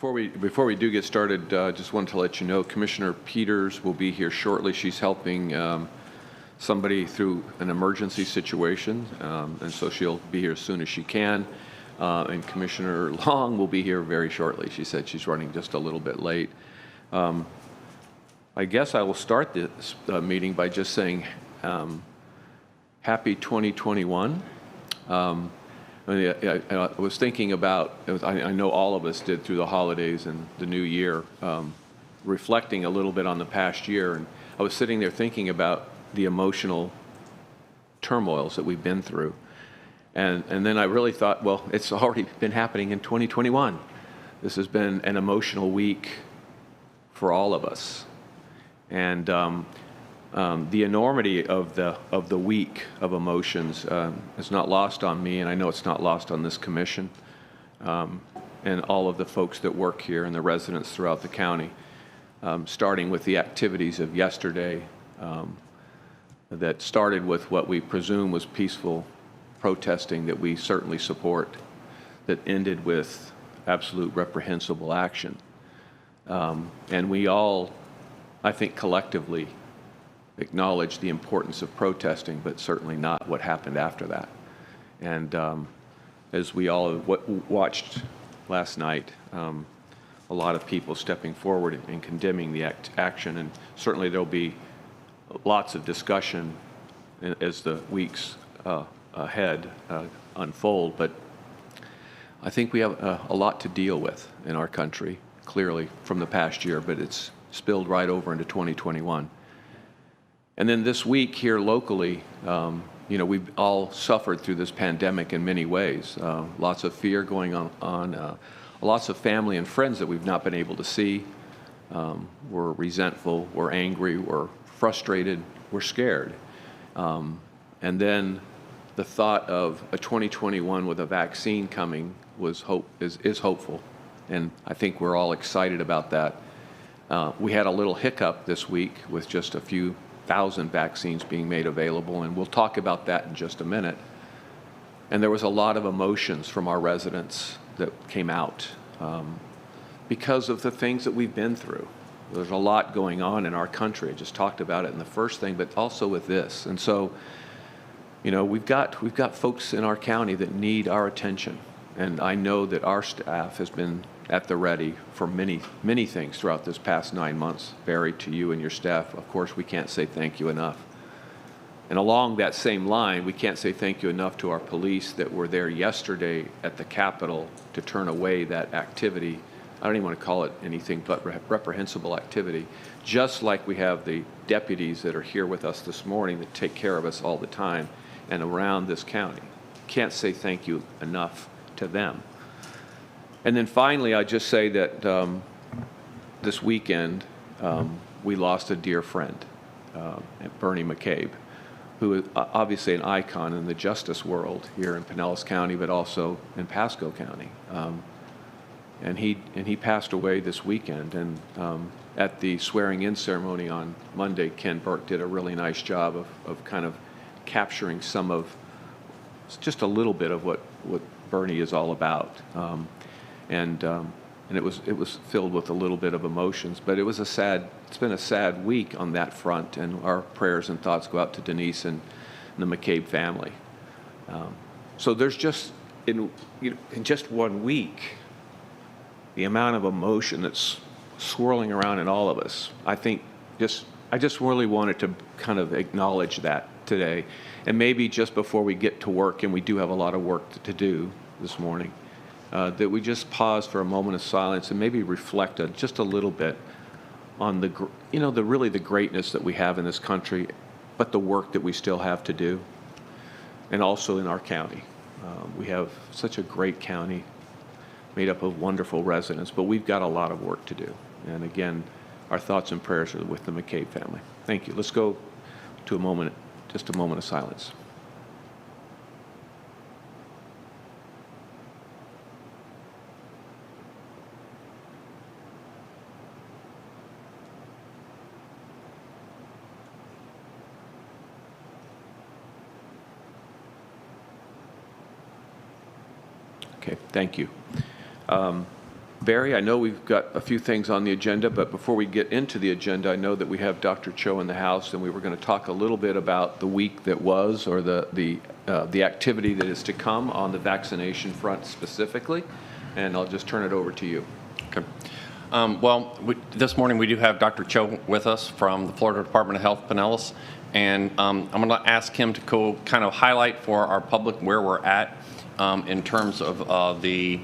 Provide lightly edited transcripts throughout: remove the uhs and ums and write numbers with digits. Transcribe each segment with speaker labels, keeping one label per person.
Speaker 1: Before we do get started, just wanted to let you know Commissioner Peters will be here shortly. She's helping somebody through an emergency situation, and so she'll be here as soon as she can. And Commissioner Long will be here very shortly. She said she's running just a little bit late. I guess I will start this meeting by just saying happy 2021. I was thinking about, I know all of us did through the holidays and the new year, reflecting a little bit on the past year. And I was sitting there thinking about the emotional turmoils that we've been through. And then I really thought, well, it's already been happening in 2021. This has been an emotional week for all of us. And the enormity of the week of emotions is not lost on me, and I know it's not lost on this commission and all of the folks that work here and the residents throughout the county, starting with the activities of yesterday that started with what we presume was peaceful protesting that we certainly support, that ended with absolute reprehensible action. And we all, I think, collectively acknowledge the importance of protesting, but certainly not what happened after that. And as we all watched last night, a lot of people stepping forward and condemning the action, and certainly there'll be lots of discussion as the weeks ahead unfold, but I think we have a lot to deal with in our country, clearly from the past year, but it's spilled right over into 2021. And then this week here locally, we've all suffered through this pandemic in many ways. Lots of fear going on, lots of family and friends that we've not been able to see. We're resentful, we're angry, we're frustrated, we're scared. And then the thought of a 2021 with a vaccine coming is hopeful. And I think we're all excited about that. We had a little hiccup this week with just a few thousand vaccines being made available, and we'll talk about that in just a minute. And there was a lot of emotions from our residents that came out because of the things that we've been through. There's a lot going on in our country. I just talked about it in the first thing, but also with this. And so, we've got folks in our county that need our attention, and I know that our staff has been at the ready for many, many things throughout this past 9 months. Barry, to you and your staff, of course, we can't say thank you enough. And along that same line, we can't say thank you enough to our police that were there yesterday at the Capitol to turn away that activity. I don't even want to call it anything but reprehensible activity, just like we have the deputies that are here with us this morning that take care of us all the time and around this county. Can't say thank you enough to them. And then finally, I just say that this weekend we lost a dear friend, Bernie McCabe, who is obviously an icon in the justice world here in Pinellas County, but also in Pasco County. And he passed away this weekend. And at the swearing-in ceremony on Monday, Ken Burke did a really nice job of kind of capturing some of just a little bit of what Bernie is all about. And it was filled with a little bit of emotions, but it's been a sad week on that front, and our prayers and thoughts go out to Denise and the McCabe family. So there's just, in just 1 week, the amount of emotion that's swirling around in all of us. I just really wanted to kind of acknowledge that today, and maybe just before we get to work, and we do have a lot of work to do this morning, that we just pause for a moment of silence and maybe reflect just a little bit on the greatness that we have in this country, but the work that we still have to do, and also in our county. We have such a great county made up of wonderful residents, but we've got a lot of work to do. And again, our thoughts and prayers are with the McCabe family. Thank you. Let's go to just a moment of silence. Okay, thank you. Barry, I know we've got a few things on the agenda, but before we get into the agenda, I know that we have Dr. Cho in the house, and we were going to talk a little bit about the week that was, or the activity that is to come on the vaccination front specifically, and I'll just turn it over to you.
Speaker 2: Okay. This morning we do have Dr. Cho with us from the Florida Department of Health, Pinellas, and I'm going to ask him to kind of highlight for our public where we're at in terms of the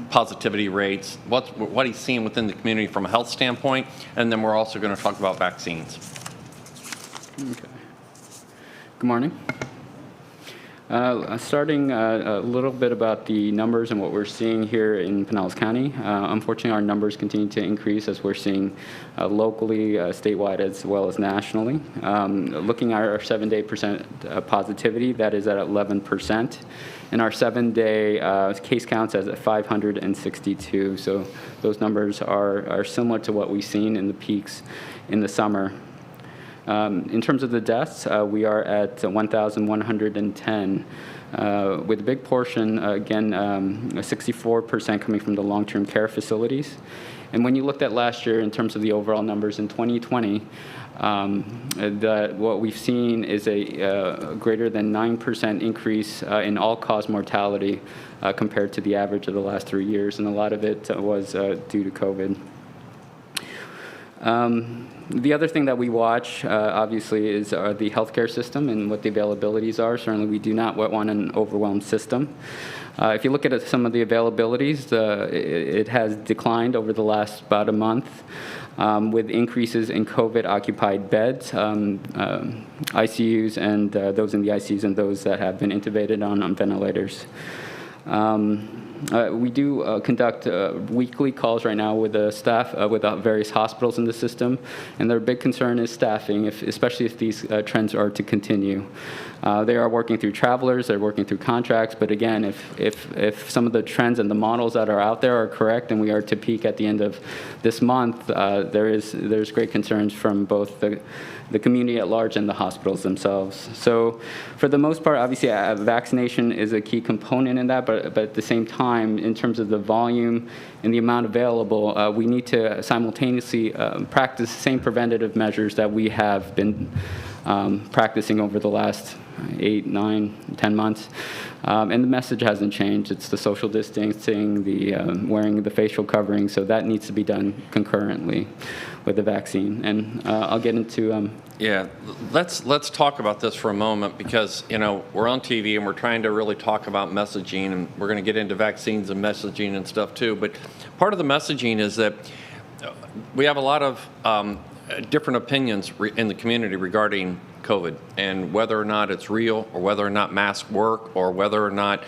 Speaker 2: positivity rates, what he's seeing within the community from a health standpoint, and then we're also going to talk about vaccines.
Speaker 3: Okay. Good morning. Starting a little bit about the numbers and what we're seeing here in Pinellas County. Unfortunately, our numbers continue to increase as we're seeing locally, statewide, as well as nationally. Looking at our 7-day positivity, that is at 11%. And our 7-day case counts as at 562. So those numbers are similar to what we've seen in the peaks in the summer. In terms of the deaths, we are at 1,110, with a big portion, again, 64% coming from the long-term care facilities. And when you looked at last year in terms of the overall numbers in 2020, what we've seen is a greater than 9% increase in all-cause mortality compared to the average of the last 3 years, and a lot of it was due to COVID. The other thing that we watch, obviously, is the healthcare system and what the availabilities are. Certainly, we do not want an overwhelmed system. If you look at some of the availabilities, it has declined over the last about a month with increases in COVID-occupied beds, ICUs, and those in the ICUs and those that have been intubated on ventilators. We do conduct weekly calls right now with the staff, with various hospitals in the system, and their big concern is staffing, especially if these trends are to continue. They are working through travelers, they're working through contracts, but again, if some of the trends and the models that are out there are correct and we are to peak at the end of this month, there's great concerns from both the community at large and the hospitals themselves. So for the most part, obviously, vaccination is a key component in that, but at the same time, in terms of the volume and the amount available, we need to simultaneously practice the same preventative measures that we have been practicing over the last 8, 9, 10 months. And the message hasn't changed. It's the social distancing, the wearing the facial covering, so that needs to be done concurrently with the vaccine. And I'll get into...
Speaker 2: Yeah, let's talk about this for a moment, because, you know, we're on TV and we're trying to really talk about messaging, and we're going to get into vaccines and messaging and stuff too. But part of the messaging is that we have a lot of different opinions in the community regarding COVID and whether or not it's real, or whether or not masks work, or whether or not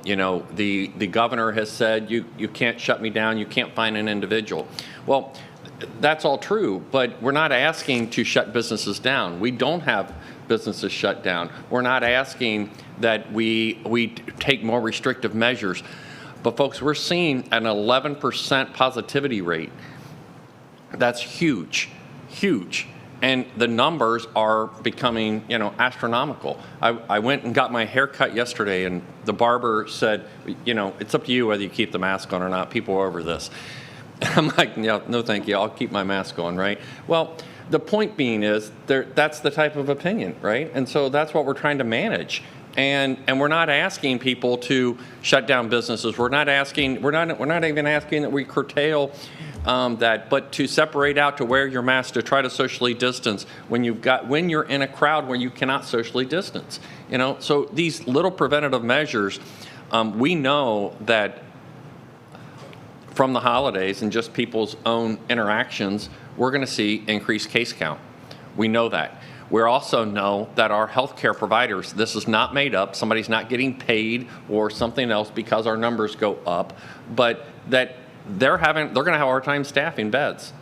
Speaker 2: you know, the governor has said you can't shut me down, you can't find an individual. Well, that's all true, but we're not asking to shut businesses down. We don't have businesses shut down. We're not asking that we take more restrictive measures. But folks, we're seeing an 11% positivity rate. That's huge, huge. And the numbers are becoming, you know, astronomical. I went and got my hair cut yesterday, and the barber said, you know, it's up to you whether you keep the mask on or not. People are over this. I'm like, yeah, no, thank you. I'll keep my mask on, right? Well, the point being is that's the type of opinion, right? And so that's what we're trying to manage. And we're not asking people to shut down businesses. We're not even asking that we curtail that, but to separate out, to wear your mask, to try to socially distance when you're in a crowd where you cannot socially distance. You know, so these little preventative measures, we know that from the holidays and just people's own interactions, we're going to see increased case count. We know that. We also know that our healthcare providers, this is not made up, somebody's not getting paid or something else because our numbers go up, but that they're going to have a hard time staffing beds.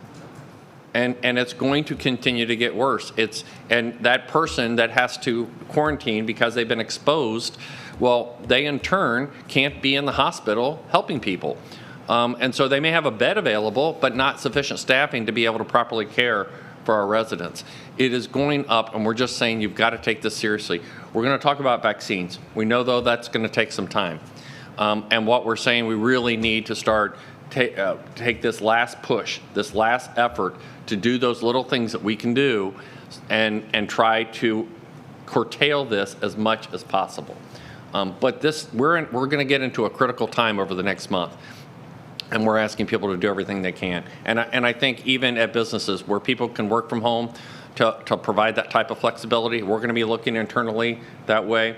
Speaker 2: And it's going to continue to get worse. And that person that has to quarantine because they've been exposed, well, they in turn can't be in the hospital helping people. And so they may have a bed available, but not sufficient staffing to be able to properly care for our residents. It is going up, and we're just saying you've got to take this seriously. We're going to talk about vaccines. We know, though, that's going to take some time. And what we're saying, we really need to start take this last push, this last effort to do those little things that we can do and try to curtail this as much as possible. But we're going to get into a critical time over the next month. And we're asking people to do everything they can. And I think even at businesses where people can work from home to provide that type of flexibility, we're going to be looking internally that way.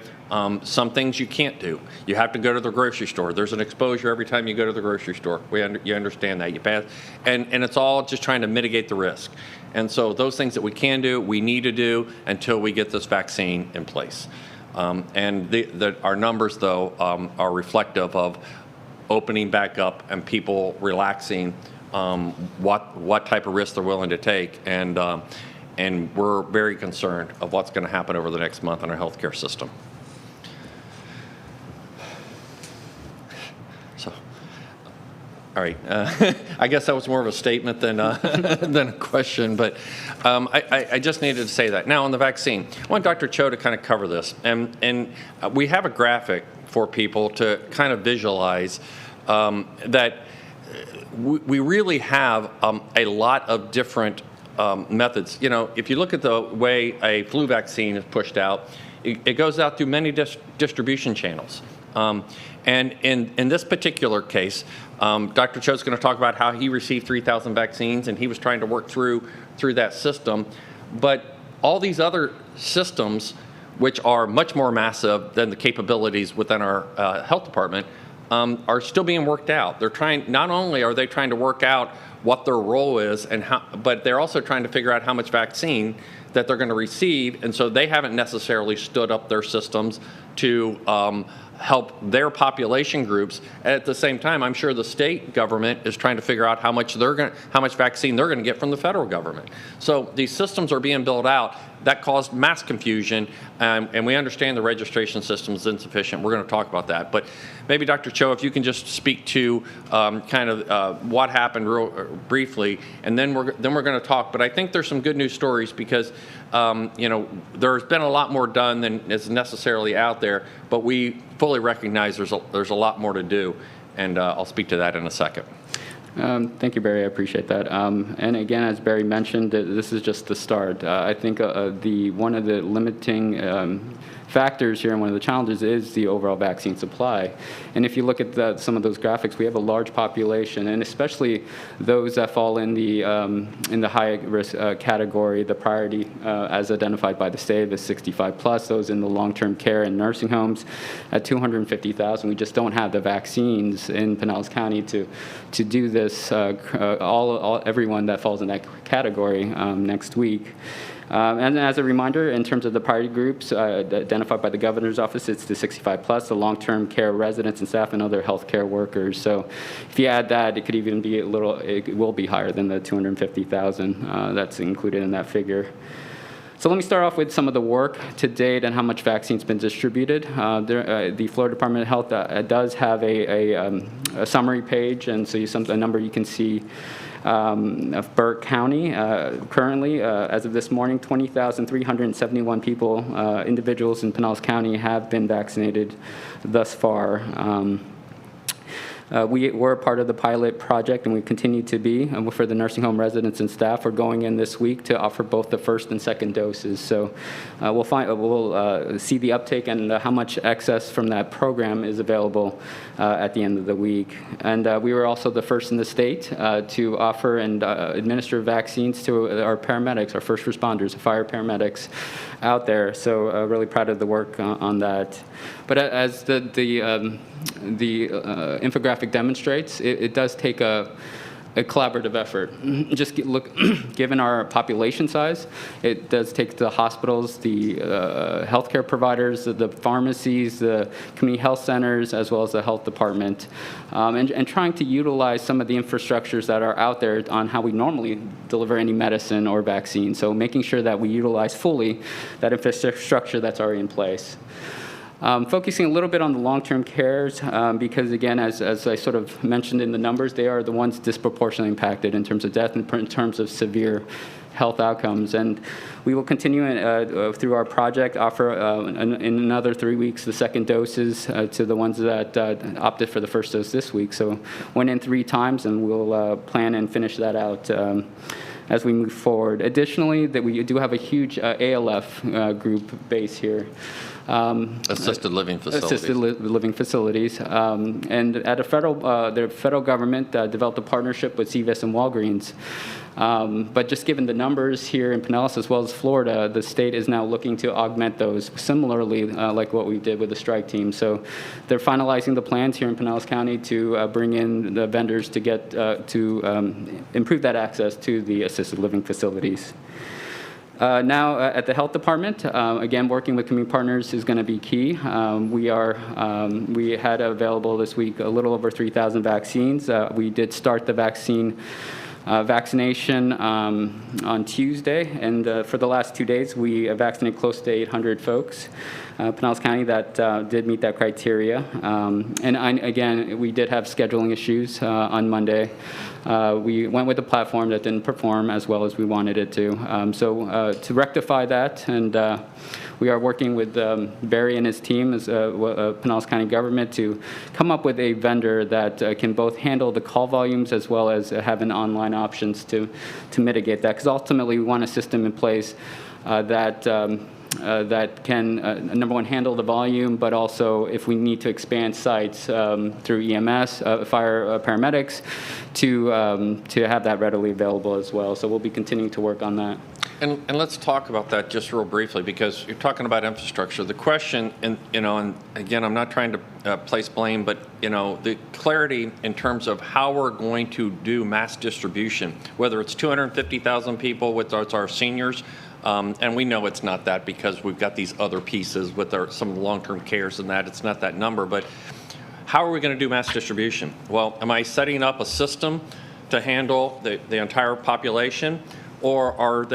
Speaker 2: Some things you can't do. You have to go to the grocery store. There's an exposure every time you go to the grocery store. You understand that. You pass, and it's all just trying to mitigate the risk. And so those things that we can do, we need to do until we get this vaccine in place. And our numbers, though, are reflective of opening back up and people relaxing what type of risk they're willing to take. And we're very concerned of what's going to happen over the next month in our healthcare system. So, all right. I guess that was more of a statement than than a question, but I just needed to say that. Now, on the vaccine, I want Dr. Cho to kind of cover this. And we have a graphic for people to kind of visualize that we really have a lot of different methods. You know, if you look at the way a flu vaccine is pushed out, it goes out through many distribution channels. And in this particular case, Dr. Cho is going to talk about how he received 3,000 vaccines, and he was trying to work through that system. But all these other systems, which are much more massive than the capabilities within our health department, are still being worked out. They're trying. Not only are they trying to work out what their role is, but they're also trying to figure out how much vaccine that they're going to receive, and so they haven't necessarily stood up their systems to help their population groups. At the same time, I'm sure the state government is trying to figure out how much vaccine they're going to get from the federal government. So these systems are being built out. That caused mass confusion, and we understand the registration system is insufficient. We're going to talk about that. But maybe, Dr. Cho, if you can just speak to kind of what happened real briefly, and then we're going to talk. But I think there's some good news stories because you know, there's been a lot more done than is necessarily out there, but we fully recognize there's a lot more to do, and I'll speak to that in a second.
Speaker 3: Thank you, Barry. I appreciate that. And again, as Barry mentioned, this is just the start. I think one of the limiting factors here and one of the challenges is the overall vaccine supply. And if you look at some of those graphics, we have a large population, and especially those that fall in the high risk category, the priority as identified by the state, the 65 plus, those in the long-term care and nursing homes at 250,000. We just don't have the vaccines in Pinellas County to do this. Everyone that falls in that category next week. And as a reminder, in terms of the priority groups identified by the governor's office, it's the 65 plus, the long-term care residents and staff, and other healthcare workers. So if you add that, it could even be it will be higher than the 250,000 that's included in that figure. So let me start off with some of the work to date and how much vaccine's been distributed. The Florida Department of Health does have a summary page, and so a number you can see of Burke County. Currently, as of this morning, 20,371 people, individuals in Pinellas County have been vaccinated thus far. We were a part of the pilot project, and we continue to be. For the nursing home residents and staff, we're going in this week to offer both the first and second doses. So we'll see the uptake and how much excess from that program is available at the end of the week. And we were also the first in the state to offer and administer vaccines to our paramedics, our first responders, fire paramedics out there. So really proud of the work on that. But as the infographic demonstrates, it does take a collaborative effort. Just given our population size, it does take the hospitals, the healthcare providers, the pharmacies, the community health centers, as well as the health department, and trying to utilize some of the infrastructures that are out there on how we normally deliver any medicine or vaccine. So making sure that we utilize fully that infrastructure that's already in place. Focusing a little bit on the long-term cares, because again, as I sort of mentioned in the numbers, they are the ones disproportionately impacted in terms of death and in terms of severe health outcomes. And we will continue through our project, offer in another 3 weeks the second doses to the ones that opted for the first dose this week. So went in 3 times, and we'll plan and finish that out as we move forward. Additionally, that we do have a huge ALF group base here.
Speaker 2: Assisted living facilities.
Speaker 3: Assisted living facilities. And at a the federal government developed a partnership with CVS and Walgreens. But just given the numbers here in Pinellas as well as Florida, the state is now looking to augment those similarly like what we did with the strike team. So they're finalizing the plans here in Pinellas County to bring in the vendors to get to improve that access to the assisted living facilities. Now, at the health department, again, working with community partners is going to be key. We had available this week a little over 3,000 vaccines. We did start the vaccination on Tuesday, and for the last 2 days, we vaccinated close to 800 folks. Pinellas County that did meet that criteria. Again, we did have scheduling issues on Monday. We went with a platform that didn't perform as well as we wanted it to. So to rectify that, and we are working with Barry and his team as Pinellas County government to come up with a vendor that can both handle the call volumes as well as have an online options to mitigate that. Because ultimately, we want a system in place that can, number one, handle the volume, but also if we need to expand sites through EMS, fire paramedics, to have that readily available as well. So we'll be continuing to work on that.
Speaker 2: And let's talk about that just real briefly, because you're talking about infrastructure. The question, and again, I'm not trying to place blame, but the clarity in terms of how we're going to do mass distribution, whether it's 250,000 people with our seniors. And we know it's not that because we've got these other pieces with some of the long-term cares and that. It's not that number. But how are we going to do mass distribution? Well, am I setting up a system to handle the entire population? Or are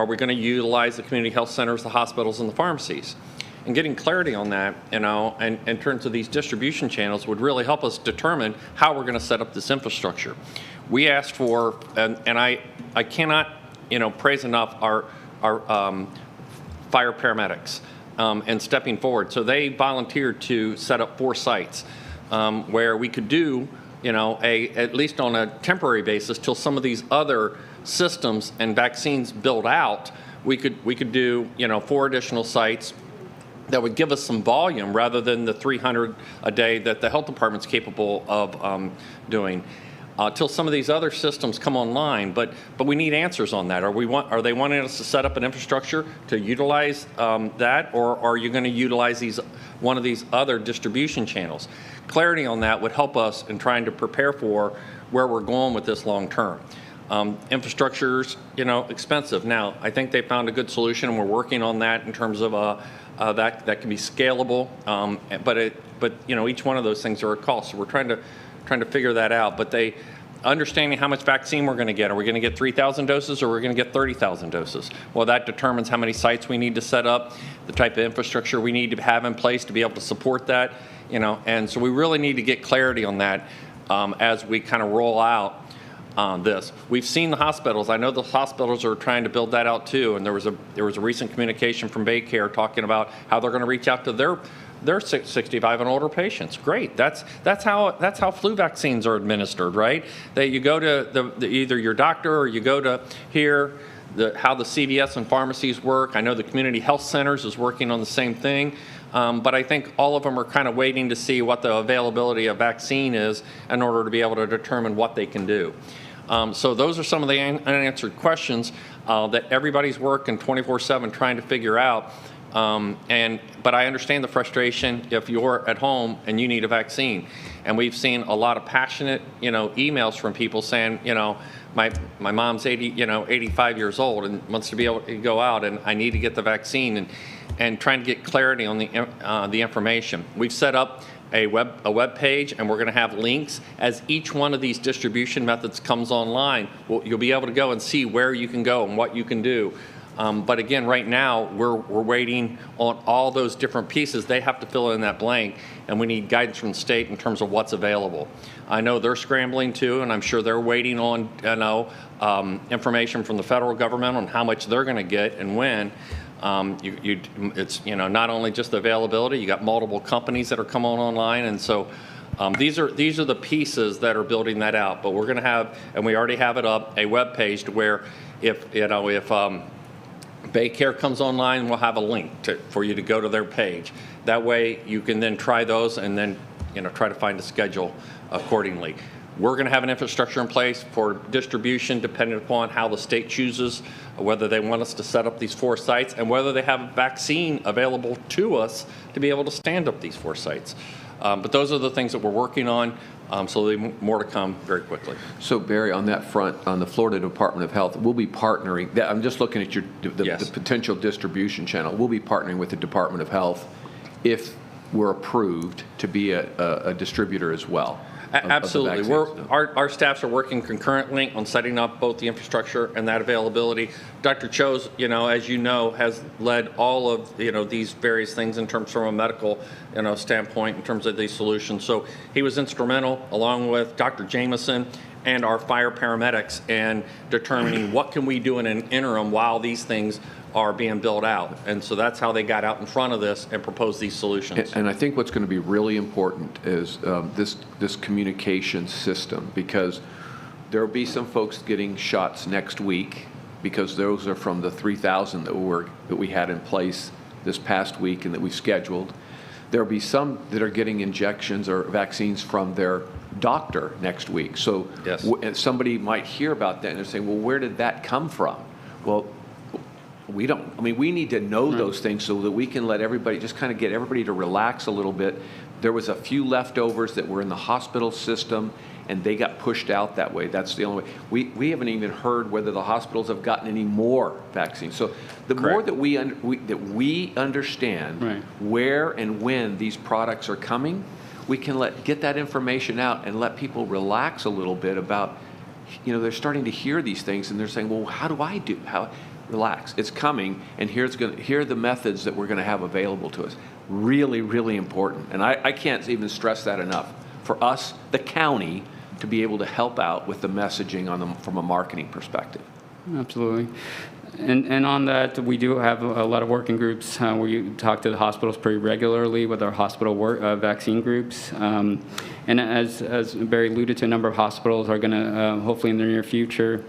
Speaker 2: we going to utilize the community health centers, the hospitals, and the pharmacies? And getting clarity on that, and in terms of these distribution channels would really help us determine how we're going to set up this infrastructure. We asked for, and I cannot, praise enough our fire paramedics and stepping forward. So they volunteered to set up 4 sites where we could do, at least on a temporary basis till some of these other systems and vaccines build out. We could do 4 additional sites that would give us some volume rather than the 300 a day that the health department's capable of doing. Till some of these other systems come online, but we need answers on that. Are they wanting us to set up an infrastructure to utilize that, or are you going to utilize one of these other distribution channels? Clarity on that would help us in trying to prepare for where we're going with this long term. Infrastructure's expensive. Now, I think they found a good solution, and we're working on that in terms of that can be scalable. But each one of those things are a cost. So we're trying to figure that out. But understanding how much vaccine we're going to get. Are we going to get 3,000 doses, or are we going to get 30,000 doses? Well, that determines how many sites we need to set up, the type of infrastructure we need to have in place to be able to support that. And so we really need to get clarity on that as we kind of roll out this. We've seen the hospitals. I know the hospitals are trying to build that out too. And there was a recent communication from Baycare talking about how they're going to reach out to their 65 and older patients. Great. That's how flu vaccines are administered, right? That you go to either your doctor or you go to hear how the CVS and pharmacies work. I know the community health centers is working on the same thing. But I think all of them are kind of waiting to see what the availability of vaccine is in order to be able to determine what they can do. So those are some of the unanswered questions that everybody's working 24/7 trying to figure out. But I understand the frustration if you're at home and you need a vaccine. And we've seen a lot of passionate, emails from people saying, my mom's 85 years old and wants to be able to go out, and I need to get the vaccine, and trying to get clarity on the information. We've set up a web page, and we're going to have links as each one of these distribution methods comes online. You'll be able to go and see where you can go and what you can do. But again, right now, we're waiting on all those different pieces. They have to fill in that blank, and we need guidance from the state in terms of what's available. I know they're scrambling too, and I'm sure they're waiting on, information from the federal government on how much they're going to get and when. It's not only just the availability, you got multiple companies that are coming online, and so these are the pieces that are building that out. But we're going to have, and we already have it up, a web page to where if Baycare comes online, we'll have a link for you to go to their page. That way you can then try those and then try to find a schedule accordingly. We're going to have an infrastructure in place for distribution depending upon how the state chooses, whether they want us to set up these 4 sites and whether they have a vaccine available to us to be able to stand up these 4 sites. But those are the things that we're working on, so there'll be more to come very quickly.
Speaker 1: So Barry, on that front, on the Florida Department of Health, we'll be partnering, I'm just looking at
Speaker 2: Yes.
Speaker 1: the potential distribution channel. We'll be partnering with the Department of Health if we're approved to be a distributor as well.
Speaker 2: Absolutely. Our staffs are working concurrently on setting up both the infrastructure and that availability. Dr. Cho's, as you know, has led all of these various things in terms from a medical standpoint in terms of these solutions. So he was instrumental, along with Dr. Jameson and our fire paramedics, in determining what can we do in an interim while these things are being built out. And so that's how they got out in front of this and proposed these solutions.
Speaker 1: And I think what's going to be really important is this communication system, because there will be some folks getting shots next week, because those are from the 3,000 that we had in place this past week and that we scheduled. There will be some that are getting injections or vaccines from their doctor next week. So
Speaker 2: yes.
Speaker 1: Somebody might hear about that and they're saying, well, where did that come from? Well, we don't. I mean, we need to know those things so that we can let everybody, just kind of get everybody to relax a little bit. There was a few leftovers that were in the hospital system, and they got pushed out that way. That's the only way. We haven't even heard whether the hospitals have gotten any more vaccines. So the more that we understand where and when these products are coming, we can get that information out and let people relax a little bit about, they're starting to hear these things and they're saying, well, how do I do? Relax, it's coming, and here are the methods that we're going to have available to us. Really, really important. And I can't even stress that enough. For us, the county, to be able to help out with the messaging from a marketing perspective.
Speaker 3: Absolutely. And on that, we do have a lot of working groups where you talk to the hospitals pretty regularly with our hospital vaccine groups. And as Barry alluded to, a number of hospitals are going to, hopefully in the near future,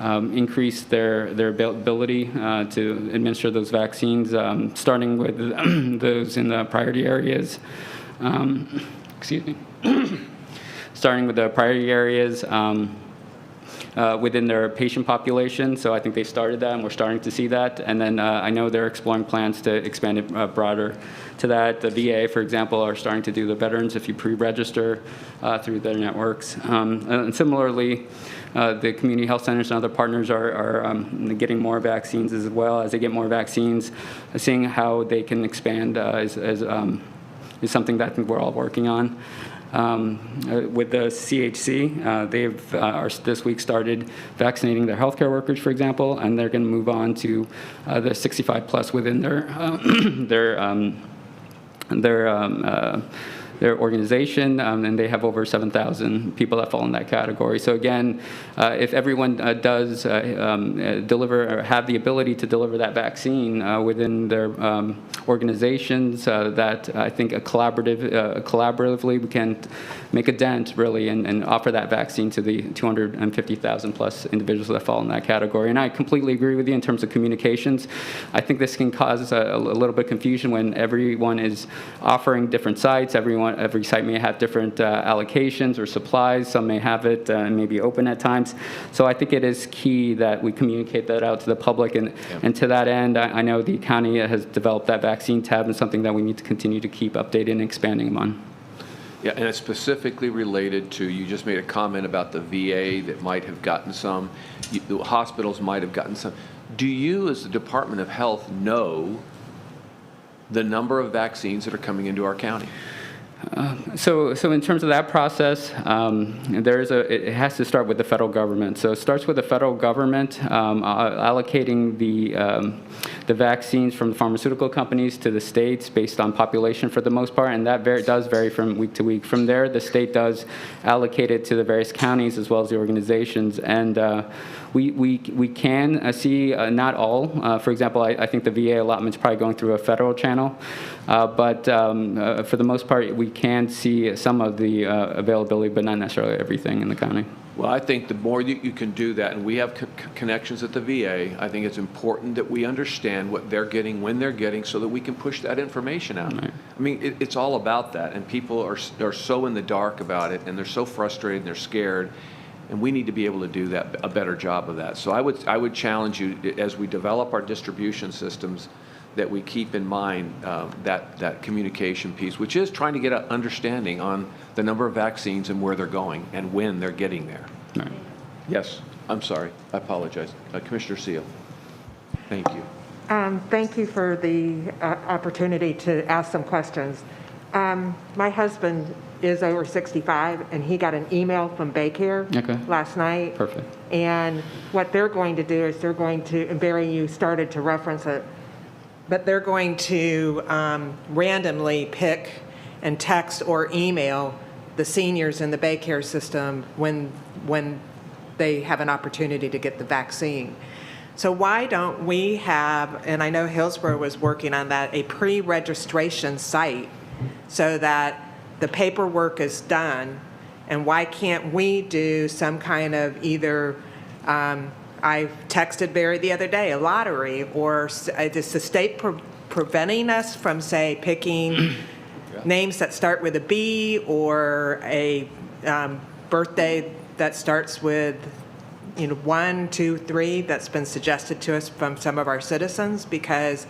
Speaker 3: increase their ability to administer those vaccines, starting with those in the priority areas. Excuse me. Starting with the priority areas within their patient population. So I think they started that, and we're starting to see that. And then I know they're exploring plans to expand it broader to that. The VA, for example, are starting to do the veterans if you pre-register through their networks. And similarly, the community health centers and other partners are getting more vaccines as well. As they get more vaccines, seeing how they can expand is something that I think we're all working on. With the CHC, they've this week started vaccinating their healthcare workers, for example, and they're going to move on to the 65 plus within their organization, and they have over 7,000 people that fall in that category. So again, if everyone does deliver or have the ability to deliver that vaccine within their organizations, that I think collaboratively we can make a dent really and offer that vaccine to the 250,000 plus individuals that fall in that category. And I completely agree with you in terms of communications. I think this can cause a little bit of confusion when everyone is offering different sites. Every site may have different allocations or supplies. Some may have it and may be open at times. So I think it is key that we communicate that out to the public. And to that end, I know the county has developed that vaccine tab, and something that we need to continue to keep updating and expanding on.
Speaker 1: Yeah, and it's specifically related to, you just made a comment about the VA that might have gotten some, the hospitals might have gotten some. Do you, as the Department of Health, know the number of vaccines that are coming into our county?
Speaker 3: So in terms of that process, it has to start with the federal government. So it starts with the federal government allocating the vaccines from the pharmaceutical companies to the states based on population for the most part, and that does vary from week to week. From there, the state does allocate it to the various counties as well as the organizations, and we can see not all. For example, I think the VA allotment is probably going through a federal channel, but for the most part, we can see some of the availability, but not necessarily everything in the county.
Speaker 1: Well, I think the more you can do that, and we have connections at the VA, I think it's important that we understand what they're getting, when they're getting, so that we can push that information out. Right. I mean, it's all about that, and people are so in the dark about it, and they're so frustrated, and they're scared, and we need to be able to do that, a better job of that. So I would challenge you, as we develop our distribution systems, that we keep in mind that communication piece, which is trying to get an understanding on the number of vaccines and where they're going and when they're getting there.
Speaker 3: Right.
Speaker 1: Yes, I'm sorry. I apologize. Commissioner Seal. Thank you.
Speaker 4: Thank you for the opportunity to ask some questions. My husband is over 65, and he got an email from Baycare last night.
Speaker 3: Perfect.
Speaker 4: And what they're going to do is they're going to, and Barry, you started to reference it, but they're going to randomly pick and text or email the seniors in the Baycare system when they have an opportunity to get the vaccine. So why don't we have, and I know Hillsborough was working on that, a pre-registration site so that the paperwork is done, and why can't we do some kind of either, I texted Barry the other day, a lottery, or is the state preventing us from, say, picking names that start with a B, or a birthday that starts with 1, 2, 3 that's been suggested to us from some of our citizens? Because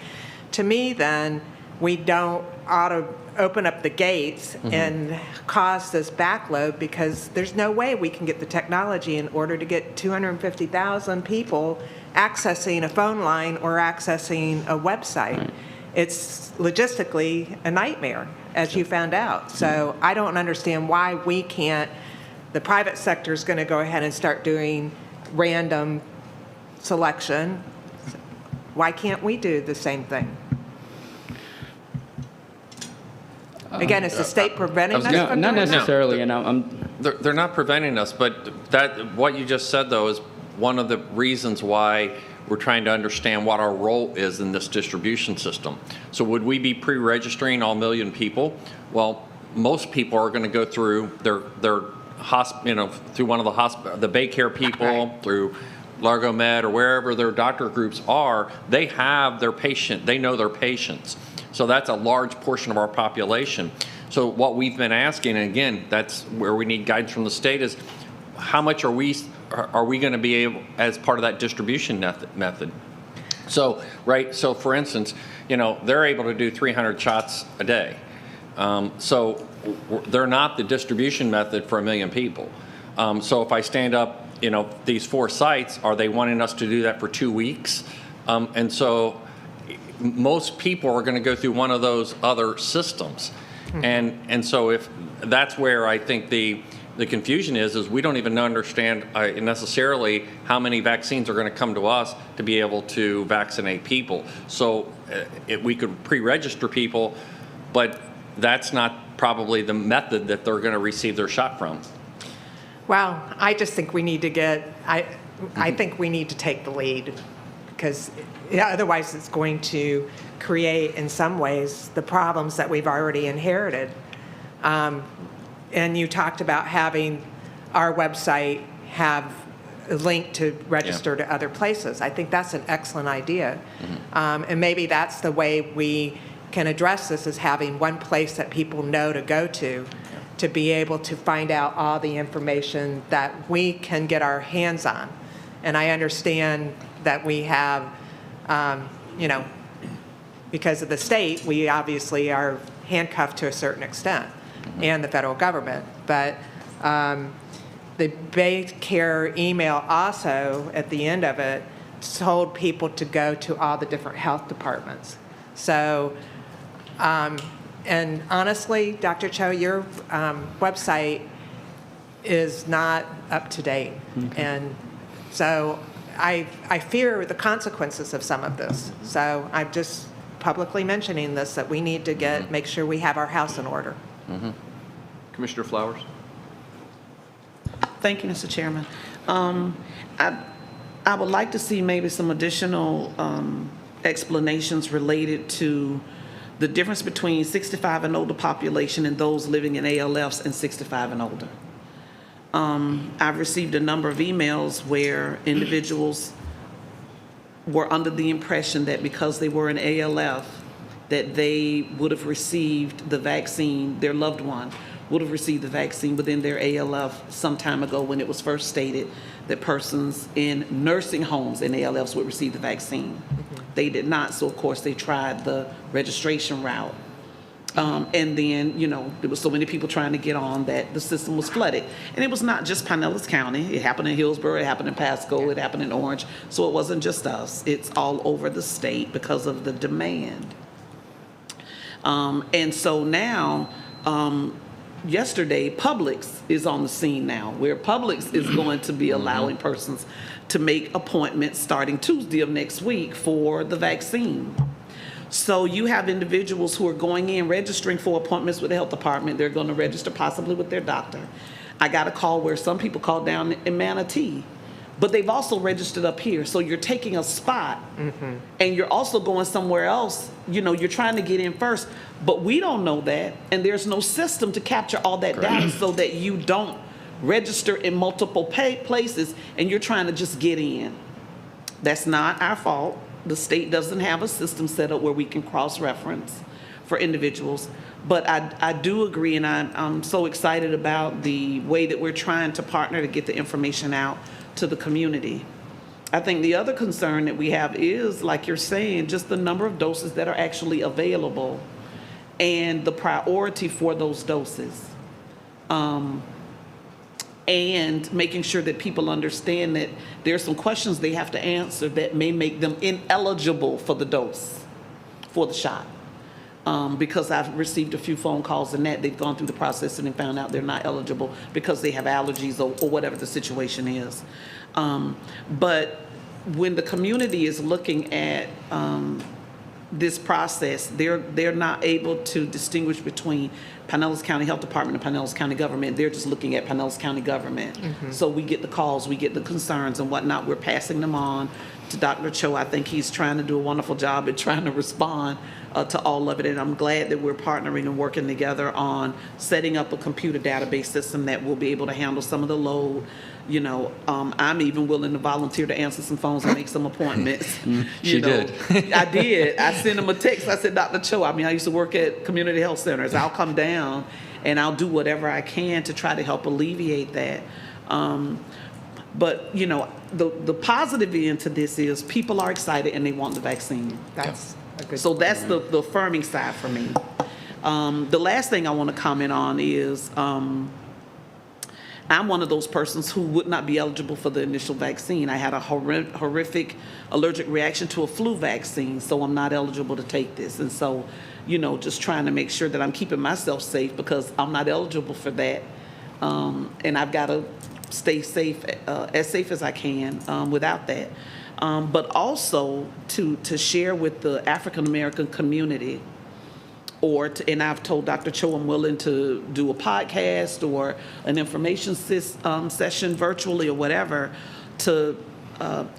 Speaker 4: to me, then, we don't ought to open up the gates and cause this backload, because there's no way we can get the technology in order to get 250,000 people accessing a phone line or accessing a website. Right. It's logistically a nightmare, as you found out. So I don't understand why we can't, the private sector is going to go ahead and start doing random selection. Why can't we do the same thing? Again, is the state preventing us from doing that?
Speaker 3: Not necessarily.
Speaker 2: They're not preventing us, but what you just said, though, is one of the reasons why we're trying to understand what our role is in this distribution system. So would we be pre-registering all million people? Well, most people are going to go through their through one of the Baycare people, right, through Largo Med or wherever their doctor groups are. They have their patient. They know their patients. So that's a large portion of our population. So what we've been asking, and again, that's where we need guidance from the state, is how much are we going to be able, as part of that distribution method? So, right, so for instance, they're able to do 300 shots a day. So they're not the distribution method for 1 million people. So if I stand up, these 4 sites, are they wanting us to do that for 2 weeks? And so most people are going to go through one of those other systems. And so if that's where I think the confusion is we don't even understand necessarily how many vaccines are going to come to us to be able to vaccinate people. So we could pre-register people, but that's not probably the method that they're going to receive their shot from.
Speaker 4: Well, I just think we need to I think we need to take the lead, because otherwise it's going to create, in some ways, the problems that we've already inherited. And you talked about having our website have a link to register to other places. I think that's an excellent idea. And maybe that's the way we can address this, is having one place that people know to go to be able to find out all the information that we can get our hands on. And I understand that we have, because of the state, we obviously are handcuffed to a certain extent, and the federal government. But the Baycare email also, at the end of it, told people to go to all the different health departments. So, And honestly, Dr. Cho, your website is not up to date. And so I fear the consequences of some of this. So I'm just publicly mentioning this, that we need to make sure we have our house in order.
Speaker 1: Commissioner Flowers?
Speaker 5: Thank you, Mr. Chairman. I would like to see maybe some additional explanations related to the difference between 65 and older population and those living in ALFs and 65 and older. I've received a number of emails where individuals were under the impression that because they were in ALF, that they would have received the vaccine, their loved one would have received the vaccine within their ALF some time ago, when it was first stated that persons in nursing homes in ALFs would receive the vaccine. They did not, so of course they tried the registration route. And then, there was so many people trying to get on that the system was flooded. And it was not just Pinellas County. It happened in Hillsborough, it happened in Pasco, it happened in Orange. So it wasn't just us. It's all over the state because of the demand. And so now, yesterday, Publix is on the scene now, where Publix is going to be allowing persons to make appointments starting Tuesday of next week for the vaccine. So you have individuals who are going in, registering for appointments with the health department. They're going to register possibly with their doctor. I got a call where some people called down in Manatee, but they've also registered up here. So you're taking a spot, and you're also going somewhere else. You're trying to get in first, but we don't know that, and there's no system to capture all that data so that you don't register in multiple places and you're trying to just get in. That's not our fault. The state doesn't have a system set up where we can cross-reference for individuals. But I do agree, and I'm so excited about the way that we're trying to partner to get the information out to the community. I think the other concern that we have is, like you're saying, just the number of doses that are actually available and the priority for those doses. And making sure that people understand that there are some questions they have to answer that may make them ineligible for the dose, for the shot. Because I've received a few phone calls and that they've gone through the process and they found out they're not eligible because they have allergies or whatever the situation is. But when the community is looking at this process, they're not able to distinguish between Pinellas County Health Department and Pinellas County government. They're just looking at Pinellas County government. So we get the calls, we get the concerns and whatnot. We're passing them on to Dr. Cho. I think he's trying to do a wonderful job at trying to respond to all of it. And I'm glad that we're partnering and working together on setting up a computer database system that will be able to handle some of the load. I'm even willing to volunteer to answer some phones and make some appointments.
Speaker 2: She did.
Speaker 5: I did. I sent him a text. I said, Dr. Cho, I used to work at community health centers. I'll come down and I'll do whatever I can to try to help alleviate that. But, the positive end to this is people are excited and they want the vaccine.
Speaker 4: That's a good.
Speaker 5: So that's the affirming side for me. The last thing I want to comment on is I'm one of those persons who would not be eligible for the initial vaccine. I had a horrific allergic reaction to a flu vaccine, so I'm not eligible to take this. And so, just trying to make sure that I'm keeping myself safe because I'm not eligible for that. And I've got to stay safe, as safe as I can without that. But also to share with the African American community, and I've told Dr. Cho I'm willing to do a podcast or an information session virtually or whatever to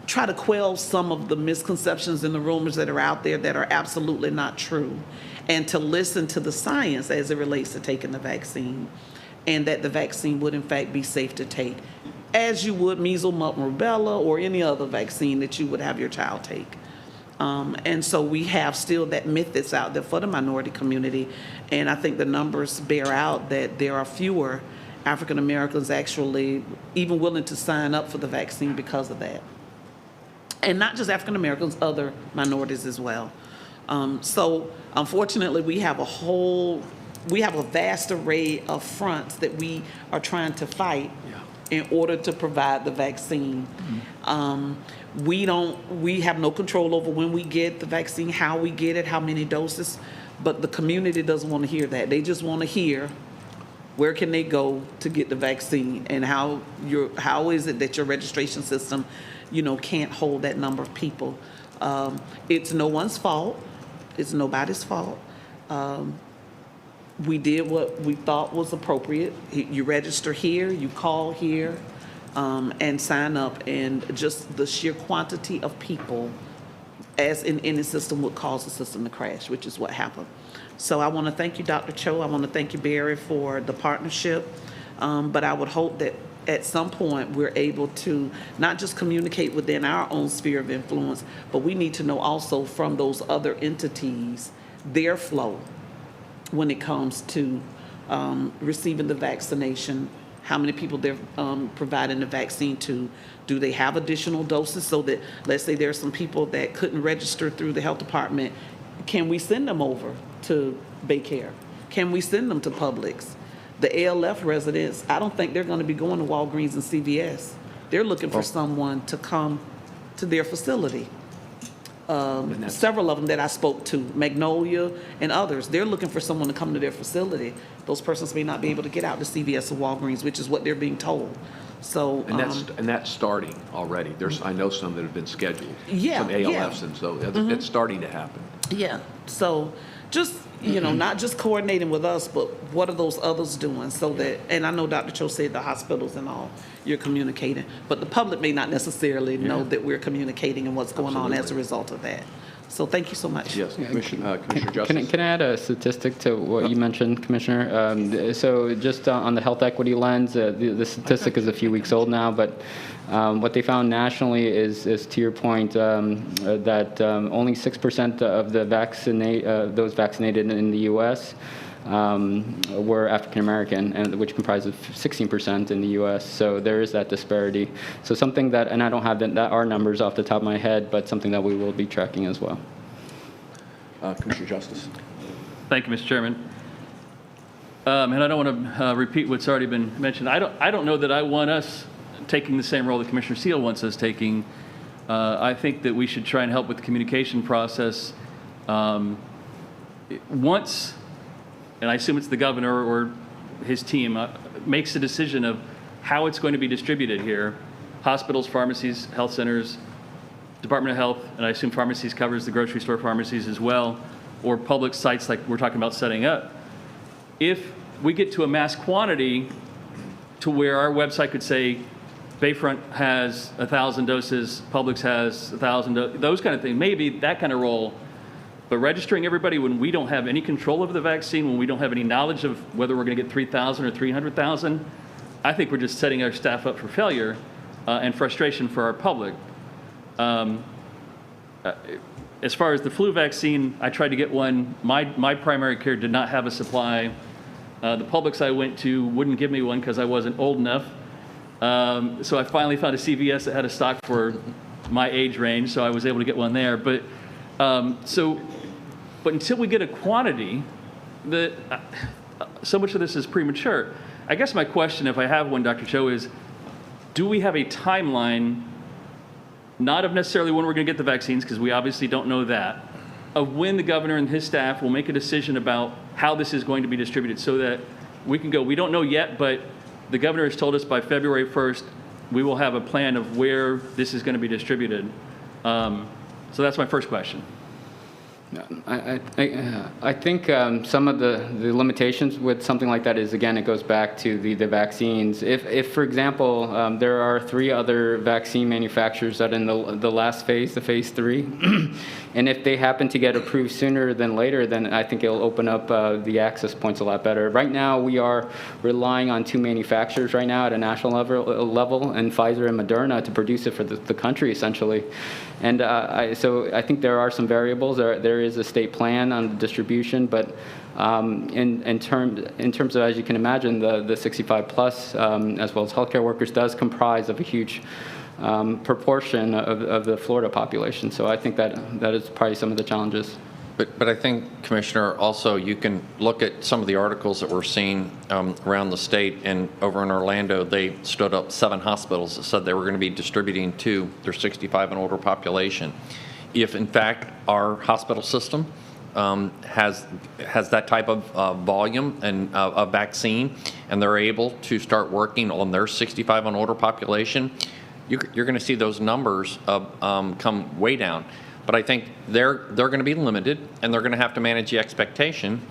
Speaker 5: try to quell some of the misconceptions and the rumors that are out there that are absolutely not true, and to listen to the science as it relates to taking the vaccine, and that the vaccine would in fact be safe to take, as you would measles, mumps, rubella, or any other vaccine that you would have your child take. And so we have still that myth that's out there for the minority community, and I think the numbers bear out that there are fewer African Americans actually even willing to sign up for the vaccine because of that. And not just African Americans, other minorities as well. So unfortunately, we have a vast array of fronts that we are trying to fight in order to provide the vaccine. we have no control over when we get the vaccine, how we get it, how many doses, but the community doesn't want to hear that. They just want to hear where can they go to get the vaccine, and how is it that your registration system, can't hold that number of people. It's no one's fault. It's nobody's fault. We did what we thought was appropriate. You register here, you call here, and sign up, and just the sheer quantity of people as in any system would cause the system to crash, which is what happened. So I want to thank you, Dr. Cho. I want to thank you, Barry, for the partnership. But I would hope that at some point we're able to not just communicate within our own sphere of influence, but we need to know also from those other entities their flow when it comes to receiving the vaccination, how many people they're providing the vaccine to. Do they have additional doses so that, let's say there's some people that couldn't register through the health department, can we send them over to Baycare? Can we send them to Publix? The ALF residents, I don't think they're going to be going to Walgreens and CVS. They're looking for someone to come to their facility. Several of them that I spoke to, Magnolia and others, they're looking for someone to come to their facility. Those persons may not be able to get out to CVS or Walgreens, which is what they're being told. So,
Speaker 1: And that's starting already. I know some that have been scheduled.
Speaker 5: Yeah,
Speaker 1: some ALFs,
Speaker 5: yeah.
Speaker 1: and so it's starting to happen.
Speaker 5: yeah, so just, not just coordinating with us, but what are those others doing so that, and I know Dr. Cho said the hospitals and all, you're communicating, but the public may not necessarily know that we're communicating and what's going on as a result of that. So thank you so much.
Speaker 1: Yes, Commissioner Justice.
Speaker 3: Can I add a statistic to what you mentioned, Commissioner? So just on the health equity lens, the statistic is a few weeks old now, but what they found nationally is to your point, that only 6% of the those vaccinated in the U.S. Were African American, and which comprises 16% in the U.S. So there is that disparity. So something that, and I don't have our numbers off the top of my head, but something that we will be tracking as well.
Speaker 1: Commissioner Justice.
Speaker 6: Thank you, Mr. Chairman. And I don't want to repeat what's already been mentioned. I don't know that I want us taking the same role that Commissioner Seal wants us taking. I think that we should try and help with the communication process. Once, and I assume it's the governor or his team, makes a decision of how it's going to be distributed here, hospitals, pharmacies, health centers, Department of Health, and I assume pharmacies covers the grocery store pharmacies as well, or public sites like we're talking about setting up. If we get to a mass quantity to where our website could say, Bayfront has 1,000 doses, Publix has 1,000 doses, those kind of things, maybe that kind of role. But registering everybody when we don't have any control of the vaccine, when we don't have any knowledge of whether we're going to get 3,000 or 300,000, I think we're just setting our staff up for failure and frustration for our public. As far as the flu vaccine, I tried to get one. My primary care did not have a supply. The Publix I went to wouldn't give me one because I wasn't old enough. So I finally found a CVS that had a stock for my age range, so I was able to get one there. But until we get a quantity, so much of this is premature. I guess my question, if I have one, Dr. Cho, is do we have a timeline, not of necessarily when we're going to get the vaccines, because we obviously don't know that, of when the governor and his staff will make a decision about how this is going to be distributed so that we can go, we don't know yet, but the governor has told us by February 1st, we will have a plan of where this is going to be distributed. So that's my first question.
Speaker 3: I think some of the limitations with something like that is, again, it goes back to the vaccines. If, for example, there are 3 other vaccine manufacturers that in the last phase, the phase 3, and if they happen to get approved sooner than later, then I think it'll open up the access points a lot better. Right now, we are relying on 2 manufacturers right now at a national level, and Pfizer and Moderna to produce it for the country, essentially. And so I think there are some variables. There is a state plan on the distribution, but in terms of, as you can imagine, the 65 plus, as well as healthcare workers, does comprise of a huge proportion of the Florida population. So I think that is probably some of the challenges.
Speaker 2: But I think, Commissioner, also you can look at some of the articles that we're seeing around the state, and over in Orlando, they stood up 7 hospitals that said they were going to be distributing to their 65 and older population. If in fact our hospital system has that type of volume and of vaccine, and they're able to start working on their 65 and older population, you're going to see those numbers come way down. But I think they're going to be limited, and they're going to have to manage the expectation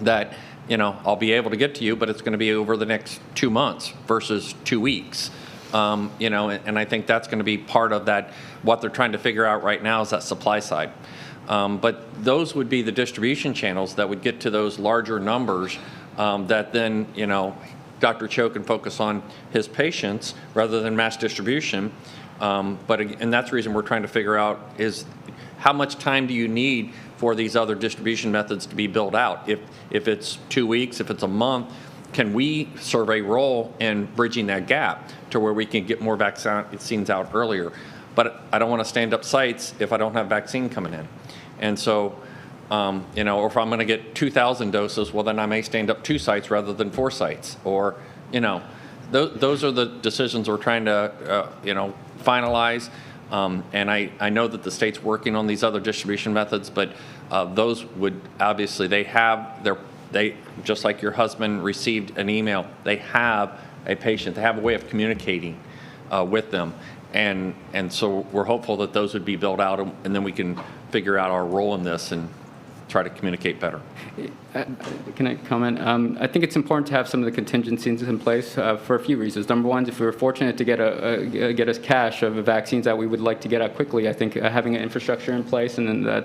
Speaker 2: that, I'll be able to get to you, but it's going to be over the next 2 months versus 2 weeks. And I think that's going to be part of that. What they're trying to figure out right now is that supply side. But those would be the distribution channels that would get to those larger numbers that then, Dr. Cho can focus on his patients rather than mass distribution. And that's the reason we're trying to figure out is how much time do you need for these other distribution methods to be built out? If it's 2 weeks, if it's a month, can we serve a role in bridging that gap to where we can get more vaccines out earlier? But I don't want to stand up sites if I don't have vaccine coming in. And so, or if I'm going to get 2,000 doses, well, then I may stand up 2 sites rather than 4 sites. Or, those are the decisions we're trying to, finalize. And I know that the state's working on these other distribution methods, but those would obviously, they just like your husband received an email, they have a patient, they have a way of communicating with them. And so we're hopeful that those would be built out, and then we can figure out our role in this and try to communicate better.
Speaker 3: Can I comment? I think it's important to have some of the contingencies in place for a few reasons. Number one, if we were fortunate to get a cache of vaccines that we would like to get out quickly, I think having an infrastructure in place, and then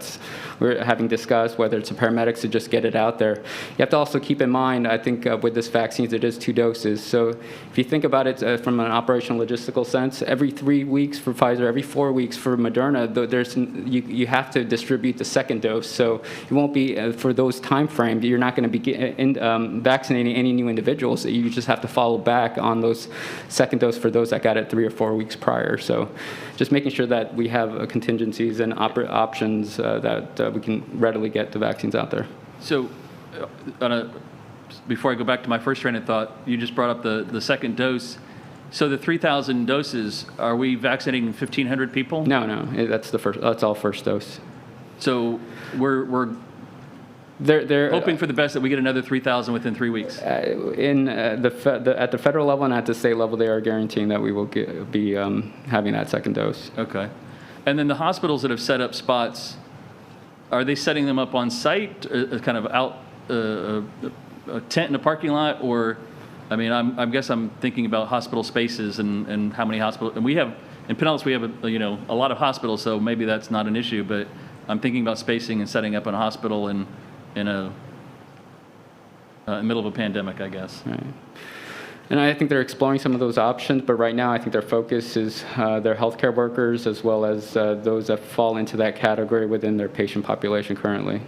Speaker 3: we're having discussed whether it's the paramedics to just get it out there. You have to also keep in mind, I think with this vaccines, it is 2 doses. So if you think about it from an operational logistical sense, every 3 weeks for Pfizer, every 4 weeks for Moderna, you have to distribute the second dose. So it won't be for those time frames. You're not going to be vaccinating any new individuals. You just have to follow back on those second dose for those that got it 3 or 4 weeks prior. So just making sure that we have contingencies and options that we can readily get the vaccines out there.
Speaker 6: So before I go back to my first train of thought, you just brought up the second dose. So the 3,000 doses, are we vaccinating 1,500 people?
Speaker 3: No, that's the first. That's all first dose.
Speaker 6: So we're
Speaker 3: they're
Speaker 6: hoping for the best that we get another 3,000 within 3 weeks.
Speaker 3: At the federal level and at the state level, they are guaranteeing that we will be having that second dose.
Speaker 6: Okay. And then the hospitals that have set up spots, are they setting them up on site, kind of out a tent in a parking lot, or, I mean, I guess I'm thinking about hospital spaces and how many hospitals, and we have, in Pinellas we have a lot of hospitals, so maybe that's not an issue, but I'm thinking about spacing and setting up in a hospital in the middle of a pandemic, I guess.
Speaker 3: Right. And I think they're exploring some of those options, but right now I think their focus is their healthcare workers as well as those that fall into that category within their patient population currently.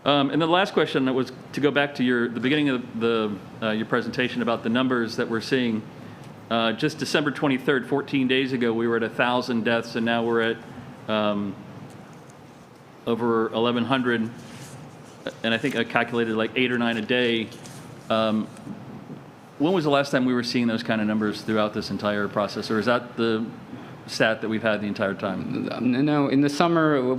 Speaker 6: And the last question was to go back to the beginning of your presentation about the numbers that we're seeing. Just December 23rd, 14 days ago, we were at 1,000 deaths, and now we're at over 1,100, and I think I calculated like 8 or 9 a day. When was the last time we were seeing those kind of numbers throughout this entire process, or is that the stat that we've had the entire time?
Speaker 3: No, in the summer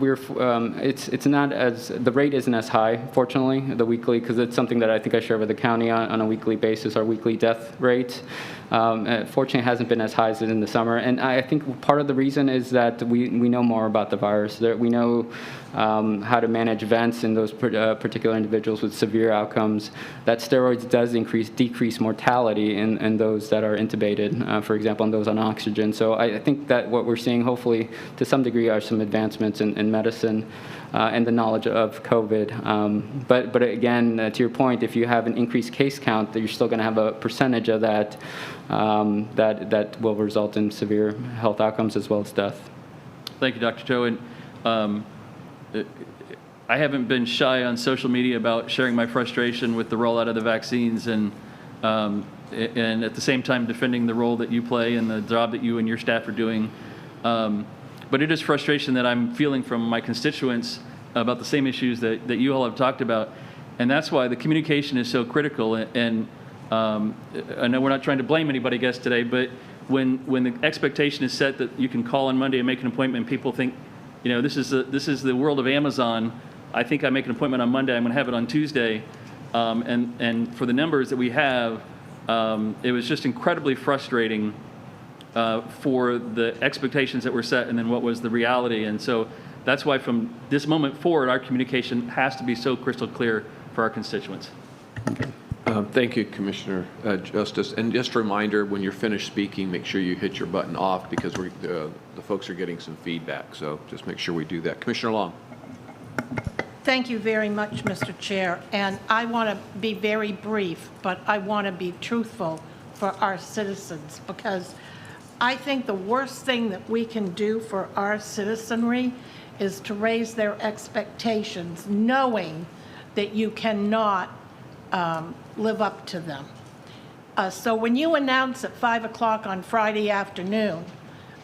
Speaker 3: it's not as, the rate isn't as high, fortunately, the weekly, because it's something that I think I share with the county on a weekly basis, our weekly death rate. Fortunately, it hasn't been as high as it in the summer, and I think part of the reason is that we know more about the virus. We know how to manage events in those particular individuals with severe outcomes. That steroids does decrease mortality in those that are intubated, for example, and those on oxygen. So I think that what we're seeing, hopefully, to some degree, are some advancements in medicine and the knowledge of COVID. But again, to your point, if you have an increased case count, that you're still going to have a percentage of that that will result in severe health outcomes as well as death.
Speaker 6: Thank you, Dr. Cho. And I haven't been shy on social media about sharing my frustration with the rollout of the vaccines, and at the same time defending the role that you play and the job that you and your staff are doing. But it is frustration that I'm feeling from my constituents about the same issues that you all have talked about. And that's why the communication is so critical. And I know we're not trying to blame anybody, I guess, today, but when the expectation is set that you can call on Monday and make an appointment, people think, you know, this is the world of Amazon. I think I make an appointment on Monday, I'm going to have it on Tuesday. And for the numbers that we have, it was just incredibly frustrating for the expectations that were set and then what was the reality. And so that's why from this moment forward, our communication has to be so crystal clear for our constituents.
Speaker 1: Thank you, Commissioner Justice. And just a reminder, when you're finished speaking, make sure you hit your button off because the folks are getting some feedback. So just make sure we do that. Commissioner Long.
Speaker 7: Thank you very much, Mr. Chair. And I want to be very brief, but I want to be truthful for our citizens because I think the worst thing that we can do for our citizenry is to raise their expectations, knowing that you cannot live up to them. So when you announce at 5 o'clock on Friday afternoon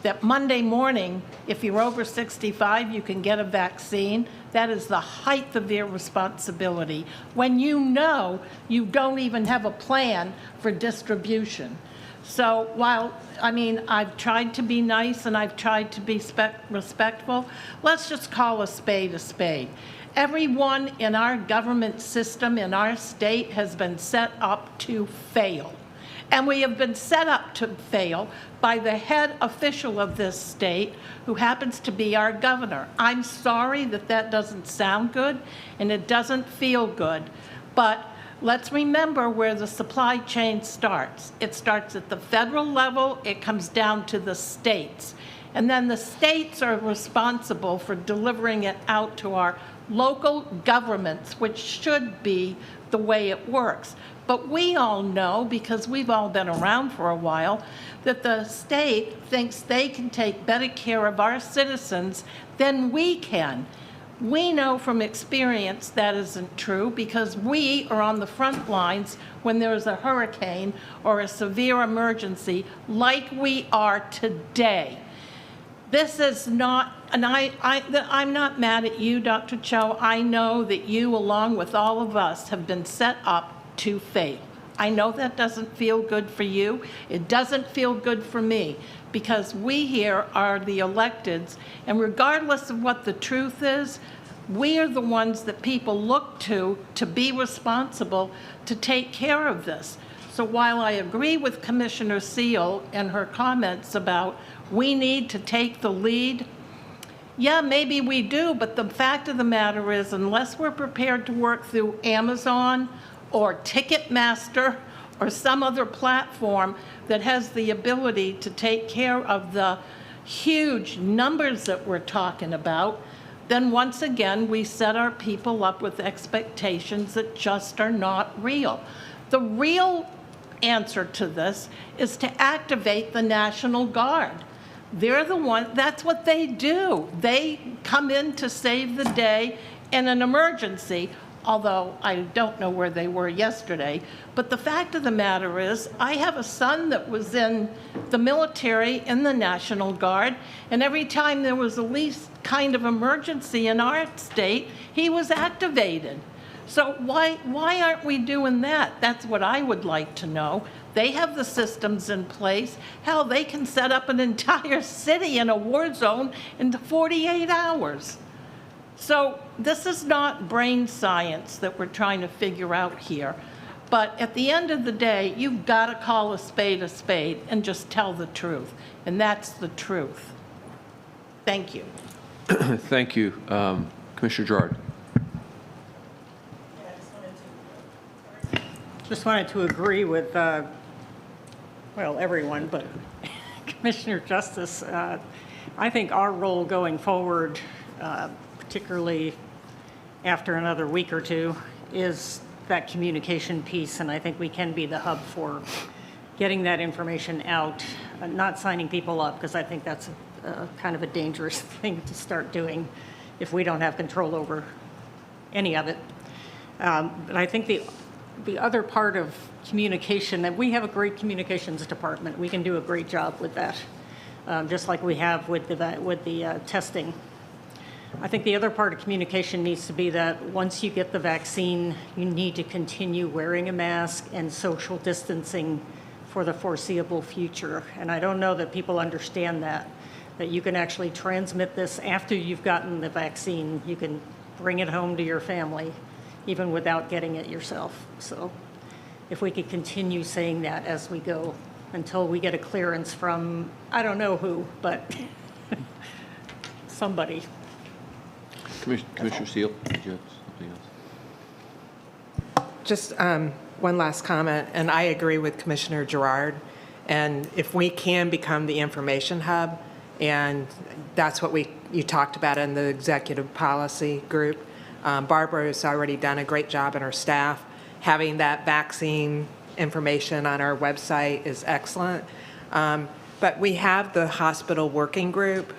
Speaker 7: that Monday morning, if you're over 65, you can get a vaccine, that is the height of irresponsibility when you know you don't even have a plan for distribution. So while, I mean, I've tried to be nice and I've tried to be respectful, let's just call a spade a spade. Everyone in our government system in our state has been set up to fail. And we have been set up to fail by the head official of this state, who happens to be our governor. I'm sorry that that doesn't sound good and it doesn't feel good, but let's remember where the supply chain starts. It starts at the federal level, it comes down to the states. And then the states are responsible for delivering it out to our local governments, which should be the way it works. But we all know, because we've all been around for a while, that the state thinks they can take better care of our citizens than we can. We know from experience that isn't true because we are on the front lines when there's a hurricane or a severe emergency like we are today. This is not, and I'm not mad at you, Dr. Cho. I know that you, along with all of us, have been set up to fail. I know that doesn't feel good for you. It doesn't feel good for me because we here are the electeds, and regardless of what the truth is, we are the ones that people look to be responsible to take care of this. So while I agree with Commissioner Seal and her comments about we need to take the lead, yeah, maybe we do, but the fact of the matter is, unless we're prepared to work through Amazon or Ticketmaster or some other platform that has the ability to take care of the huge numbers that we're talking about, then once again, we set our people up with expectations that just are not real. The real answer to this is to activate the National Guard. They're the one, that's what they do. They come in to save the day in an emergency, although I don't know where they were yesterday. But the fact of the matter is, I have a son that was in the military in the National Guard, and every time there was the least kind of emergency in our state, he was activated. So why aren't we doing that? That's what I would like to know. They have the systems in place. Hell, they can set up an entire city in a war zone in 48 hours. So this is not brain science that we're trying to figure out here. But at the end of the day, you've got to call a spade and just tell the truth. And that's the truth. Thank you.
Speaker 1: Thank you. Commissioner Gerard.
Speaker 8: Just wanted to agree with, well, everyone, but Commissioner Justice. I think our role going forward, particularly after another week or two, is that communication piece, and I think we can be the hub for getting that information out, not signing people up, because I think that's kind of a dangerous thing to start doing if we don't have control over any of it. But I think the other part of communication, that we have a great communications department. We can do a great job with that, just like we have with the testing. I think the other part of communication needs to be that once you get the vaccine, you need to continue wearing a mask and social distancing for the foreseeable future. And I don't know that people understand that you can actually transmit this after you've gotten the vaccine. You can bring it home to your family, even without getting it yourself. So if we could continue saying that as we go until we get a clearance from, I don't know who, but somebody.
Speaker 1: Commissioner Seal, did you have something else?
Speaker 4: Just one last comment, and I agree with Commissioner Gerard. And if we can become the information hub, and that's what you talked about in the executive policy group. Barbara has already done a great job, and her staff. Having that vaccine information on our website is excellent. But we have the hospital working group.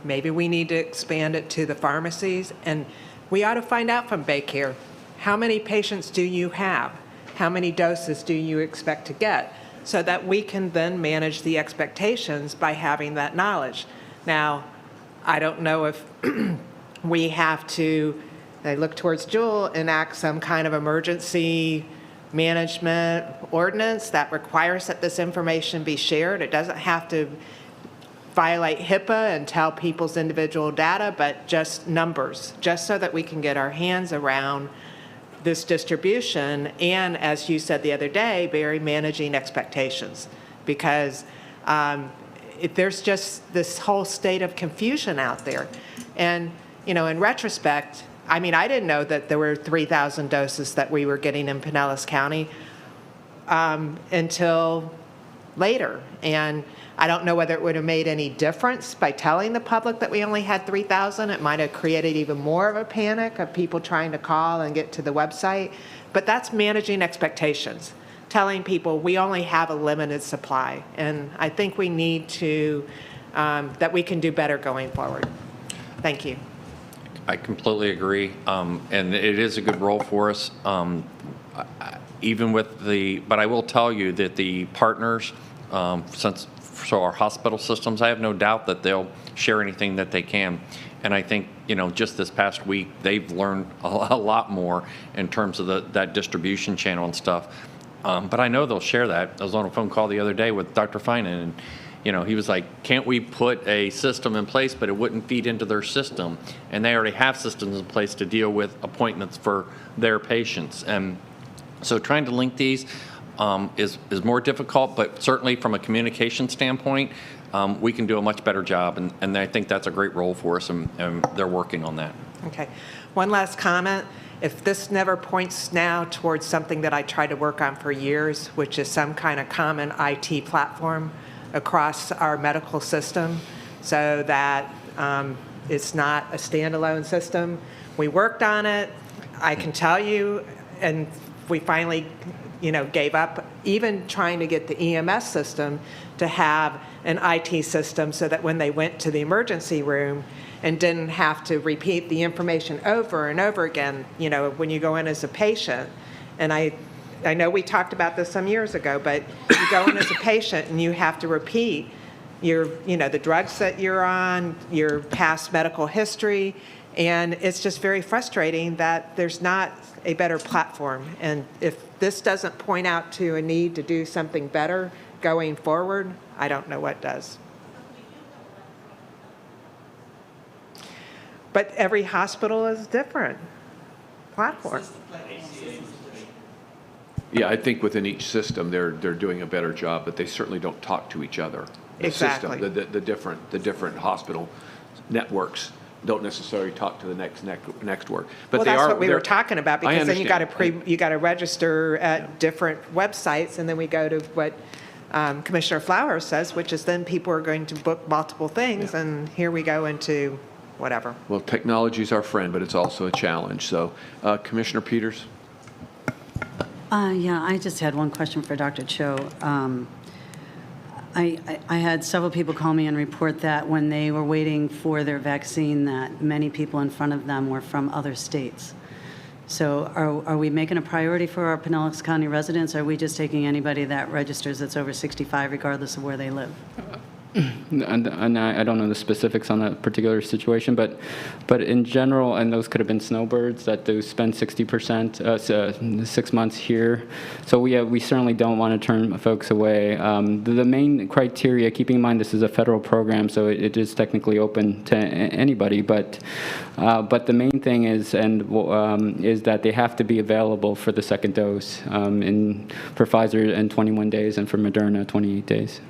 Speaker 4: Maybe we need to expand it to the pharmacies. And we ought to find out from Baycare, how many patients do you have? How many doses do you expect to get? So that we can then manage the expectations by having that knowledge. Now, I don't know if we have to, I look towards Jewel, enact some kind of emergency management ordinance that requires that this information be shared. It doesn't have to violate HIPAA and tell people's individual data, but just numbers, just so that we can get our hands around this distribution, and as you said the other day, Barry, managing expectations, because if there's just this whole state of confusion out there. And, you know, in retrospect, I mean, I didn't know that there were 3,000 doses that we were getting in Pinellas County until later. And I don't know whether it would have made any difference by telling the public that we only had 3,000. It might have created even more of a panic of people trying to call and get to the website. But that's managing expectations, telling people we only have a limited supply. And I think we need to, that we can do better going forward. Thank you.
Speaker 2: I completely agree, and it is a good role for us. Even with but I will tell you that the partners, so our hospital systems, I have no doubt that they'll share anything that they can. And I think, you know, just this past week, they've learned a lot more in terms of that distribution channel and stuff. But I know they'll share that. I was on a phone call the other day with Dr. Finan, and you know, he was like, can't we put a system in place, but it wouldn't feed into their system? And they already have systems in place to deal with appointments for their patients. And so trying to link these is more difficult, but certainly from a communication standpoint, we can do a much better job. And I think that's a great role for us, and they're working on that.
Speaker 4: Okay. One last comment. If this never points now towards something that I tried to work on for years, which is some kind of common IT platform across our medical system, so that it's not a standalone system. We worked on it. I can tell you, and we finally, you know, gave up even trying to get the EMS system to have an IT system so that when they went to the emergency room and didn't have to repeat the information over and over again, you know, when you go in as a patient. And I know we talked about this some years ago, but you go in as a patient and you have to repeat your, you know, the drugs that you're on, your past medical history, and it's just very frustrating that there's not a better platform. And if this doesn't point out to a need to do something better going forward, I don't know what does. But every hospital is different platform.
Speaker 1: Yeah, I think within each system, they're doing a better job, but they certainly don't talk to each other. The
Speaker 4: Exactly.
Speaker 1: system, the different hospital networks don't necessarily talk to the next work. But
Speaker 4: Well,
Speaker 1: they
Speaker 4: that's
Speaker 1: are,
Speaker 4: what we
Speaker 1: they're-
Speaker 4: were talking about,
Speaker 1: I
Speaker 4: because then you got
Speaker 1: understand.
Speaker 4: to register at different websites, and then we go to what Commissioner Flowers says, which is then people are going to book multiple things, and here we go into whatever.
Speaker 1: Well, technology is our friend, but it's also a challenge. So, Commissioner Peters?
Speaker 9: Yeah, I just had one question for Dr. Cho. I had several people call me and report that when they were waiting for their vaccine, that many people in front of them were from other states. So are we making a priority for our Pinellas County residents? Or are we just taking anybody that registers that's over 65 regardless of where they live?
Speaker 3: And I don't know the specifics on that particular situation, but in general, and those could have been snowbirds that do spend 60%, 6 months here. So we certainly don't want to turn folks away. The main criteria, keeping in mind this is a federal program, so it is technically open to anybody, but the main thing is that they have to be available for the second dose, for Pfizer in 21 days and for Moderna 28 days.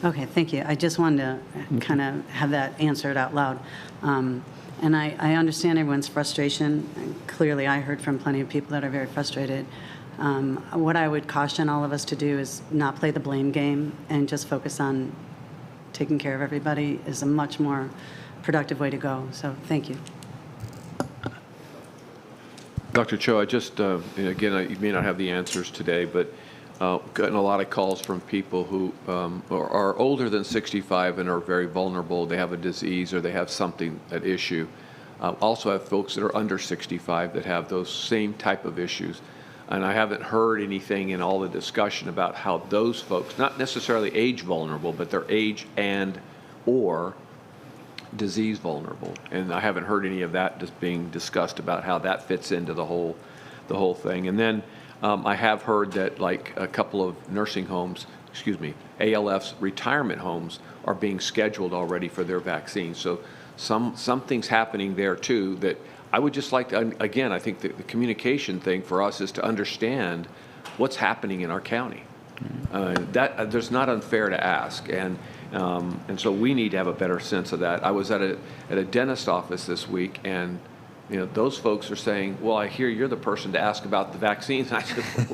Speaker 9: Okay, thank you. I just wanted to kind of have that answered out loud. And I understand everyone's frustration. Clearly, I heard from plenty of people that are very frustrated. What I would caution all of us to do is not play the blame game and just focus on taking care of everybody is a much more productive way to go. So thank you.
Speaker 1: Dr. Cho, I just, again, you may not have the answers today, but gotten a lot of calls from people who are older than 65 and are very vulnerable. They have a disease or they have something at issue. Also have folks that are under 65 that have those same type of issues. And I haven't heard anything in all the discussion about how those folks, not necessarily age vulnerable, but they're age and or disease vulnerable. And I haven't heard any of that just being discussed about how that fits into the whole thing. And then I have heard that like a couple of nursing homes, ALF's retirement homes are being scheduled already for their vaccines. So something's happening there too that I would just like to, again, I think the communication thing for us is to understand what's happening in our county. There's not unfair to ask, and so we need to have a better sense of that. I was at a dentist office this week, and those folks are saying, well, I hear you're the person to ask about the vaccines. And I said,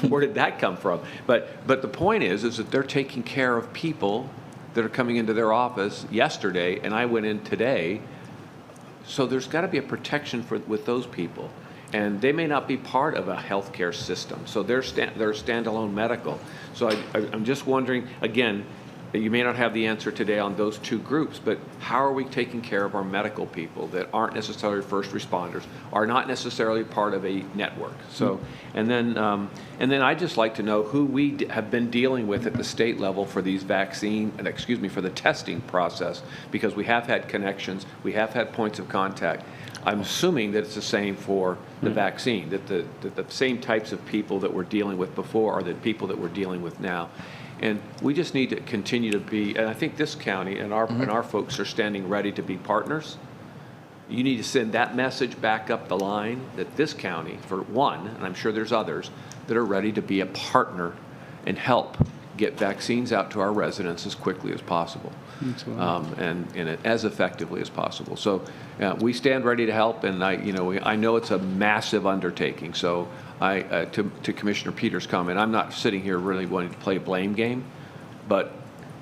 Speaker 1: where did that come from? But the point is that they're taking care of people that are coming into their office yesterday, and I went in today. So there's got to be a protection with those people. And they may not be part of a healthcare system. So they're standalone medical. So I'm just wondering, again, you may not have the answer today on those two groups, but how are we taking care of our medical people that aren't necessarily first responders, are not necessarily part of a network? So, and then I'd just like to know who we have been dealing with at the state level for these for the testing process, because we have had connections, we have had points of contact. I'm assuming that it's the same for the vaccine, that the same types of people that we're dealing with before are the people that we're dealing with now. And we just need to continue to be, and I think this county and our folks are standing ready to be partners. You need to send that message back up the line that this county, for one, and I'm sure there's others, that are ready to be a partner and help get vaccines out to our residents as quickly as possible, and as effectively as possible. So we stand ready to help, and I know it's a massive undertaking. So to Commissioner Peters' comment, I'm not sitting here really wanting to play a blame game, but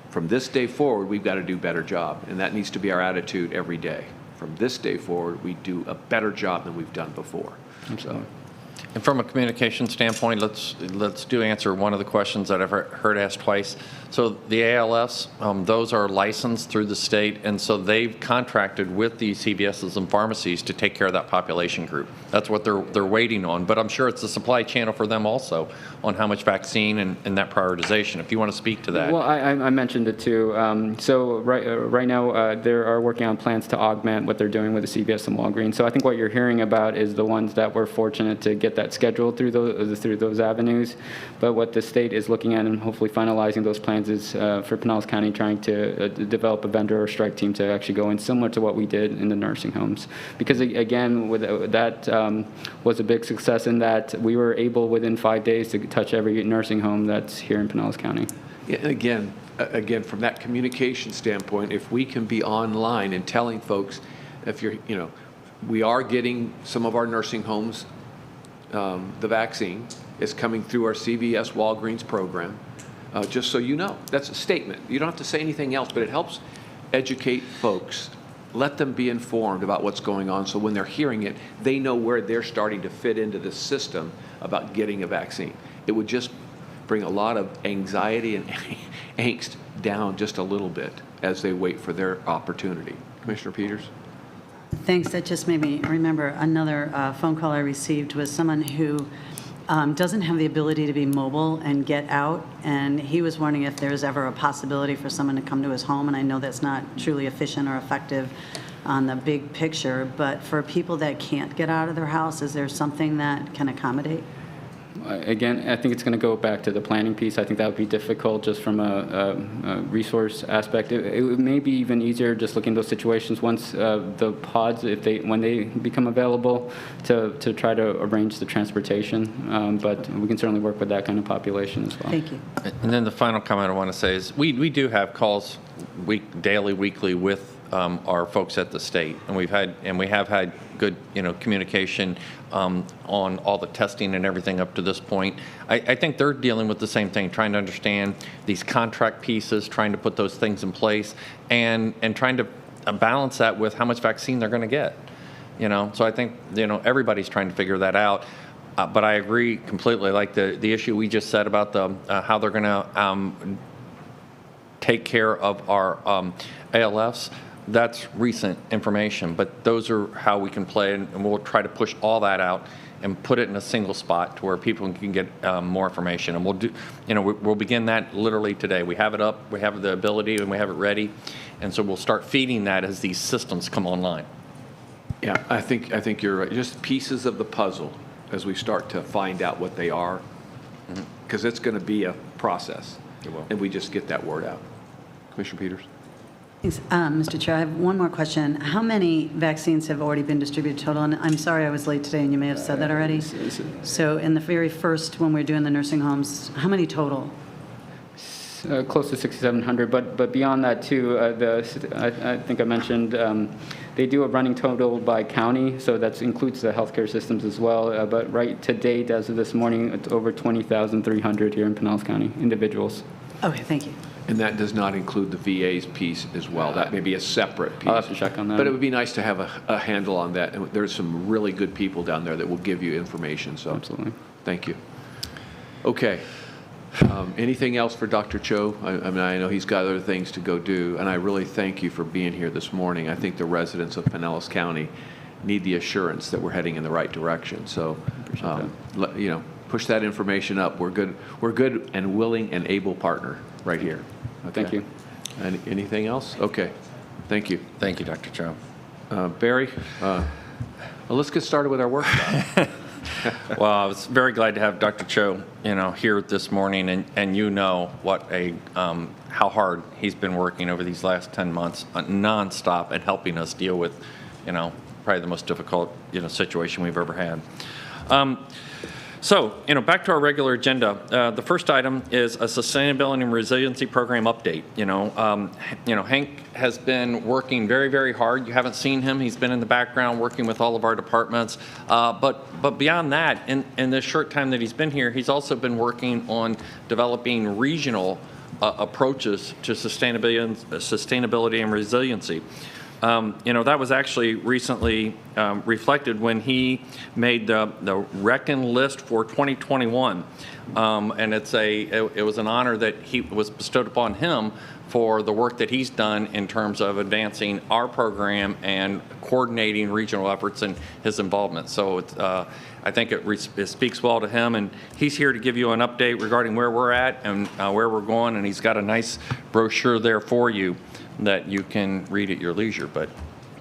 Speaker 1: from this day forward, we've got to do a better job, and that needs to be our attitude every day. From this day forward, we do a better job than we've done before. So.
Speaker 2: And from a communication standpoint, let's answer one of the questions that I've heard asked twice. So the ALS, those are licensed through the state, and so they've contracted with the CVSs and pharmacies to take care of that population group. That's what they're waiting on. But I'm sure it's a supply channel for them also on how much vaccine and that prioritization. If you want to speak to that.
Speaker 3: Well, I mentioned it too. So right now they are working on plans to augment what they're doing with the CVS and Walgreens. So I think what you're hearing about is the ones that were fortunate to get that scheduled through those avenues. But what the state is looking at and hopefully finalizing those plans is for Pinellas County trying to develop a vendor or strike team to actually go in, similar to what we did in the nursing homes. Because again, that was a big success in that we were able within 5 days to touch every nursing home that's here in Pinellas County.
Speaker 1: Yeah, and again, from that communication standpoint, if we can be online and telling folks, we are getting some of our nursing homes, the vaccine is coming through our CVS Walgreens program. Just so you know, that's a statement. You don't have to say anything else, but it helps educate folks. Let them be informed about what's going on, so when they're hearing it, they know where they're starting to fit into the system about getting a vaccine. It would just bring a lot of anxiety and angst down just a little bit as they wait for their opportunity. Commissioner Peters?
Speaker 9: Thanks. That just made me remember another phone call I received was someone who doesn't have the ability to be mobile and get out, and he was wondering if there's ever a possibility for someone to come to his home, and I know that's not truly efficient or effective on the big picture, but for people that can't get out of their house, is there something that can accommodate?
Speaker 3: Again, I think it's going to go back to the planning piece. I think that would be difficult just from a resource aspect. It may be even easier just looking at those situations once the pods, when they become available, to try to arrange the transportation. But we can certainly work with that kind of population as well.
Speaker 9: Thank you.
Speaker 2: And then the final comment I want to say is we do have calls daily, weekly with our folks at the state, and we have had good communication on all the testing and everything up to this point. I think they're dealing with the same thing, trying to understand these contract pieces, trying to put those things in place, and trying to balance that with how much vaccine they're going to get. So I think everybody's trying to figure that out. But I agree completely. Like the issue we just said about how they're going to take care of our ALFs. That's recent information, but those are how we can play, and we'll try to push all that out and put it in a single spot to where people can get more information. And we'll do, we'll begin that literally today. We have it up, we have the ability, and we have it ready, and so we'll start feeding that as these systems come online.
Speaker 1: Yeah, I think you're right. Just pieces of the puzzle as we start to find out what they are, because it's going to be a process, and we just get that word out. Commissioner Peters.
Speaker 9: Thanks. Mr. Chair, I have one more question. How many vaccines have already been distributed total? And I'm sorry I was late today and you may have said that already. So in the very first, when we were doing the nursing homes, how many total?
Speaker 3: Close to 6,700, but beyond that too, I think I mentioned they do a running total by county, so that includes the healthcare systems as well. But right to date, as of this morning, it's over 20,300 here in Pinellas County, individuals.
Speaker 9: Okay, thank you.
Speaker 1: And that does not include the VA's piece as well. That may be a separate piece.
Speaker 3: I'll have to check on that.
Speaker 1: But it would be nice to have a handle on that. And there's some really good people down there that will give you information. So
Speaker 3: absolutely.
Speaker 1: Thank you. Okay. Anything else for Dr. Cho? I mean, I know he's got other things to go do, and I really thank you for being here this morning. I think the residents of Pinellas County need the assurance that we're heading in the right direction. So, push that information up. We're good and willing and able partner right here. Okay.
Speaker 3: Thank you.
Speaker 1: Anything else? Okay. Thank you.
Speaker 2: Thank you, Dr. Cho.
Speaker 1: Barry, well, let's get started with our workshop.
Speaker 2: Well, I was very glad to have Dr. Cho, here this morning, and what how hard he's been working over these last 10 months, nonstop, and helping us deal with, probably the most difficult, situation we've ever had. So, back to our regular agenda. The first item is a sustainability and resiliency program update. Hank has been working very, very hard. You haven't seen him. He's been in the background working with all of our departments. But beyond that, in this short time that he's been here, he's also been working on developing regional approaches to sustainability and resiliency. That was actually recently reflected when he made the Reckon list for 2021, and it was an honor that was bestowed upon him for the work that he's done in terms of advancing our program and coordinating regional efforts and his involvement. So I think it speaks well to him, and he's here to give you an update regarding where we're at and where we're going, and he's got a nice brochure there for you that you can read at your leisure. But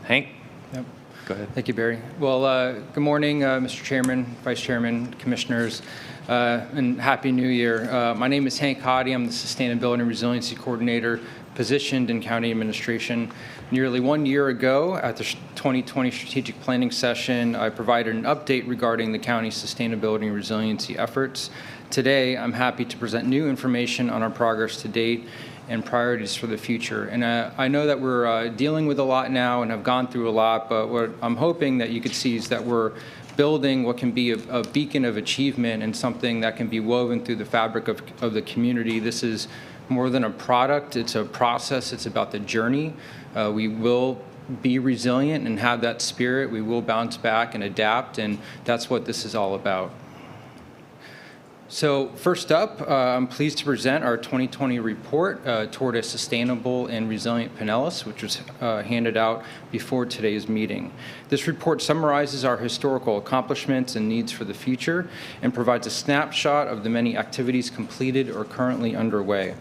Speaker 2: Hank?
Speaker 10: Yep.
Speaker 2: Go ahead.
Speaker 10: Thank you, Barry. Well, good morning, Mr. Chairman, Vice Chairman, Commissioners, and Happy New Year. My name is Hank Hoddy. I'm the Sustainability and Resiliency Coordinator positioned in County Administration. Nearly 1 year ago, at the 2020 Strategic Planning Session, I provided an update regarding the county's sustainability and resiliency efforts. Today, I'm happy to present new information on our progress to date and priorities for the future. And I know that we're dealing with a lot now and have gone through a lot, but what I'm hoping that you could see is that we're building what can be a beacon of achievement and something that can be woven through the fabric of the community. This is more than a product, it's a process, it's about the journey. We will be resilient and have that spirit. We will bounce back and adapt, and that's what this is all about. So first up, I'm pleased to present our 2020 report toward a sustainable and resilient Pinellas, which was handed out before today's meeting. This report summarizes our historical accomplishments and needs for the future and provides a snapshot of the many activities completed or currently underway.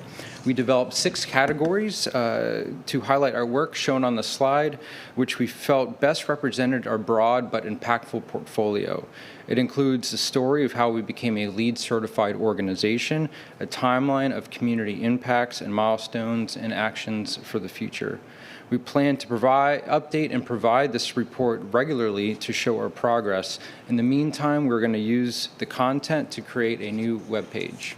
Speaker 10: We developed 6 categories to highlight our work shown on the slide, which we felt best represented our broad but impactful portfolio. It includes the story of how we became a LEED certified organization, a timeline of community impacts and milestones and actions for the future. We plan to update and provide this report regularly to show our progress. In the meantime, we're going to use the content to create a new web page.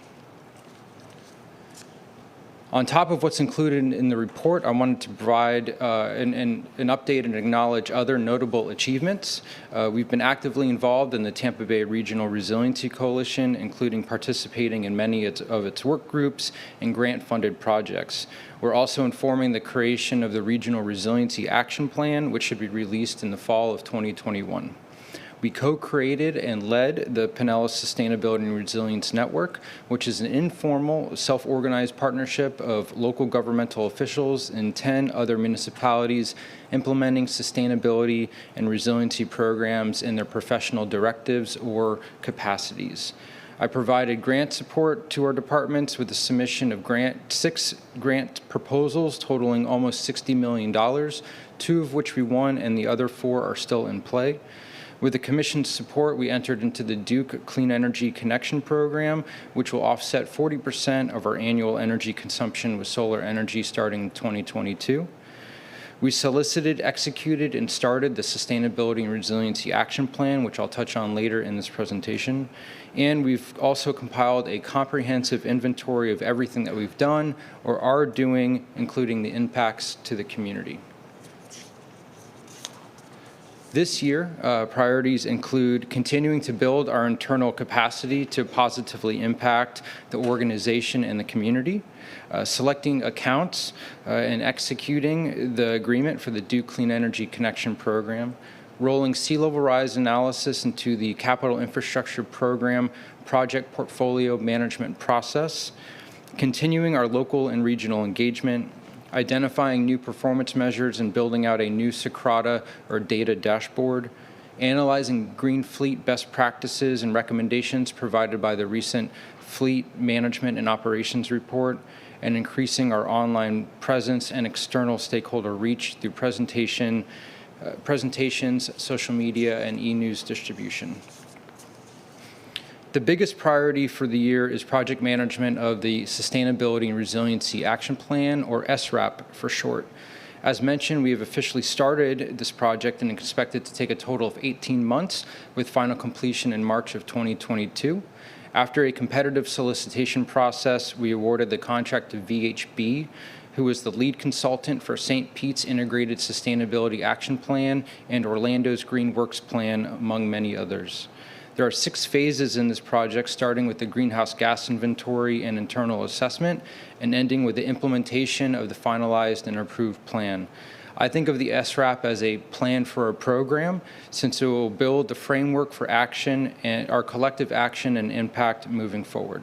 Speaker 10: On top of what's included in the report, I wanted to provide an update and acknowledge other notable achievements. We've been actively involved in the Tampa Bay Regional Resiliency Coalition, including participating in many of its work groups and grant-funded projects. We're also informing the creation of the Regional Resiliency Action Plan, which should be released in the fall of 2021. We co-created and led the Pinellas Sustainability and Resilience Network, which is an informal, self-organized partnership of local governmental officials and 10 other municipalities implementing sustainability and resiliency programs in their professional directives or capacities. I provided grant support to our departments with the submission of 6 grant proposals totaling almost $60 million, 2 of which we won and the other 4 are still in play. With the Commission's support, we entered into the Duke Clean Energy Connection Program, which will offset 40% of our annual energy consumption with solar energy starting in 2022. We solicited, executed, and started the Sustainability and Resiliency Action Plan, which I'll touch on later in this presentation. And we've also compiled a comprehensive inventory of everything that we've done or are doing, including the impacts to the community. This year, priorities include continuing to build our internal capacity to positively impact the organization and the community, selecting accounts and executing the agreement for the Duke Clean Energy Connection Program, rolling sea level rise analysis into the Capital Infrastructure Program project portfolio management process, continuing our local and regional engagement, identifying new performance measures and building out a new Socrata or data dashboard, analyzing green fleet best practices and recommendations provided by the recent Fleet Management and Operations Report, and increasing our online presence and external stakeholder reach through presentations, social media, and e-news distribution. The biggest priority for the year is project management of the Sustainability and Resiliency Action Plan, or SRAP for short. As mentioned, we have officially started this project and expect it to take a total of 18 months with final completion in March of 2022. After a competitive solicitation process, we awarded the contract to VHB, who was the lead consultant for St. Pete's Integrated Sustainability Action Plan and Orlando's Green Works Plan, among many others. There are 6 phases in this project, starting with the greenhouse gas inventory and internal assessment, and ending with the implementation of the finalized and approved plan. I think of the SRAP as a plan for a program, since it will build the framework for action and our collective action and impact moving forward.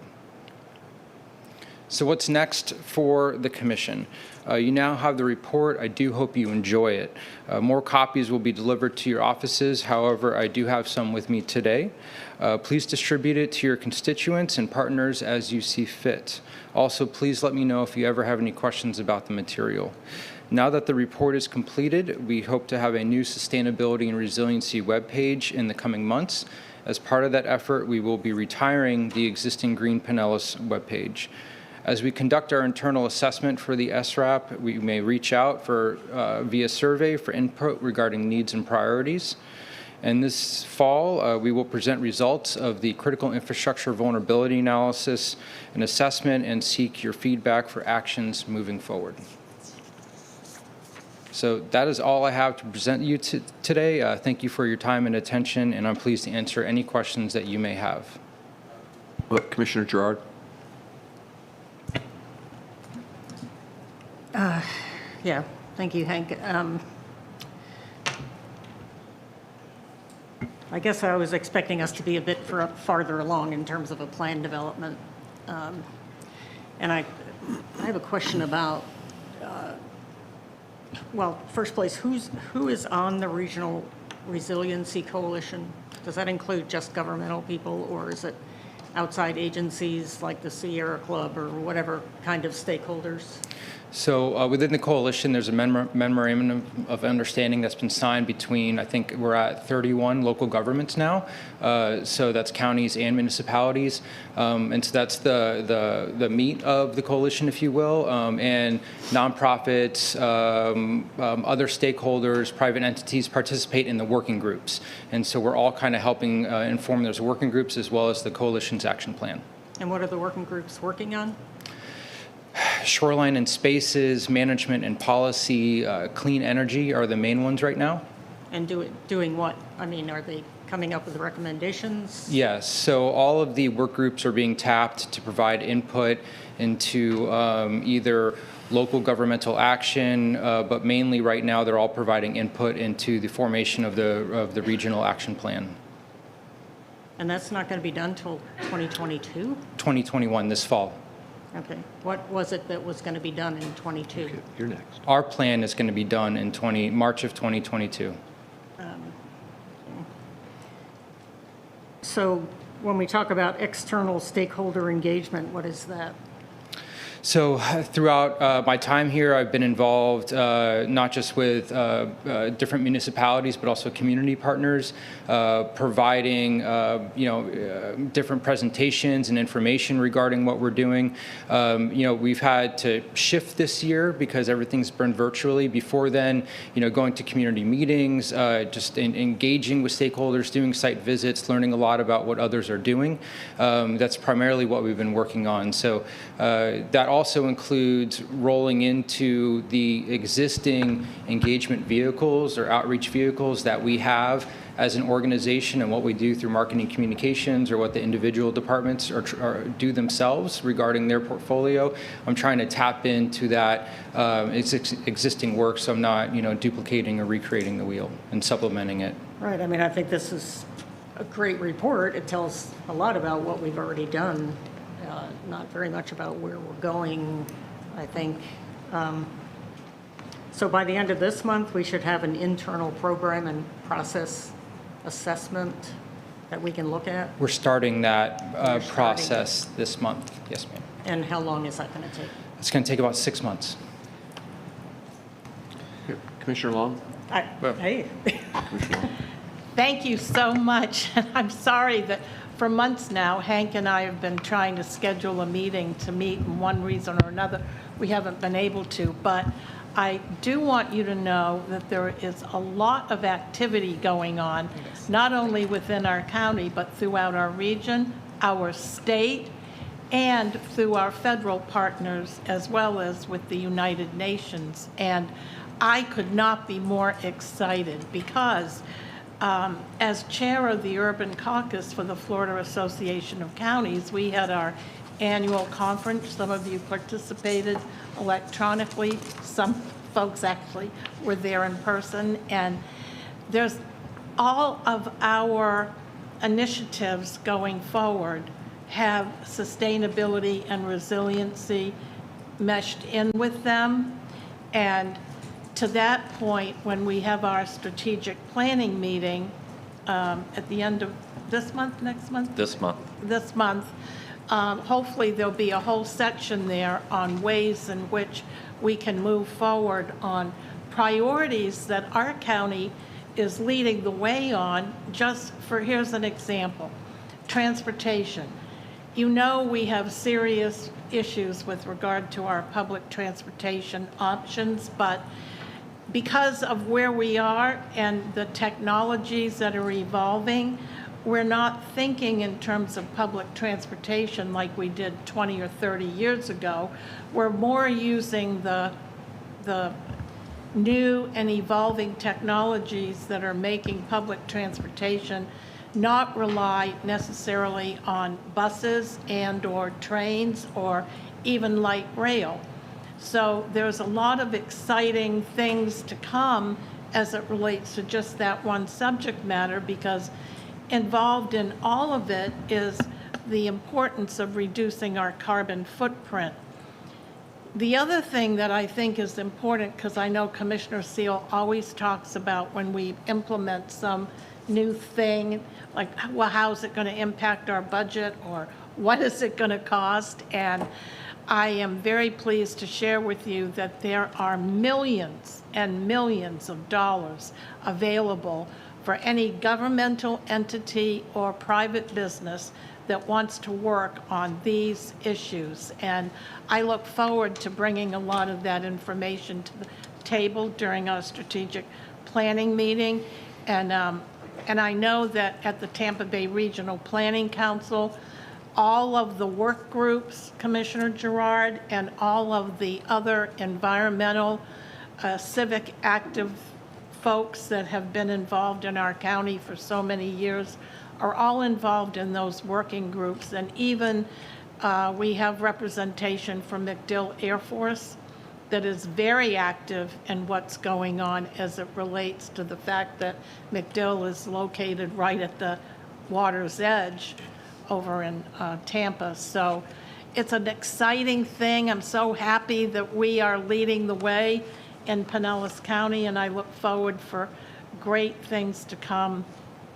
Speaker 10: So what's next for the Commission? You now have the report. I do hope you enjoy it. More copies will be delivered to your offices. However, I do have some with me today. Please distribute it to your constituents and partners as you see fit. Also, please let me know if you ever have any questions about the material. Now that the report is completed, we hope to have a new Sustainability and Resiliency webpage in the coming months. As part of that effort, we will be retiring the existing Green Pinellas webpage. As we conduct our internal assessment for the SRAP, we may reach out via survey for input regarding needs and priorities. And this fall, we will present results of the critical infrastructure vulnerability analysis and assessment and seek your feedback for actions moving forward. So that is all I have to present you today. Thank you for your time and attention, and I'm pleased to answer any questions that you may have.
Speaker 1: Commissioner Gerard.
Speaker 7: Yeah, thank you, Hank.
Speaker 8: I guess I was expecting us to be a bit farther along in terms of a plan development. And I have a question about, well, first place, who is on the Regional Resiliency Coalition? Does that include just governmental people, or is it outside agencies like the Sierra Club or whatever kind of stakeholders?
Speaker 10: So within the coalition, there's a memorandum of understanding that's been signed between, I think we're at 31 local governments now. So that's counties and municipalities. And so that's the meat of the coalition, if you will. And nonprofits, other stakeholders, private entities participate in the working groups. And so we're all kind of helping inform those working groups as well as the coalition's action plan.
Speaker 8: And what are the working groups working on?
Speaker 10: Shoreline and spaces, management and policy, clean energy are the main ones right now.
Speaker 8: And doing what? I mean, are they coming up with recommendations?
Speaker 10: Yes, so all of the work groups are being tapped to provide input into either local governmental action, but mainly right now they're all providing input into the formation of the regional action plan.
Speaker 8: And that's not going to be done till 2022?
Speaker 10: 2021, this fall.
Speaker 8: Okay. What was it that was going to be done in '22?
Speaker 1: You're next.
Speaker 10: Our plan is going to be done in March of 2022.
Speaker 8: So when we talk about external stakeholder engagement, what is that?
Speaker 10: So throughout my time here, I've been involved not just with different municipalities, but also community partners, providing different presentations and information regarding what we're doing. We've had to shift this year because everything's been virtually. Before then, going to community meetings, just engaging with stakeholders, doing site visits, learning a lot about what others are doing. That's primarily what we've been working on. So that also includes rolling into the existing engagement vehicles or outreach vehicles that we have as an organization and what we do through marketing communications or what the individual departments do themselves regarding their portfolio. I'm trying to tap into that existing work so I'm not duplicating or recreating the wheel and supplementing it.
Speaker 8: Right. I mean, I think this is a great report. It tells a lot about what we've already done. Not very much about where we're going, I think. So by the end of this month, we should have an internal program and process assessment that we can look at.
Speaker 10: We're starting that process this month. Yes, ma'am.
Speaker 8: And how long is that going to take?
Speaker 10: It's going to take about 6 months.
Speaker 1: Commissioner Long?
Speaker 8: Hey.
Speaker 1: Commissioner Long?
Speaker 7: Thank you so much. I'm sorry that for months now, Hank and I have been trying to schedule a meeting to meet, and one reason or another, we haven't been able to. But I do want you to know that there is a lot of activity going on, not only within our county, but throughout our region, our state, and through our federal partners, as well as with the United Nations. And I could not be more excited because as chair of the Urban Caucus for the Florida Association of Counties, we had our annual conference. Some of you participated electronically. Some folks actually were there in person. And there's all of our initiatives going forward have sustainability and resiliency meshed in with them. And to that point, when we have our strategic planning meeting at the end of this month, next month?
Speaker 2: This month.
Speaker 7: This month, hopefully there'll be a whole section there on ways in which we can move forward on priorities that our county is leading the way on. Just for, here's an example, transportation. We have serious issues with regard to our public transportation options, but because of where we are and the technologies that are evolving, we're not thinking in terms of public transportation like we did 20 or 30 years ago. We're more using the new and evolving technologies that are making public transportation not rely necessarily on buses and or trains or even light rail. So there's a lot of exciting things to come as it relates to just that one subject matter, because involved in all of it is the importance of reducing our carbon footprint. The other thing that I think is important, because I know Commissioner Seal always talks about when we implement some new thing, like, well, how's it going to impact our budget, or what is it going to cost? And I am very pleased to share with you that there are millions and millions of dollars available for any governmental entity or private business that wants to work on these issues. And I look forward to bringing a lot of that information to the table during our strategic planning meeting. And I know that at the Tampa Bay Regional Planning Council, all of the work groups, Commissioner Gerard, and all of the other environmental, civic active folks that have been involved in our county for so many years are all involved in those working groups. And even we have representation from MacDill Air Force that is very active in what's going on as it relates to the fact that MacDill is located right at the water's edge over in Tampa. So it's an exciting thing. I'm so happy that we are leading the way in Pinellas County, and I look forward for great things to come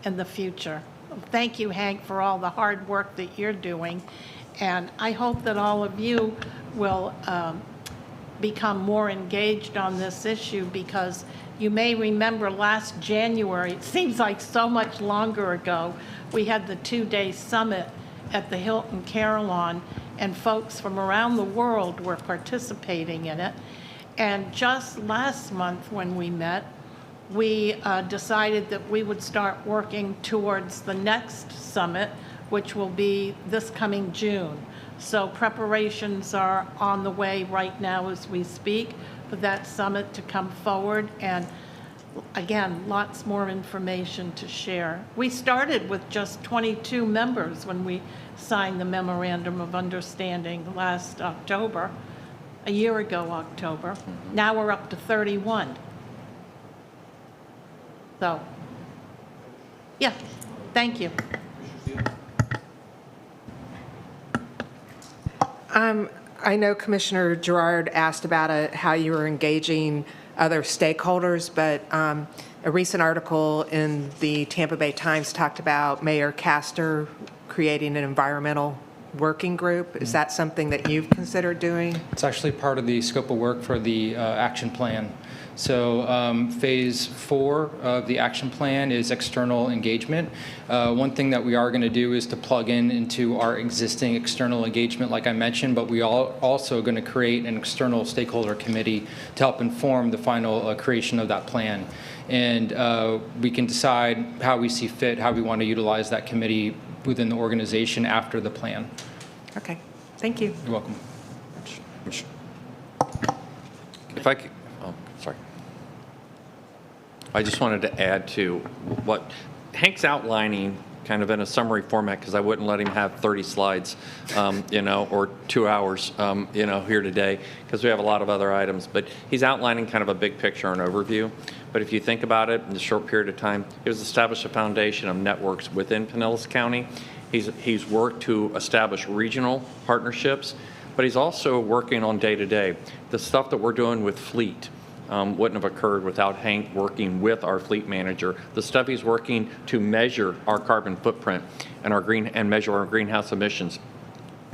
Speaker 7: in the future. Thank you, Hank, for all the hard work that you're doing. And I hope that all of you will become more engaged on this issue, because you may remember last January, it seems like so much longer ago, we had the 2-day summit at the Hilton Carillon, and folks from around the world were participating in it. And just last month when we met, we decided that we would start working towards the next summit, which will be this coming June. So preparations are on the way right now as we speak for that summit to come forward. And again, lots more information to share. We started with just 22 members when we signed the Memorandum of Understanding last October, a year ago October. Now we're up to 31. So, yeah, thank you.
Speaker 4: I know Commissioner Gerard asked about how you were engaging other stakeholders, but a recent article in the Tampa Bay Times talked about Mayor Castor creating an environmental working group. Is that something that you've considered doing?
Speaker 10: It's actually part of the scope of work for the action plan. So phase 4 of the action plan is external engagement. One thing that we are going to do is to plug into our existing external engagement, like I mentioned, but we are also going to create an external stakeholder committee to help inform the final creation of that plan. And we can decide how we see fit, how we want to utilize that committee within the organization after the plan.
Speaker 4: Okay, thank you.
Speaker 10: You're welcome.
Speaker 2: If I could, oh, sorry. I just wanted to add to what Hank's outlining kind of in a summary format, because I wouldn't let him have 30 slides, or 2 hours, here today, because we have a lot of other items. But he's outlining kind of a big picture and overview. But if you think about it, in a short period of time, he has established a foundation of networks within Pinellas County. He's worked to establish regional partnerships, but he's also working on day-to-day. The stuff that we're doing with fleet wouldn't have occurred without Hank working with our fleet manager. The stuff he's working to measure our carbon footprint and measure our greenhouse emissions.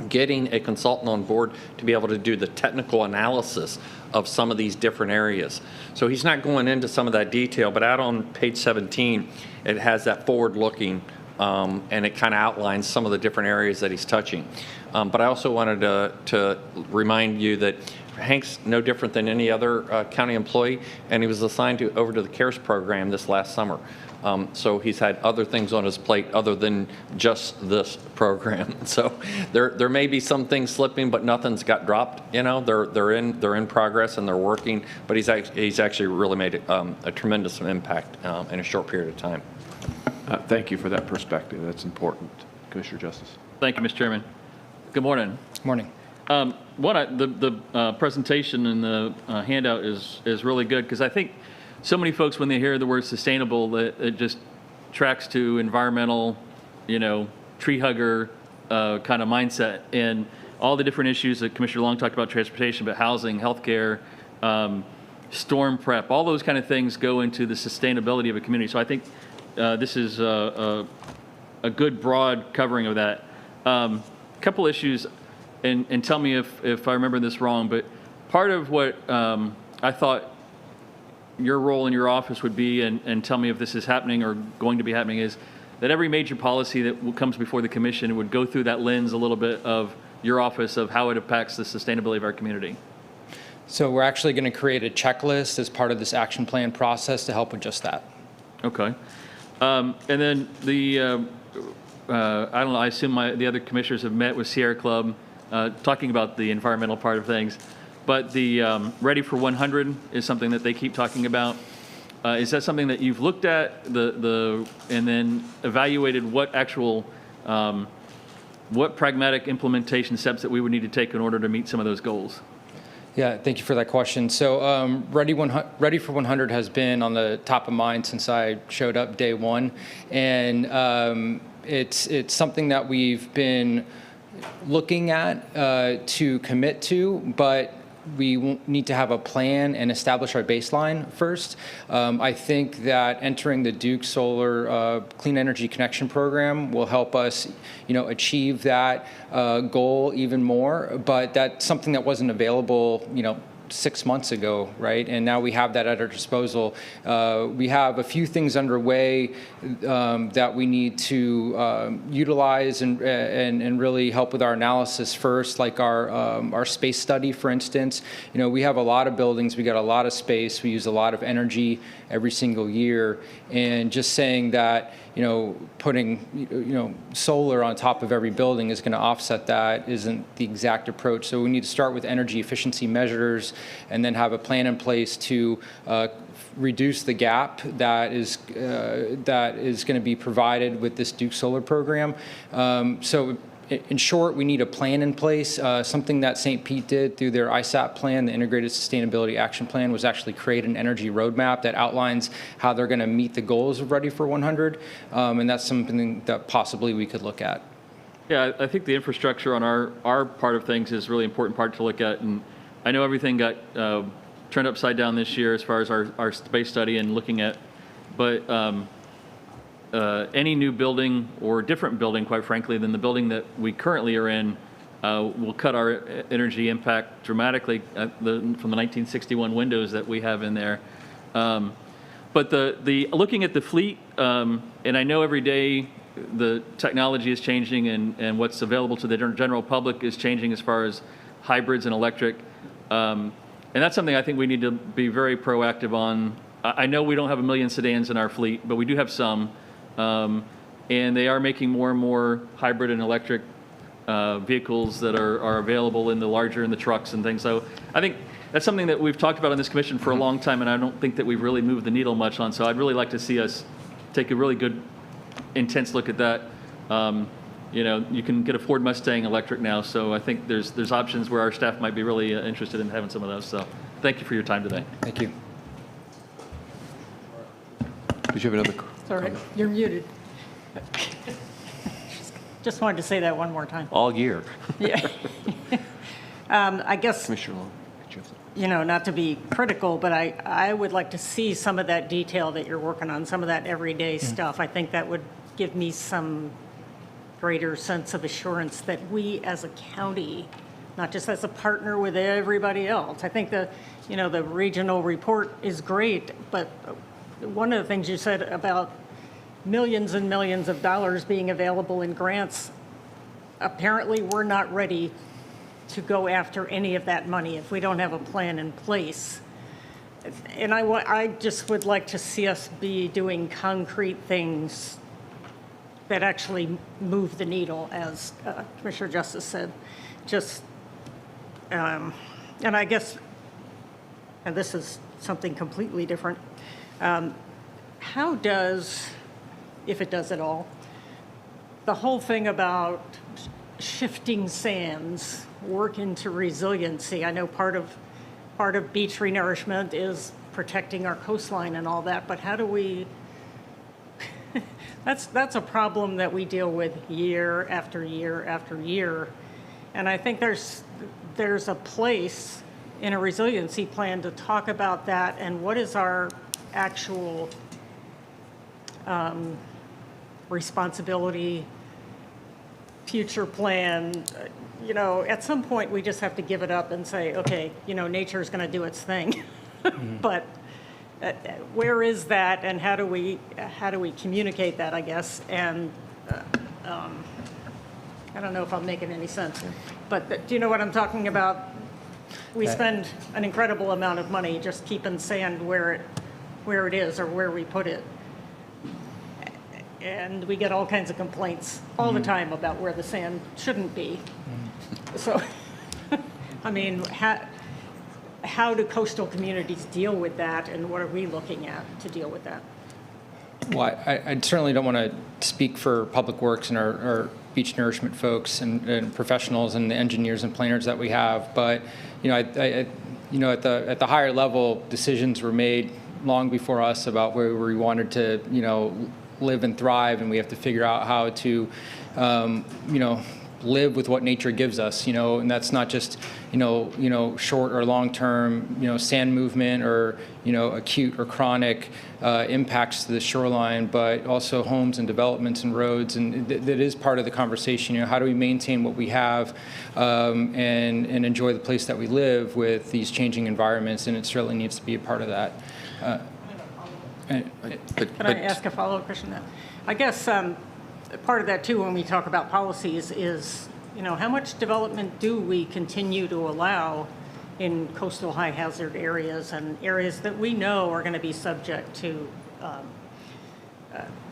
Speaker 2: Getting a consultant on board to be able to do the technical analysis of some of these different areas. So he's not going into some of that detail, but out on page 17, it has that forward-looking, and it kind of outlines some of the different areas that he's touching. But I also wanted to remind you that Hank's no different than any other county employee, and he was assigned over to the CARES program this last summer. So he's had other things on his plate other than just this program. So there may be some things slipping, but nothing's got dropped. They're in progress and they're working. But he's actually really made a tremendous impact in a short period of time.
Speaker 1: Thank you for that perspective. That's important, Commissioner Justice.
Speaker 6: Thank you, Mr. Chairman. Good morning.
Speaker 10: Good morning.
Speaker 6: The presentation and the handout is really good, because I think so many folks, when they hear the word sustainable, it just tracks to environmental, tree hugger kind of mindset, and all the different issues that Commissioner Long talked about, transportation, but housing, healthcare, storm prep, all those kind of things go into the sustainability of a community. So I think this is a good broad covering of that. Couple issues, and tell me if I remember this wrong, but part of what I thought your role in your office would be, and tell me if this is happening or going to be happening, is that every major policy that comes before the commission would go through that lens a little bit of your office of how it impacts the sustainability of our community.
Speaker 10: So we're actually going to create a checklist as part of this action plan process to help with just that.
Speaker 6: Okay. And then the, I don't know, I assume the other commissioners have met with Sierra Club talking about the environmental part of things, but the Ready for 100 is something that they keep talking about. Is that something that you've looked at and then evaluated what actual, what pragmatic implementation steps that we would need to take in order to meet some of those goals?
Speaker 10: Yeah, thank you for that question. So Ready for 100 has been on the top of mind since I showed up day one. And it's something that we've been looking at to commit to, but we need to have a plan and establish our baseline first. I think that entering the Duke Solar Clean Energy Connection Program will help us, achieve that goal even more. But that's something that wasn't available, 6 months ago, right? And now we have that at our disposal. We have a few things underway that we need to utilize and really help with our analysis first, like our space study, for instance. We have a lot of buildings, we got a lot of space, we use a lot of energy every single year, and just saying that putting solar on top of every building is going to offset that isn't the exact approach. So we need to start with energy efficiency measures and then have a plan in place to reduce the gap that is going to be provided with this Duke Solar program. So in short, we need a plan in place. Something that St. Pete did through their ISAP plan, the Integrated Sustainability Action Plan, was actually create an energy roadmap that outlines how they're going to meet the goals of Ready for 100. And that's something that possibly we could look at.
Speaker 6: Yeah, I think the infrastructure on our part of things is a really important part to look at. And I know everything got turned upside down this year as far as our space study and looking at, but any new building or different building, quite frankly, than the building that we currently are in will cut our energy impact dramatically from the 1961 windows that we have in there. But the looking at the fleet, and I know every day the technology is changing and what's available to the general public is changing as far as hybrids and electric. And that's something I think we need to be very proactive on. I know we don't have 1 million sedans in our fleet, but we do have some. And they are making more and more hybrid and electric vehicles that are available in the trucks and things. So I think that's something that we've talked about on this commission for a long time, and I don't think that we've really moved the needle much on. So I'd really like to see us take a really good, intense look at that. You can get a Ford Mustang electric now, so I think there's options where our staff might be really interested in having some of those. So thank you for your time today.
Speaker 10: Thank you.
Speaker 1: Did you have another?
Speaker 8: Sorry, you're muted. Just wanted to say that one more time.
Speaker 1: All year.
Speaker 8: Yeah. I guess,
Speaker 1: Commissioner Long, could you have
Speaker 8: not to be critical, but I would like to see some of that detail that you're working on, some of that everyday stuff. I think that would give me some greater sense of assurance that we as a county, not just as a partner with everybody else. I think the regional report is great, but one of the things you said about millions and millions of dollars being available in grants, apparently we're not ready to go after any of that money if we don't have a plan in place. And I just would like to see us be doing concrete things that actually move the needle, as Commissioner Justice said. And I guess, and this is something completely different, how does, if it does at all, the whole thing about shifting sands work into resiliency? I know part of beach renourishment is protecting our coastline and all that, but how do we That's a problem that we deal with year after year after year. And I think there's a place in a resiliency plan to talk about that and what is our actual responsibility, future plan. You know, at some point we just have to give it up and say, okay, you know, nature is going to do its thing. But where is that, and how do we communicate that, I guess? And I don't know if I'm making any sense, but do you know what I'm talking about? We spend an incredible amount of money just keeping sand where it is or where we put it. And we get all kinds of complaints all the time about where the sand shouldn't be. So, I mean, how do coastal communities deal with that, and what are we looking at to deal with that?
Speaker 10: Well, I certainly don't want to speak for Public Works and our beach nourishment folks and professionals and the engineers and planners that we have, but you know, at the higher level, decisions were made long before us about where we wanted to, you know, live and thrive, and we have to figure out how to, you know, live with what nature gives us, you know, and that's not just, you know, short or long-term, you know, sand movement or, you know, acute or chronic impacts to the shoreline, but also homes and developments and roads, and that is part of the conversation. You know, how do we maintain what we have and enjoy the place that we live with these changing environments, and it certainly needs to be a part of that.
Speaker 8: Can I ask a follow-up question then? I guess part of that too, when we talk about policies, is, you know, how much development do we continue to allow in coastal high hazard areas and areas that we know are going to be subject to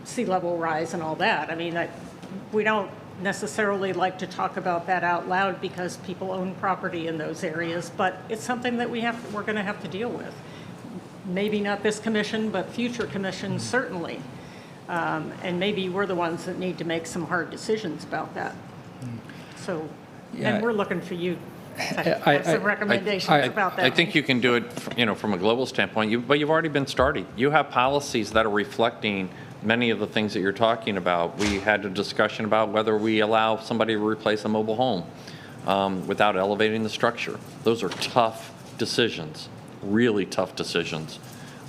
Speaker 8: sea level rise and all that? I mean, we don't necessarily like to talk about that out loud because people own property in those areas, but it's something that we're going to have to deal with. Maybe not this commission, but future commissions certainly. And maybe we're the ones that need to make some hard decisions about that. So,
Speaker 10: Yeah.
Speaker 8: and we're looking for you to have some recommendations about that.
Speaker 2: I think you can do it, you know, from a global standpoint, but you've already been starting. You have policies that are reflecting many of the things that you're talking about. We had a discussion about whether we allow somebody to replace a mobile home without elevating the structure. Those are tough decisions, really tough decisions.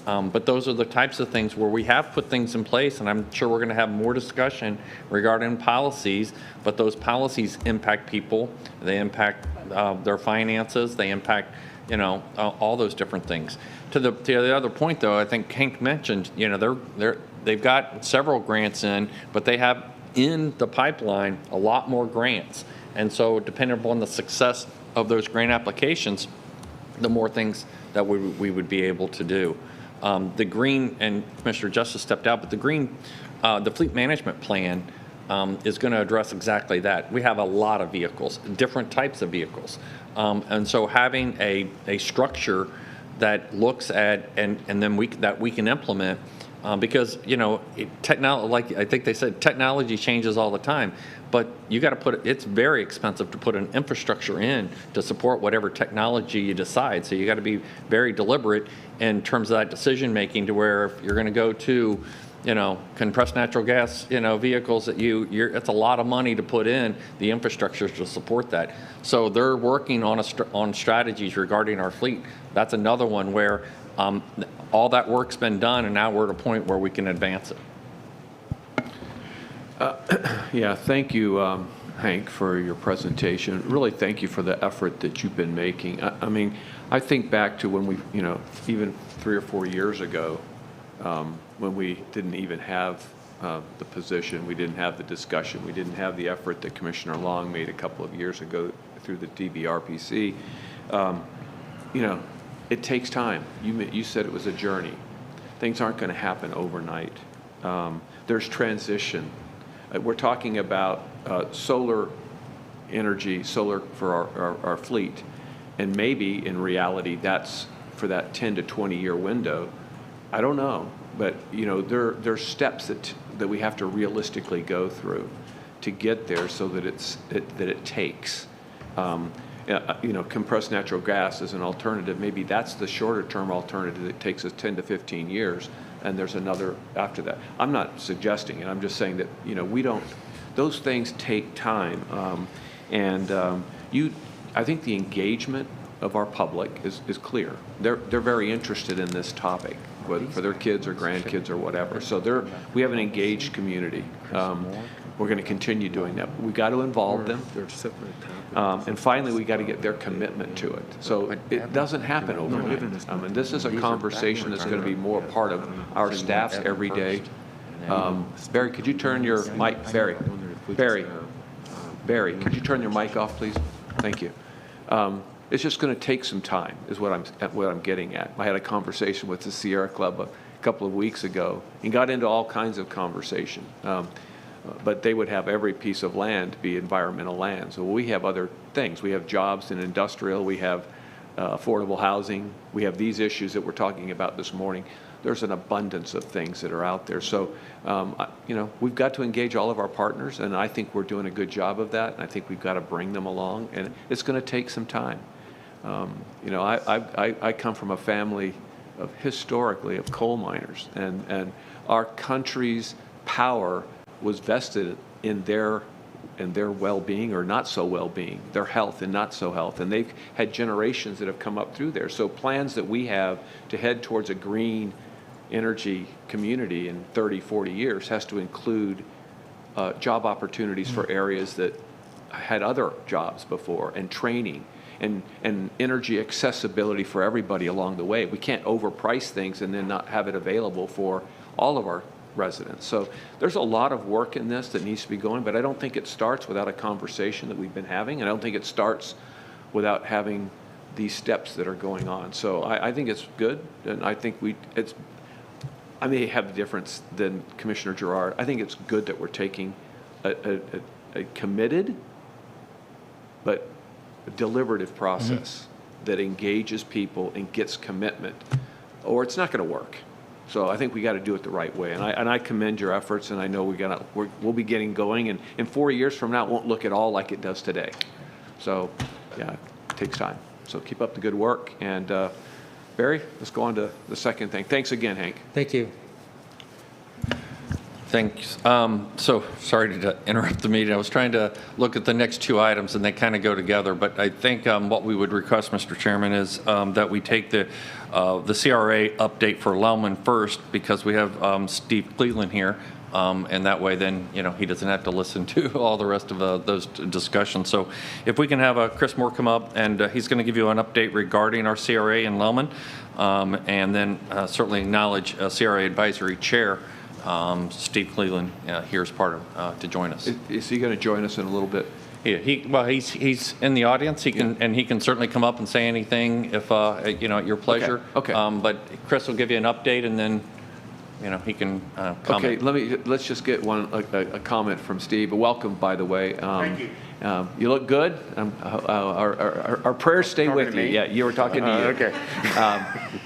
Speaker 2: But those are the types of things where we have put things in place, and I'm sure we're going to have more discussion regarding policies, but those policies impact people, they impact their finances, they impact, you know, all those different things. To the other point, though, I think Hank mentioned, you know, they've got several grants in, but they have in the pipeline a lot more grants. And so depending upon the success of those grant applications, the more things that we would be able to do. The green, and Commissioner Justice stepped out, but the green, the fleet management plan is going to address exactly that. We have a lot of vehicles, different types of vehicles. And so having a structure that looks at, and then we can implement, because, you know, like I think they said, technology changes all the time. But you got to put it, it's very expensive to put an infrastructure in to support whatever technology you decide. So you got to be very deliberate in terms of that decision making, to where if you're going to go to, you know, compressed natural gas, you know, vehicles, that it's a lot of money to put in the infrastructure to support that. So they're working on strategies regarding our fleet. That's another one where all that work's been done, and now we're at a point where we can advance it.
Speaker 1: Yeah, thank you, Hank, for your presentation. Really, thank you for the effort that you've been making. I mean, I think back to when we, you know, even 3 or 4 years ago, when we didn't even have the position, we didn't have the discussion, we didn't have the effort that Commissioner Long made a couple of years ago through the DBRPC. You know, it takes time. You said it was a journey. Things aren't going to happen overnight. There's transition. We're talking about solar energy, solar for our fleet, and maybe in reality that's for that 10 to 20 year window. I don't know, but you know, there's steps that we have to realistically go through to get there, so that it takes. You know, compressed natural gas is an alternative. Maybe that's the shorter term alternative that takes us 10 to 15 years. and there's another after that. I'm not suggesting it. I'm just saying that, those things take time. I think the engagement of our public is clear. They're very interested in this topic, whether for their kids or grandkids or whatever. So we have an engaged community. We're going to continue doing that. We got to involve them. And finally, we got to get their commitment to it. So it doesn't happen overnight. This is a conversation that's going to be more part of our staff's every day. Barry, could you turn your mic? Barry, could you turn your mic off, please? Thank you. It's just going to take some time, is what I'm getting at. I had a conversation with the Sierra Club a couple of weeks ago and got into all kinds of conversation. But they would have every piece of land be environmental land. So we have other things. We have jobs in industrial. We have affordable housing. We have these issues that we're talking about this morning. There's an abundance of things that are out there. So, we've got to engage all of our partners, and I think we're doing a good job of that. And I think we've got to bring them along, and it's going to take some time. I come from a family of historically of coal miners, and our country's power was vested in their well-being or not so well-being, their health and not so health. And they've had generations that have come up through there. So plans that we have to head towards a green energy community in 30, 40 years has to include job opportunities for areas that had other jobs before, and training and energy accessibility for everybody along the way. We can't overprice things and then not have it available for all of our residents. So there's a lot of work in this that needs to be going, but I don't think it starts without a conversation that we've been having, and I don't think it starts without having these steps that are going on. So I think it's good, and I think I may have a difference than Commissioner Gerard. I think it's good that we're taking a committed but deliberative process that engages people and gets commitment, or it's not going to work. So I think we got to do it the right way, and I commend your efforts, and I know we'll be getting going, and in 4 years from now, it won't look at all like it does today. So, yeah, it takes time. So keep up the good work, and Barry, let's go on to the second thing. Thanks again, Hank.
Speaker 10: Thank you.
Speaker 2: Thanks. So sorry to interrupt the meeting. I was trying to look at the next two items, and they kind of go together. But I think what we would request, Mr. Chairman, is that we take the CRA update for Lelaman first, because we have Steve Cleveland here, and that way then he doesn't have to listen to all the rest of those discussions. So if we can have Chris Moore come up, and he's going to give you an update regarding our CRA in Lelaman, and then certainly acknowledge CRA Advisory Chair Steve Cleveland here as part of to join us.
Speaker 1: Is he going to join us in a little bit?
Speaker 2: Yeah, he's in the audience. He can certainly come up and say anything if at your pleasure.
Speaker 1: Okay.
Speaker 2: But Chris will give you an update, and then he can comment.
Speaker 1: Okay, let's just get a comment from Steve. Welcome, by the way.
Speaker 11: Thank you.
Speaker 1: You look good. Our prayers stay with you. Yeah, you were talking to you.
Speaker 11: Okay.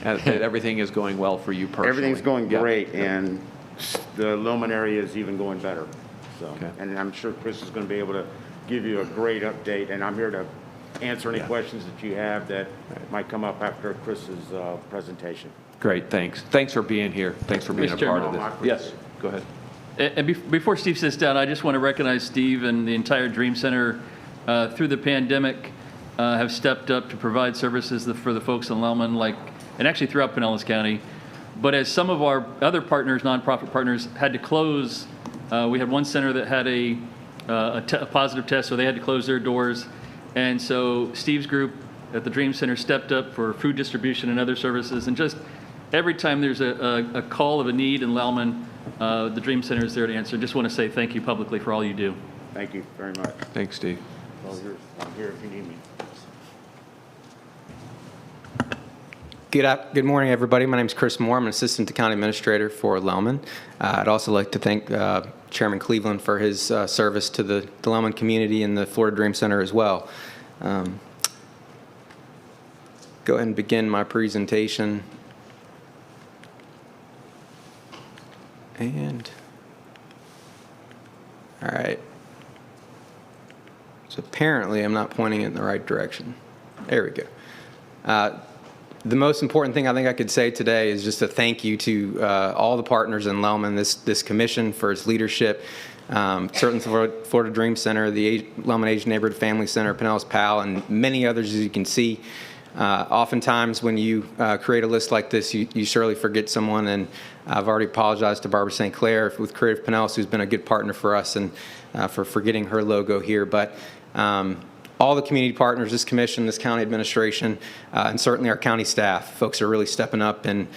Speaker 1: And everything is going well for you personally.
Speaker 11: Everything's going
Speaker 1: Yeah.
Speaker 11: great, and the Lelaman area is even going better. So,
Speaker 1: Okay.
Speaker 11: and I'm sure Chris is going to be able to give you a great update, and I'm here to answer any questions that you have that might come up after Chris's presentation.
Speaker 1: Great, thanks. Thanks for being here. Thanks for being
Speaker 6: Mr.
Speaker 1: a part of
Speaker 11: Chairman.
Speaker 1: this. Yes, go ahead.
Speaker 6: And before Steve sits down, I just want to recognize Steve and the entire Dream Center through the pandemic have stepped up to provide services for the folks in Lelaman, and actually throughout Pinellas County. But as some of our other partners, nonprofit partners, had to close, we had one center that had a positive test, so they had to close their doors. And so Steve's group at the Dream Center stepped up for food distribution and other services. And just every time there's a call of a need in Lelaman, the Dream Center is there to answer. Just want to say thank you publicly for all you do.
Speaker 11: Thank you very much.
Speaker 1: Thanks, Steve.
Speaker 11: I'm here if you need me.
Speaker 12: Good morning, everybody. My name is Chris Moore. I'm an assistant to county administrator for Lelaman. I'd also like to thank Chairman Cleveland for his service to the Lelaman community and the Florida Dream Center as well. Go ahead and begin my presentation. And, all right. So apparently I'm not pointing it in the right direction. There we go. The most important thing I think I could say today is just a thank you to all the partners in Lelaman, this commission for its leadership, certainly Florida Dream Center, the Lelaman Age Neighborhood Family Center, Pinellas PAL, and many others, as you can see. Oftentimes when you create a list like this, you surely forget someone, and I've already apologized to Barbara St. Clair with Creative Pinellas, who's been a good partner for us, and for forgetting her logo here. But all the community partners, this commission, this county administration, and certainly our county staff, folks are really stepping up, and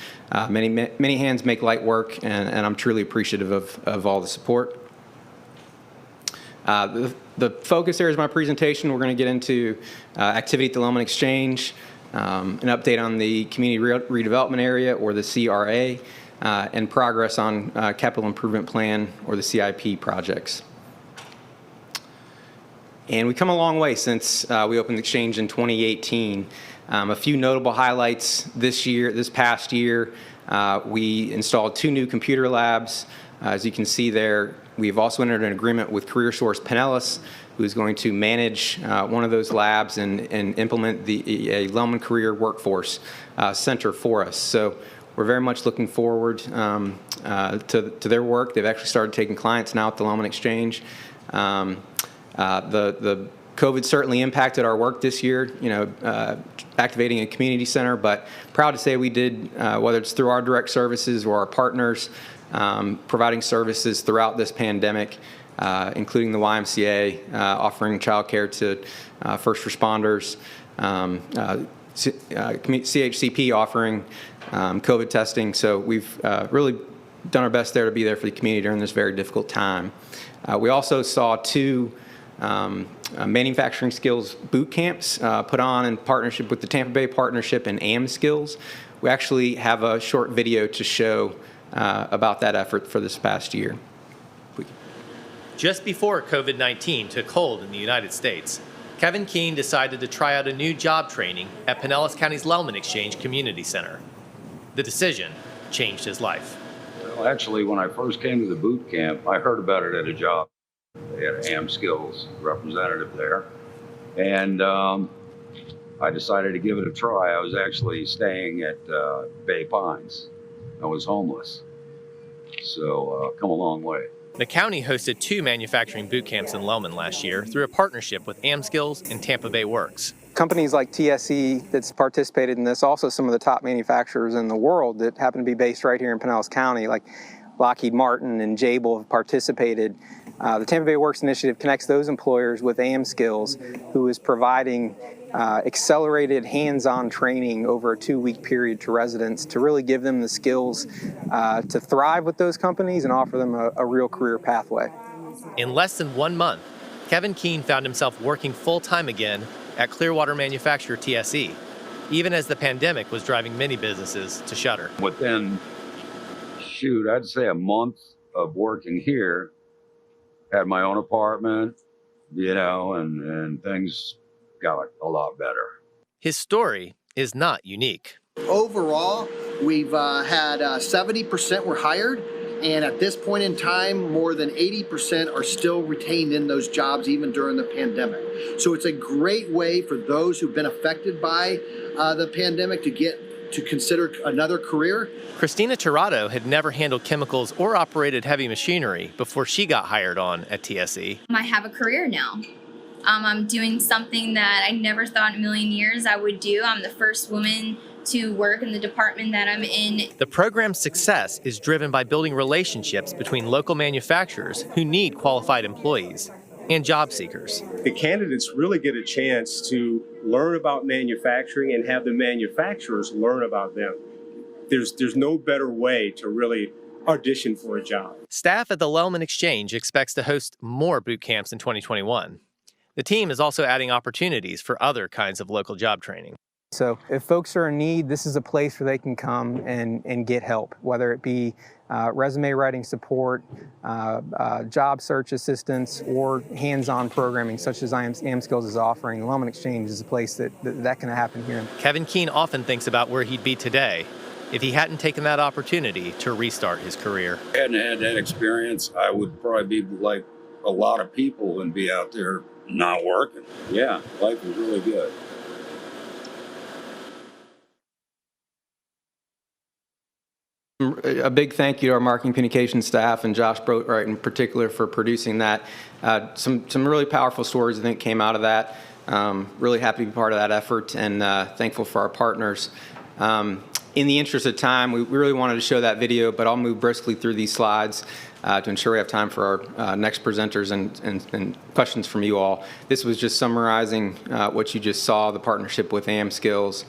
Speaker 12: many hands make light work, and I'm truly appreciative of all the support. The focus areas of my presentation, we're going to get into activity at the Lelaman Exchange, an update on the Community Redevelopment Area, or the CRA, and progress on Capital Improvement Plan, or the CIP projects. And we've come a long way since we opened the Exchange in 2018. A few notable highlights this past year, we installed 2 new computer labs. As you can see there, we've also entered an agreement with CareerSource Pinellas, who is going to manage one of those labs and implement a Lelaman Career Workforce Center for us. So we're very much looking forward to their work. They've actually started taking clients now at the Lelaman Exchange. The COVID certainly impacted our work this year, activating a community center, but proud to say we did, whether it's through our direct services or our partners, providing services throughout this pandemic, including the YMCA, offering childcare to first responders, CHCP offering COVID testing. So we've really done our best there to be there for the community during this very difficult time. We also saw 2 manufacturing skills boot camps put on in partnership with the Tampa Bay Partnership and AM Skills. We actually have a short video to show about that effort for this past year.
Speaker 13: Just before COVID-19 took hold in the United States, Kevin Keene decided to try out a new job training at Pinellas County's Lelaman Exchange Community Center. The decision changed his life.
Speaker 14: Well, actually, when I first came to the boot camp, I heard about it at a job. They had an AM Skills representative there, and I decided to give it a try. I was actually staying at Bay Pines. I was homeless, so come a long way.
Speaker 13: The county hosted 2 manufacturing boot camps in Lelaman last year through a partnership with AM Skills and Tampa Bay Works.
Speaker 12: Companies like TSE that's participated in this, also some of the top manufacturers in the world that happen to be based right here in Pinellas County, like Lockheed Martin and Jabil, have participated. The Tampa Bay Works Initiative connects those employers with AM Skills, who is providing accelerated hands-on training over a 2-week period to residents to really give them the skills to thrive with those companies and offer them a real career pathway.
Speaker 13: In less than 1 month, Kevin Keene found himself working full-time again at Clearwater manufacturer TSE, even as the pandemic was driving many businesses to shutter.
Speaker 14: Within, I'd say a month of working here, had my own apartment, and things got a lot better.
Speaker 13: His story is not unique.
Speaker 15: Overall, we've had 70% were hired, and at this point in time, more than 80% are still retained in those jobs even during the pandemic. So it's a great way for those who've been affected by the pandemic to consider another career.
Speaker 13: Christina Tirado had never handled chemicals or operated heavy machinery before she got hired on at TSE.
Speaker 16: I have a career now. I'm doing something that I never thought in a million years I would do. I'm the first woman to work in the department that I'm in.
Speaker 13: The program's success is driven by building relationships between local manufacturers who need qualified employees and job seekers.
Speaker 17: The candidates really get a chance to learn about manufacturing and have the manufacturers learn about them. There's no better way to really audition for a job.
Speaker 13: Staff at the Lelaman Exchange expects to host more boot camps in 2021. The team is also adding opportunities for other kinds of local job training.
Speaker 12: So if folks are in need, this is a place where they can come and get help, whether it be resume writing support, job search assistance, or hands-on programming such as AM Skills is offering. The Lelaman Exchange is a place that can happen here.
Speaker 13: Kevin Keene often thinks about where he'd be today if he hadn't taken that opportunity to restart his career.
Speaker 14: If I hadn't had that experience, I would probably be like a lot of people and be out there not working. Yeah, life was really good.
Speaker 12: A big thank you to our marketing communications staff and Josh Broadwright in particular for producing that. Some really powerful stories, I think, came out of that. Really happy to be part of that effort and thankful for our partners. In the interest of time, we really wanted to show that video, but I'll move briskly through these slides to ensure we have time for our next presenters and questions from you all. This was just summarizing what you just saw, the partnership with AmSkills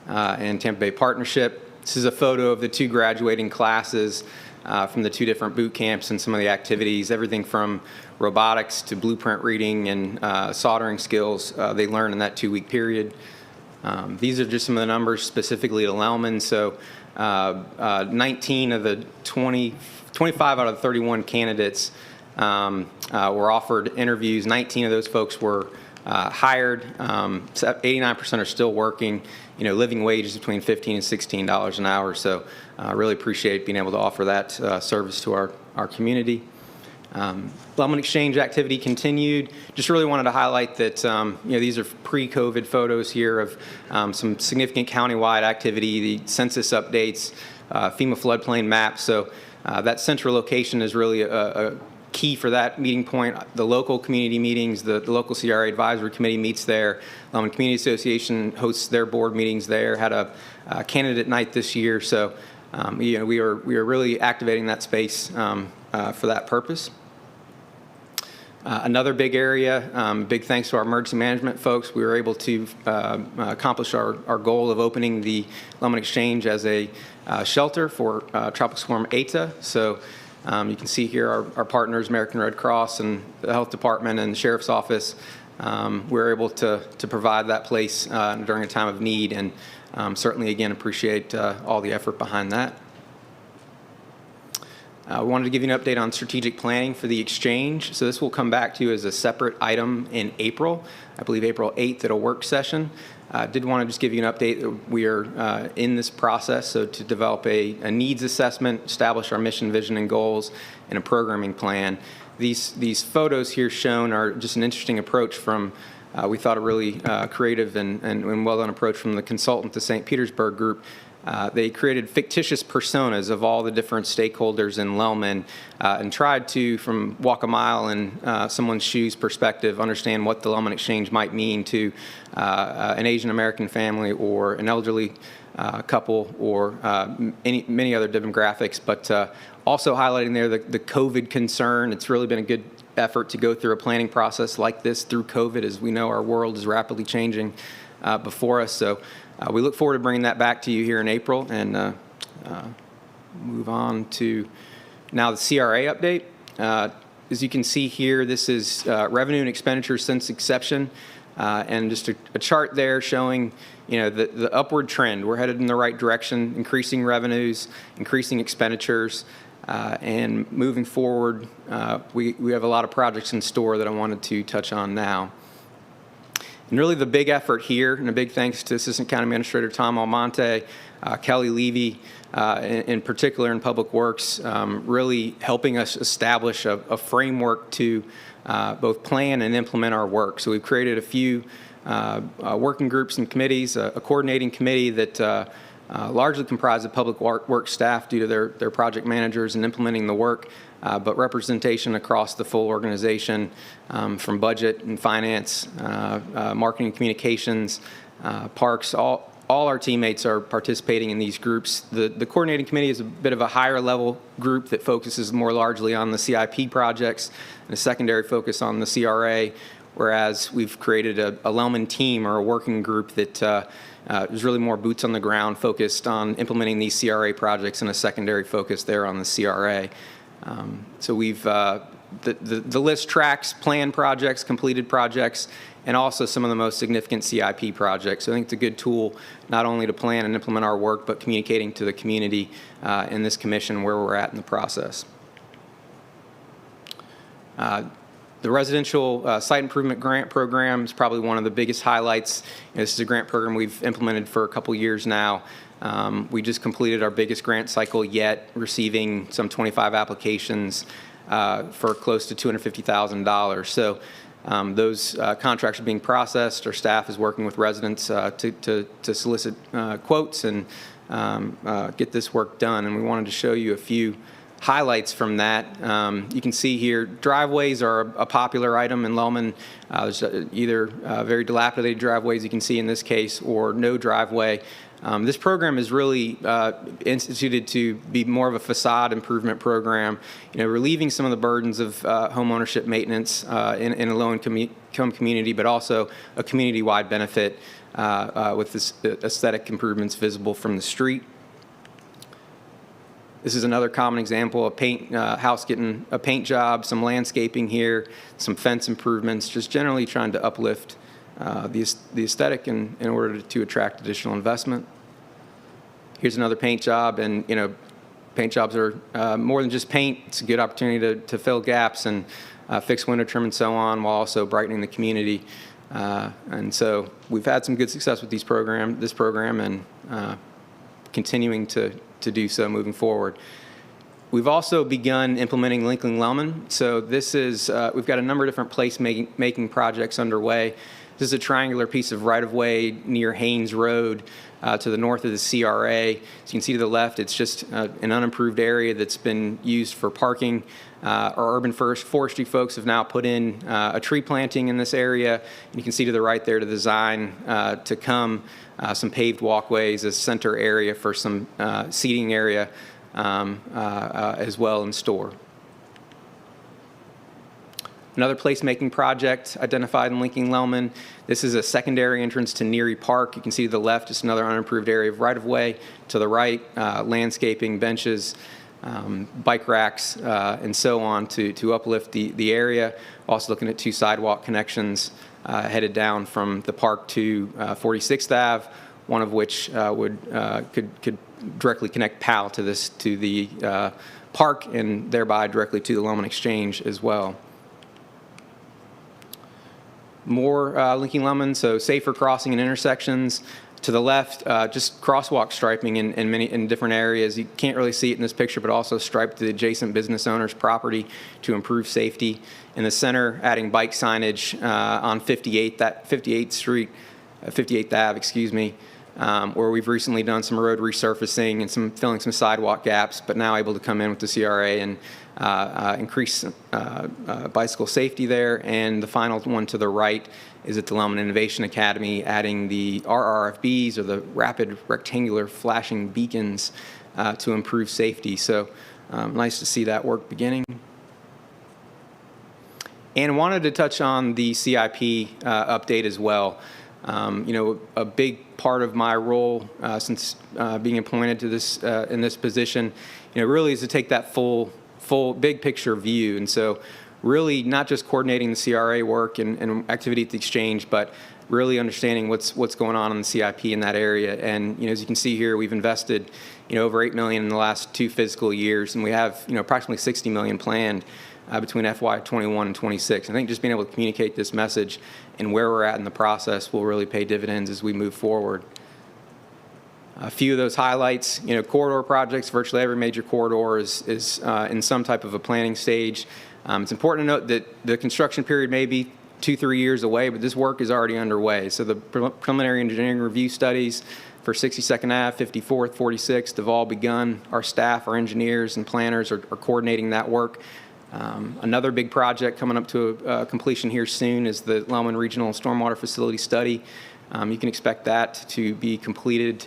Speaker 12: and Tampa Bay Partnership. This is a photo of the two graduating classes from the two different boot camps and some of the activities, everything from robotics to blueprint reading and soldering skills they learned in that 2-week period. These are just some of the numbers specifically to Lelaman. So 19 of the 25 out of 31 candidates were offered interviews. 19 of those folks were hired. 89% are still working. Living wages between $15 and $16 an hour. So really appreciate being able to offer that service to our community. Lelaman Exchange activity continued. Just really wanted to highlight that these are pre-COVID photos here of some significant countywide activity, the census updates, FEMA floodplain maps. So that central location is really a key for that meeting point. The local community meetings, the local CRA advisory committee meets there. Lelaman Community Association hosts their board meetings there. Had a candidate night this year. So we are really activating that space for that purpose. Another big area, big thanks to our emergency management folks, we were able to accomplish our goal of opening the Lelaman Exchange as a shelter for Tropical Storm Eta. So you can see here our partners, American Red Cross and the Health Department and the Sheriff's Office, we were able to provide that place during a time of need, and certainly, again, appreciate all the effort behind that. We wanted to give you an update on strategic planning for the exchange. So this will come back to you as a separate item in April, I believe April 8th at a work session. Did want to just give you an update that we are in this process, so to develop a needs assessment, establish our mission, vision, and goals, and a programming plan. These photos here shown are just an interesting approach from, we thought a really creative and well-done approach from the consultant, the St. Petersburg group. They created fictitious personas of all the different stakeholders in Lelaman and tried to, from walk a mile in someone's shoes perspective, understand what the Lelaman Exchange might mean to an Asian American family or an elderly couple or many other demographics, but also highlighting there the COVID concern. It's really been a good effort to go through a planning process like this through COVID. As we know, our world is rapidly changing before us. So we look forward to bringing that back to you here in April, and move on to now the CRA update. As you can see here, this is revenue and expenditures since inception, and just a chart there showing the upward trend. We're headed in the right direction, increasing revenues, increasing expenditures, and moving forward, we have a lot of projects in store that I wanted to touch on now. And really the big effort here, and a big thanks to Assistant County Administrator Tom Almonte, Kelly Levy, in particular in Public Works, really helping us establish a framework to both plan and implement our work. So we've created a few working groups and committees, a coordinating committee that largely comprised of Public Works staff due to their project managers and implementing the work, but representation across the full organization, from budget and finance, marketing and communications, parks, all our teammates are participating in these groups. The coordinating committee is a bit of a higher level group that focuses more largely on the CIP projects and a secondary focus on the CRA, whereas we've created a Lelaman team or a working group that is really more boots on the ground, focused on implementing these CRA projects and a secondary focus there on the CRA. So we've, the list tracks planned projects, completed projects, and also some of the most significant CIP projects. So I think it's a good tool not only to plan and implement our work, but communicating to the community in this commission where we're at in the process. The residential site improvement grant program is probably one of the biggest highlights. This is a grant program we've implemented for a couple years now. We just completed our biggest grant cycle yet, receiving some 25 applications for close to $250,000. So those contracts are being processed. Our staff is working with residents to solicit quotes and get this work done. And we wanted to show you a few highlights from that. You can see here, driveways are a popular item in Lellman. There's either very dilapidated driveways, you can see in this case, or no driveway. This program is really instituted to be more of a facade improvement program, relieving some of the burdens of home ownership maintenance in a low-income community, but also a community-wide benefit with this aesthetic improvements visible from the street. This is another common example, a house getting a paint job, some landscaping here, some fence improvements, just generally trying to uplift the aesthetic in order to attract additional investment. Here's another paint job, and paint jobs are more than just paint. It's a good opportunity to fill gaps and fix window trim and so on, while also brightening the community. And so we've had some good success with this program, and continuing to do so moving forward. We've also begun implementing Linking Lellman. So this is, we've got a number of different place-making projects underway. This is a triangular piece of right-of-way near Haynes Road to the north of the CRA. As you can see to the left, it's just an unimproved area that's been used for parking. Our urban forestry folks have now put in a tree planting in this area. And you can see to the right there, to the design to come, some paved walkways, a center area for some seating area as well in store. Another placemaking project identified in Linking Lellman. This is a secondary entrance to Neary Park. You can see to the left, just another unimproved area of right-of-way. To the right, landscaping, benches, bike racks, and so on to uplift the area. Also looking at 2 sidewalk connections headed down from the park to 46th Ave, one of which could directly connect PAL to the park, and thereby directly to the Lellman Exchange as well. More Linking Lellman, so safer crossing and intersections. To the left, just crosswalk striping in different areas. You can't really see it in this picture, but also striped the adjacent business owner's property to improve safety. In the center, adding bike signage on 58th Ave, excuse me, where we've recently done some road resurfacing and filling some sidewalk gaps, but now able to come in with the CRA and increase bicycle safety there. And the final one to the right is at the Lellman Innovation Academy, adding the RRFBs, or the rapid rectangular flashing beacons, to improve safety. So nice to see that work beginning. And wanted to touch on the CIP update as well. A big part of my role since being appointed to this in this position, really is to take that full big picture view. And so really not just coordinating the CRA work and activity at the exchange, but really understanding what's going on in the CIP in that area. And as you can see here, we've invested over $8 million in the last 2 fiscal years, and we have approximately $60 million planned between FY21 and 26. I think just being able to communicate this message and where we're at in the process will really pay dividends as we move forward. A few of those highlights, corridor projects. Virtually every major corridor is in some type of a planning stage. It's important to note that the construction period may be 2-3 years away, but this work is already underway. So the preliminary engineering review studies for 62nd Ave, 54th, 46th have all begun. Our staff, our engineers and planners are coordinating that work. Another big project coming up to completion here soon is the Lellman Regional Stormwater Facility Study. You can expect that to be completed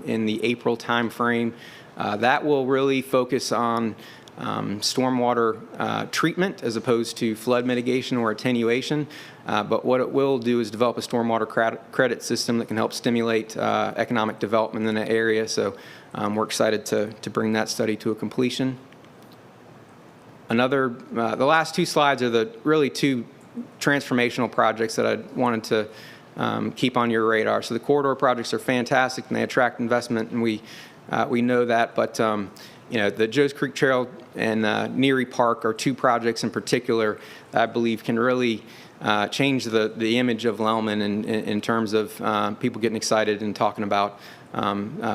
Speaker 12: in the April timeframe. That will really focus on stormwater treatment as opposed to flood mitigation or attenuation. But what it will do is develop a stormwater credit system that can help stimulate economic development in the area. So we're excited to bring that study to a completion. The last 2 slides are the really 2 transformational projects that I wanted to keep on your radar. So the corridor projects are fantastic and they attract investment, and we know that. But the Joe's Creek Trail and Neary Park are 2 projects in particular that I believe can really change the image of Lellman in terms of people getting excited and talking about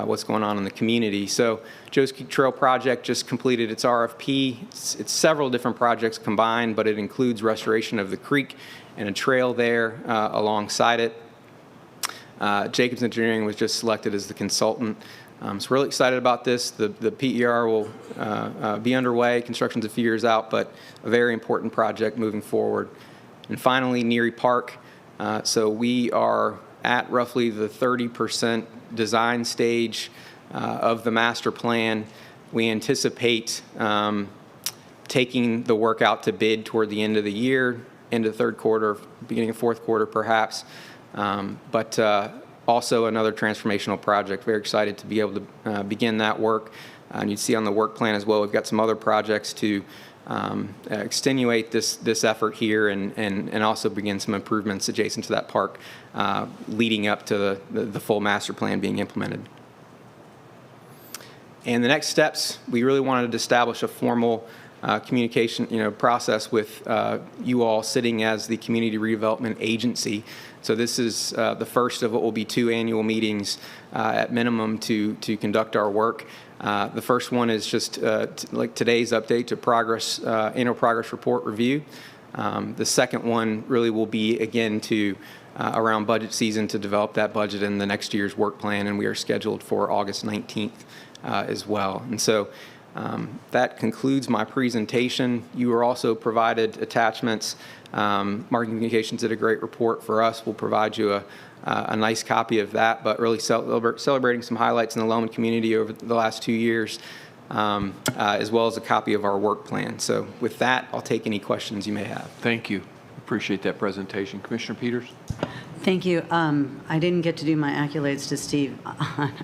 Speaker 12: what's going on in the community. So Joe's Creek Trail project just completed its RFP. It's several different projects combined, but it includes restoration of the creek and a trail there alongside it. Jacobs Engineering was just selected as the consultant. So really excited about this. The PER will be underway. Construction's a few years out, but a very important project moving forward. And finally, Neary Park. So we are at roughly the 30% design stage of the master plan. We anticipate taking the work out to bid toward the end of the year, end of the third quarter, beginning of fourth quarter perhaps. But also another transformational project. Very excited to be able to begin that work. And you'd see on the work plan as well, we've got some other projects to extenuate this effort here and also begin some improvements adjacent to that park leading up to the full master plan being implemented. And the next steps, we really wanted to establish a formal communication process with you all sitting as the Community Redevelopment Agency. So this is the first of what will be 2 annual meetings at minimum to conduct our work. The first one is just like today's update to progress, annual progress report review. The second one really will be again to around budget season to develop that budget in the next year's work plan, and we are scheduled for August 19th as well. And so that concludes my presentation. You were also provided attachments. Marketing Communications did a great report for us. We'll provide you a nice copy of that, but really celebrating some highlights in the Lelaman community over the last 2 years, as well as a copy of our work plan. So with that, I'll take any questions you may have.
Speaker 1: Thank you. Appreciate that presentation. Commissioner Peters?
Speaker 9: Thank you. I didn't get to do my accolades to Steve,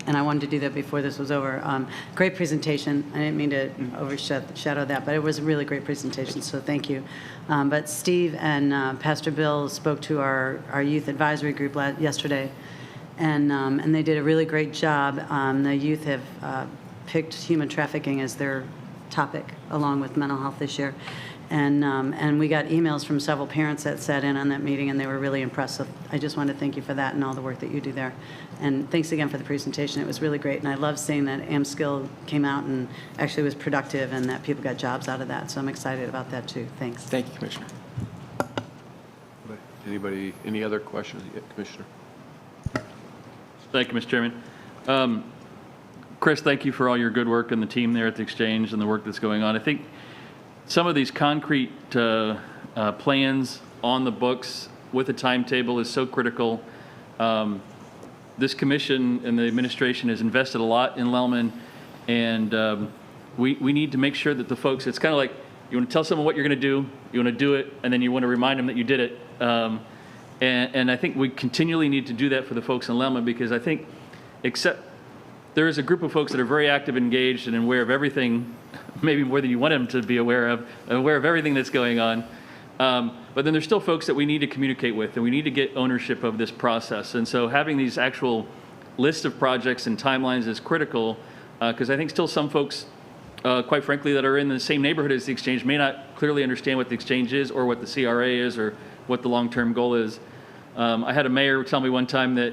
Speaker 9: and I wanted to do that before this was over. Great presentation. I didn't mean to overshadow that, but it was a really great presentation, so thank you. But Steve and Pastor Bill spoke to our youth advisory group yesterday, and they did a really great job. The youth have picked human trafficking as their topic, along with mental health this year. And we got emails from several parents that sat in on that meeting, and they were really impressed. So I just want to thank you for that and all the work that you do there. And thanks again for the presentation. It was really great. And I love seeing that AmSkill came out and actually was productive and that people got jobs out of that. So I'm excited about that too. Thanks.
Speaker 12: Thank you, Commissioner.
Speaker 1: Anybody, any other questions? Yeah, Commissioner.
Speaker 6: Thank you, Mr. Chairman. Chris, thank you for all your good work and the team there at the Exchange and the work that's going on. I think some of these concrete plans on the books with a timetable is so critical. This commission and the administration has invested a lot in Lelaman, and we need to make sure that the folks, it's kind of like you want to tell someone what you're going to do, you want to do it, and then you want to remind them that you did it. And I think we continually need to do that for the folks in Lelaman, because I think there is a group of folks that are very active, engaged, and aware of everything, maybe more than you want them to be aware of everything that's going on. But then there's still folks that we need to communicate with, and we need to get ownership of this process. And so having these actual lists of projects and timelines is critical, because I think still some folks, quite frankly, that are in the same neighborhood as the Exchange may not clearly understand what the Exchange is or what the CRA is or what the long-term goal is. I had a mayor tell me one time that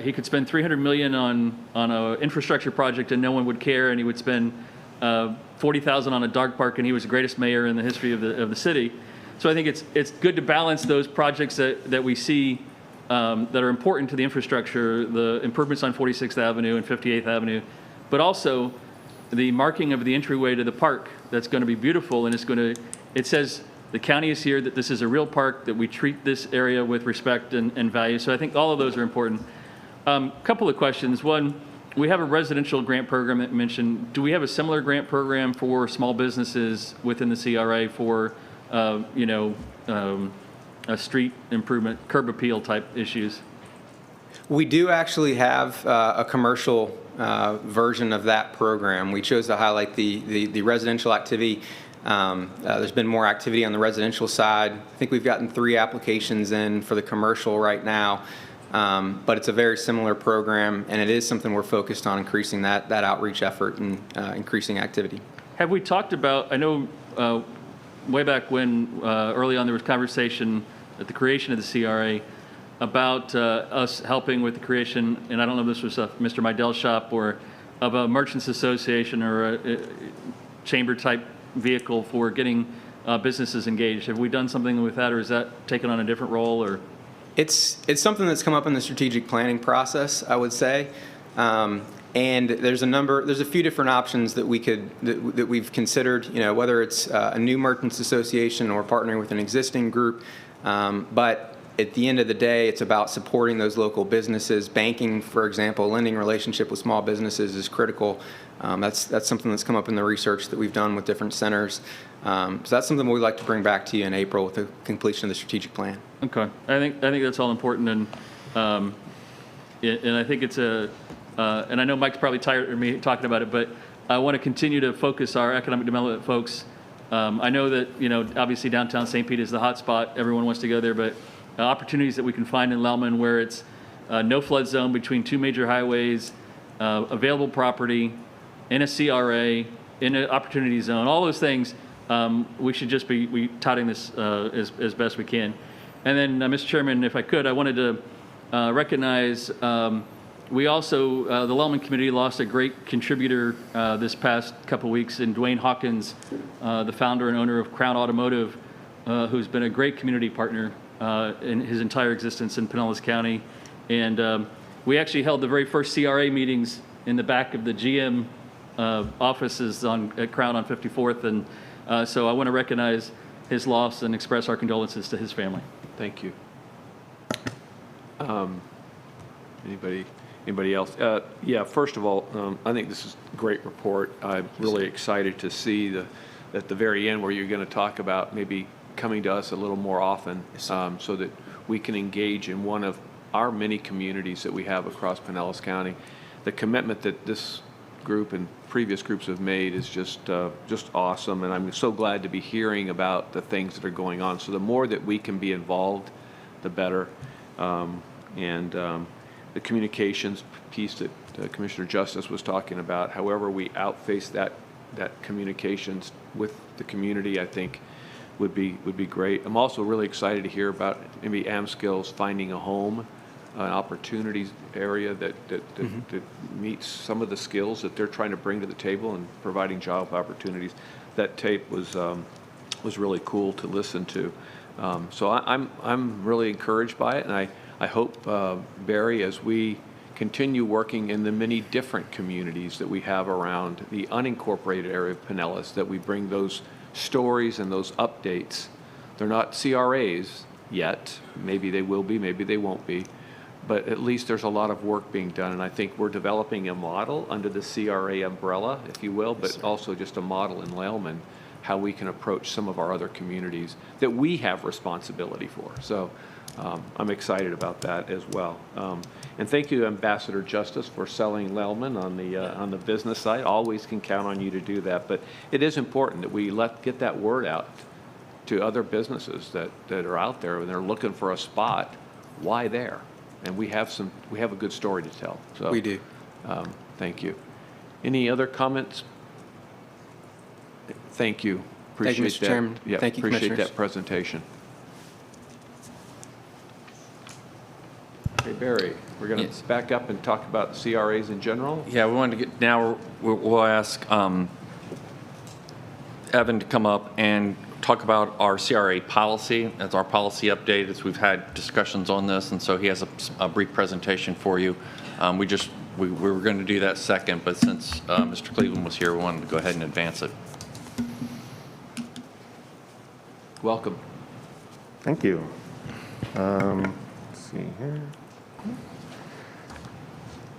Speaker 6: he could spend $300 million on an infrastructure project and no one would care, and he would spend $40,000 on a dog park, and he was the greatest mayor in the history of the city. So I think it's good to balance those projects that we see that are important to the infrastructure, the improvements on 46th Avenue and 58th Avenue, but also the marking of the entryway to the park. That's going to be beautiful, and it says the county is here, that this is a real park, that we treat this area with respect and value. So I think all of those are important. Couple of questions. One, we have a residential grant program that you mentioned. Do we have a similar grant program for small businesses within the CRA for, a street improvement, curb appeal type issues?
Speaker 12: We do actually have a commercial version of that program. We chose to highlight the residential activity. There's been more activity on the residential side. I think we've gotten 3 applications in for the commercial right now. But it's a very similar program, and it is something we're focused on, increasing that outreach effort and increasing activity.
Speaker 6: Have we talked about, I know way back when early on there was conversation at the creation of the CRA about us helping with the creation, and I don't know if this was Mr. Meidel's shop or of a merchants association or a chamber type vehicle for getting businesses engaged. Have we done something with that, or is that taken on a different role? Or It's
Speaker 12: something that's come up in the strategic planning process, I would say. And there's a few different options that we've considered, whether it's a new merchants association or partnering with an existing group. But at the end of the day, it's about supporting those local businesses. Banking, for example, lending relationship with small businesses is critical. That's something that's come up in the research that we've done with different centers. So that's something we'd like to bring back to you in April with the completion of the strategic plan.
Speaker 6: Okay, I think that's all important, and I think it's and I know Mike's probably tired of me talking about it, but I want to continue to focus our economic development folks. I know that obviously downtown St. Pete is the hot spot. Everyone wants to go there, but opportunities that we can find in Lelaman where it's no flood zone between two major highways, available property, in a CRA, in an opportunity zone, all those things, we should just be touting this as best we can. And then, Mr. Chairman, if I could, I wanted to recognize we also, the Lelaman community lost a great contributor this past couple weeks in Dwayne Hawkins, the founder and owner of Crown Automotive, who's been a great community partner in his entire existence in Pinellas County. And we actually held the very first CRA meetings in the back of the GM offices at Crown on 54th. And so I want to recognize his loss and express our condolences to his family.
Speaker 1: Thank you. Anybody else? Yeah, first of all, I think this is a great report. I'm really excited to see at the very end where you're going to talk about maybe coming to us a little more often, so that we can engage in one of our many communities that we have across Pinellas County. The commitment that this group and previous groups have made is just awesome, and I'm so glad to be hearing about the things that are going on. So the more that we can be involved, the better. The communications piece that Commissioner Justice was talking about, however we outface that communications with the community, I think would be great. I'm also really excited to hear about maybe AmSkills finding a home, an opportunities area that meets some of the skills that they're trying to bring to the table and providing job opportunities. That tape was really cool to listen to. So I'm really encouraged by it, and I hope, Barry, as we continue working in the many different communities that we have around the unincorporated area of Pinellas, that we bring those stories and those updates. They're not CRAs yet. Maybe they will be, maybe they won't be. But at least there's a lot of work being done, and I think we're developing a model under the CRA umbrella, if you will, but also just a model in Lelaman, how we can approach some of our other communities that we have responsibility for. So I'm excited about that as well. And thank you, Ambassador Justice, for selling Lelaman on the business side. Always can count on you to do that. But it is important that we get that word out to other businesses that are out there and they're looking for a spot. Why there? And we have a good story to tell. So
Speaker 12: we do.
Speaker 1: Thank you. Any other comments? Thank you. Appreciate
Speaker 12: Thank you, Mr.
Speaker 1: that.
Speaker 12: Chairman.
Speaker 1: Yeah,
Speaker 12: Thank you,
Speaker 1: appreciate
Speaker 12: Commissioners.
Speaker 1: that presentation. Okay, Barry, we're going to back up and talk about CRAs in general.
Speaker 2: Yeah, we wanted to get, now we'll ask Evan to come up and talk about our CRA policy. That's our policy update, as we've had discussions on this, and so he has a brief presentation for you. We were going to do that second, but since Mr. Cleveland was here, we wanted to go ahead and advance it.
Speaker 1: Welcome.
Speaker 18: Thank you. Let's see here.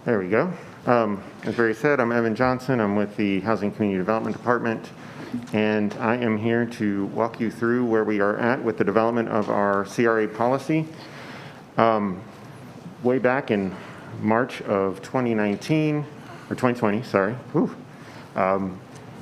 Speaker 18: There we go. As Barry said, I'm Evan Johnson. I'm with the Housing Community Development Department, and I am here to walk you through where we are at with the development of our CRA policy. Way back in March of 2019, or 2020, sorry.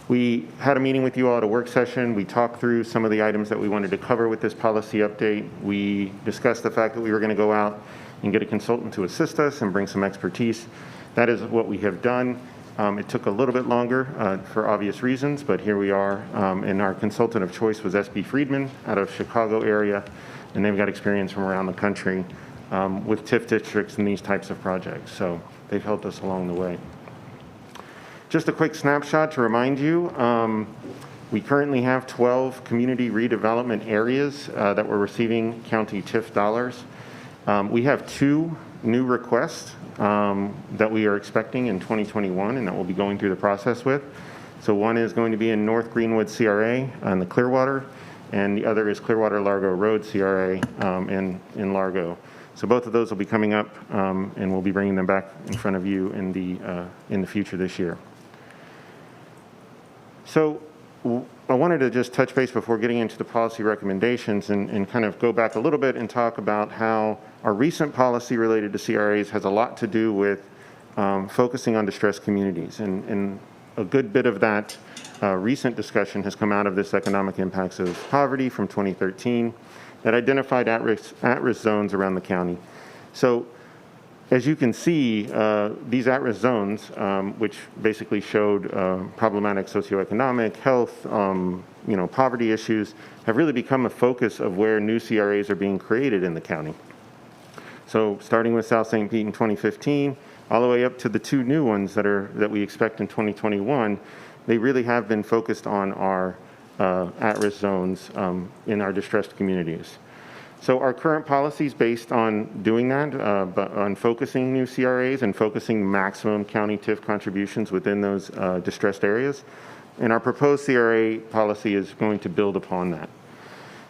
Speaker 18: We had a meeting with you all at a work session. We talked through some of the items that we wanted to cover with this policy update. We discussed the fact that we were going to go out and get a consultant to assist us and bring some expertise. That is what we have done. It took a little bit longer for obvious reasons, but here we are. And our consultant of choice was SB Friedman out of Chicago area, and they've got experience from around the country with TIF districts and these types of projects. So they've helped us along the way. Just a quick snapshot to remind you, we currently have 12 community redevelopment areas that were receiving county TIF dollars. We have 2 new requests that we are expecting in 2021 and that we'll be going through the process with. So one is going to be in North Greenwood CRA on the Clearwater, and the other is Clearwater Largo Road CRA in Largo. So both of those will be coming up, and we'll be bringing them back in front of you in the future this year. So I wanted to just touch base before getting into the policy recommendations and kind of go back a little bit and talk about how our recent policy related to CRAs has a lot to do with focusing on distressed communities. And a good bit of that recent discussion has come out of this economic impacts of poverty from 2013 that identified at-risk zones around the county. So as you can see, these at-risk zones, which basically showed problematic socioeconomic, health, poverty issues, have really become a focus of where new CRAs are being created in the county. So starting with South St. Pete in 2015, all the way up to the 2 new ones that we expect in 2021, they really have been focused on our at-risk zones in our distressed communities. So our current policy is based on doing that, but on focusing new CRAs and focusing maximum county TIF contributions within those distressed areas. And our proposed CRA policy is going to build upon that.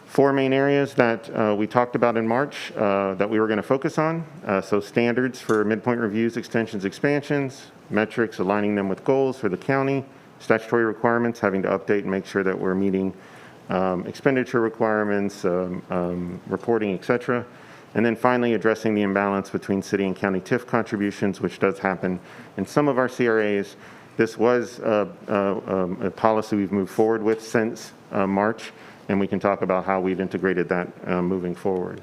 Speaker 18: 4 main areas that we talked about in March that we were going to focus on. So standards for midpoint reviews, extensions, expansions, metrics, aligning them with goals for the county, statutory requirements, having to update and make sure that we're meeting expenditure requirements, reporting, et cetera. And then finally, addressing the imbalance between city and county TIF contributions, which does happen in some of our CRAs. This was a policy we've moved forward with since March, and we can talk about how we've integrated that moving forward.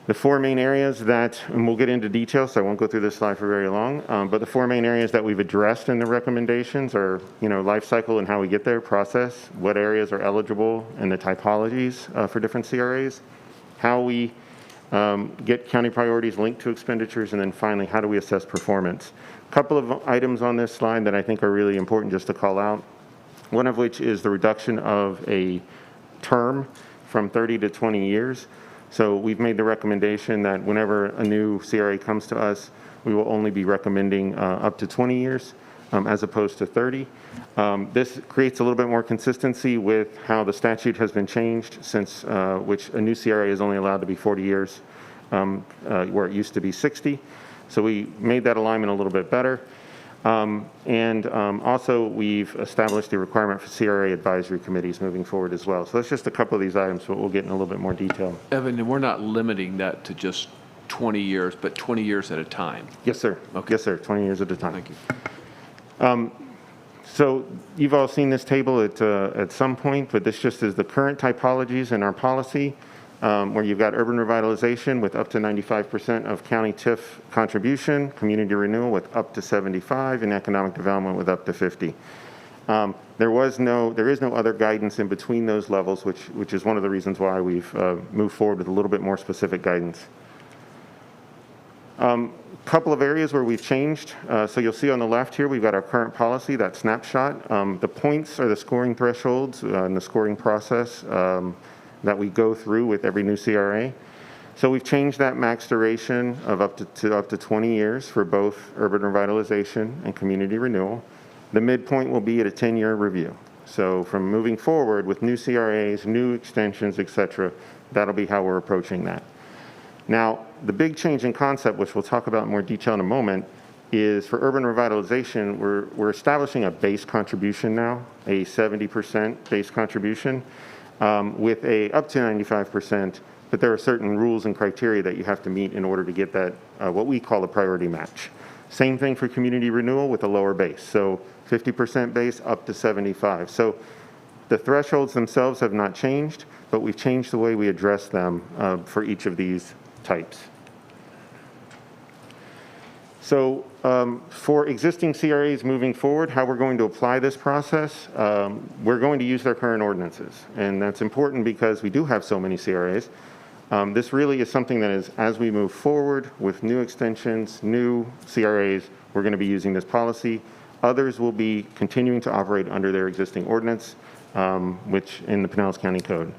Speaker 18: The 4 main areas that, and we'll get into detail, so I won't go through this slide for very long, but the 4 main areas that we've addressed in the recommendations are, life cycle and how we get there, process, what areas are eligible, and the typologies for different CRAs, how we get county priorities linked to expenditures, and then finally, how do we assess performance. A couple of items on this slide that I think are really important just to call out, one of which is the reduction of a term from 30 to 20 years. So we've made the recommendation that whenever a new CRA comes to us, we will only be recommending up to 20 years as opposed to 30. This creates a little bit more consistency with how the statute has been changed since which a new CRA is only allowed to be 40 years where it used to be 60. So we made that alignment a little bit better. Also, we've established the requirement for CRA advisory committees moving forward as well. So that's just a couple of these items, but we'll get in a little bit more detail.
Speaker 1: Evan, and we're not limiting that to just 20 years, but 20 years at a time.
Speaker 18: Yes, sir.
Speaker 1: Okay.
Speaker 18: Yes, sir. 20 years at a time.
Speaker 1: Thank you.
Speaker 18: So you've all seen this table at some point, but this just is the current typologies in our policy. Where you've got urban revitalization with up to 95% of county TIF contribution, community renewal with up to 75, and economic development with up to 50. There is no other guidance in between those levels, which is one of the reasons why we've moved forward with a little bit more specific guidance. Couple of areas where we've changed. So you'll see on the left here, we've got our current policy, that snapshot. The points are the scoring thresholds and the scoring process that we go through with every new CRA. So we've changed that max duration of up to 20 years for both urban revitalization and community renewal. The midpoint will be at a 10-year review. So from moving forward with new CRAs, new extensions, et cetera, that'll be how we're approaching that. Now, the big change in concept, which we'll talk about in more detail in a moment, is for urban revitalization, we're establishing a base contribution now, a 70% base contribution. With a up to 95%, but there are certain rules and criteria that you have to meet in order to get that, what we call a priority match. Same thing for community renewal with a lower base. So 50% base up to 75. So the thresholds themselves have not changed, but we've changed the way we address them for each of these types. So for existing CRAs moving forward, how we're going to apply this process, we're going to use their current ordinances. And that's important because we do have so many CRAs. This really is something that is, as we move forward with new extensions, new CRAs, we're going to be using this policy. Others will be continuing to operate under their existing ordinance, which in the Pinellas County Code.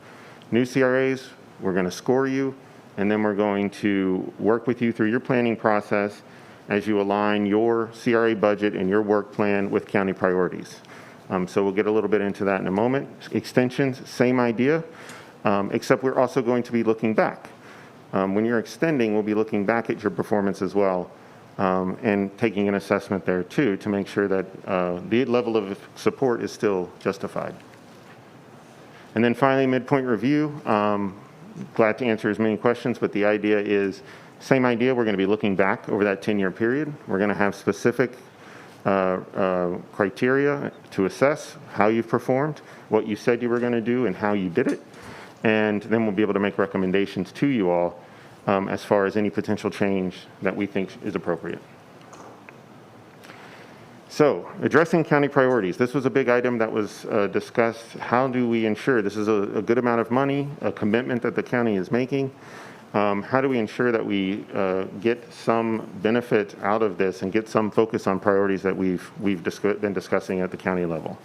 Speaker 18: New CRAs, we're going to score you. and then we're going to work with you through your planning process as you align your CRA budget and your work plan with county priorities. So we'll get a little bit into that in a moment. Extensions, same idea, except we're also going to be looking back. When you're extending, we'll be looking back at your performance as well, and taking an assessment there too to make sure that the level of support is still justified. And then finally, midpoint review. Glad to answer as many questions, but the idea is, same idea, we're going to be looking back over that 10-year period. We're going to have specific criteria to assess how you've performed, what you said you were going to do, and how you did it. And then we'll be able to make recommendations to you all as far as any potential change that we think is appropriate. So, addressing county priorities. This was a big item that was discussed. How do we ensure this is a good amount of money, a commitment that the county is making? How do we ensure that we get some benefit out of this and get some focus on priorities that we've been discussing at the county level?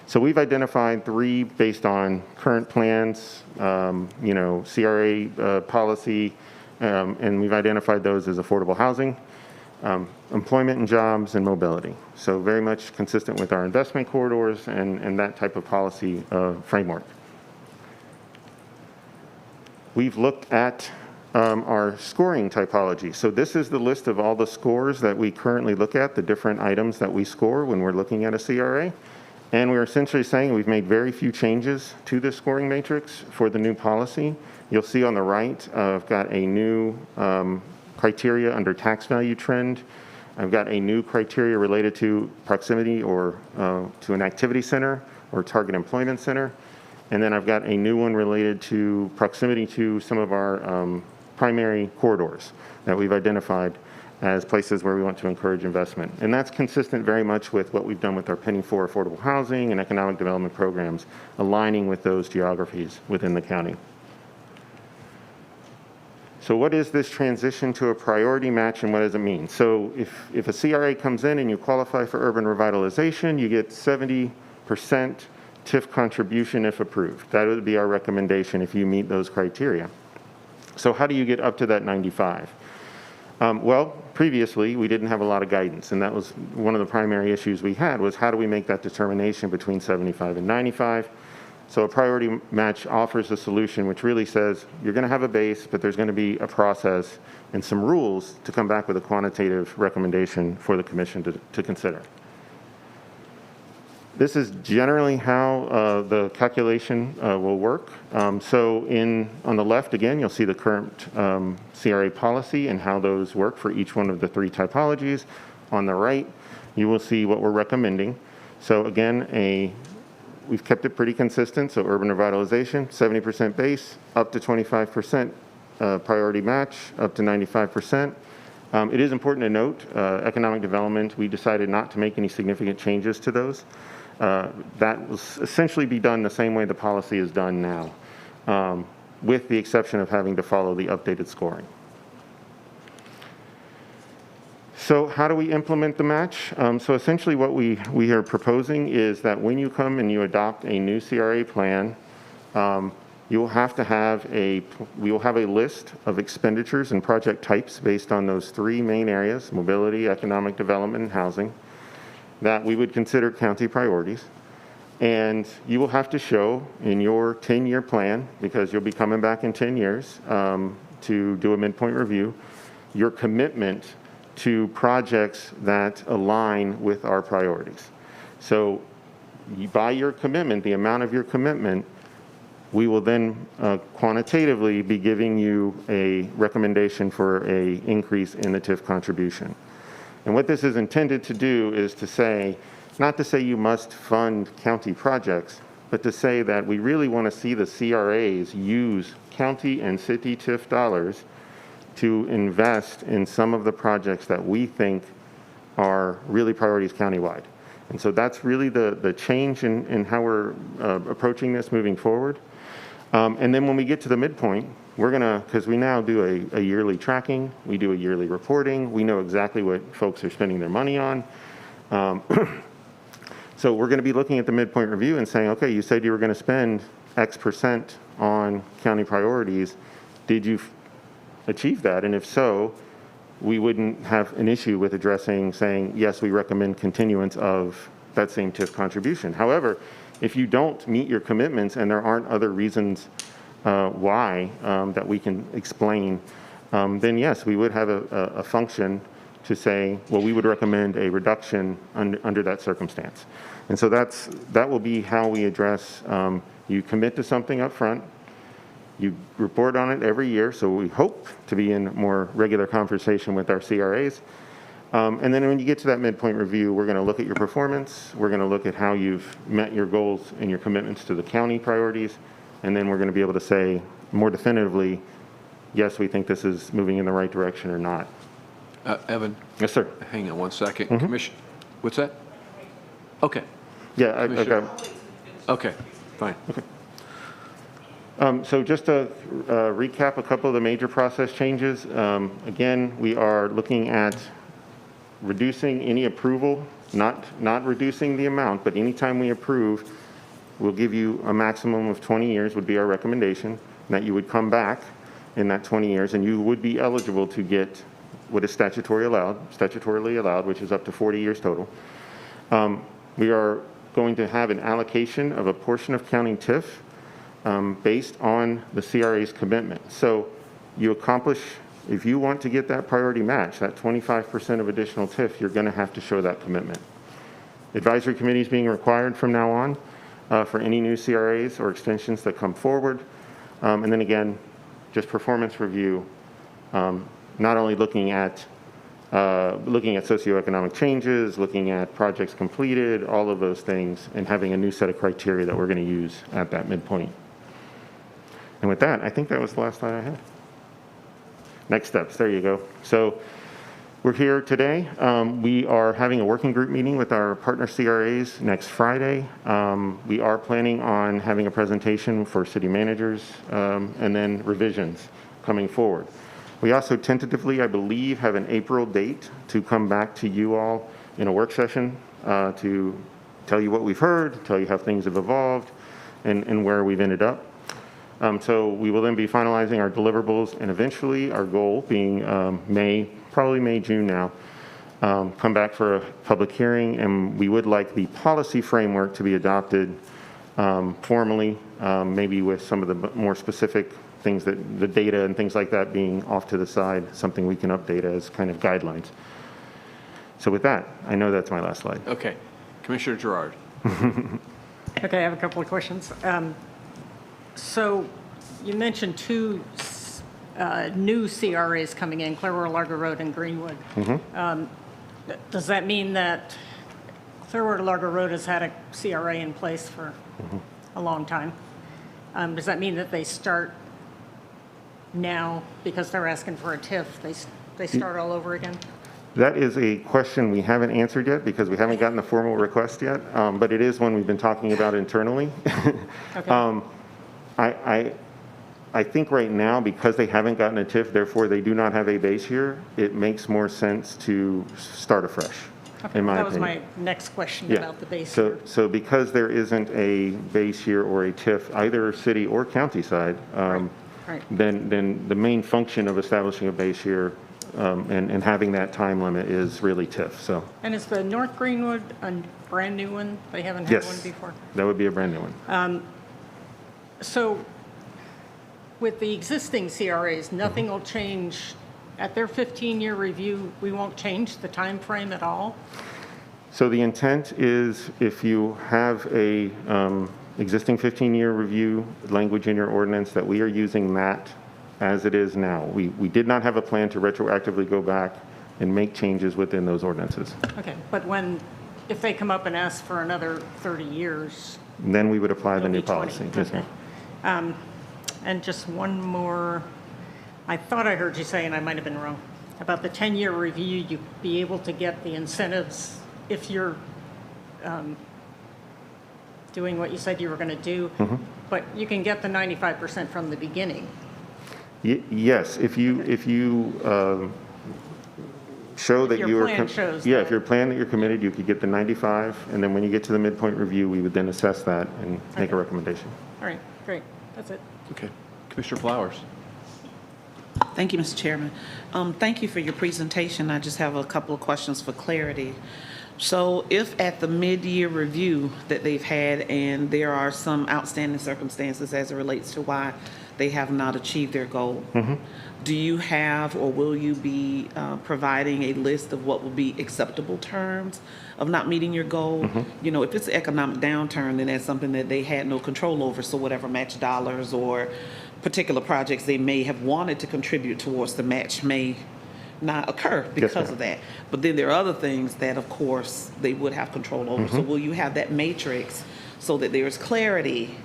Speaker 18: So we've identified 3 based on current plans, CRA policy, and we've identified those as affordable housing, employment and jobs, and mobility. So very much consistent with our investment corridors and that type of policy framework. We've looked at our scoring typology. So this is the list of all the scores that we currently look at, the different items that we score when we're looking at a CRA. And we're essentially saying we've made very few changes to this scoring matrix for the new policy. You'll see on the right, I've got a new criteria under tax value trend. I've got a new criteria related to proximity or to an activity center or target employment center. And then I've got a new one related to proximity to some of our primary corridors that we've identified as places where we want to encourage investment. And that's consistent very much with what we've done with our Penny for Affordable Housing and economic development programs, aligning with those geographies within the county. So what is this transition to a priority match and what does it mean? So if a CRA comes in and you qualify for urban revitalization, you get 70% TIF contribution if approved. That would be our recommendation if you meet those criteria. So how do you get up to that 95? Well, previously we didn't have a lot of guidance, and that was one of the primary issues we had was how do we make that determination between 75 and 95? So a priority match offers a solution which really says you're going to have a base, but there's going to be a process and some rules to come back with a quantitative recommendation for the commission to consider. This is generally how the calculation will work. So on the left, again, you'll see the current CRA policy and how those work for each one of the 3 typologies. On the right, you will see what we're recommending. So again, we've kept it pretty consistent. So urban revitalization, 70% base, up to 25% priority match, up to 95%. It is important to note, economic development, we decided not to make any significant changes to those. That will essentially be done the same way the policy is done now, with the exception of having to follow the updated scoring. So how do we implement the match? So essentially what we are proposing is that when you come and you adopt a new CRA plan, you will have to have we will have a list of expenditures and project types based on those 3 main areas, mobility, economic development, and housing, that we would consider county priorities. And you will have to show in your 10-year plan, because you'll be coming back in 10 years to do a midpoint review, your commitment to projects that align with our priorities. So by your commitment, the amount of your commitment, we will then quantitatively be giving you a recommendation for an increase in the TIF contribution. And what this is intended to do is to say, not to say you must fund county projects, but to say that we really want to see the CRAs use county and city TIF dollars to invest in some of the projects that we think are really priorities countywide. And so that's really the change in how we're approaching this moving forward. And then when we get to the midpoint, we're gonna, because we now do a yearly tracking, we do a yearly reporting, we know exactly what folks are spending their money on. So we're gonna be looking at the midpoint review and saying, okay, you said you were gonna spend X% on county priorities. Did you achieve that? And if so, we wouldn't have an issue with saying, yes, we recommend continuance of that same TIF contribution. However, if you don't meet your commitments and there aren't other reasons why that we can explain, then yes, we would have a function to say, well, we would recommend a reduction under that circumstance. And so that will be how we address, you commit to something up front, you report on it every year, so we hope to be in more regular conversation with our CRAs. And then when you get to that midpoint review, we're going to look at your performance, we're going to look at how you've met your goals and your commitments to the county priorities, and then we're going to be able to say more definitively, yes, we think this is moving in the right direction or not.
Speaker 1: Evan?
Speaker 18: Yes, sir.
Speaker 1: Hang on one second. Commission, what's that? Okay.
Speaker 18: Yeah,
Speaker 1: Okay, fine.
Speaker 18: Okay. So just to recap a couple of the major process changes. Again, we are looking at reducing any approval, not reducing the amount, but anytime we approve, we'll give you a maximum of 20 years would be our recommendation, that you would come back in that 20 years and you would be eligible to get what is statutorily allowed, which is up to 40 years total. We are going to have an allocation of a portion of county TIF based on the CRA's commitment. So you accomplish, if you want to get that priority match, that 25% of additional TIF, you're going to have to show that commitment. Advisory committees being required from now on for any new CRAs or extensions that come forward. And then again, just performance review, not only looking at socioeconomic changes, looking at projects completed, all of those things, and having a new set of criteria that we're going to use at that midpoint. And with that, I think that was the last slide I had. Next steps, there you go. So we're here today. We are having a working group meeting with our partner CRAs next Friday. We are planning on having a presentation for city managers and then revisions coming forward. We also tentatively, I believe, have an April date to come back to you all in a work session to tell you what we've heard, tell you how things have evolved, and where we've ended up. So we will then be finalizing our deliverables, and eventually our goal being probably May, June now, come back for a public hearing, and we would like the policy framework to be adopted formally, maybe with some of the more specific things that the data and things like that being off to the side, something we can update as kind of guidelines. So with that, I know that's my last slide.
Speaker 1: Okay. Commissioner Gerard.
Speaker 8: Okay, I have a couple of questions. So you mentioned two new CRAs coming in, Clearwater Largo Road and Greenwood. Does that mean that Clearwater Largo Road has had a CRA in place for a long time? Does that mean that they start now because they're asking for a TIF? They start all over again?
Speaker 18: That is a question we haven't answered yet because we haven't gotten the formal request yet, but it is one we've been talking about internally. Okay. I think right now, because they haven't gotten a TIF, therefore they do not have a base year, it makes more sense to start afresh,
Speaker 8: okay,
Speaker 18: in my opinion.
Speaker 8: That was my next question about the base year.
Speaker 18: So because there isn't a base year or a TIF, either city or county side,
Speaker 8: right.
Speaker 18: Then the main function of establishing a base year and having that time limit is really TIF. So.
Speaker 8: And is the North Greenwood a brand new one? They haven't had one before?
Speaker 18: That would be a brand new one.
Speaker 8: So with the existing CRAs, nothing will change at their 15-year review. We won't change the time frame at all?
Speaker 18: So the intent is if you have a existing 15-year review language in your ordinance, that we are using that as it is now. We did not have a plan to retroactively go back and make changes within those ordinances.
Speaker 8: Okay, but if they come up and ask for another 30 years?
Speaker 18: Then we would apply the new policy.
Speaker 8: Yes, ma'am. And just one more, I thought I heard you say, and I might have been wrong, about the 10-year review, you'd be able to get the incentives if you're doing what you said you were going to do, but you can get the 95% from the beginning.
Speaker 18: Yes, if you show that you are, if your plan that you're committed, you could get the 95, and then when you get to the midpoint review, we would then assess that and make a recommendation.
Speaker 8: All right, great, that's it.
Speaker 1: Okay, Commissioner Flowers.
Speaker 5: Thank you, Mr. Chairman. Thank you for your presentation. I just have a couple of questions for clarity. So if at the mid-year review that they've had and there are some outstanding circumstances as it relates to why they have not achieved their goal, do you have or will you be providing a list of what will be acceptable terms of not meeting your goal? You know, if it's an economic downturn, then that's something that they had no control over. So whatever match dollars or particular projects they may have wanted to contribute towards the match may not occur because of that. But then there are other things that, of course, they would have control over. So will you have that matrix so that there's clarity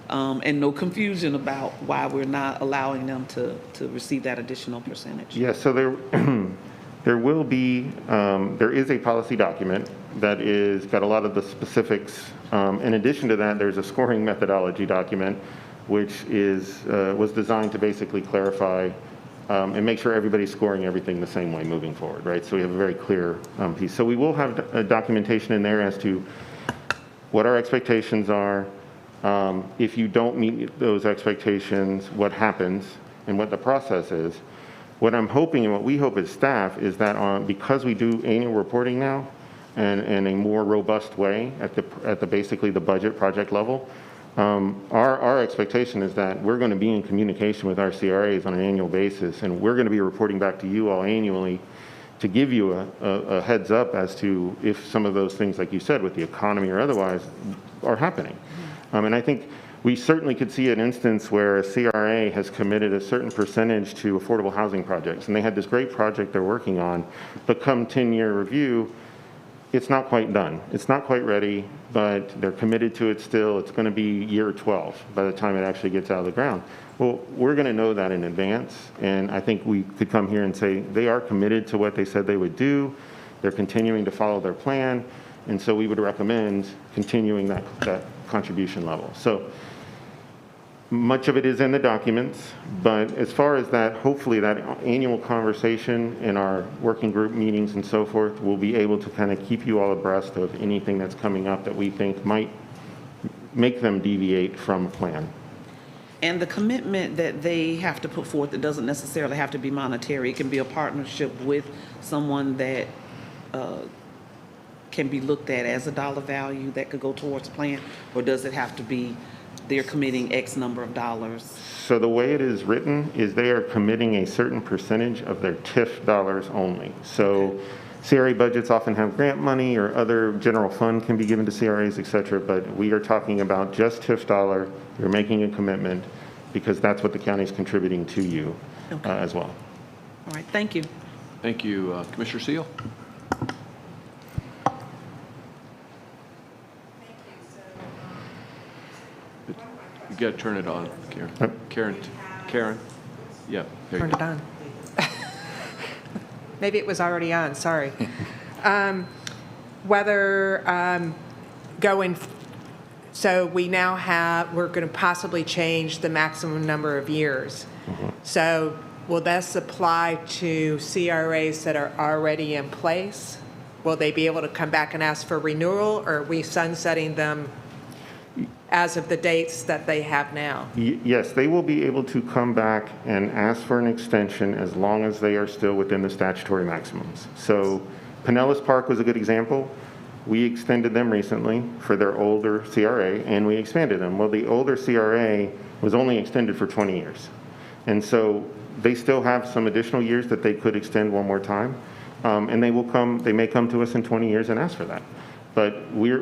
Speaker 5: and no confusion about why we're not allowing them to receive that additional percentage?
Speaker 18: Yeah, so there will be, there is a policy document that is got a lot of the specifics. In addition to that, there's a scoring methodology document, which was designed to basically clarify and make sure everybody's scoring everything the same way moving forward, right? So we have a very clear piece. So we will have a documentation in there as to what our expectations are. If you don't meet those expectations, what happens and what the process is. What I'm hoping and what we hope as staff is that because we do annual reporting now and in a more robust way at the basically the budget project level, our expectation is that we're going to be in communication with our CRAs on an annual basis, and we're going to be reporting back to you all annually to give you a heads up as to if some of those things, like you said, with the economy or otherwise, are happening. And I think we certainly could see an instance where a CRA has committed a certain percentage to affordable housing projects, and they had this great project they're working on, but come 10-year review, it's not quite done. It's not quite ready, but they're committed to it still. It's going to be year 12 by the time it actually gets out of the ground. Well, we're going to know that in advance, and I think we could come here and say they are committed to what they said they would do. They're continuing to follow their plan, and so we would recommend continuing that contribution level. So much of it is in the documents, but as far as that, hopefully that annual conversation in our working group meetings and so forth, we'll be able to kind of keep you all abreast of anything that's coming up that we think might make them deviate from a plan.
Speaker 5: And the commitment that they have to put forth, it doesn't necessarily have to be monetary. It can be a partnership with someone that can be looked at as a dollar value that could go towards a plan, or does it have to be they're committing X number of dollars?
Speaker 18: So the way it is written is they are committing a certain percentage of their TIF dollars only. So CRA budgets often have grant money or other general fund can be given to CRAs, et cetera, but we are talking about just TIF dollar. You're making a commitment because that's what the county is contributing to you as well.
Speaker 5: All right, thank you.
Speaker 1: Thank you. Commissioner Seal? You got to turn it on, Karen. Karen? Yeah, there you
Speaker 4: Turned
Speaker 1: go.
Speaker 4: it on. Maybe it was already on, sorry. Whether so we now we're going to possibly change the maximum number of years. So will this apply to CRAs that are already in place? Will they be able to come back and ask for renewal, or are we sunsetting them as of the dates that they have now?
Speaker 18: Yes, they will be able to come back and ask for an extension as long as they are still within the statutory maximums. So Pinellas Park was a good example. We extended them recently for their older CRA, and we expanded them. Well, the older CRA was only extended for 20 years. And so they still have some additional years that they could extend one more time. And they may come to us in 20 years and ask for that. But we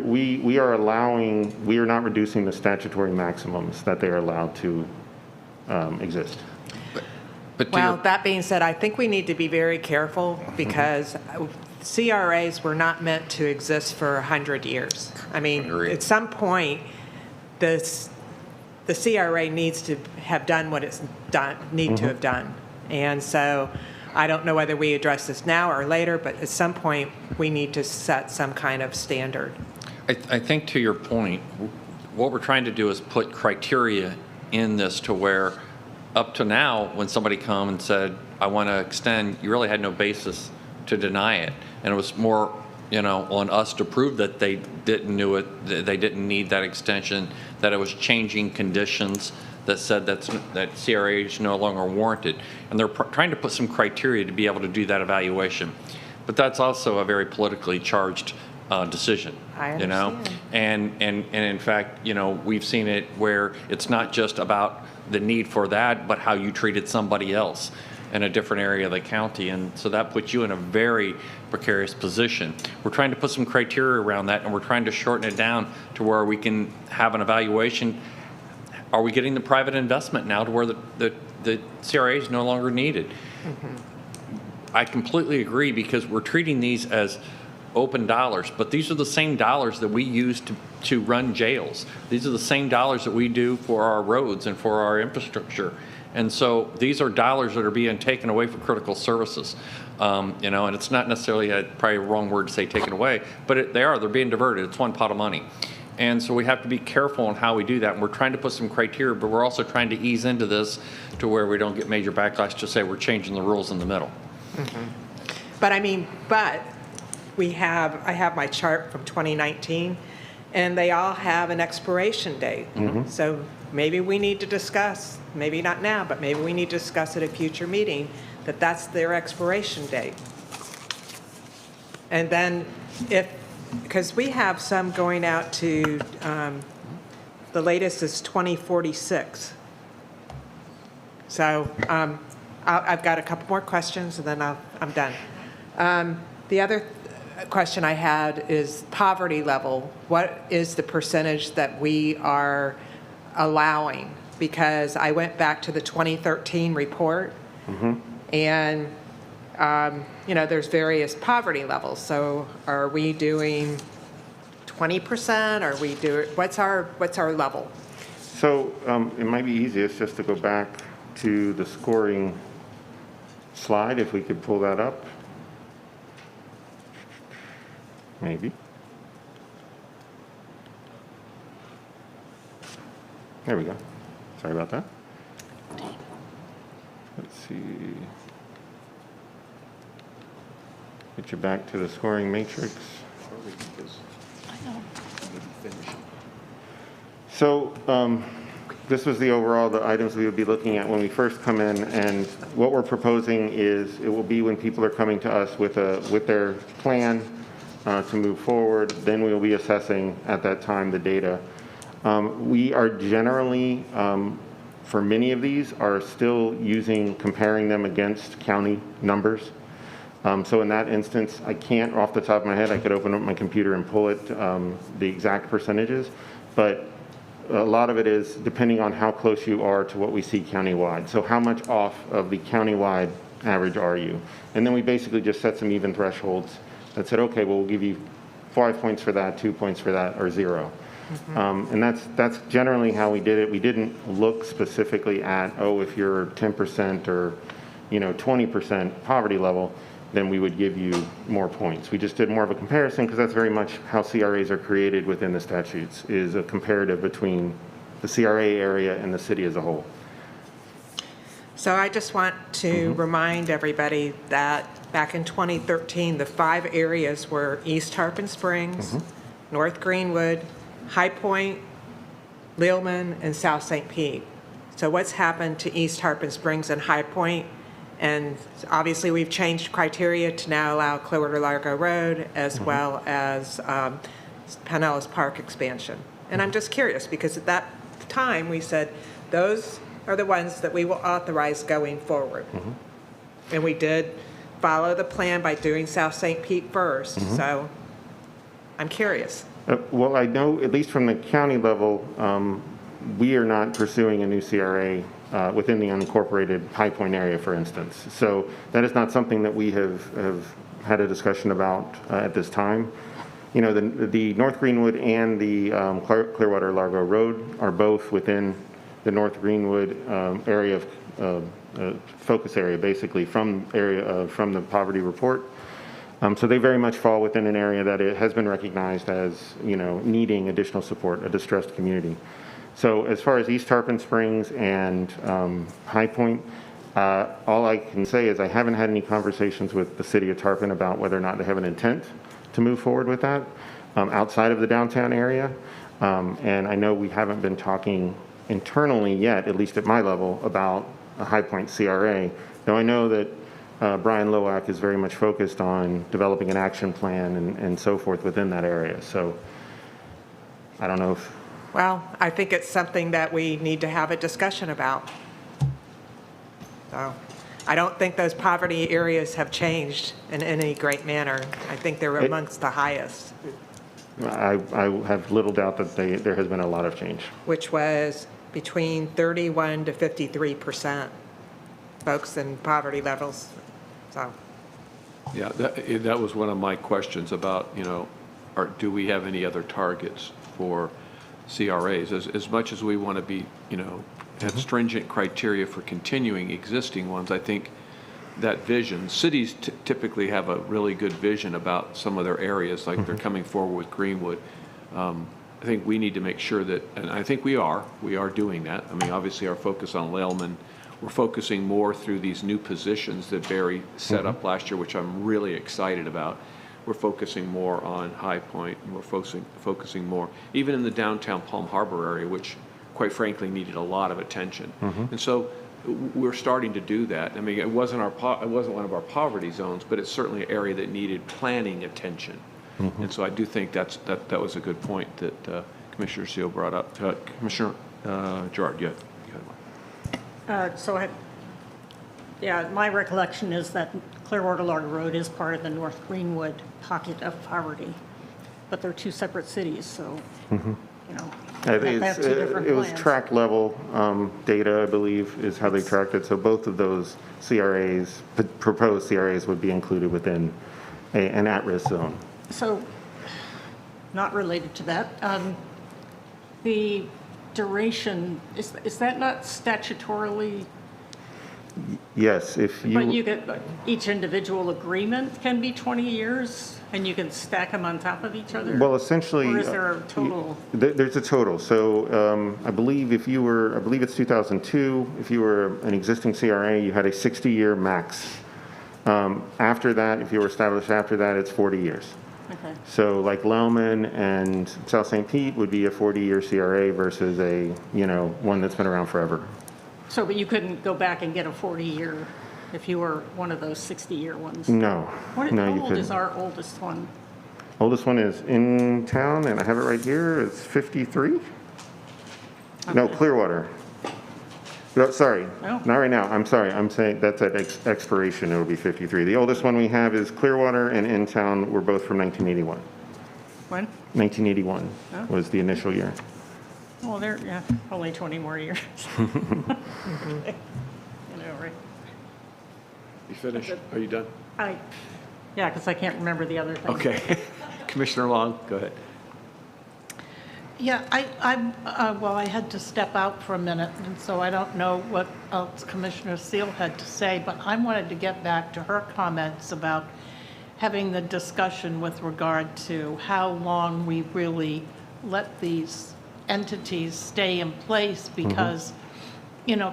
Speaker 18: are not reducing the statutory maximums that they are allowed to exist.
Speaker 4: Well, that being said, I think we need to be very careful because CRAs were not meant to exist for 100 years. I mean, at some point, the CRA needs to have done what it's to have done. And so I don't know whether we address this now or later, but at some point, we need to set some kind of standard.
Speaker 2: I think to your point, what we're trying to do is put criteria in this to where up to now, when somebody come and said, I want to extend, you really had no basis to deny it. And it was more, on us to prove that they didn't need that extension, that it was changing conditions, that said that CRA is no longer warranted. And they're trying to put some criteria to be able to do that evaluation. But that's also a very politically charged decision.
Speaker 4: I
Speaker 2: you know,
Speaker 4: understand.
Speaker 2: and in fact, you know, we've seen it where it's not just about the need for that, but how you treated somebody else in a different area of the county, and so that puts you in a very precarious position. We're trying to put some criteria around that, and we're trying to shorten it down to where we can have an evaluation. Are we getting the private investment now to where the CRA is no longer needed? I completely agree, because we're treating these as open dollars, but these are the same dollars that we use to run jails. These are the same dollars that we do for our roads and for our infrastructure. And so these are dollars that are being taken away for critical services. You know, and it's not necessarily probably a wrong word to say taken away, but they're being diverted. It's one pot of money. And so we have to be careful on how we do that. And we're trying to put some criteria, but we're also trying to ease into this to where we don't get major backlash to say we're changing the rules in the middle.
Speaker 4: But I mean, I have my chart from 2019, and they all have an expiration date. So maybe we need to discuss, maybe not now, but maybe we need to discuss at a future meeting that that's their expiration date. And then because we have some going out to, the latest is 2046. So I've got a couple more questions, and then I'm done. The other question I had is poverty level. What is the percentage that we are allowing? Because I went back to the 2013 report, and you know, there's various poverty levels. So are we doing 20%? Are we doing, what's our level?
Speaker 18: So it might be easiest just to go back to the scoring slide, if we could pull that up. Maybe. There we go. Sorry about that. Let's see. Get you back to the scoring matrix. So this was the items we would be looking at when we first come in, and what we're proposing is it will be when people are coming to us with their plan to move forward, then we will be assessing at that time the data. We are generally, for many of these, are still comparing them against county numbers. So in that instance, I can't off the top of my head, I could open up my computer and pull it, the exact percentages, but a lot of it is depending on how close you are to what we see countywide. So how much off of the countywide average are you? And then we basically just set some even thresholds that said, okay, well, we'll give you 5 points for that, 2 points for that, or 0. And that's generally how we did it. We didn't look specifically at, oh, if you're 10% or 20% poverty level, then we would give you more points. We just did more of a comparison, because that's very much how CRAs are created within the statutes, is a comparative between the CRA area and the city as a whole.
Speaker 4: So I just want to remind everybody that back in 2013, the 5 areas were East Tarpon Springs, North Greenwood, High Point, Lelaman, and South St. Pete. So what's happened to East Tarpon Springs and High Point? And obviously we've changed criteria to now allow Clearwater Largo Road as well as Pinellas Park expansion. And I'm just curious, because at that time we said those are the ones that we will authorize going forward. And we did follow the plan by doing South St. Pete first. So I'm curious.
Speaker 18: Well, I know, at least from the county level, we are not pursuing a new CRA within the unincorporated High Point area, for instance. So that is not something that we have had a discussion about at this time. You know, the North Greenwood and the Clearwater Largo Road are both within the North Greenwood area of focus area, basically from the poverty report. So they very much fall within an area that it has been recognized as, needing additional support, a distressed community. So as far as East Tarpon Springs and High Point, all I can say is I haven't had any conversations with the city of Tarpon about whether or not they have an intent to move forward with that outside of the downtown area. And I know we haven't been talking internally yet, at least at my level, about a High Point CRA. Though I know that Brian Lowak is very much focused on developing an action plan and so forth within that area. So I don't know if...
Speaker 4: Well, I think it's something that we need to have a discussion about. So I don't think those poverty areas have changed in any great manner. I think they're amongst the highest.
Speaker 18: I have little doubt that there has been a lot of change.
Speaker 4: Which was between 31 to 53% folks in poverty levels. So,
Speaker 1: Yeah, that was one of my questions about, do we have any other targets for CRAs? As much as we want to be, have stringent criteria for continuing existing ones, I think that vision, cities typically have a really good vision about some of their areas, like they're coming forward with Greenwood. I think we need to make sure that, and I think we are doing that. I mean, obviously our focus on Lelaman, we're focusing more through these new positions that Barry set up last year, which I'm really excited about. We're focusing more on High Point, and we're focusing more, even in the downtown Palm Harbor area, which quite frankly needed a lot of attention. And so we're starting to do that. I mean, it wasn't one of our poverty zones, but it's certainly an area that needed planning attention. And so I do think that was a good point that Commissioner Seal brought up. Commissioner Gerard, you had one.
Speaker 8: My recollection is that Clearwater Log Road is part of the North Greenwood pocket of poverty, but they're two separate cities, so, they have two different
Speaker 18: it was
Speaker 8: plans.
Speaker 18: tract level data, I believe, is how they tracked it. So both of those CRAs, proposed CRAs, would be included within an at-risk zone.
Speaker 8: So, not related to that, the duration, is that not statutorily?
Speaker 18: Yes, if you...
Speaker 8: But you get, each individual agreement can be 20 years, and you can stack them on top of each other?
Speaker 18: Well, essentially...
Speaker 8: Or is there a total?
Speaker 18: There's a total. So I believe it's 2002, if you were an existing CRA, you had a 60-year max. After that, if you were established after that, it's 40 years.
Speaker 8: Okay.
Speaker 18: So like Lelaman and South St. Pete would be a 40-year CRA versus a, one that's been around forever.
Speaker 8: So, but you couldn't go back and get a 40-year if you were one of those 60-year ones?
Speaker 18: No.
Speaker 8: How
Speaker 18: you
Speaker 8: old is
Speaker 18: couldn't.
Speaker 8: our oldest one?
Speaker 18: Oldest one is in town, and I have it right here. It's 53? Okay. No, Clearwater. No, sorry, not right now. I'm sorry. I'm saying that's at expiration. It will be 53. The oldest one we have is Clearwater, and in town, we're both from 1981.
Speaker 8: When?
Speaker 18: 1981 was the initial year.
Speaker 8: Well, they're, only 20 more years. Right?
Speaker 1: You finished? Are you done?
Speaker 8: Because I can't remember the other thing.
Speaker 1: Okay. Commissioner Long, go ahead.
Speaker 7: Yeah, I had to step out for a minute, and so I don't know what else Commissioner Seal had to say, but I wanted to get back to her comments about having the discussion with regard to how long we really let these entities stay in place, because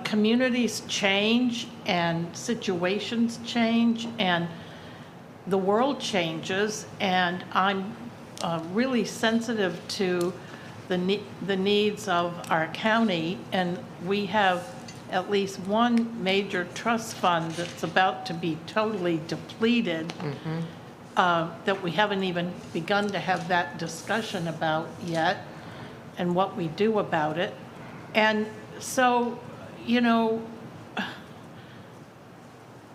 Speaker 7: communities change and situations change and the world changes, and I'm really sensitive to the needs of our county, and we have at least one major trust fund that's about to be totally depleted, that we haven't even begun to have that discussion about yet, and what we do about it. And so,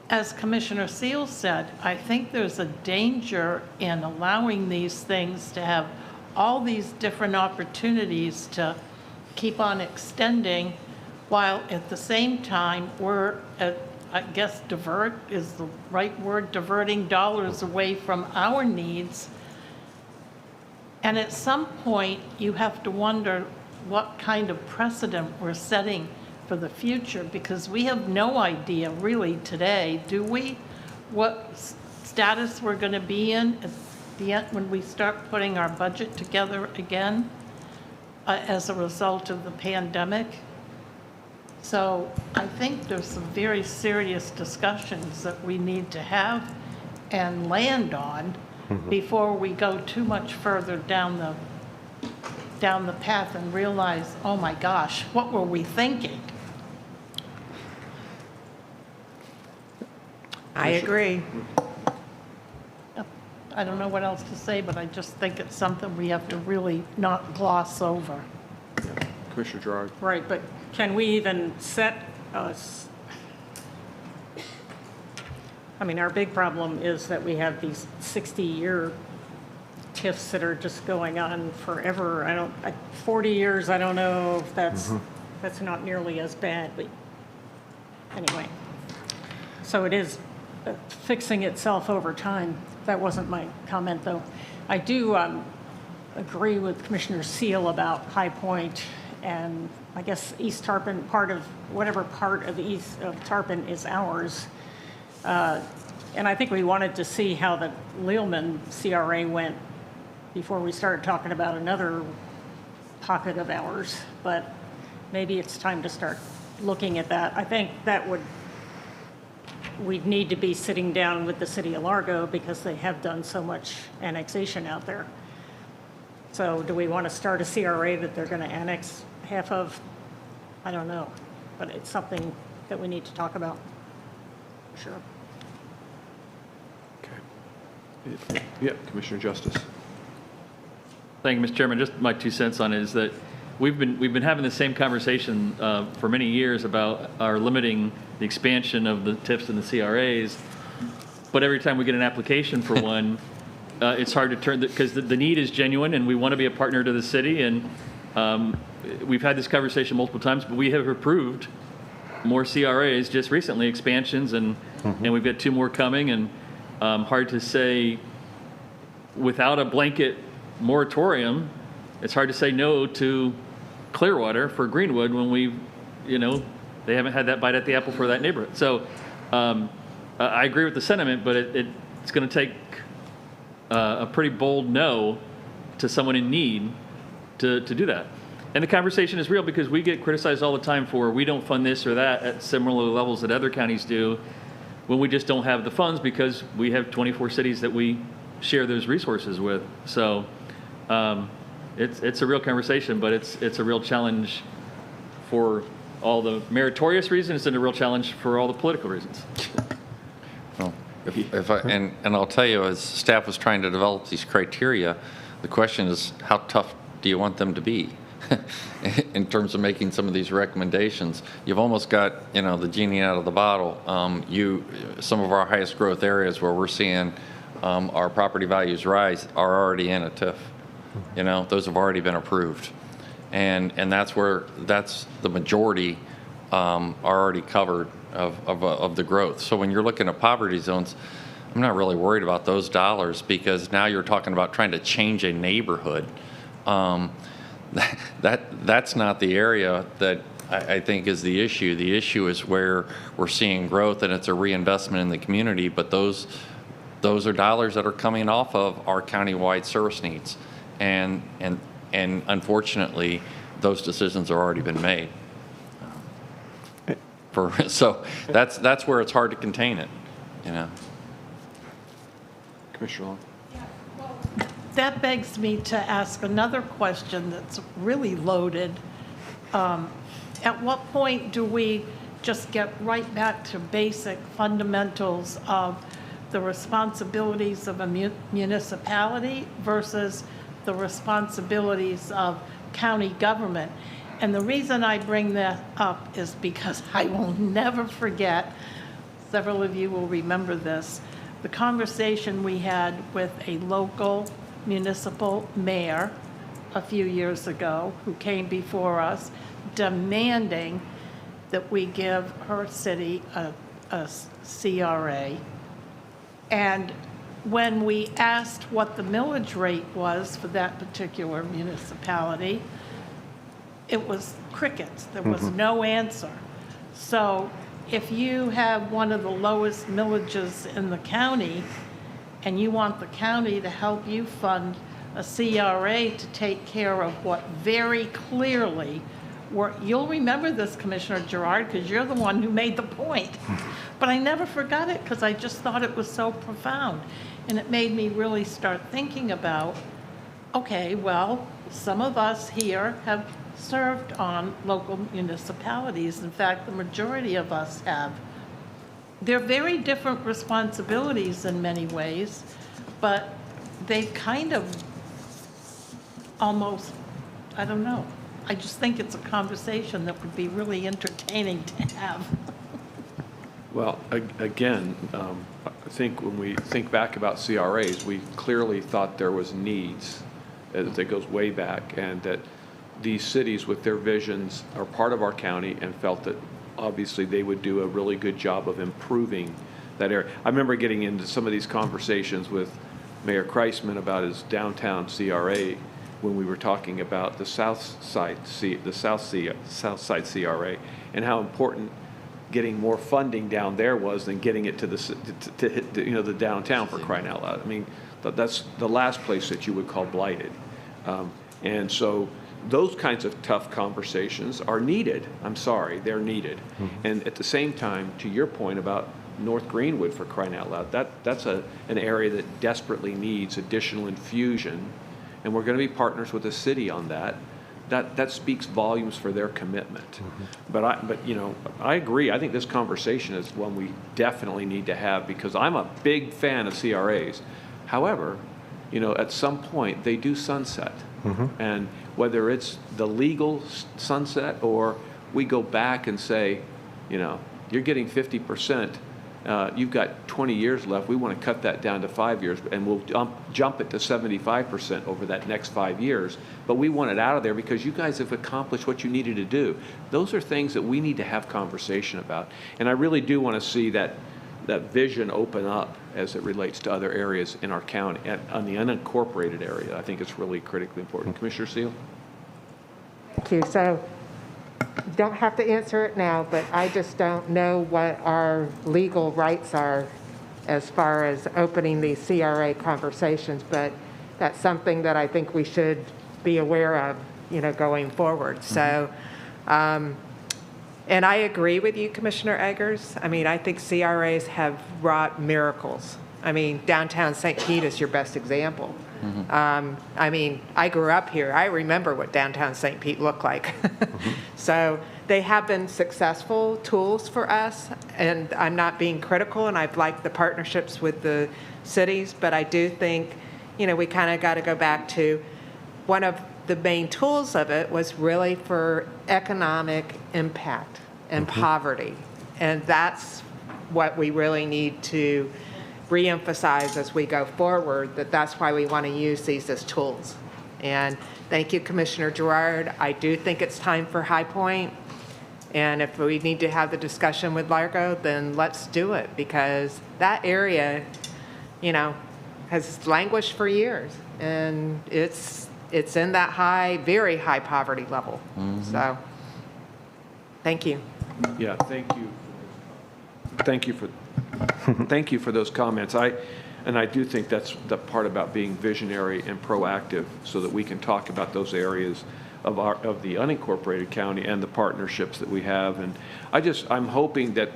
Speaker 7: as Commissioner Seal said, I think there's a danger in allowing these things to have all these different opportunities to keep on extending, while at the same time we're, I guess divert is the right word, diverting dollars away from our needs. And at some point, you have to wonder what kind of precedent we're setting for the future, because we have no idea really today, do we, what status we're going to be in at the end when we start putting our budget together again as a result of the pandemic. So I think there's some very serious discussions that we need to have and land on before we go too much further down down the path and realize, oh my gosh, what were we thinking?
Speaker 4: I agree.
Speaker 7: I don't know what else to say, but I just think it's something we have to really not gloss over.
Speaker 1: Commissioner Gerard.
Speaker 8: Right, but can we even set I mean, our big problem is that we have these 60-year TIFs that are just going on forever. 40 years, I don't know if that's not nearly as bad, but anyway. So it is fixing itself over time. That wasn't my comment, though. I do agree with Commissioner Seal about High Point and I guess East Tarpon, whatever part of East of Tarpon is ours. And I think we wanted to see how the Lelaman CRA went before we started talking about another pocket of ours. But maybe it's time to start looking at that. I think we'd need to be sitting down with the city of Largo because they have done so much annexation out there. So do we want to start a CRA that they're going to annex half of? I don't know, but it's something that we need to talk about. Sure.
Speaker 1: Okay. Yeah, Commissioner Justice.
Speaker 6: Thank you, Mr. Chairman. Just my 2 cents on it is that we've been having the same conversation for many years about our limiting the expansion of the TIFs and the CRAs, but every time we get an application for one, it's hard to turn, because the need is genuine and we want to be a partner to the city, and we've had this conversation multiple times, but we have approved more CRAs just recently, expansions, and we've got 2 more coming, and hard to say, without a blanket moratorium, it's hard to say no to Clearwater for Greenwood when they haven't had that bite at the apple for that neighborhood. So I agree with the sentiment, but it's going to take a pretty bold no to someone in need to do that. And the conversation is real because we get criticized all the time for we don't fund this or that at similar levels that other counties do when we just don't have the funds because we have 24 cities that we share those resources with. So it's a real conversation, but it's a real challenge for all the meritorious reasons and a real challenge for all the political reasons.
Speaker 2: Well, and I'll tell you, as staff was trying to develop these criteria, the question is, how tough do you want them to be? In terms of making some of these recommendations, you've almost got the genie out of the bottle. Some of our highest growth areas where we're seeing our property values rise are already in a TIF. Those have already been approved, and that's the majority are already covered of the growth. So when you're looking at poverty zones, I'm not really worried about those dollars because now you're talking about trying to change a neighborhood. That's not the area that I think is the issue. The issue is where we're seeing growth and it's a reinvestment in the community, but those are dollars that are coming off of our countywide service needs. And unfortunately, those decisions have already been made. So that's where it's hard to contain it,
Speaker 1: Commissioner Long.
Speaker 7: That begs me to ask another question that's really loaded. At what point do we just get right back to basic fundamentals of the responsibilities of a municipality versus the responsibilities of county government? And the reason I bring that up is because I will never forget, several of you will remember this, the conversation we had with a local municipal mayor a few years ago who came before us demanding that we give her city a CRA. And when we asked what the millage rate was for that particular municipality, it was crickets. There was no answer. So if you have one of the lowest millages in the county and you want the county to help you fund a CRA to take care of what very clearly you'll remember this, Commissioner Gerard, because you're the one who made the point. But I never forgot it because I just thought it was so profound. And it made me really start thinking about, okay, well, some of us here have served on local municipalities. In fact, the majority of us have. They're very different responsibilities in many ways, but they kind of almost, I don't know. I just think it's a conversation that would be really entertaining to have.
Speaker 1: Well, again, I think when we think back about CRAs, we clearly thought there was needs that goes way back, and that these cities with their visions are part of our county, and felt that obviously they would do a really good job of improving that area. I remember getting into some of these conversations with Mayor Kreisman about his downtown CRA when we were talking about the South Side CRA, and how important getting more funding down there was than getting it to the downtown, for crying out loud. I mean, that's the last place that you would call blighted. And so those kinds of tough conversations are needed. I'm sorry, they're needed. Mm-hmm. And at the same time, to your point about North Greenwood, for crying out loud, that's an area that desperately needs additional infusion, and we're going to be partners with the city on that. That speaks volumes for their commitment. Mm-hmm. But I agree. I think this conversation is one we definitely need to have, because I'm a big fan of CRAs. However, at some point they do sunset. Mm-hmm. And whether it's the legal sunset, or we go back and say, you're getting 50%, you've got 20 years left, we want to cut that down to 5 years, and we'll jump it to 75% over that next 5 years, but we want it out of there because you guys have accomplished what you needed to do. Those are things that we need to have conversation about, and I really do want to see that vision open up as it relates to other areas in our county, and on the unincorporated area. I think it's really critically important. Commissioner Seal?
Speaker 4: Thank you. So you don't have to answer it now, but I just don't know what our legal rights are as far as opening these CRA conversations, but that's something that I think we should be aware of, going forward. Mm-hmm. So, and I agree with you, Commissioner Eggers. I mean, I think CRAs have wrought miracles. I mean, downtown St. Pete is your best example. Mm-hmm. I mean, I grew up here. I remember what downtown St. Pete looked like. Mm-hmm. So they have been successful tools for us, and I'm not being critical, and I've liked the partnerships with the cities, but I do think, we kind of got to go back to one of the main tools of it was really for economic impact and mm-hmm. poverty. And that's what we really need to reemphasize as we go forward, that's why we want to use these as tools. And thank you, Commissioner Gerard. I do think it's time for High Point. And if we need to have the discussion with Largo, then let's do it, because that area, has languished for years. And it's in that very high poverty level. Mm-hmm. So, thank you.
Speaker 1: Yeah, thank you. Thank you for those comments. I do think that's the part about being visionary and proactive, so that we can talk about those areas of the unincorporated county and the partnerships that we have. And I'm hoping that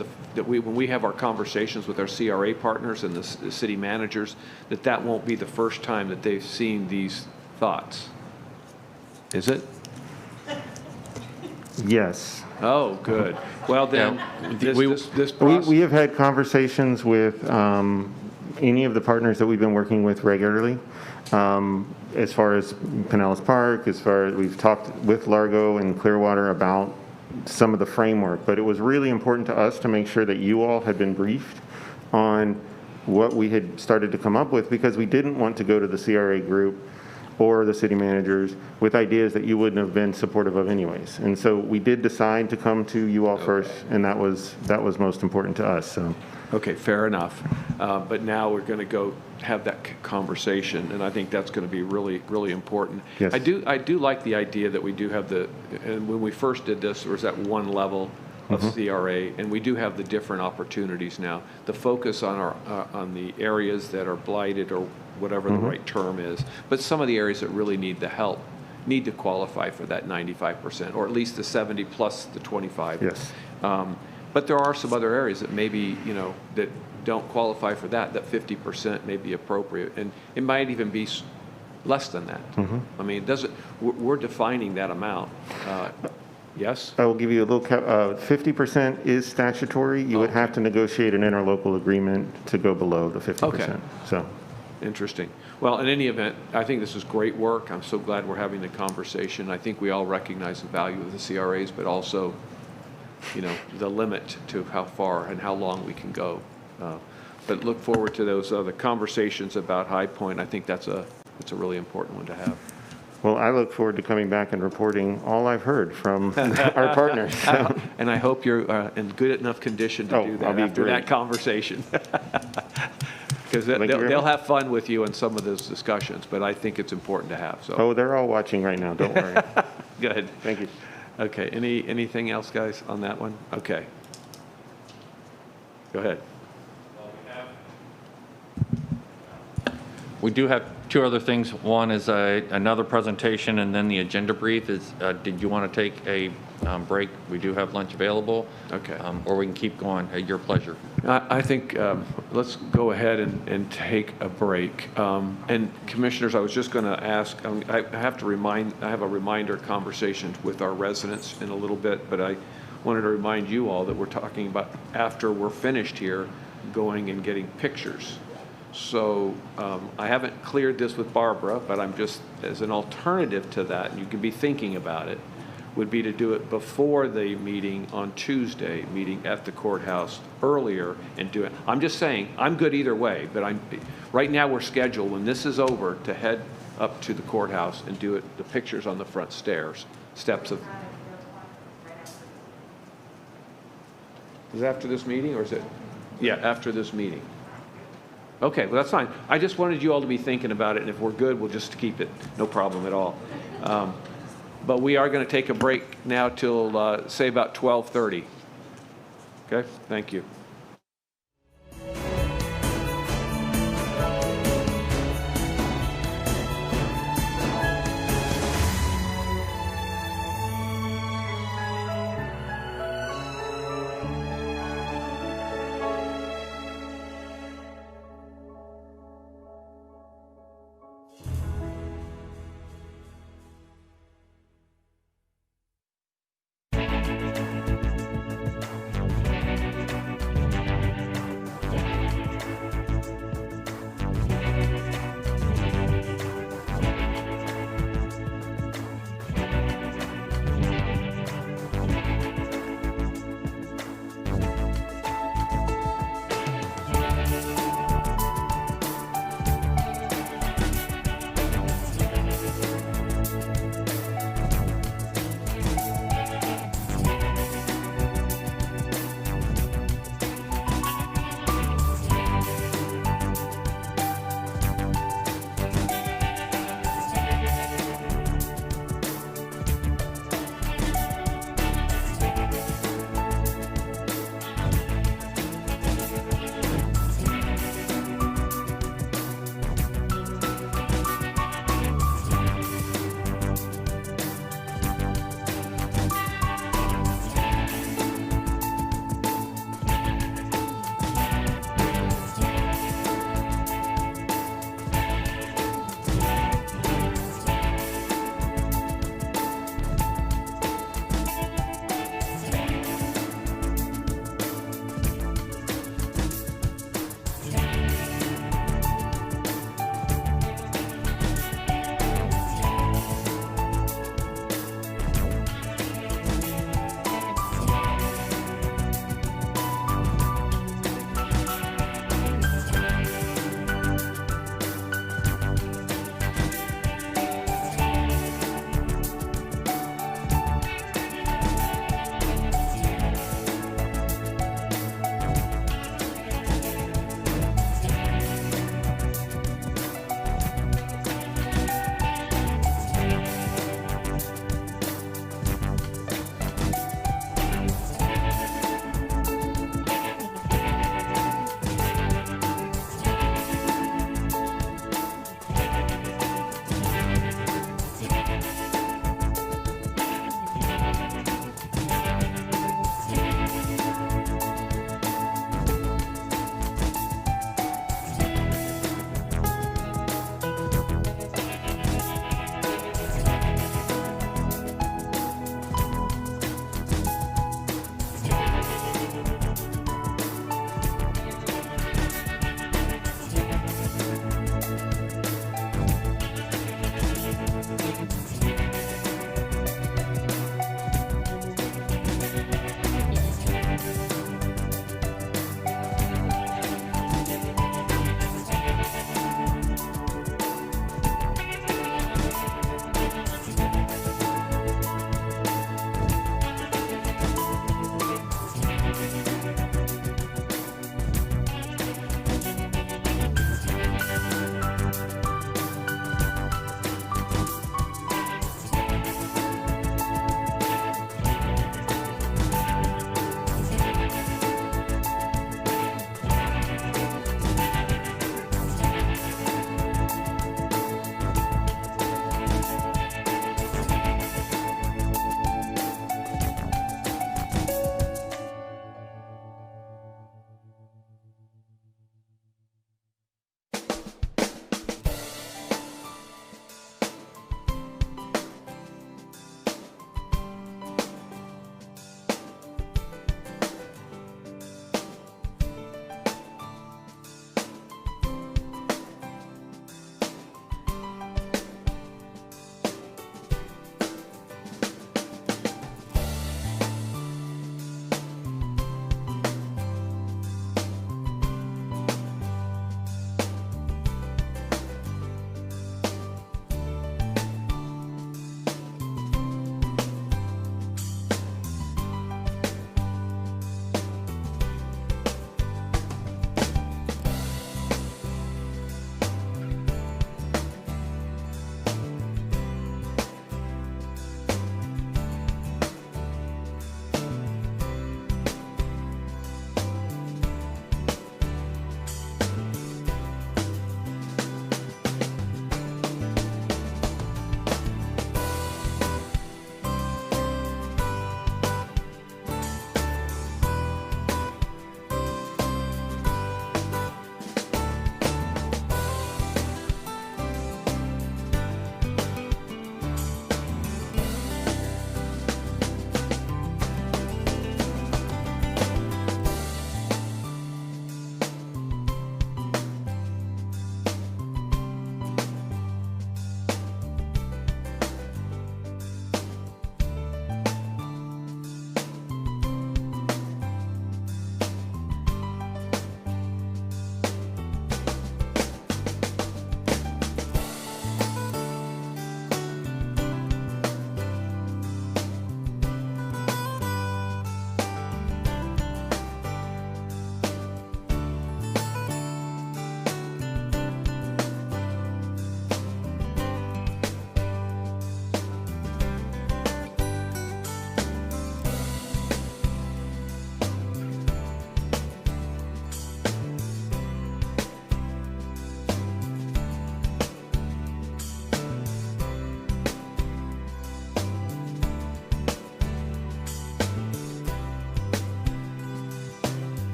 Speaker 1: when we have our conversations with our CRA partners and the city managers, that won't be the first time that they've seen these thoughts. Is it?
Speaker 18: Yes.
Speaker 1: Oh, good. Well, then, this process.
Speaker 18: We have had conversations with any of the partners that we've been working with regularly, as far as Pinellas Park, as far as we've talked with Largo and Clearwater about some of the framework. But it was really important to us to make sure that you all had been briefed on what we had started to come up with, because we didn't want to go to the CRA group or the city managers with ideas that you wouldn't have been supportive of anyways. And so we did decide to come to you all first, and that was most important to us. So.
Speaker 1: Okay, fair enough. But now we're going to go have that conversation, and I think that's going to be really, really important.
Speaker 18: Yes.
Speaker 1: I do like the idea that we do have and when we first did this, there was that one level of mm-hmm. CRA, and we do have the different opportunities now. The focus on the areas that are blighted, or whatever mm-hmm. the right term is, but some of the areas that really need the help need to qualify for that 95%, or at least the 70 plus the 25.
Speaker 18: Yes.
Speaker 1: But there are some other areas that maybe, that don't qualify for that 50% may be appropriate. And it might even be less than that. I mean, it doesn't, we're defining that amount. Yes?
Speaker 18: I will give you a little, 50% is statutory. You would have to negotiate an interlocal agreement to go below the 50%.
Speaker 1: Okay.
Speaker 18: So,
Speaker 1: Interesting. Well, in any event, I think this is great work. I'm so glad we're having the conversation. I think we all recognize the value of the CRAs, but also, you know, the limit to how far and how long we can go. But look forward to those other conversations about High Point. I think it's a really important one to have.
Speaker 18: well, I look forward to coming back and reporting all I've heard from our partners. So.
Speaker 1: And I hope you're in good enough condition to do that
Speaker 18: I'll be
Speaker 1: after
Speaker 18: great.
Speaker 1: that conversation. Because
Speaker 18: Thank you very
Speaker 1: they'll
Speaker 18: much.
Speaker 1: have fun with you in some of those discussions, but I think it's important to have. So.
Speaker 18: Oh, they're all watching right now. Don't worry.
Speaker 1: Good.
Speaker 18: Thank you.
Speaker 1: Okay, anything else, guys, on that one? Okay. Go ahead.
Speaker 2: We do have two other things. One is another presentation, and then the agenda brief is, did you want to take a break? We do have lunch available.
Speaker 1: Okay.
Speaker 2: Or we can keep going, at your pleasure.
Speaker 1: I think let's go ahead and take a break. And commissioners, I was just going to ask, I have a reminder conversation with our residents in a little bit, but I wanted to remind you all that we're talking about, after we're finished here, going and getting pictures. So I haven't cleared this with Barbara, but I'm just, as an alternative to that, and you can be thinking about it, would be to do it before the meeting on Tuesday, meeting at the courthouse earlier and do it. I'm just saying, I'm good either way, but right now we're scheduled, when this is over, to head up to the courthouse and do it, the pictures on the front steps of. Is it after this meeting, or is it? Yeah, after this meeting. Okay, well, that's fine. I just wanted you all to be thinking about it, and if we're good, we'll just keep it. No problem at all. But we are going to take a break now till, say, about 12:30. Okay, thank you.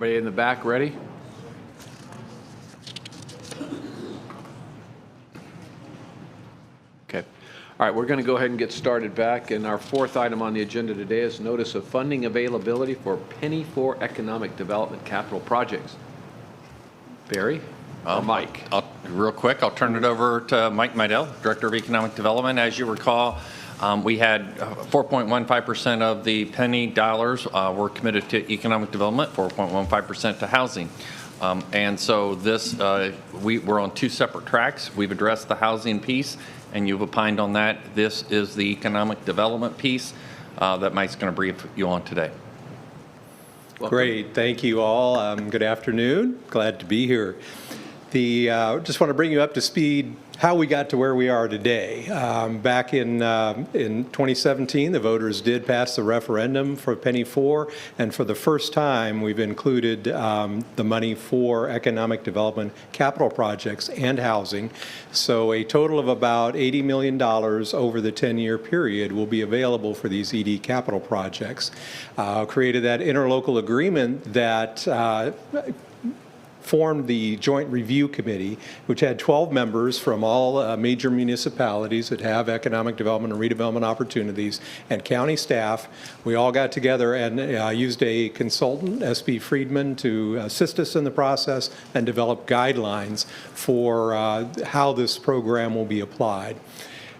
Speaker 1: Everybody in the back ready? Okay. All right, we're going to go ahead and get started back. And our fourth item on the agenda today is notice of funding availability for Penny for Economic Development capital projects. Barry or Mike?
Speaker 2: Real quick, I'll turn it over to Mike Meidel, Director of Economic Development. As you recall, we had 4.15% of the penny dollars were committed to economic development, 4.15% to housing. And so this, we're on two separate tracks. We've addressed the housing piece, and you've opined on that. This is the economic development piece that Mike's going to brief you on today.
Speaker 1: Welcome.
Speaker 19: Great, thank you all. Good afternoon. Glad to be here. Just want to bring you up to speed how we got to where we are today. Back in 2017, the voters did pass the referendum for Penny 4, and for the first time, we've included the money for economic development capital projects and housing. So a total of about $80 million over the 10-year period will be available for these ED capital projects. Created that interlocal agreement that formed the Joint Review Committee, which had 12 members from all major municipalities that have economic development and redevelopment opportunities, and county staff. We all got together and used a consultant, S.B. Friedman, to assist us in the process and develop guidelines for how this program will be applied.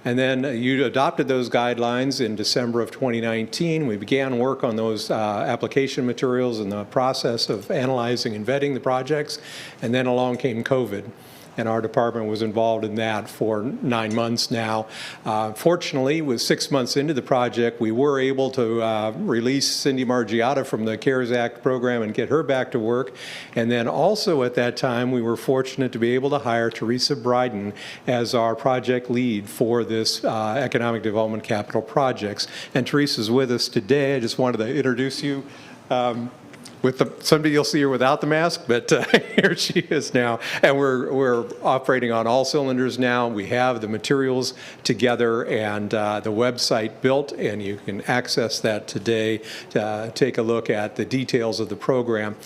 Speaker 19: And then you adopted those guidelines in December of 2019. We began work on those application materials in the process of analyzing and vetting the projects. And then along came COVID. And our department was involved in that for 9 months now. Fortunately, with 6 months into the project, we were able to release Cindy Margiotta from the CARES Act program and get her back to work. And then also at that time, we were fortunate to be able to hire Teresa Bryden as our project lead for this economic development capital projects. And Teresa's with us today. I just wanted to introduce you. Someday you'll see her without the mask, but here she is now. And we're operating on all cylinders now. We have the materials together and the website built, and you can access that today to take a look at the details of the program.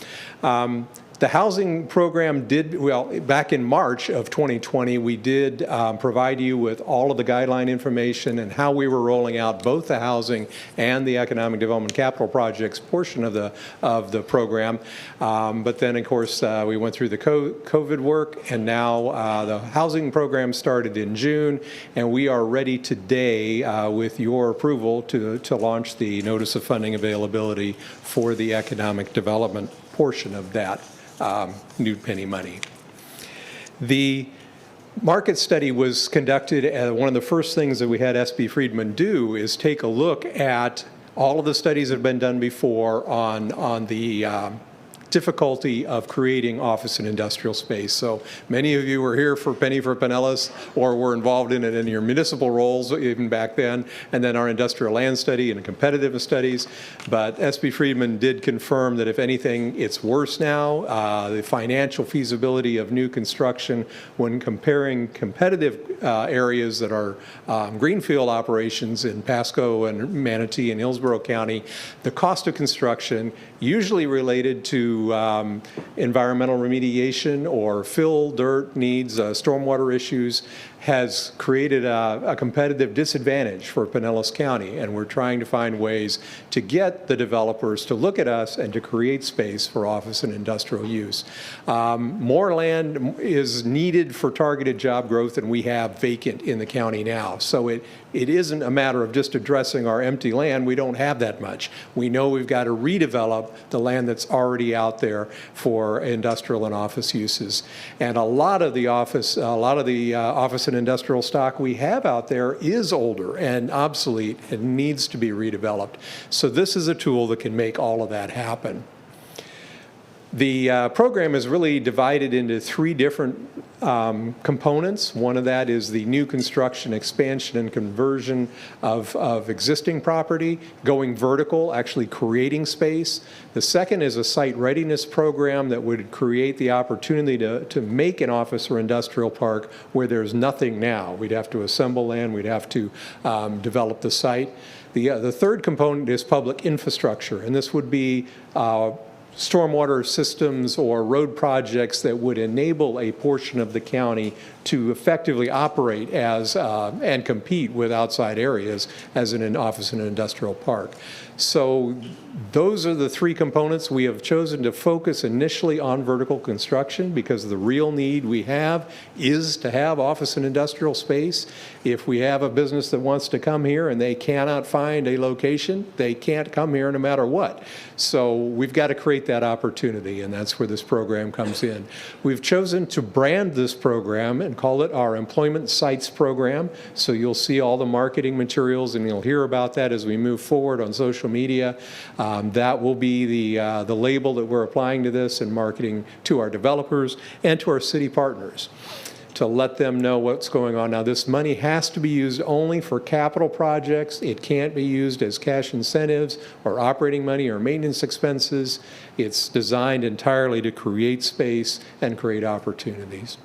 Speaker 19: The housing program back in March of 2020, we did provide you with all of the guideline information and how we were rolling out both the housing and the economic development capital projects portion of the program. But then, of course, we went through the COVID work, and now the housing program started in June, and we are ready today with your approval to launch the notice of funding availability for the economic development portion of that new penny money. The market study was conducted, one of the first things that we had S.B. Friedman do is take a look at all of the studies that have been done before on the difficulty of creating office and industrial space. So many of you were here for Penny for Pinellas or were involved in it in your municipal roles even back then, and then our industrial land study and competitive studies. But S.B. Friedman did confirm that if anything, it's worse now. The financial feasibility of new construction when comparing competitive areas that are greenfield operations in Pasco and Manatee and Hillsborough County, the cost of construction usually related to environmental remediation or fill dirt needs, stormwater issues, has created a competitive disadvantage for Pinellas County, and we're trying to find ways to get the developers to look at us and to create space for office and industrial use. More land is needed for targeted job growth than we have vacant in the county now. So it isn't a matter of just addressing our empty land. We don't have that much. We know we've got to redevelop the land that's already out there for industrial and office uses. And a lot of the office and industrial stock we have out there is older and obsolete and needs to be redeveloped. So this is a tool that can make all of that happen. The program is really divided into three different components. One of that is the new construction, expansion, and conversion of existing property, going vertical, actually creating space. The second is a site readiness program that would create the opportunity to make an office or industrial park where there's nothing now. We'd have to assemble land, we'd have to develop the site. The third component is public infrastructure, and this would be stormwater systems or road projects that would enable a portion of the county to effectively operate as and compete with outside areas as an office and industrial park. So those are the three components. We have chosen to focus initially on vertical construction because the real need we have is to have office and industrial space. If we have a business that wants to come here and they cannot find a location, they can't come here no matter what. So we've got to create that opportunity, and that's where this program comes in. We've chosen to brand this program and call it our Employment Sites Program. So you'll see all the marketing materials, and you'll hear about that as we move forward on social media. That will be the label that we're applying to this and marketing to our developers and to our city partners to let them know what's going on. Now, this money has to be used only for capital projects. It can't be used as cash incentives or operating money or maintenance expenses. It's designed entirely to create space and create opportunities.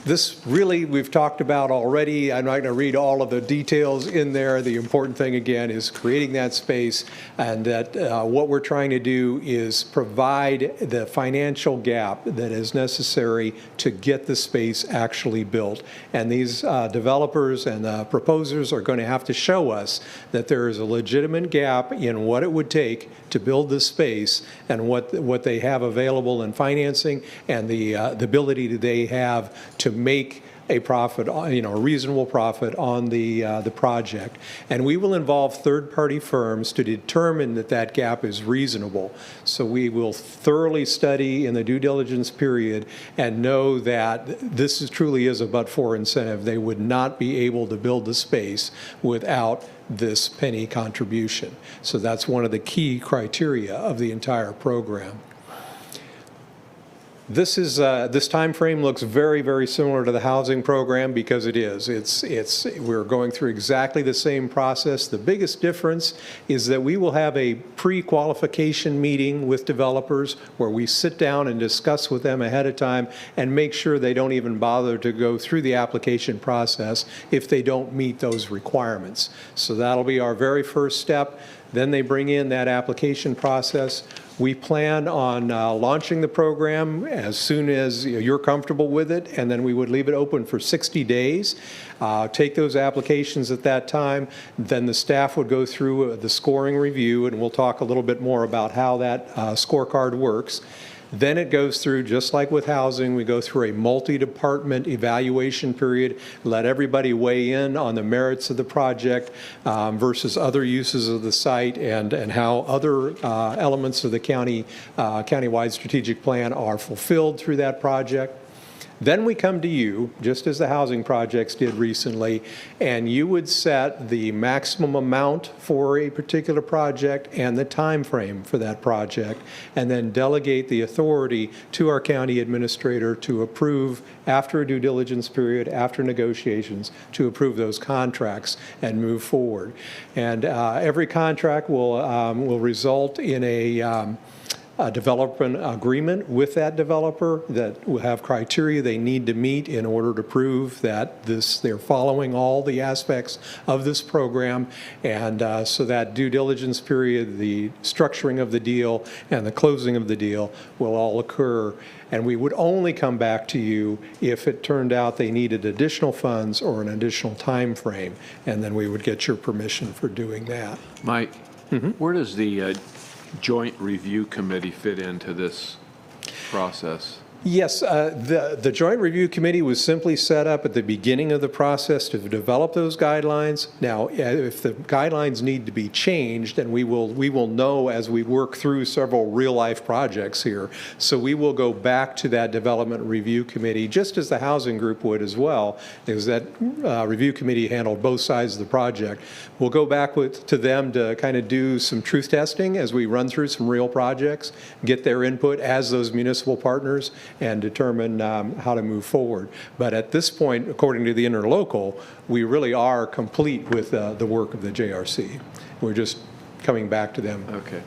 Speaker 19: This really we've talked about already. I'm not going to read all of the details in there. The important thing, again, is creating that space, and that what we're trying to do is provide the financial gap that is necessary to get the space actually built. And these developers and proposers are going to have to show us that there is a legitimate gap in what it would take to build this space and what they have available in financing and the ability that they have to make a profit, a reasonable profit on the project. And we will involve third-party firms to determine that that gap is reasonable. So we will thoroughly study in the due diligence period and know that this truly is a but-for incentive. They would not be able to build the space without this penny contribution. So that's one of the key criteria of the entire program. This time frame looks very, very similar to the housing program because it is. We're going through exactly the same process. The biggest difference is that we will have a pre-qualification meeting with developers where we sit down and discuss with them ahead of time and make sure they don't even bother to go through the application process if they don't meet those requirements. So that'll be our very first step. Then they bring in that application process. We plan on launching the program as soon as you're comfortable with it, and then we would leave it open for 60 days. Take those applications at that time. Then the staff would go through the scoring review, and we'll talk a little bit more about how that scorecard works. Then it goes through, just like with housing, we go through a multi-department evaluation period, let everybody weigh in on the merits of the project versus other uses of the site and how other elements of the countywide strategic plan are fulfilled through that project. Then we come to you, just as the housing projects did recently, and you would set the maximum amount for a particular project and the time frame for that project, and then delegate the authority to our county administrator to approve, after a due diligence period, after negotiations, to approve those contracts and move forward. And every contract will result in a development agreement with that developer that will have criteria they need to meet in order to prove that they're following all the aspects of this program. And so that due diligence period, the structuring of the deal, and the closing of the deal will all occur. And we would only come back to you if it turned out they needed additional funds or an additional time frame. And then we would get your permission for doing that.
Speaker 1: Mike, where does the Joint Review Committee fit into this process?
Speaker 19: Yes, the Joint Review Committee was simply set up at the beginning of the process to develop those guidelines. Now, if the guidelines need to be changed, then we will know as we work through several real-life projects here. So we will go back to that Development Review Committee, just as the Housing Group would as well, because that Review Committee handled both sides of the project. We'll go back to them to kind of do some truth testing as we run through some real projects, get their input as those municipal partners, and determine how to move forward. But at this point, according to the interlocal, we really are complete with the work of the JRC. We're just coming back to them.
Speaker 1: Okay.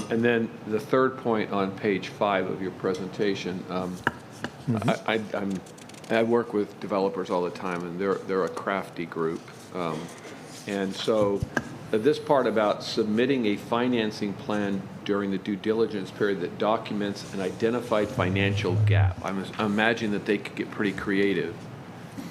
Speaker 1: And then the third point on page 5 of your presentation, I work with developers all the time, and they're a crafty group. And so this part about submitting a financing plan during the due diligence period that documents an identified financial gap. I imagine that they could get pretty creative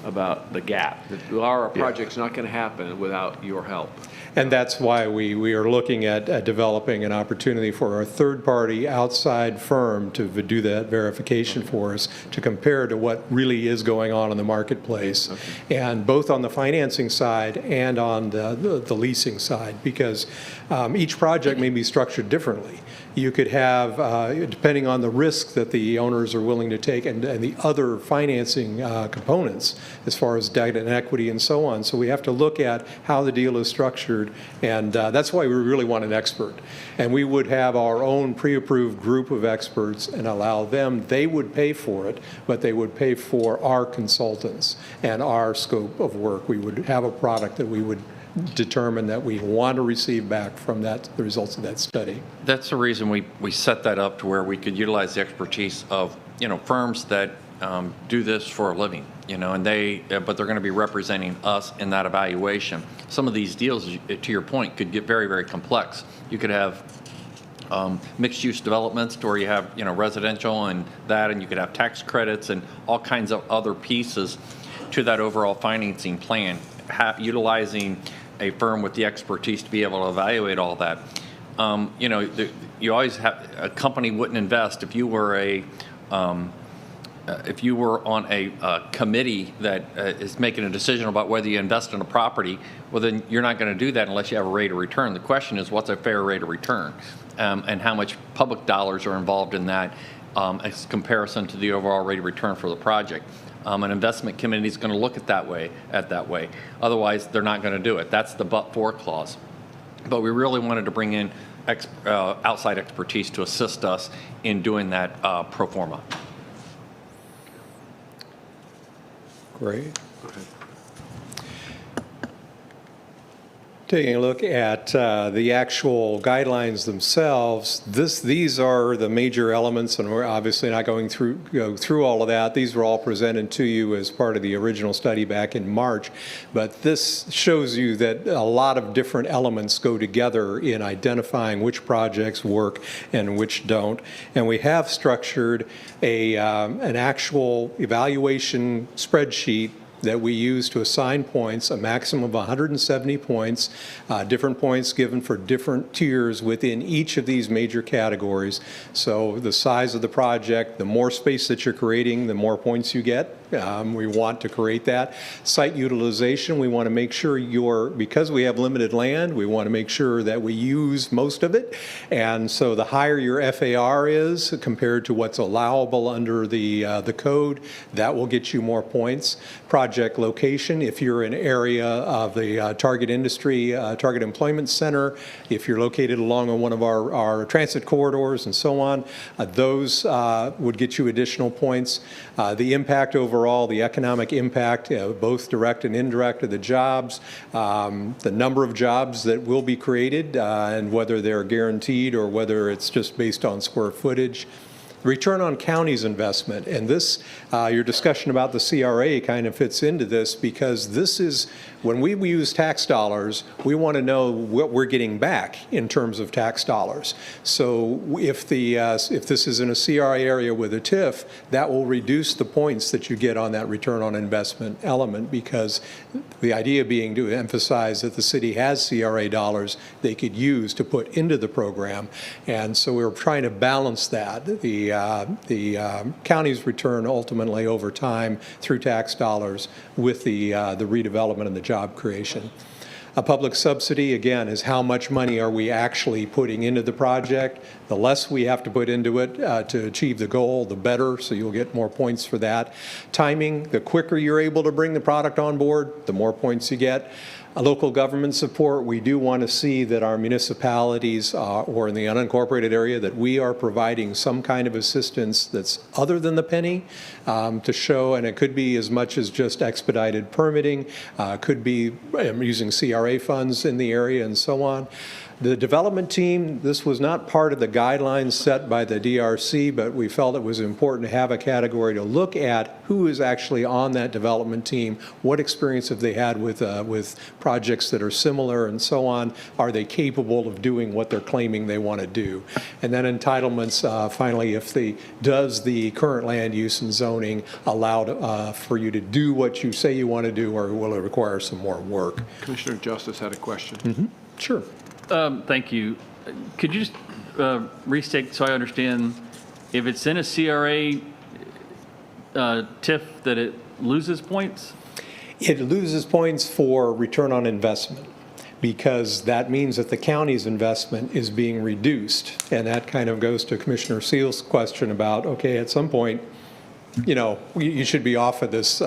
Speaker 1: about the gap. That our project's not going to happen without your help.
Speaker 19: And that's why we are looking at developing an opportunity for our third-party outside firm to do that verification for us, to compare to what really is going on in the marketplace, and both on the financing side and on the leasing side, because each project may be structured differently. You could have, depending on the risk that the owners are willing to take and the other financing components as far as debt and equity and so on. So we have to look at how the deal is structured, and that's why we really want an expert. And we would have our own pre-approved group of experts and allow them, they would pay for it, but they would pay for our consultants and our scope of work. We would have a product that we would determine that we want to receive back from the results of that study.
Speaker 2: That's the reason we set that up to where we could utilize the expertise of, firms that do this for a living, and but they're going to be representing us in that evaluation. Some of these deals, to your point, could get very, very complex. You could have mixed-use developments where you have, residential and you could have tax credits and all kinds of other pieces to that overall financing plan, utilizing a firm with the expertise to be able to evaluate all that. You always have, a company wouldn't invest if you were on a committee that is making a decision about whether you invest in a property. Well, then you're not going to do that unless you have a rate of return. The question is, what's a fair rate of return, and how much public dollars are involved in that as comparison to the overall rate of return for the project. An investment committee is going to look at that way. Otherwise, they're not going to do it. That's the but-for clause. But we really wanted to bring in outside expertise to assist us in doing that pro forma.
Speaker 19: Great. Taking a look at the actual guidelines themselves, these are the major elements, and we're obviously not go through all of that. These were all presented to you as part of the original study back in March, but this shows you that a lot of different elements go together in identifying which projects work and which don't. And we have structured an actual evaluation spreadsheet that we use to assign points, a maximum of 170 points, different points given for different tiers within each of these major categories. So the size of the project, the more space that you're creating, the more points you get. We want to create that. Site utilization, we want to make sure because we have limited land, we want to make sure that we use most of it. And so the higher your FAR is compared to what's allowable under the code, that will get you more points. Project location, if you're in an area of the target industry, target employment center, if you're located along one of our transit corridors and so on, those would get you additional points. The impact overall, the economic impact, both direct and indirect of the jobs, the number of jobs that will be created, and whether they're guaranteed or whether it's just based on square footage. Return on county's investment, and this, your discussion about the CRA kind of fits into this, because this is, when we use tax dollars, we want to know what we're getting back in terms of tax dollars. So if this is in a CRA area with a TIF, that will reduce the points that you get on that return on investment element, because the idea being to emphasize that the city has CRA dollars they could use to put into the program. And so we're trying to balance that. The county's return ultimately over time through tax dollars with the redevelopment and the job creation. A public subsidy, again, is how much money are we actually putting into the project. The less we have to put into it to achieve the goal, the better, so you'll get more points for that. Timing, the quicker you're able to bring the product on board, the more points you get. Local government support, we do want to see that our municipalities or in the unincorporated area that we are providing some kind of assistance that's other than the penny to show, and it could be as much as just expedited permitting, could be using CRA funds in the area and so on. The development team, this was not part of the guidelines set by the DRC, but we felt it was important to have a category to look at who is actually on that development team, what experience have they had with projects that are similar and so on. Are they capable of doing what they're claiming they want to do? And then entitlements, finally, does the current land use and zoning allow for you to do what you say you want to do, or will it require some more work?
Speaker 1: Commissioner Justice had a question.
Speaker 19: Mm-hmm. Sure.
Speaker 6: Thank you. Could you just restate so I understand, if it's in a CRA TIF that it loses points?
Speaker 19: It loses points for return on investment, because that means that the county's investment is being reduced. And that kind of goes to Commissioner Seal's question about, okay, at some point, you should be off of this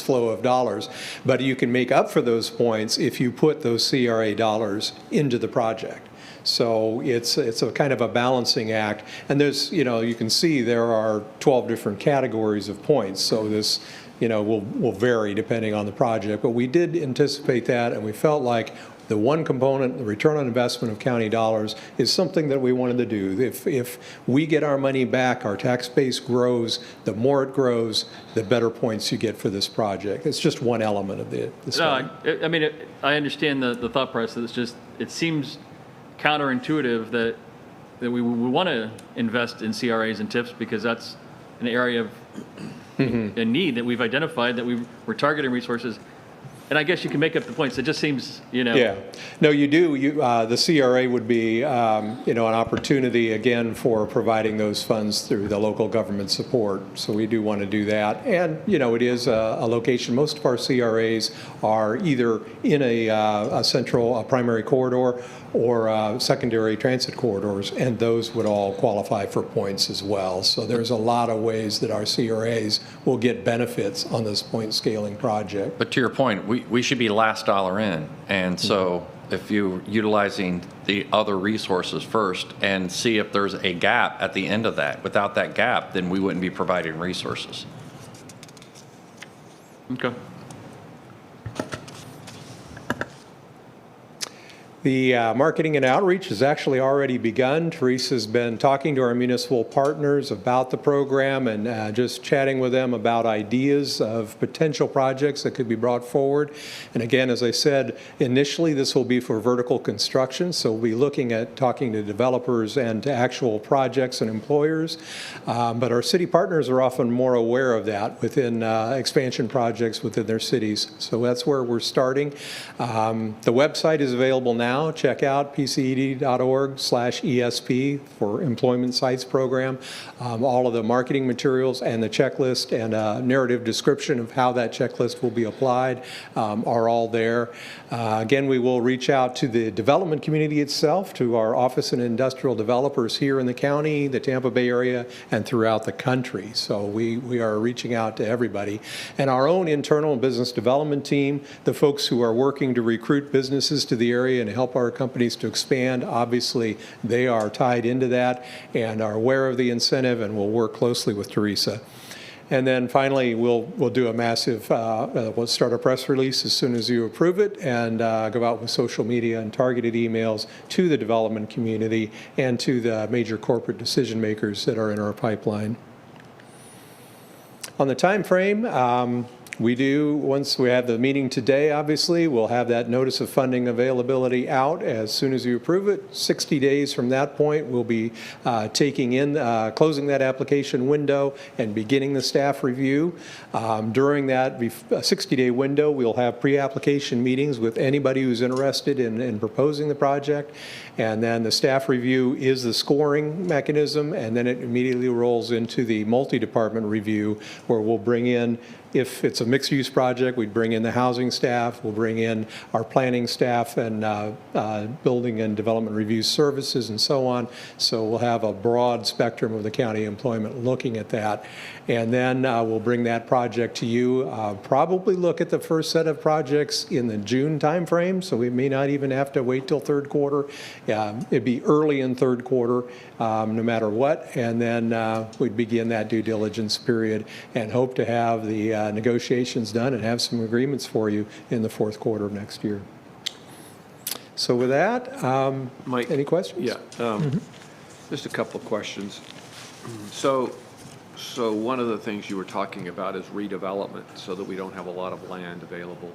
Speaker 19: flow of dollars. But you can make up for those points if you put those CRA dollars into the project. So it's a kind of a balancing act. And there's, you can see there are 12 different categories of points. So this, will vary depending on the project. But we did anticipate that, and we felt like the one component, the return on investment of county dollars, is something that we wanted to do. If we get our money back, our tax base grows, the more it grows, the better points you get for this project. It's just one element of the study.
Speaker 6: No, I understand the thought process. It's just, it seems counterintuitive that we want to invest in CRAs and TIFs, because that's an area of a need that we've identified, that we're targeting resources. And I guess you can make up the points. It just seems,
Speaker 19: Yeah. No, you do. The CRA would be, an opportunity, again, for providing those funds through the local government support. So we do want to do that. And, it is a location. Most of our CRAs are either in a central primary corridor or secondary transit corridors, and those would all qualify for points as well. So there's a lot of ways that our CRAs will get benefits on this point scaling project.
Speaker 2: But to your point, we should be last dollar in. And so if you're utilizing the other resources first and see if there's a gap at the end of that, without that gap, then we wouldn't be providing resources.
Speaker 6: Okay.
Speaker 19: The marketing and outreach has actually already begun. Teresa's been talking to our municipal partners about the program and just chatting with them about ideas of potential projects that could be brought forward. And again, as I said, initially this will be for vertical construction, so we'll be looking at talking to developers and to actual projects and employers. But our city partners are often more aware of that within expansion projects within their cities. So that's where we're starting. The website is available now. Check out pced.org/ESP for Employment Sites Program. All of the marketing materials and the checklist and a narrative description of how that checklist will be applied are all there. Again, we will reach out to the development community itself, to our office and industrial developers here in the county, the Tampa Bay area, and throughout the country. So we are reaching out to everybody. And our own internal business development team, the folks who are working to recruit businesses to the area and help our companies to expand, obviously they are tied into that and are aware of the incentive, and will work closely with Teresa. And then finally, we'll do a massive, we'll start a press release as soon as you approve it, and go out with social media and targeted emails to the development community and to the major corporate decision makers that are in our pipeline. On the time frame, once we have the meeting today, obviously, we'll have that notice of funding availability out as soon as you approve it. 60 days from that point, we'll be closing that application window and beginning the staff review. During that 60-day window, we'll have pre-application meetings with anybody who's interested in proposing the project. And then the staff review is the scoring mechanism, and then it immediately rolls into the multi-department review, where we'll bring in, if it's a mixed-use project, we'd bring in the housing staff, we'll bring in our planning staff and building and development review services and so on. So we'll have a broad spectrum of the county employment looking at that. And then we'll bring that project to you. Probably look at the first set of projects in the June timeframe, so we may not even have to wait till third quarter. It'd be early in third quarter, no matter what. And then we'd begin that due diligence period and hope to have the negotiations done and have some agreements for you in the fourth quarter of next year. So with that,
Speaker 1: Mike?
Speaker 19: any questions?
Speaker 1: Yeah. Just a couple of questions. So one of the things you were talking about is redevelopment, so that we don't have a lot of land available.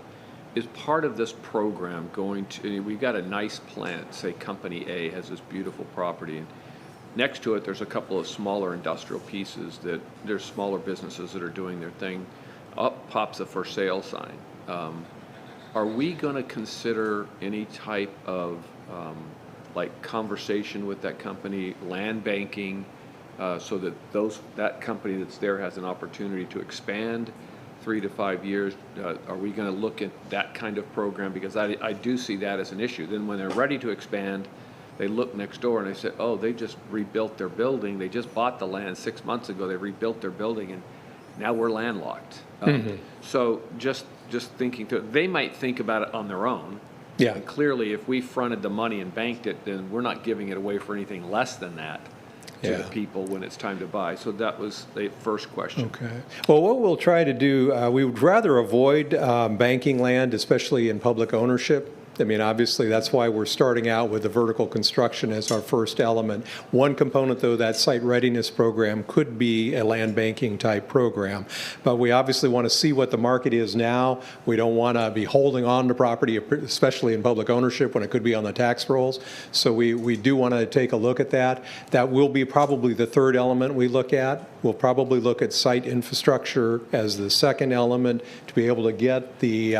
Speaker 1: Is part of this program going to, we've got a nice plant, say Company A has this beautiful property, and next to it there's a couple of smaller industrial pieces that there's smaller businesses that are doing their thing. Up pops a for sale sign. Are we going to consider any type of like conversation with that company, land banking, so that that company that's there has an opportunity to expand 3 to 5 years? Are we going to look at that kind of program? Because I do see that as an issue. Then when they're ready to expand, they look next door and they say, oh, they just rebuilt their building. They just bought the land 6 months ago. They rebuilt their building and now we're landlocked. So just thinking through, they might think about it on their own.
Speaker 19: Yeah.
Speaker 1: And clearly, if we fronted the money and banked it, then we're not giving it away for anything less than that to the people when it's time to buy. So that was the first question.
Speaker 19: Okay. Well, what we'll try to do, we would rather avoid banking land, especially in public ownership. I mean, obviously, that's why we're starting out with the vertical construction as our first element. One component, though, that site readiness program could be a land banking type program. But we obviously want to see what the market is now. We don't want to be holding on to property, especially in public ownership, when it could be on the tax rolls. So we do want to take a look at that. That will be probably the third element we look at. We'll probably look at site infrastructure as the second element to be able to get the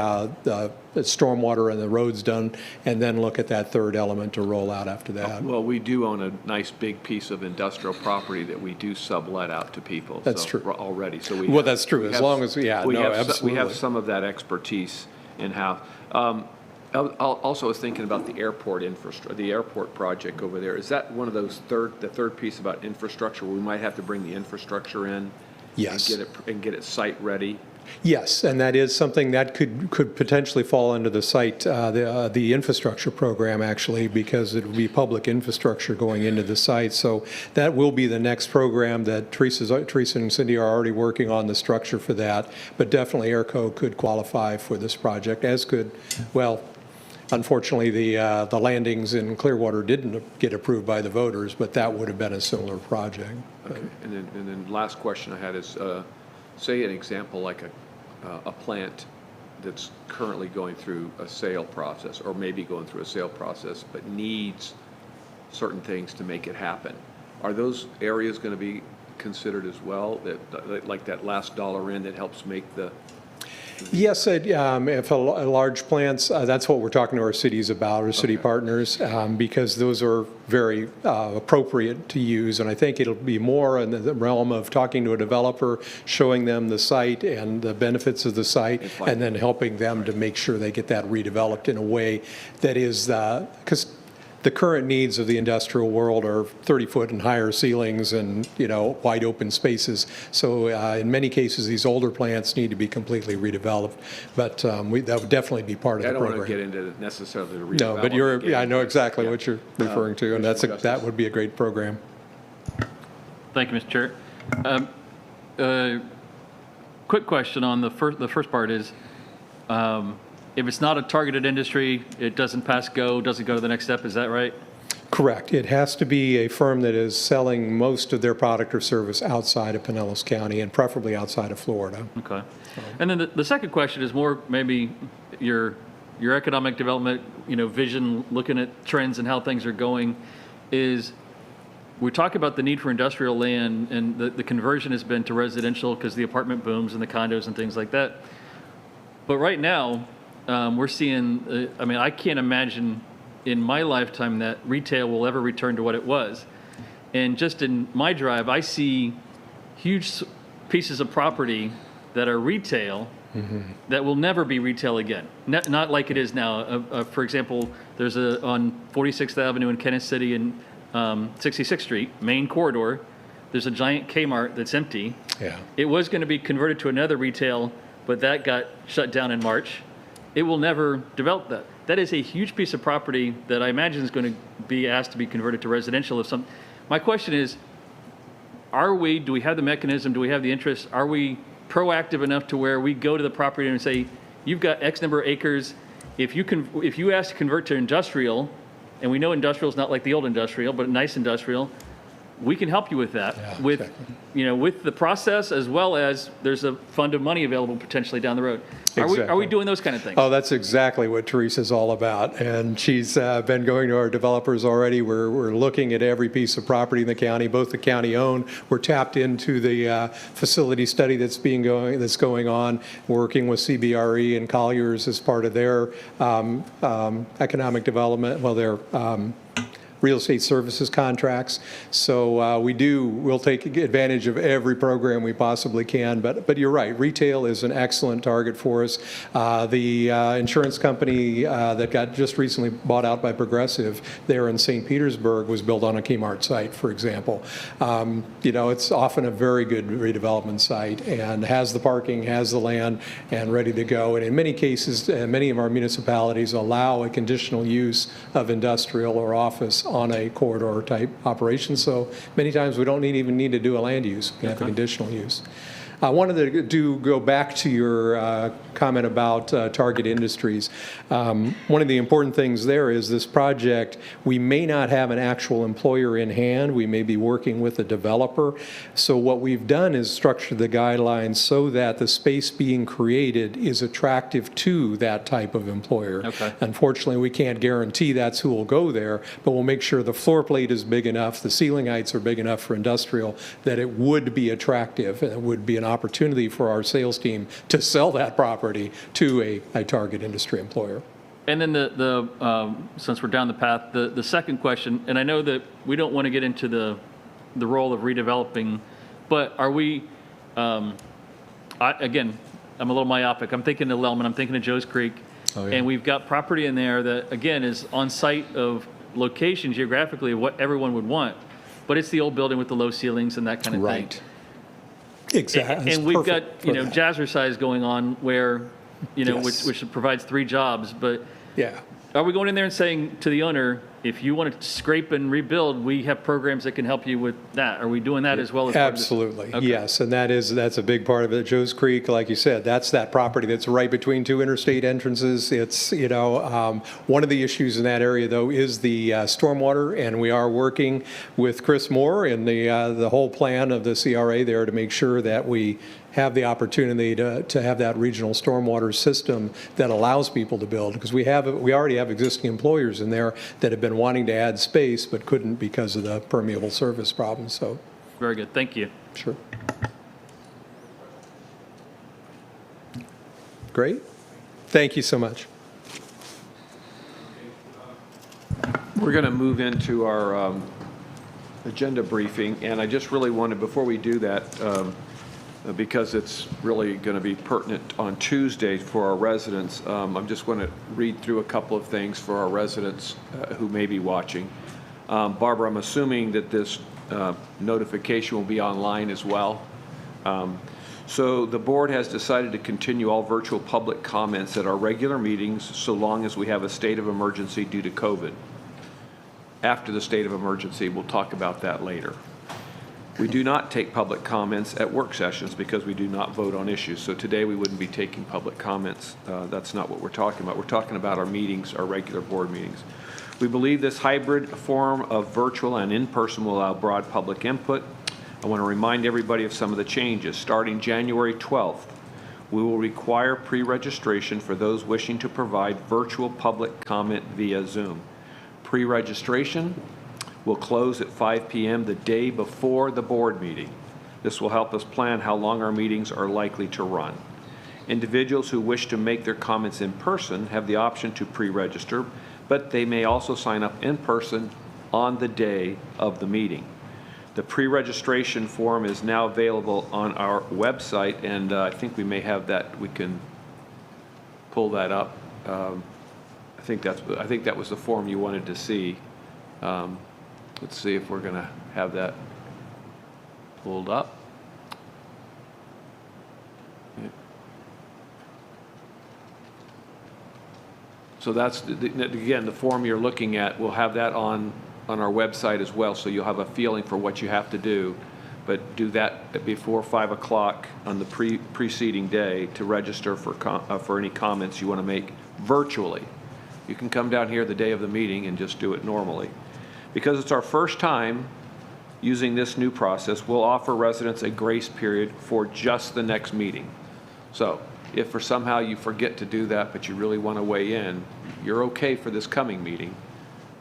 Speaker 19: stormwater and the roads done, and then look at that third element to roll out after that.
Speaker 1: Well, we do own a nice big piece of industrial property that we do sublet out to people.
Speaker 19: That's true.
Speaker 1: Already. So
Speaker 19: Well, that's true, as long as, absolutely.
Speaker 1: We have some of that expertise in-house. I also was thinking about the airport infrastructure, the airport project over there. Is that one of those the third piece about infrastructure, where we might have to bring the infrastructure in?
Speaker 19: Yes.
Speaker 1: And get it site ready?
Speaker 19: Yes, and that is something that could potentially fall under the site, the infrastructure program, actually, because it will be public infrastructure going into the site. So that will be the next program that Teresa and Cindy are already working on the structure for that. But definitely Airco could qualify for this project, as could, well, unfortunately, the landings in Clearwater didn't get approved by the voters, but that would have been a similar project.
Speaker 1: Okay. And then last question I had is, say an example like a plant that's currently going through a sale process, or maybe going through a sale process, but needs certain things to make it happen. Are those areas going to be considered as well, that like that last dollar in that helps make the?
Speaker 19: Yes, if a large plants, that's what we're talking to our cities about, our city partners, because those are very appropriate to use. And I think it'll be more in the realm of talking to a developer, showing them the site and the benefits of the site, and then helping them to make sure they get that redeveloped in a way that is, because the current needs of the industrial world are 30-foot and higher ceilings and, wide open spaces. So in many cases, these older plants need to be completely redeveloped. But that would definitely be part of the program.
Speaker 1: I don't want to get into necessarily the redevelopment.
Speaker 19: No, but I know exactly what you're referring to, and that would be a great program.
Speaker 6: Thank you, Mr. Chair. Quick question on the first part is, if it's not a targeted industry, it doesn't pass go, doesn't go to the next step, is that right?
Speaker 19: Correct. It has to be a firm that is selling most of their product or service outside of Pinellas County, and preferably outside of Florida.
Speaker 6: Okay. And then the second question is more maybe your economic development, vision, looking at trends and how things are going, is we talk about the need for industrial land, and the conversion has been to residential because the apartment booms and the condos and things like that. But right now, we're seeing, I can't imagine in my lifetime that retail will ever return to what it was. And just in my drive, I see huge pieces of property that are retail that will never be retail again. Not like it is now. For example, there's on 46th Avenue in Kenneth City and 66th Street, main corridor, there's a giant Kmart that's empty.
Speaker 19: Yeah.
Speaker 6: It was going to be converted to another retail, but that got shut down in March. It will never develop that. That is a huge piece of property that I imagine is going to be asked to be converted to residential. My question is, do we have the mechanism, do we have the interest, are we proactive enough to where we go to the property and say, you've got X number of acres if you ask to convert to industrial, and we know industrial is not like the old industrial, but nice industrial, we can help you with that, with the process, as well as there's a fund of money available potentially down the road. Are we doing those kind of things?
Speaker 19: Oh, that's exactly what Teresa's all about. And she's been going to our developers already. We're looking at every piece of property in the county, both the county owned. We're tapped into the facility study that's going on, working with CBRE and Colliers as part of their economic development, their real estate services contracts. So we'll take advantage of every program we possibly can. But you're right, retail is an excellent target for us. The insurance company that got just recently bought out by Progressive there in St. Petersburg was built on a Kmart site, for example. It's often a very good redevelopment site and has the parking, has the land, and ready to go. And in many cases, many of our municipalities allow a conditional use of industrial or office on a corridor type operation. So many times we don't even need to do a land use. We can have a conditional use. I wanted to go back to your comment about target industries. One of the important things there is this project, we may not have an actual employer in hand. We may be working with a developer. So what we've done is structure the guidelines so that the space being created is attractive to that type of employer.
Speaker 6: Okay.
Speaker 19: Unfortunately, we can't guarantee that's who will go there, but we'll make sure the floor plate is big enough, the ceiling heights are big enough for industrial, that it would be attractive and it would be an opportunity for our sales team to sell that property to a target industry employer.
Speaker 6: And then since we're down the path, the second question, and I know that we don't want to get into the role of redeveloping, but are we, again, I'm a little myopic. I'm thinking of Lelaman, I'm thinking of Joe's Creek, and we've got property in there that, again, is on site of location geographically of what everyone would want, but it's the old building with the low ceilings and that kind of thing.
Speaker 19: Exactly.
Speaker 6: And we've got, jazzercise going on where, which provides 3 jobs, but are we going in there and saying to the owner, if you want to scrape and rebuild, we have programs that can help you with that? Are we doing that as well as
Speaker 19: Absolutely,
Speaker 6: okay.
Speaker 19: Yes, and that's a big part of it. Joe's Creek, like you said, that's that property that's right between 2 interstate entrances. It's, one of the issues in that area, though, is the stormwater, and we are working with Chris Moore and the whole plan of the CRA there to make sure that we have the opportunity to have that regional stormwater system that allows people to build, because we already have existing employers in there that have been wanting to add space but couldn't because of the permeable surface problem. So
Speaker 6: very good. Thank you.
Speaker 19: Sure. Great. Thank you so much.
Speaker 1: We're going to move into our agenda briefing, and I just really wanted, before we do that, because it's really going to be pertinent on Tuesday for our residents, I'm just going to read through a couple of things for our residents who may be watching. Barbara, I'm assuming that this notification will be online as well. So the board has decided to continue all virtual public comments at our regular meetings so long as we have a state of emergency due to COVID. After the state of emergency, we'll talk about that later. We do not take public comments at work sessions because we do not vote on issues. So today we wouldn't be taking public comments. That's not what we're talking about. We're talking about our meetings, our regular board meetings. We believe this hybrid form of virtual and in-person will allow broad public input. I want to remind everybody of some of the changes. Starting January 12th, we will require pre-registration for those wishing to provide virtual public comment via Zoom. Pre-registration will close at 5 p.m. the day before the board meeting. This will help us plan how long our meetings are likely to run. Individuals who wish to make their comments in person have the option to pre-register, but they may also sign up in person on the day of the meeting. The pre-registration form is now available on our website, and I think we may have that. We can pull that up. I think that was the form you wanted to see. Let's see if we're going to have that pulled up. So that's, again, the form you're looking at. We'll have that on our website as well, so you'll have a feeling for what you have to do. But do that before 5 o'clock on the preceding day to register for any comments you want to make virtually. You can come down here the day of the meeting and just do it normally. Because it's our first time using this new process, we'll offer residents a grace period for just the next meeting. So if for somehow you forget to do that, but you really want to weigh in, you're okay for this coming meeting.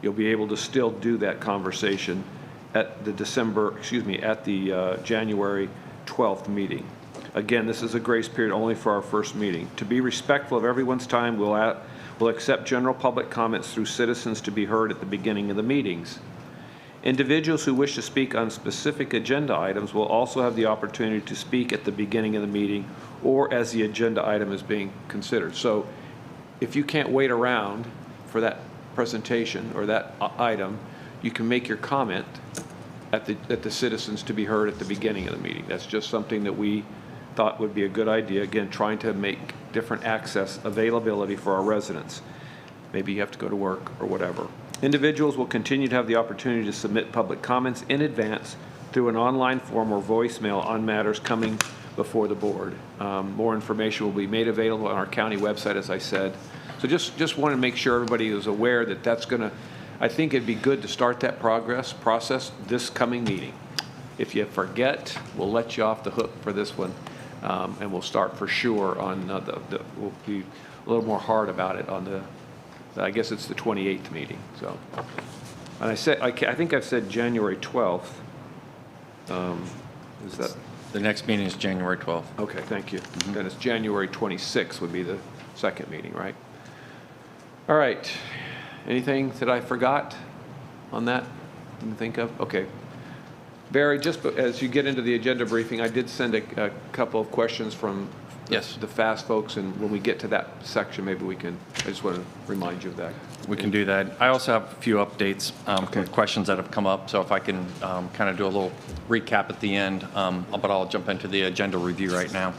Speaker 1: You'll be able to still do that conversation at the January 12th meeting. Again, this is a grace period only for our first meeting. To be respectful of everyone's time, we'll accept general public comments through citizens to be heard at the beginning of the meetings. Individuals who wish to speak on specific agenda items will also have the opportunity to speak at the beginning of the meeting or as the agenda item is being considered. So if you can't wait around for that presentation or that item, you can make your comment at the citizens to be heard at the beginning of the meeting. That's just something that we thought would be a good idea. Again, trying to make different access availability for our residents. Maybe you have to go to work or whatever. Individuals will continue to have the opportunity to submit public comments in advance through an online form or voicemail on matters coming before the board. More information will be made available on our county website, as I said. So just want to make sure everybody is aware that that's going to, I think it'd be good to start that process this coming meeting. If you forget, we'll let you off the hook for this one, and we'll start for sure on we'll be a little more hard about it on the, I guess it's the 28th meeting. So, and I think I've said January 12th. Is that?
Speaker 2: The next meeting is January 12th.
Speaker 1: Okay, thank you. Then it's January 26th would be the second meeting, right? All right. Anything that I forgot on that? Didn't think of? Okay. Barry, just as you get into the agenda briefing, I did send a couple of questions from the FAST folks, and when we get to that section, maybe we can, I just want to remind you of that.
Speaker 2: We can do that. I also have a few updates, questions that have come up, so if I can kind of do a little recap at the end, but I'll jump into the agenda review right now.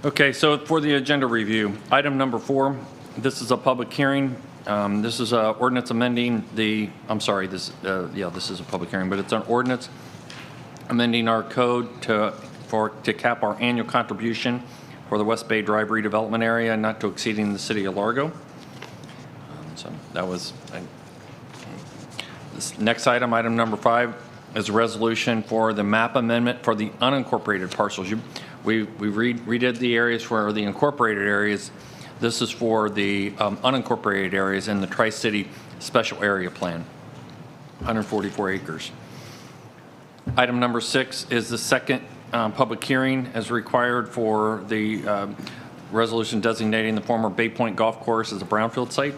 Speaker 2: Okay, so for the agenda review, item number 4, this is a public hearing. This is an ordinance amending the, this is a public hearing, but it's an ordinance amending our code to cap our annual contribution for the West Bay Drive redevelopment area, not to exceeding the city of Largo. So that was, this next item, item number 5, is a resolution for the map amendment for the unincorporated parcels. We redid the areas for the incorporated areas. This is for the unincorporated areas in the Tri-City Special Area Plan, 144 acres. Item number 6 is the second public hearing as required for the resolution designating the former Bay Point Golf Course as a brownfield site.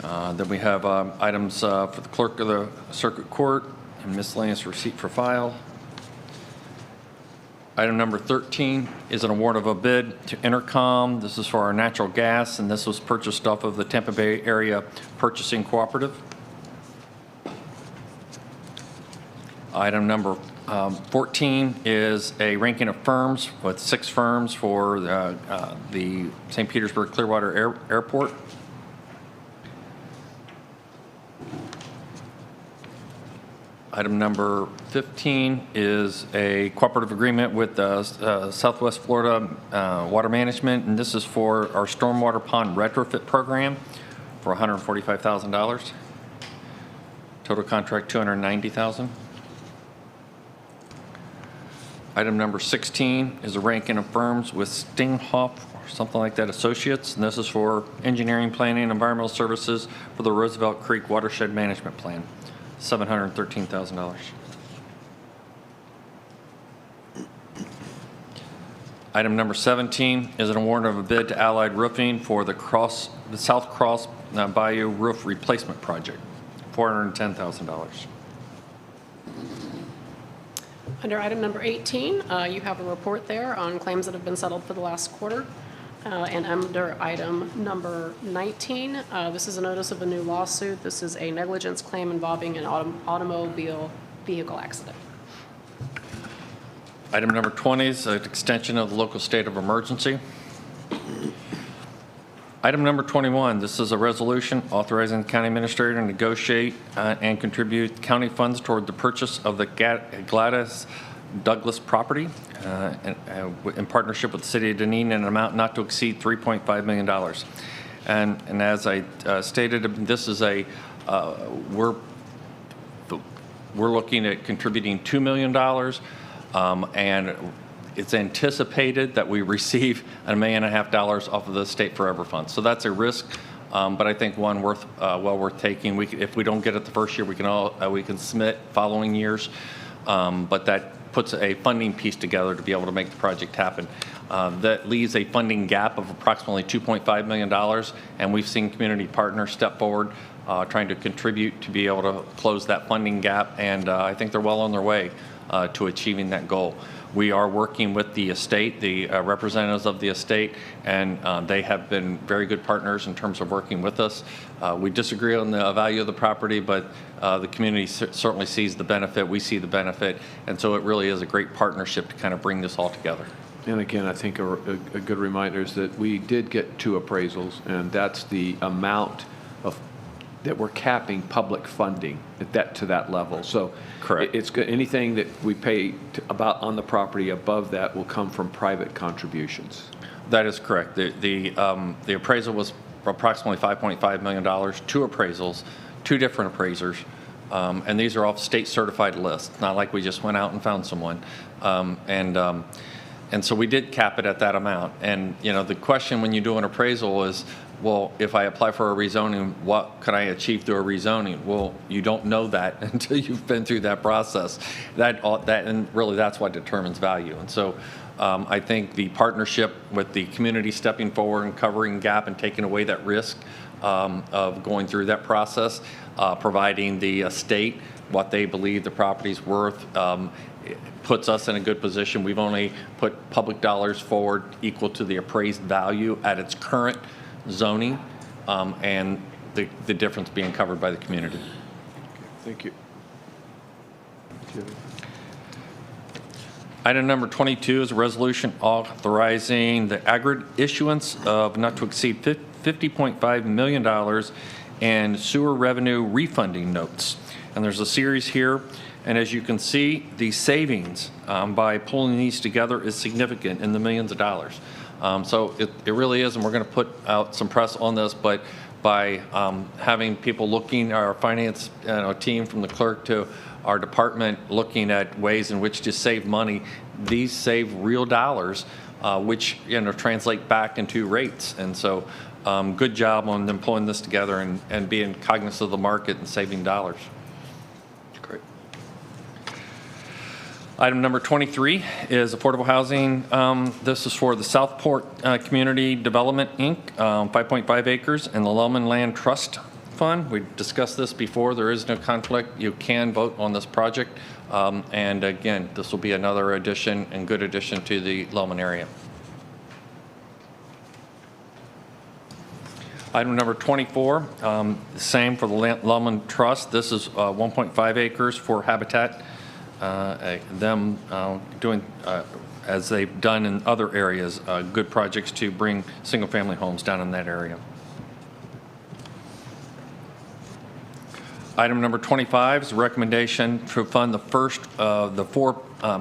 Speaker 2: Then we have items for the clerk of the circuit court and miscellaneous receipt for file. Item number 13 is an award of a bid to Intercom. This is for our natural gas, and this was purchased off of the Tampa Bay Area Purchasing Cooperative. Item number 14 is a ranking of firms with 6 firms for the St. Petersburg Clearwater Airport. Item number 15 is a cooperative agreement with Southwest Florida Water Management, and this is for our stormwater pond retrofit program for $145,000. Total contract $290,000. Item number 16 is a ranking of firms with Stinghoff or something like that Associates, and this is for engineering, planning, and environmental services for the Roosevelt Creek Watershed Management Plan, $713,000. Item number 17 is an award of a bid to Allied Roofing for the South Cross Bayou Roof Replacement Project, $410,000.
Speaker 20: Under item number 18, you have a report there on claims that have been settled for the last quarter. And under item number 19, this is a notice of a new lawsuit. This is a negligence claim involving an automobile vehicle accident.
Speaker 2: Item number 20 is an extension of the local state of emergency. Item number 21, this is a resolution authorizing the county administrator to negotiate and contribute county funds toward the purchase of the Gladys Douglas property in partnership with the City of Dunedin in an amount not to exceed $3.5 million. And as I stated, this is we're looking at contributing $2 million, and it's anticipated that we receive $1.5 million off of the State Forever Fund. So that's a risk, but I think one well worth taking. If we don't get it the first year, we can submit following years, but that puts a funding piece together to be able to make the project happen. That leaves a funding gap of approximately $2.5 million, and we've seen community partners step forward trying to contribute to be able to close that funding gap, and I think they're well on their way to achieving that goal. We are working with the estate, the representatives of the estate, and they have been very good partners in terms of working with us. We disagree on the value of the property, but the community certainly sees the benefit, we see the benefit, and so it really is a great partnership to kind of bring this all together.
Speaker 1: And again, I think a good reminder is that we did get 2 appraisals, and that's the amount that we're capping public funding to that level. So
Speaker 2: correct.
Speaker 1: It's anything that we pay on the property above that will come from private contributions.
Speaker 2: That is correct. The appraisal was approximately $5.5 million, 2 appraisals, 2 different appraisers, and these are off state certified lists. Not like we just went out and found someone. And so we did cap it at that amount. And the question when you do an appraisal is, well, if I apply for a rezoning, what can I achieve through a rezoning? Well, you don't know that until you've been through that process. And really that's what determines value. And so I think the partnership with the community stepping forward and covering gap and taking away that risk of going through that process, providing the estate what they believe the property's worth, puts us in a good position. We've only put public dollars forward equal to the appraised value at its current zoning, and the difference being covered by the community.
Speaker 1: Thank you.
Speaker 2: Item number 22 is a resolution authorizing the aggregate issuance of not to exceed $50.5 million in sewer revenue refunding notes. And there's a series here, and as you can see, the savings by pulling these together is significant in the millions of dollars. So it really is, and we're going to put out some press on this, but by having people looking, our finance team from the clerk to our department looking at ways in which to save money, these save real dollars, which translate back into rates. And so good job on them pulling this together and being cognizant of the market and saving dollars. Great. Item number 23 is affordable housing. This is for the Southport Community Development, Inc., 5.5 acres, and the Lelaman Land Trust Fund. We discussed this before. There is no conflict. You can vote on this project. And again, this will be another addition and good addition to the Lelaman area. Item number 24, same for the Lelaman Trust. This is 1.5 acres for Habitat. Them doing, as they've done in other areas, good projects to bring single-family homes down in that area. Item number 25 is a recommendation to fund the first of the 4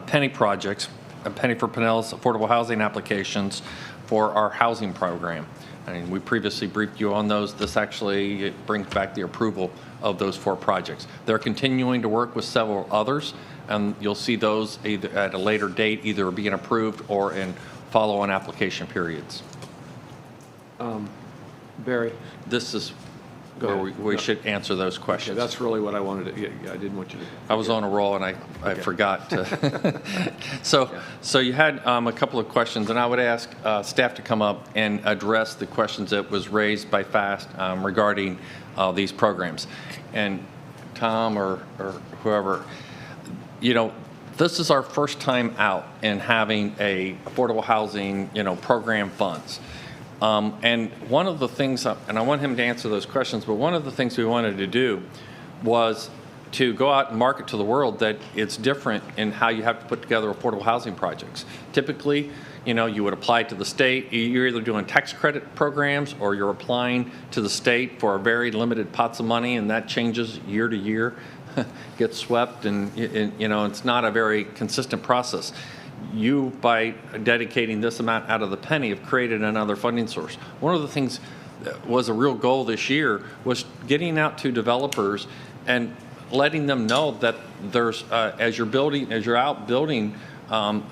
Speaker 2: penny projects, a penny for Pinellas affordable housing applications for our housing program. And we previously briefed you on those. This actually brings back the approval of those 4 projects. They're continuing to work with several others, and you'll see those either at a later date, either being approved or in follow-on application periods.
Speaker 1: Barry?
Speaker 2: This is where we should answer those questions.
Speaker 1: Okay, that's really what I wanted to, I didn't want you to.
Speaker 2: I was on a roll and I forgot to. So you had a couple of questions, and I would ask staff to come up and address the questions that was raised by FAST regarding these programs. And Tom or whoever, this is our first time out in having a affordable housing, program funds. And one of the things, and I want him to answer those questions, but one of the things we wanted to do was to go out and market to the world that it's different in how you have to put together affordable housing projects. Typically, you would apply to the state. You're either doing tax credit programs or you're applying to the state for very limited pots of money, and that changes year to year. gets swept, and it's not a very consistent process. You, by dedicating this amount out of the penny, have created another funding source. One of the things that was a real goal this year was getting out to developers and letting them know that there's, as you're out building,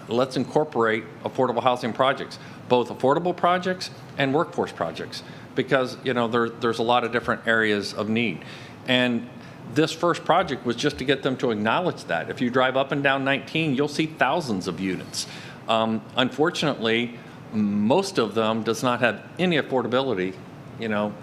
Speaker 2: let's incorporate affordable housing projects, both affordable projects and workforce projects, because there's a lot of different areas of need. And this first project was just to get them to acknowledge that. If you drive up and down 19, you'll see thousands of units. Unfortunately, most of them does not have any affordability,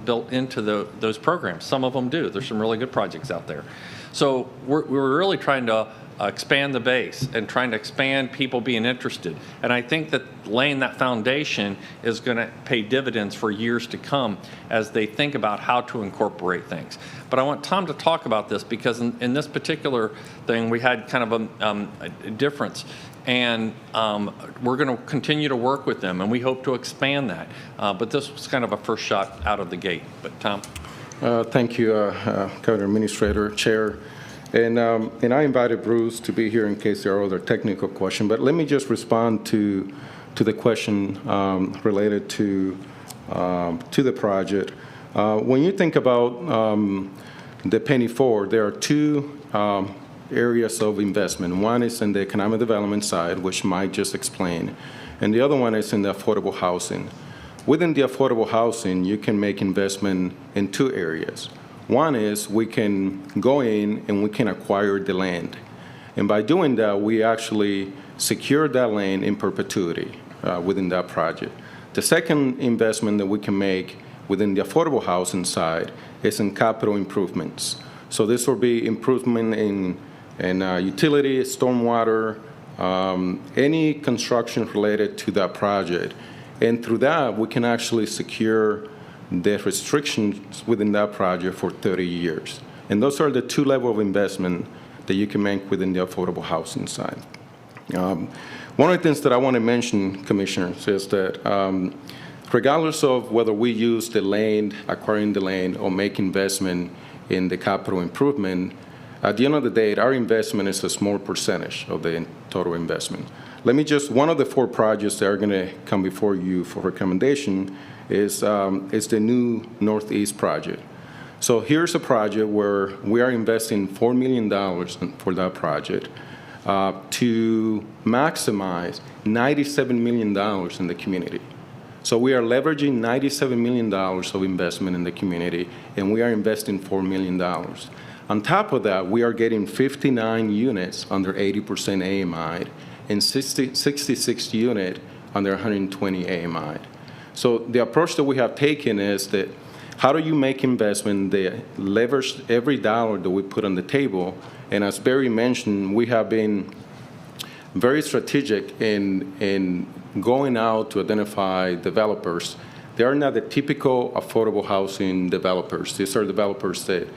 Speaker 2: built into those programs. Some of them do. There's some really good projects out there. So we're really trying to expand the base and trying to expand people being interested. And I think that laying that foundation is going to pay dividends for years to come as they think about how to incorporate things. But I want Tom to talk about this, because in this particular thing, we had kind of a difference. And we're going to continue to work with them, and we hope to expand that. But this was kind of a first shot out of the gate. But Tom?
Speaker 21: Thank you, County Administrator, Chair. And I invited Bruce to be here in case there are other technical questions. But let me just respond to the question related to the project. When you think about the penny forward, there are two areas of investment. One is in the economic development side, which Mike just explained, and the other one is in the affordable housing. Within the affordable housing, you can make investment in two areas. One is we can go in and we can acquire the land. And by doing that, we actually secure that land in perpetuity within that project. The second investment that we can make within the affordable housing side is in capital improvements. So this will be improvement in utility, stormwater, any construction related to that project. And through that, we can actually secure the restrictions within that project for 30 years. And those are the two levels of investment that you can make within the affordable housing side. One of the things that I want to mention, Commissioners, is that regardless of whether we use the land, acquiring the land, or make investment in the capital improvement, at the end of the day, our investment is a small percentage of the total investment. Let me just, one of the 4 projects that are going to come before you for recommendation is the new Northeast project. So here's a project where we are investing $4 million for that project to maximize $97 million in the community. So we are leveraging $97 million of investment in the community, and we are investing $4 million. On top of that, we are getting 59 units under 80% AMI and 66 units under 120 AMI. So the approach that we have taken is that how do you make investment that leverage every dollar that we put on the table? And as Barry mentioned, we have been very strategic in going out to identify developers. They are not the typical affordable housing developers. These are developers that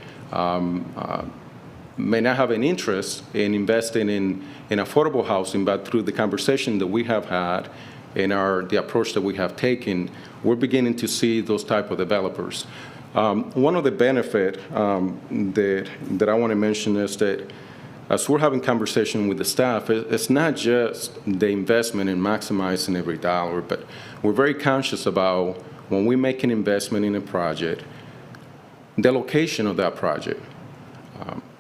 Speaker 21: may not have an interest in investing in affordable housing, but through the conversation that we have had and the approach that we have taken, we're beginning to see those type of developers. One of the benefits that I want to mention is that as we're having conversation with the staff, it's not just the investment in maximizing every dollar, but we're very conscious about when we make an investment in a project, the location of that project.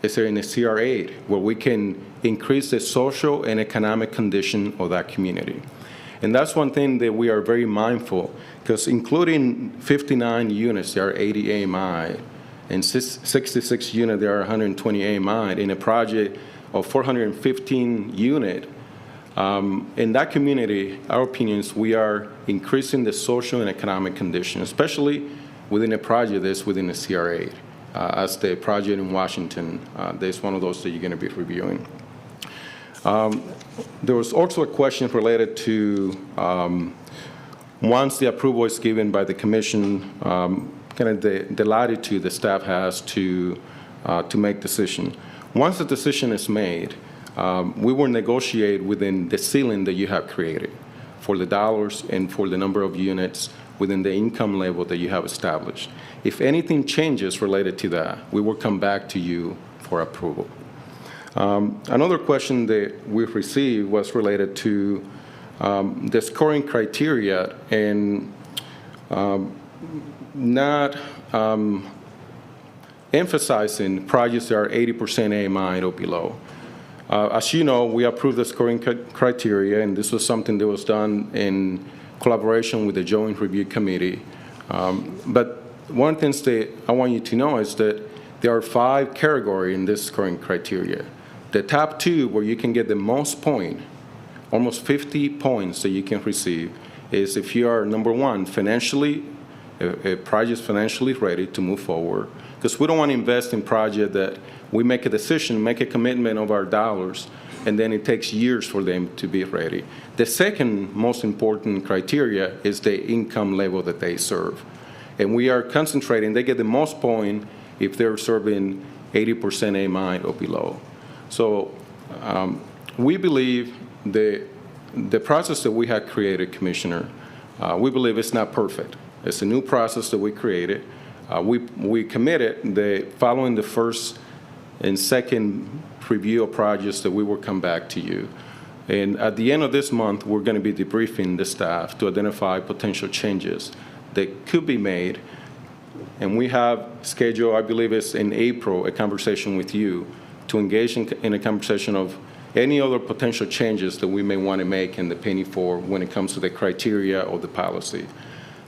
Speaker 21: Is there in a CRA where we can increase the social and economic condition of that community? And that's one thing that we are very mindful, because including 59 units, there are 80 AMI, and 66 units, there are 120 AMI in a project of 415 units. In that community, our opinion is we are increasing the social and economic condition, especially within a project that's within a CRA. As the project in Washington, there's one of those that you're going to be reviewing. There was also a question related to once the approval is given by the commission, kind of the latitude the staff has to make decision. Once the decision is made, we will negotiate within the ceiling that you have created for the dollars and for the number of units within the income level that you have established. If anything changes related to that, we will come back to you for approval. Another question that we received was related to the scoring criteria and not emphasizing projects that are 80% AMI or below. As you know, we approved the scoring criteria, and this was something that was done in collaboration with the Joint Review Committee. But one of the things that I want you to know is that there are 5 categories in this scoring criteria. The top 2, where you can get the most point, almost 50 points that you can receive, is if you are, number 1, financially, a project is financially ready to move forward. Because we don't want to invest in projects that we make a decision, make a commitment of our dollars, and then it takes years for them to be ready. The second most important criteria is the income level that they serve. And we are concentrating, they get the most point if they're serving 80% AMI or below. So we believe the process that we have created, Commissioner, we believe it's not perfect. It's a new process that we created. We committed that following the first and second review of projects that we will come back to you. And at the end of this month, we're going to be debriefing the staff to identify potential changes that could be made. And we have scheduled, I believe it's in April, a conversation with you to engage in a conversation of any other potential changes that we may want to make in the penny for when it comes to the criteria or the policy.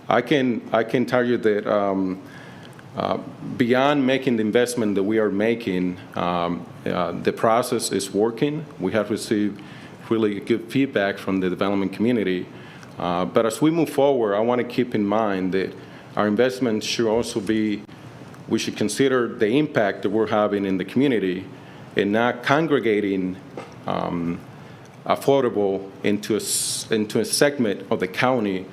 Speaker 21: I can tell you that beyond making the investment that we are making, the process is working. We have received really good feedback from the development community. But as we move forward, I want to keep in mind that our investment should also be, we should consider the impact that we're having in the community and not congregating affordable into a segment of the county,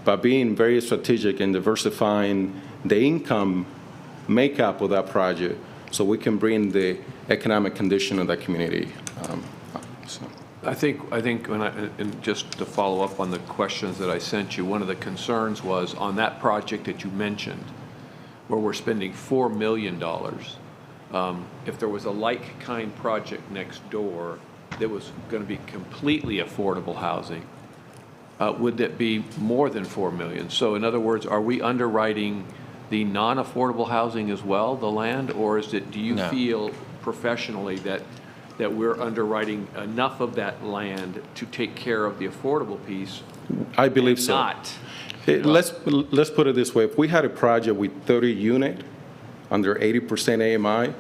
Speaker 21: but being very strategic and diversifying the income makeup of that project so we can bring the economic condition of that community.
Speaker 1: I think and just to follow up on the questions that I sent you, one of the concerns was on that project that you mentioned, where we're spending $4 million, if there was a like-kind project next door that was going to be completely affordable housing, would that be more than $4 million? So in other words, are we underwriting the non-affordable housing as well, the land, or is it, do you feel professionally that we're underwriting enough of that land to take care of the affordable piece?
Speaker 21: I believe so.
Speaker 1: Not.
Speaker 21: Let's put it this way. If we had a project with 30 units under 80% AMI,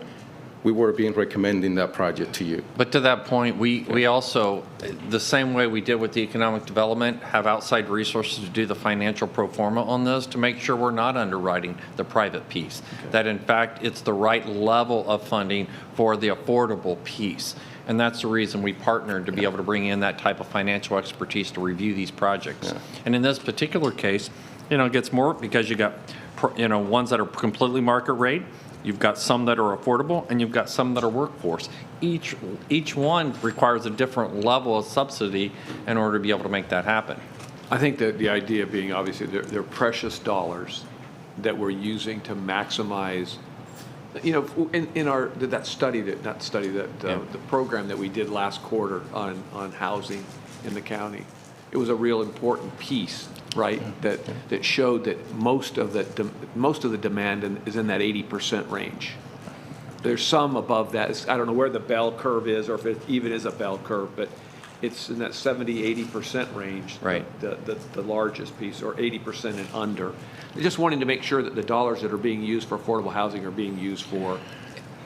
Speaker 21: we would have been recommending that project to you.
Speaker 2: But to that point, we also, the same way we did with the economic development, have outside resources to do the financial pro forma on this to make sure we're not underwriting the private piece. Okay. That in fact, it's the right level of funding for the affordable piece. And that's the reason we partnered to be able to bring in that type of financial expertise to review these projects. Yeah. And in this particular case, it gets more because you got, ones that are completely market rate. You've got some that are affordable, and you've got some that are workforce. Each one requires a different level of subsidy in order to be able to make that happen.
Speaker 1: I think that the idea being, obviously, they're precious dollars that we're using to maximize, in our the program that we did last quarter on housing in the county. It was a real important piece, right? That showed that most of the demand is in that 80% range. There's some above that. I don't know where the bell curve is, or if it even is a bell curve, but it's in that 70-80% range.
Speaker 2: Right.
Speaker 1: The largest piece, or 80% and under. They're just wanting to make sure that the dollars that are being used for affordable housing are being used for.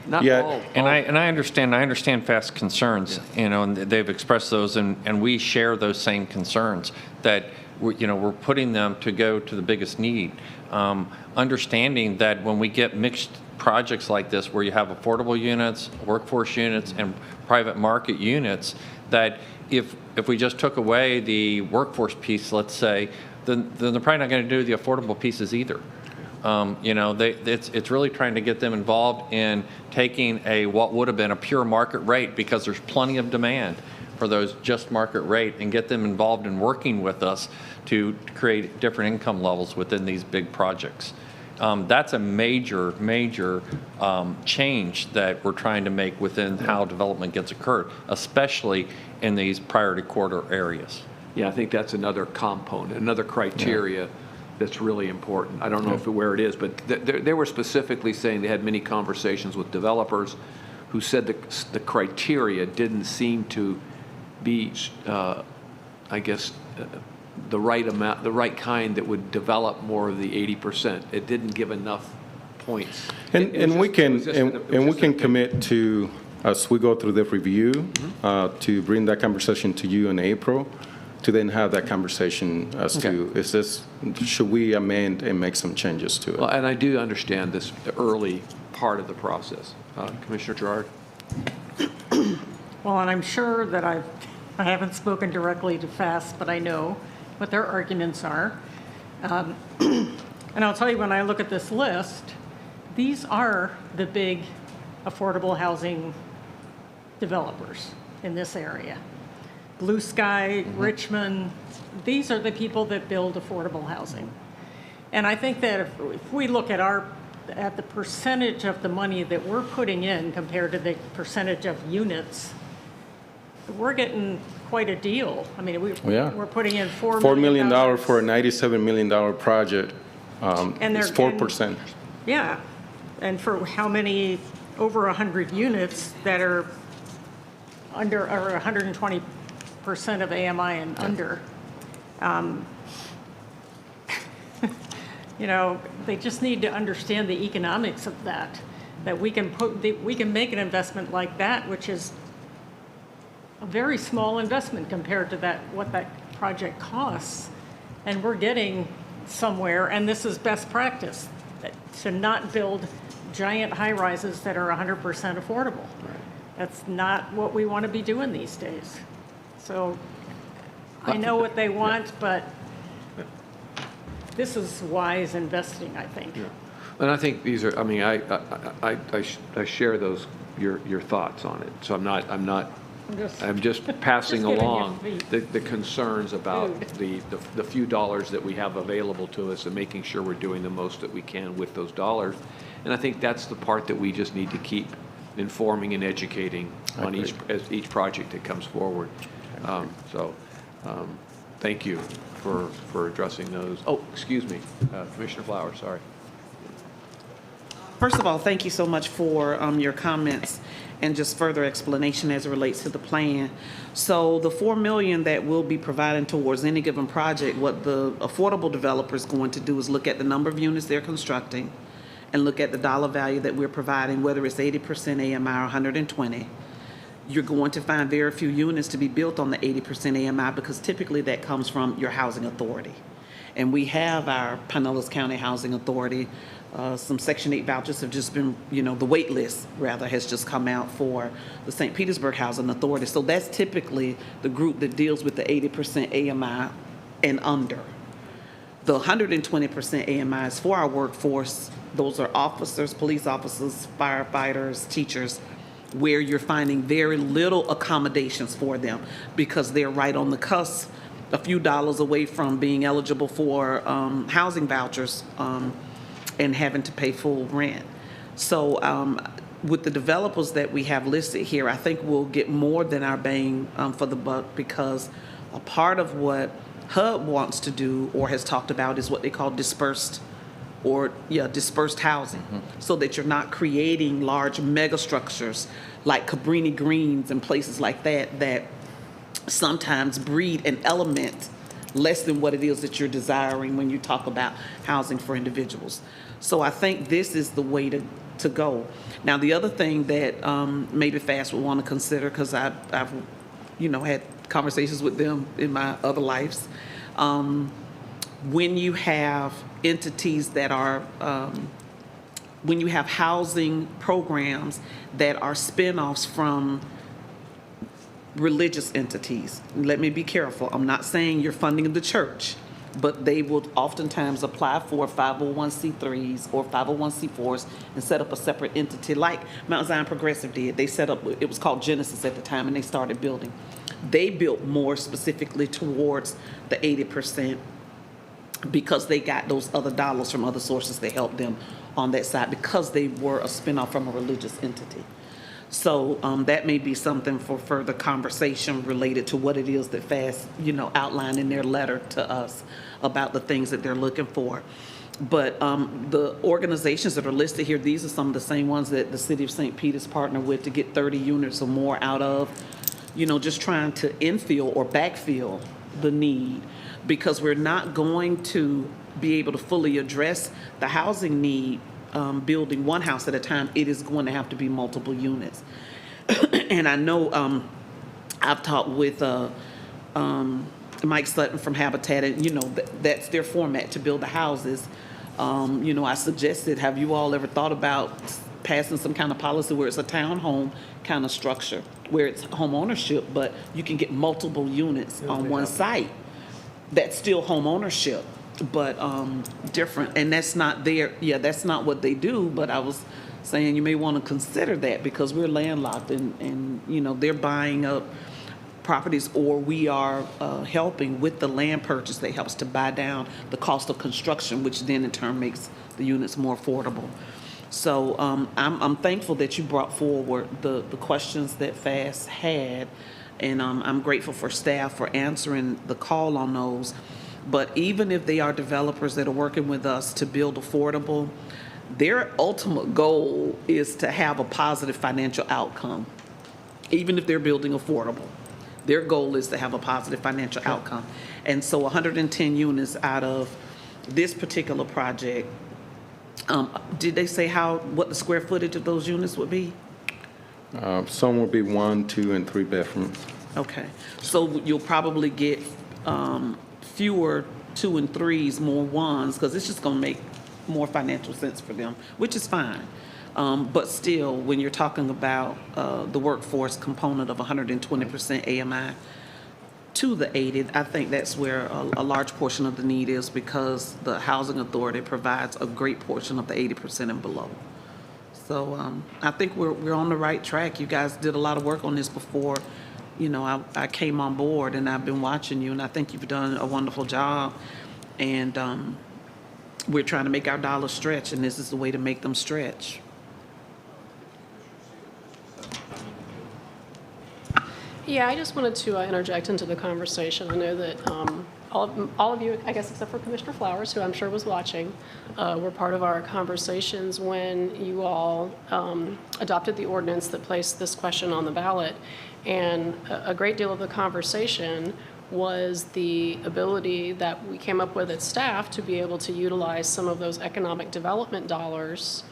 Speaker 1: Not all.
Speaker 2: And I understand FAST's concerns, and they've expressed those, and we share those same concerns that we're putting them to go to the biggest need. Understanding that when we get mixed projects like this, where you have affordable units, workforce units, and private market units, that if we just took away the workforce piece, let's say, then they're probably not going to do the affordable pieces either. It's really trying to get them involved in taking what would have been a pure market rate, because there's plenty of demand for those just market rate, and get them involved in working with us to create different income levels within these big projects. That's a major, major change that we're trying to make within how development gets occurred, especially in these priority corridor areas.
Speaker 1: Yeah, I think that's another component, another criteria that's really important. I don't know where it is, but they were specifically saying they had many conversations with developers who said the criteria didn't seem to be, I guess, the right amount, the right kind that would develop more of the 80%. It didn't give enough points.
Speaker 21: And we can commit to, as we go through the review, to bring that conversation to you in April, to then have that conversation as to, should we amend and make some changes to it?
Speaker 1: Well, and I do understand this early part of the process. Commissioner Gerard?
Speaker 8: Well, and I'm sure that I haven't spoken directly to FAST, but I know what their arguments are. And I'll tell you, when I look at this list, these are the big affordable housing developers in this area. Blue Sky, Richmond, these are the people that build affordable housing. And I think that if we look at the percentage of the money that we're putting in compared to the percentage of units, we're getting quite a deal. I mean, we're putting in $4
Speaker 21: million for a $97 million project.
Speaker 8: And
Speaker 21: it's 4%.
Speaker 8: Yeah, and for how many, over 100 units that are under, or 120% of AMI and under. You know, they just need to understand the economics of that we can make an investment like that, which is a very small investment compared to what that project costs, and we're getting somewhere, and this is best practice, to not build giant high-rises that are 100% affordable. Right. That's not what we want to be doing these days. So I know what they want, but this is wise investing, I think.
Speaker 1: Yeah. And I think these are, I mean, I share those, your thoughts on it. So I'm just passing along the concerns about the few dollars that we have available to us and making sure we're doing the most that we can with those dollars. And I think that's the part that we just need to keep informing and educating on each project that comes forward. Thank you for addressing those. Oh, excuse me, Commissioner Flowers, sorry.
Speaker 5: First of all, thank you so much for your comments and just further explanation as it relates to the plan. So the $4 million that we'll be providing towards any given project, what the affordable developer is going to do is look at the number of units they're constructing and look at the dollar value that we're providing, whether it's 80% AMI or 120. You're going to find very few units to be built on the 80% AMI because typically that comes from your housing authority. And we have our Pinellas County Housing Authority. Some Section 8 vouchers have just been, the wait list, rather, has just come out for the St. Petersburg Housing Authority. So that's typically the group that deals with the 80% AMI and under. The 120% AMI is for our workforce. Those are officers, police officers, firefighters, teachers, where you're finding very little accommodations for them because they're right on the cusp, a few dollars away from being eligible for housing vouchers and having to pay full rent. So with the developers that we have listed here, I think we'll get more than our bang for the buck, because a part of what HUD wants to do or has talked about is what they call dispersed housing, so that you're not creating large mega structures like Cabrini Greens and places like that sometimes breed an element less than what it is that you're desiring when you talk about housing for individuals. So I think this is the way to go. Now, the other thing that maybe FAST would want to consider, because I've had conversations with them in my other lives, when you have entities that are, when you have housing programs that are spinoffs from religious entities. Let me be careful. I'm not saying you're funding the church, but they will oftentimes apply for 501c3s or 501c4s and set up a separate entity like Mount Zion Progressive did. They set up, it was called Genesis at the time, and they started building. They built more specifically towards the 80% because they got those other dollars from other sources that helped them on that side because they were a spinoff from a religious entity. So that may be something for further conversation related to what it is that FAST, outlined in their letter to us about the things that they're looking for. But the organizations that are listed here, these are some of the same ones that the city of St. Peter's partnered with to get 30 units or more out of, just trying to infill or backfill the need, because we're not going to be able to fully address the housing need building one house at a time. It is going to have to be multiple units. And I know I've talked with Mike Sutton from Habitat, and that's their format to build the houses. I suggested, have you all ever thought about passing some kind of policy where it's a townhome kind of structure, where it's home ownership, but you can get multiple units on one site? That's still home ownership, but different. And that's not that's not what they do. But I was saying you may want to consider that, because we're landlocked and they're buying up properties, or we are helping with the land purchase that helps to buy down the cost of construction, which then in turn makes the units more affordable. So I'm thankful that you brought forward the questions that FAST had, and I'm grateful for staff for answering the call on those. But even if they are developers that are working with us to build affordable, their ultimate goal is to have a positive financial outcome. Even if they're building affordable, their goal is to have a positive financial outcome. And so 110 units out of this particular project, did they say what the square footage of those units would be?
Speaker 21: Some will be 1, 2, and 3 bedrooms.
Speaker 5: Okay, so you'll probably get fewer 2 and 3s, more 1s, because it's just going to make more financial sense for them, which is fine. But still, when you're talking about the workforce component of 120% AMI to the 80, I think that's where a large portion of the need is, because the Housing Authority provides a great portion of the 80% and below. So I think we're on the right track. You guys did a lot of work on this before. I came on board, and I've been watching you, and I think you've done a wonderful job. And we're trying to make our dollars stretch, and this is the way to make them stretch.
Speaker 20: Yeah, I just wanted to interject into the conversation. I know that all of you, I guess except for Commissioner Flowers, who I'm sure was watching, were part of our conversations when you all adopted the ordinance that placed this question on the ballot. And a great deal of the conversation was the ability that we came up with at staff to be able to utilize some of those economic development dollars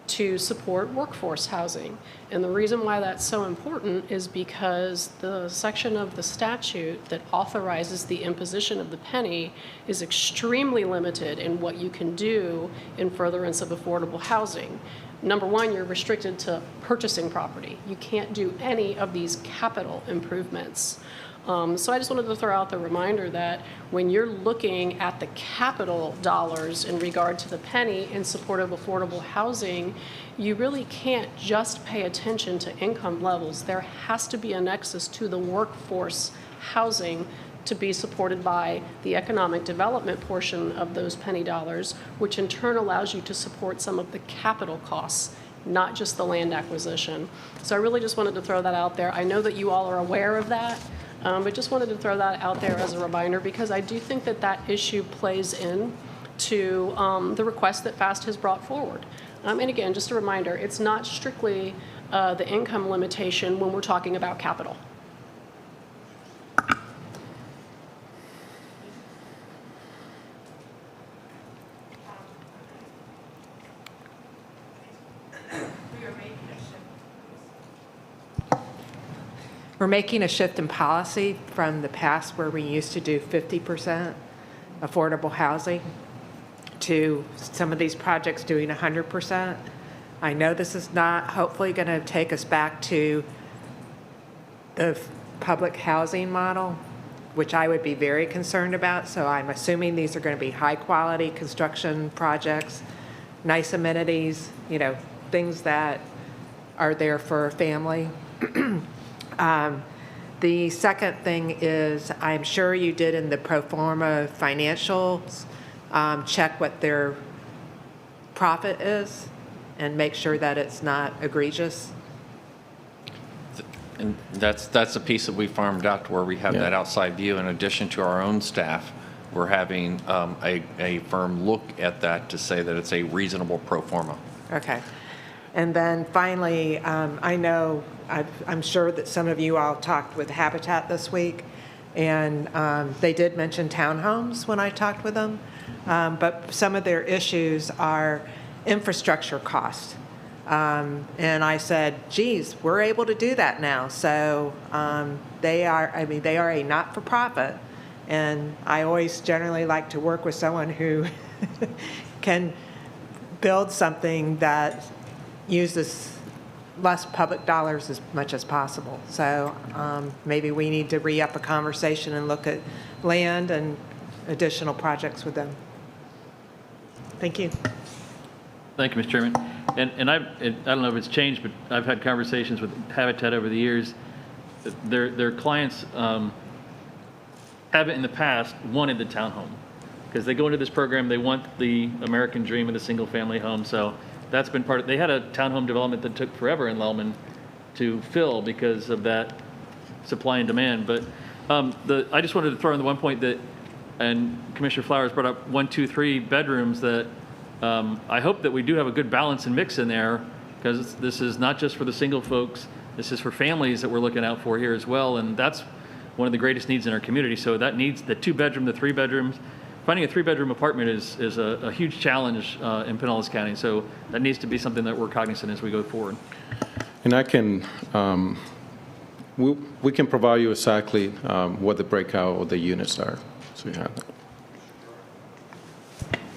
Speaker 20: to support workforce housing. And the reason why that's so important is because the section of the statute that authorizes the imposition of the penny is extremely limited in what you can do in furtherance of affordable housing. Number one, you're restricted to purchasing property. You can't do any of these capital improvements. So I just wanted to throw out the reminder that when you're looking at the capital dollars in regard to the penny in support of affordable housing, you really can't just pay attention to income levels. There has to be a nexus to the workforce housing to be supported by the economic development portion of those penny dollars, which in turn allows you to support some of the capital costs, not just the land acquisition. So I really just wanted to throw that out there. I know that you all are aware of that. But just wanted to throw that out there as a reminder, because I do think that that issue plays in to the request that FAST has brought forward. And again, just a reminder, it's not strictly the income limitation when we're talking about capital.
Speaker 4: We're making a shift in policy from the past where we used to do 50% affordable housing to some of these projects doing 100%. I know this is not hopefully going to take us back to the public housing model, which I would be very concerned about. So I'm assuming these are going to be high quality construction projects, nice amenities, things that are there for a family. The second thing is, I'm sure you did in the pro forma financials, check what their profit is and make sure that it's not egregious.
Speaker 2: And that's a piece that we farmed out to where we have that outside view. In addition to our own staff, we're having a firm look at that to say that it's a reasonable pro forma.
Speaker 4: Okay. And then finally, I know, I'm sure that some of you all talked with Habitat this week, and they did mention townhomes when I talked with them, but some of their issues are infrastructure costs. And I said, geez, we're able to do that now. So they are a not-for-profit, and I always generally like to work with someone who can build something that uses less public dollars as much as possible. So maybe we need to re-up a conversation and look at land and additional projects with them. Thank you.
Speaker 6: Thank you, Mr. Chairman. And I don't know if it's changed, but I've had conversations with Habitat over the years. Their clients have in the past wanted the townhome because they go into this program, they want the American dream of the single-family home. So that's been part of. They had a townhome development that took forever in Lelaman to fill because of that supply and demand. But I just wanted to throw in the one point that, and Commissioner Flowers brought up 1, 2, 3 bedrooms that. I hope that we do have a good balance and mix in there because this is not just for the single folks, this is for families that we're looking out for here as well, and that's one of the greatest needs in our community. So that needs the 2-bedroom, the 3 bedrooms. Finding a 3-bedroom apartment is a huge challenge in Pinellas County, so that needs to be something that we're cognizant as we go forward.
Speaker 21: And I can, we can provide you exactly what the breakout of the units are, so you have that.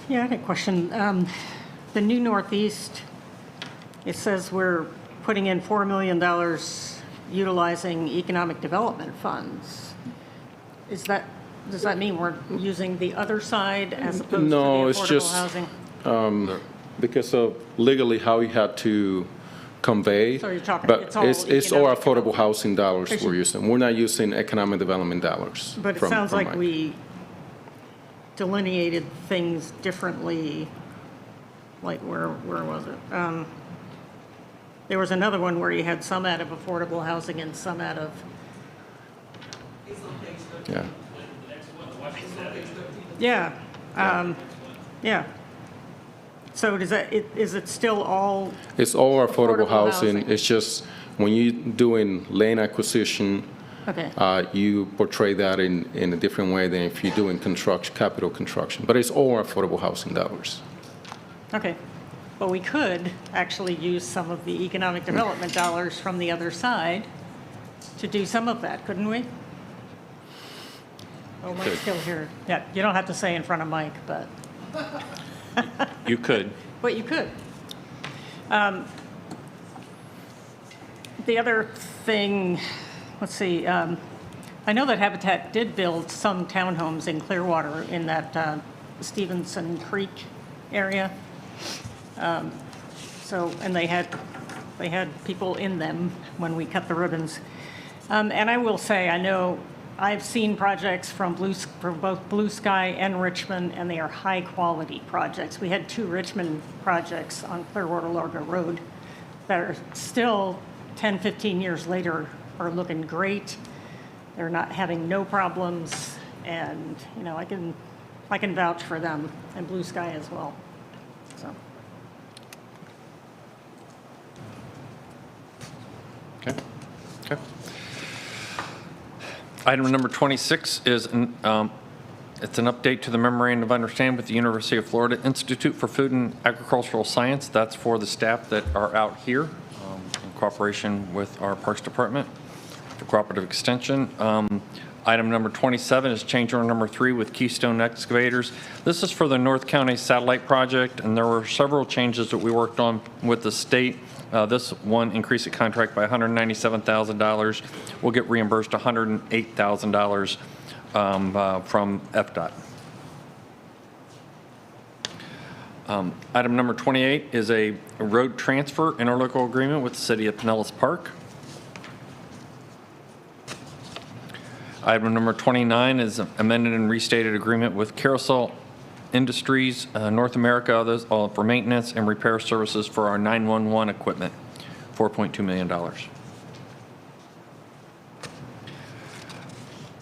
Speaker 8: Yeah, I had a question. The new Northeast, it says we're putting in $4 million utilizing economic development funds. Does that mean we're using the other side as opposed to the affordable housing?
Speaker 21: No, it's just because of legally how you had to convey.
Speaker 8: So you're talking,
Speaker 21: but it's all affordable housing dollars
Speaker 8: Actually,
Speaker 21: we're using. We're not using economic development dollars.
Speaker 8: But it sounds like we delineated things differently. Like where was it? There was another one where you had some out of affordable housing and some out of.
Speaker 21: Yeah.
Speaker 8: Yeah. Yeah. So is it still all?
Speaker 21: It's all affordable housing. It's just when you're doing land acquisition,
Speaker 8: Okay.
Speaker 21: You portray that in a different way than if you're doing capital construction. But it's all affordable housing dollars.
Speaker 8: Okay. But we could actually use some of the economic development dollars from the other side to do some of that, couldn't we? Oh, Mike's still here. Yeah, you don't have to say in front of Mike, but.
Speaker 2: You could.
Speaker 8: But you could. The other thing, let's see, I know that Habitat did build some townhomes in Clearwater in that Stevenson Creek area. And they had people in them when we cut the ribbons. And I will say, I know I've seen projects from both Blue Sky and Richmond, and they are high-quality projects. We had 2 Richmond projects on Clearwater-Largo Road that are still 10, 15 years later are looking great. They're not having no problems, and I can vouch for them, and Blue Sky as well. So.
Speaker 2: Okay. Item number 26 is it's an update to the Memorandum of Understanding with the University of Florida Institute for Food and Agricultural Science. That's for the staff that are out here in cooperation with our Parks Department for cooperative extension. Item number 27 is change order number 3 with Keystone Excavators. This is for the North County Satellite Project, and there were several changes that we worked on with the state. This one increased the contract by $197,000. We'll get reimbursed $108,000 from FDOT. Item number 28 is a road transfer interlocal agreement with the City of Pinellas Park. Item number 29 is amended and restated agreement with Carousel Industries North America, others, all for maintenance and repair services for our 911 equipment, $4.2 million.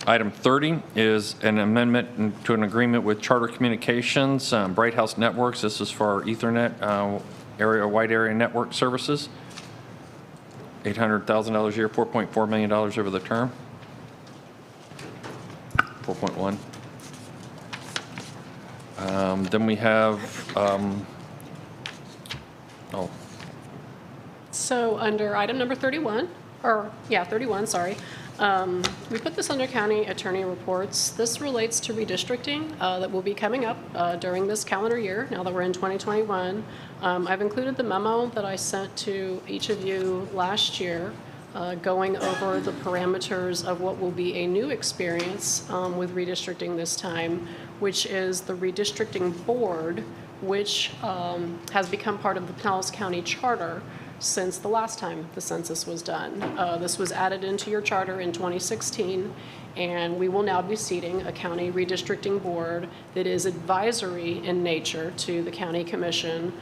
Speaker 2: Item 30 is an amendment to an agreement with Charter Communications, Bright House Networks. This is for our Ethernet wide area network services. $800,000 a year, $4.4 million over the term. 4.1. Then we have,
Speaker 20: So under item number 31, 31, sorry. We put this under county attorney reports. This relates to redistricting that will be coming up during this calendar year, now that we're in 2021. I've included the memo that I sent to each of you last year, going over the parameters of what will be a new experience with redistricting this time, which is the redistricting board, which has become part of the Pinellas County Charter since the last time the census was done. This was added into your charter in 2016, and we will now be seating a county redistricting board that is advisory in nature to the county commission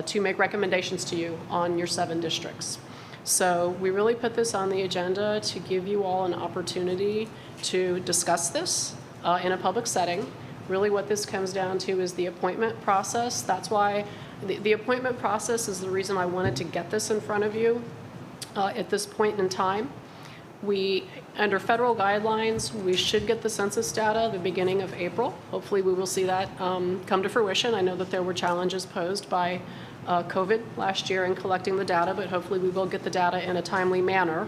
Speaker 20: to make recommendations to you on your 7 districts. So we really put this on the agenda to give you all an opportunity to discuss this in a public setting. Really what this comes down to is the appointment process. That's why the appointment process is the reason I wanted to get this in front of you at this point in time. Under federal guidelines, we should get the census data the beginning of April. Hopefully we will see that come to fruition. I know that there were challenges posed by COVID last year in collecting the data, but hopefully we will get the data in a timely manner.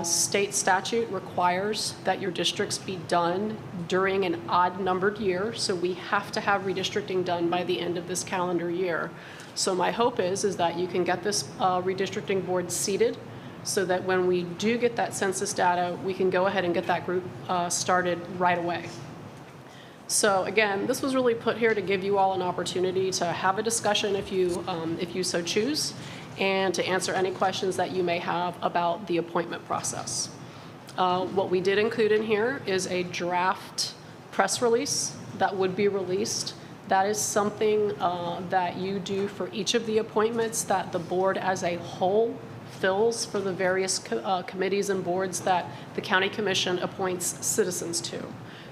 Speaker 20: State statute requires that your districts be done during an odd-numbered year, so we have to have redistricting done by the end of this calendar year. So my hope is that you can get this redistricting board seated so that when we do get that census data, we can go ahead and get that group started right away. So again, this was really put here to give you all an opportunity to have a discussion if you so choose, and to answer any questions that you may have about the appointment process. What we did include in here is a draft press release that would be released. That is something that you do for each of the appointments that the board as a whole fills for the various committees and boards that the county commission appoints citizens to.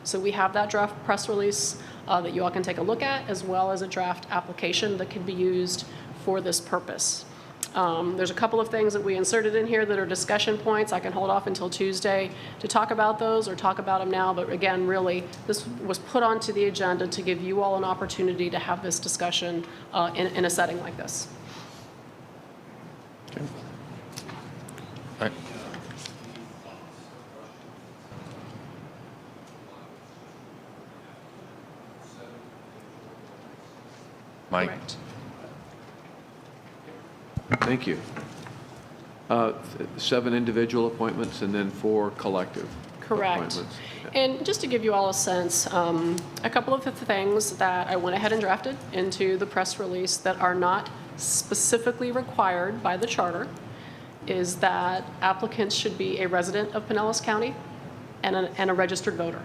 Speaker 20: So we have that draft press release that you all can take a look at, as well as a draft application that can be used for this purpose. There's a couple of things that we inserted in here that are discussion points. I can hold off until Tuesday to talk about those or talk about them now, but again, really, this was put onto the agenda to give you all an opportunity to have this discussion in a setting like this.
Speaker 2: Okay. All right. Mike.
Speaker 20: Correct.
Speaker 1: Thank you. 7 individual appointments and then 4 collective
Speaker 20: Correct.
Speaker 1: appointments.
Speaker 20: And just to give you all a sense, a couple of the things that I went ahead and drafted into the press release that are not specifically required by the charter is that applicants should be a resident of Pinellas County and a registered voter.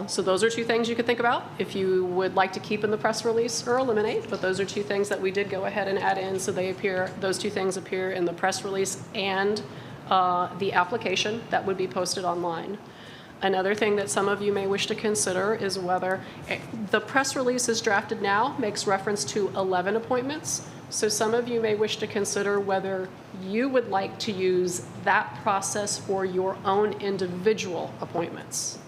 Speaker 20: So those are 2 things you could think about if you would like to keep in the press release or eliminate, but those are 2 things that we did go ahead and add in, so those 2 things appear in the press release and the application that would be posted online. Another thing that some of you may wish to consider is whether the press release is drafted now makes reference to 11 appointments. So some of you may wish to consider whether you would like to use that process for your own individual appointments.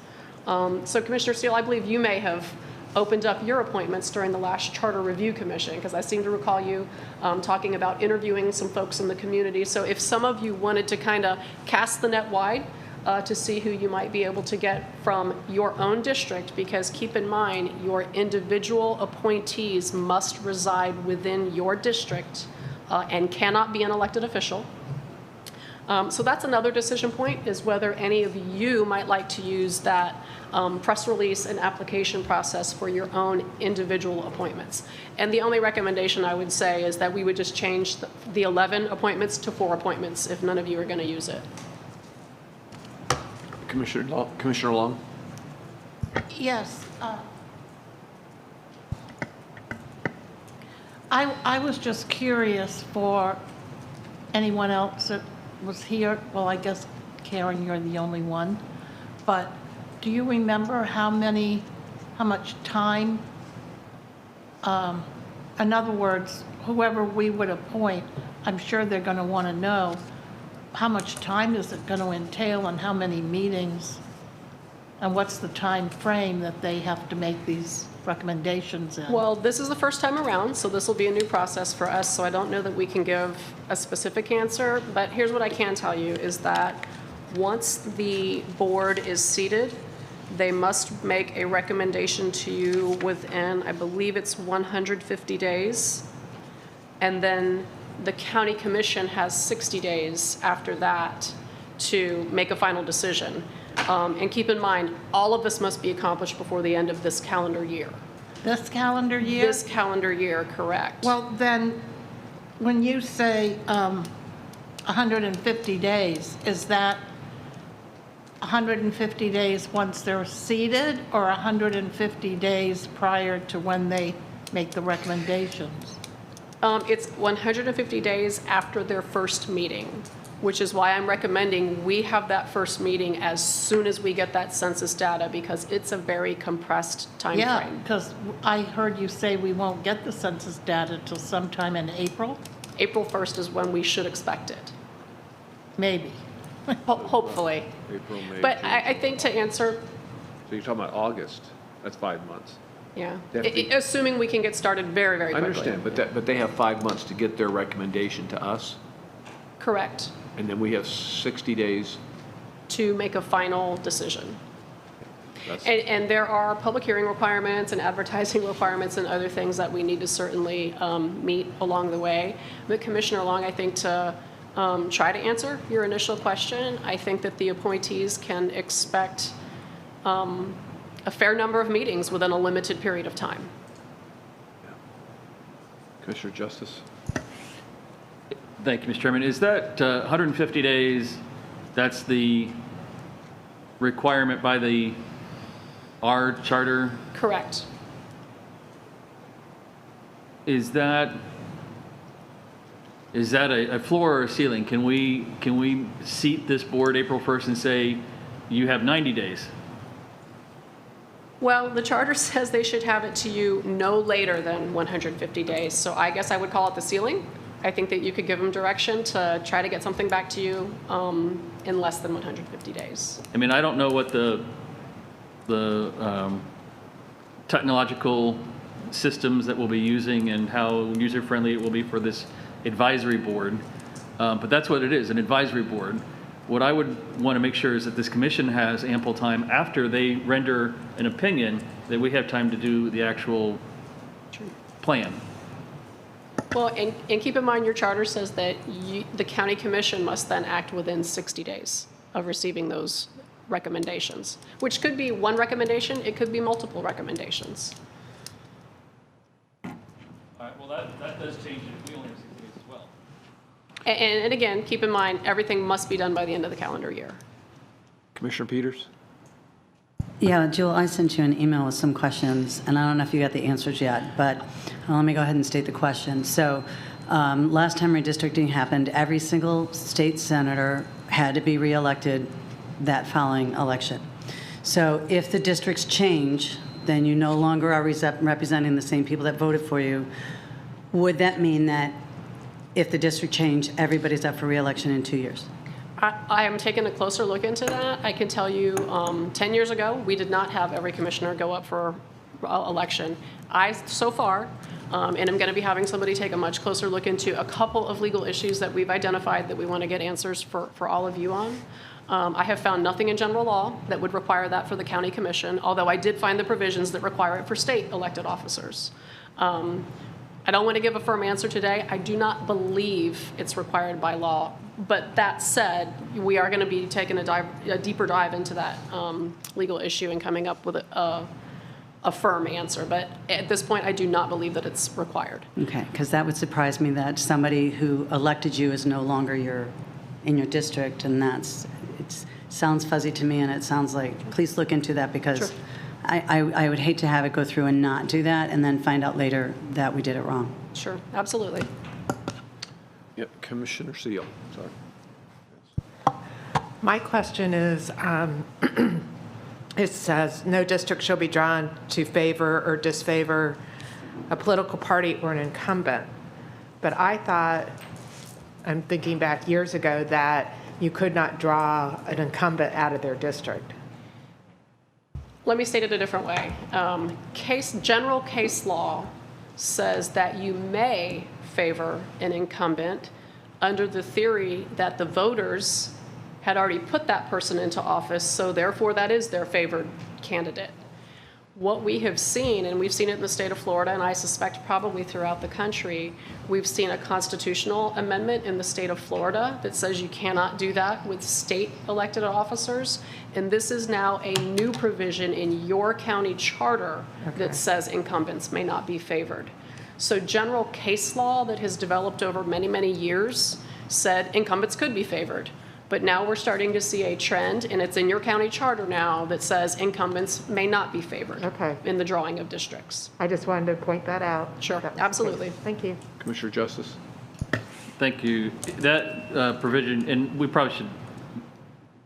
Speaker 20: So Commissioner Steele, I believe you may have opened up your appointments during the last Charter Review Commission, because I seem to recall you talking about interviewing some folks in the community. So if some of you wanted to kind of cast the net wide to see who you might be able to get from your own district, because keep in mind, your individual appointees must reside within your district and cannot be an elected official. So that's another decision point, is whether any of you might like to use that press release and application process for your own individual appointments. And the only recommendation I would say is that we would just change the 11 appointments to 4 appointments if none of you are going to use it.
Speaker 1: Commissioner Long?
Speaker 7: Yes. I was just curious for anyone else that was here. Well, I guess, Karen, you're the only one. But do you remember how much time, in other words, whoever we would appoint, I'm sure they're going to want to know how much time is it going to entail and how many meetings, and what's the time frame that they have to make these recommendations in?
Speaker 20: Well, this is the first time around, so this will be a new process for us, so I don't know that we can give a specific answer, but here's what I can tell you is that once the board is seated, they must make a recommendation to you within, I believe it's 150 days, and then the county commission has 60 days after that to make a final decision. And keep in mind, all of this must be accomplished before the end of this calendar year.
Speaker 7: This calendar year?
Speaker 20: This calendar year, correct.
Speaker 7: Well, then, when you say 150 days, is that 150 days once they're seated, or 150 days prior to when they make the recommendations?
Speaker 20: It's 150 days after their first meeting, which is why I'm recommending we have that first meeting as soon as we get that census data, because it's a very compressed time frame.
Speaker 7: Yeah, because I heard you say we won't get the census data till sometime in April?
Speaker 20: April 1st is when we should expect it.
Speaker 7: Maybe.
Speaker 20: Hopefully.
Speaker 1: April, May,
Speaker 20: But
Speaker 1: June.
Speaker 20: I think to answer,
Speaker 1: So you're talking about August. That's 5 months.
Speaker 20: yeah,
Speaker 1: They have to-
Speaker 20: assuming we can get started very, very
Speaker 1: I
Speaker 20: quickly.
Speaker 1: understand, but they have 5 months to get their recommendation to us,
Speaker 20: Correct,
Speaker 1: and then we have 60 days.
Speaker 20: to make a final decision.
Speaker 1: That's-
Speaker 20: And there are public hearing requirements and advertising requirements and other things that we need to certainly meet along the way. But Commissioner Long, I think to try to answer your initial question, I think that the appointees can expect a fair number of meetings within a limited period of time.
Speaker 1: Commissioner Justice?
Speaker 6: Thank you, Mr. Chairman. Is that 150 days, that's the requirement by our charter?
Speaker 20: Correct.
Speaker 6: Is that a floor or a ceiling? Can we seat this board April 1st and say, you have 90 days?
Speaker 20: Well, the charter says they should have it to you no later than 150 days. So I guess I would call it the ceiling. I think that you could give them direction to try to get something back to you in less than 150 days.
Speaker 6: I mean, I don't know what the technological systems that we'll be using and how user-friendly it will be for this advisory board, but that's what it is, an advisory board. What I would want to make sure is that this commission has ample time after they render an opinion, that we have time to do the actual plan.
Speaker 20: Well, and keep in mind, your charter says that the county commission must then act within 60 days of receiving those recommendations, which could be one recommendation, it could be multiple recommendations.
Speaker 6: All right, well, that does change it. We only have 60 days as well.
Speaker 20: And again, keep in mind, everything must be done by the end of the calendar year.
Speaker 1: Commissioner Peters?
Speaker 9: Yeah, Jewel, I sent you an email with some questions, and I don't know if you got the answers yet, but let me go ahead and state the question. So last time redistricting happened, every single state senator had to be reelected that following election. So if the districts change, then you no longer are representing the same people that voted for you. Would that mean that if the district changed, everybody's up for reelection in 2 years?
Speaker 20: I am taking a closer look into that. I can tell you 10 years ago, we did not have every commissioner go up for election. So far, and I'm going to be having somebody take a much closer look into a couple of legal issues that we've identified that we want to get answers for all of you on. I have found nothing in general law that would require that for the county commission, although I did find the provisions that require it for state elected officers. I don't want to give a firm answer today. I do not believe it's required by law. But that said, we are going to be taking a deeper dive into that legal issue and coming up with a firm answer. But at this point, I do not believe that it's required.
Speaker 9: Okay, because that would surprise me that somebody who elected you is no longer in your district, and sounds fuzzy to me, and it sounds like, please look into that, because I would hate to have it go through and not do that and then find out later that we did it wrong.
Speaker 20: Sure, absolutely.
Speaker 1: Yep, Commissioner Seal, sorry.
Speaker 4: My question is, it says, no district shall be drawn to favor or disfavor a political party or an incumbent. But I thought, I'm thinking back years ago, that you could not draw an incumbent out of their district.
Speaker 20: Let me state it a different way. General case law says that you may favor an incumbent under the theory that the voters had already put that person into office, so therefore that is their favored candidate. What we have seen, and we've seen it in the state of Florida, and I suspect probably throughout the country, we've seen a constitutional amendment in the state of Florida that says you cannot do that with state elected officers. And this is now a new provision in your county charter that says incumbents may not be favored. So general case law that has developed over many, many years said incumbents could be favored. But now we're starting to see a trend, and it's in your county charter now, that says incumbents may not be favored in the drawing of districts.
Speaker 4: I just wanted to point that out.
Speaker 20: Sure, absolutely.
Speaker 4: Thank you.
Speaker 1: Commissioner Justice.
Speaker 6: Thank you. That provision, and we probably should,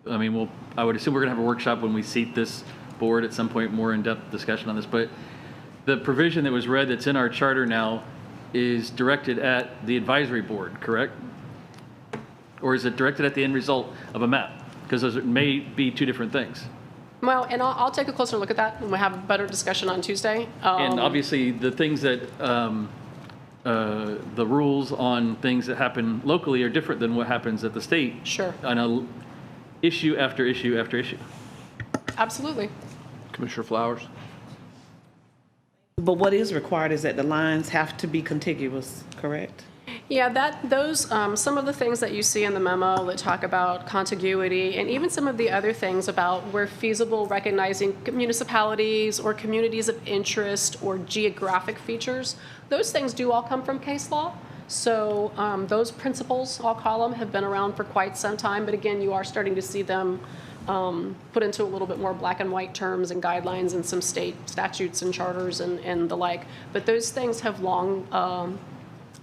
Speaker 6: I mean, I would assume we're going to have a workshop when we seat this board at some point, more in-depth discussion on this, but the provision that was read that's in our charter now is directed at the advisory board, correct? Or is it directed at the end result of a map? Because those may be two different things.
Speaker 20: Well, and I'll take a closer look at that, and we'll have a better discussion on Tuesday.
Speaker 6: And obviously, the things that, the rules on things that happen locally are different than what happens at the state.
Speaker 20: Sure.
Speaker 6: On a issue after issue after issue.
Speaker 20: Absolutely.
Speaker 1: Commissioner Flowers.
Speaker 5: But what is required is that the lines have to be contiguous, correct?
Speaker 20: Yeah, some of the things that you see in the memo that talk about contiguity, and even some of the other things about where feasible, recognizing municipalities or communities of interest or geographic features, those things do all come from case law. So those principles, I'll call them, have been around for quite some time. But again, you are starting to see them put into a little bit more black and white terms and guidelines and some state statutes and charters and the like. But those things have long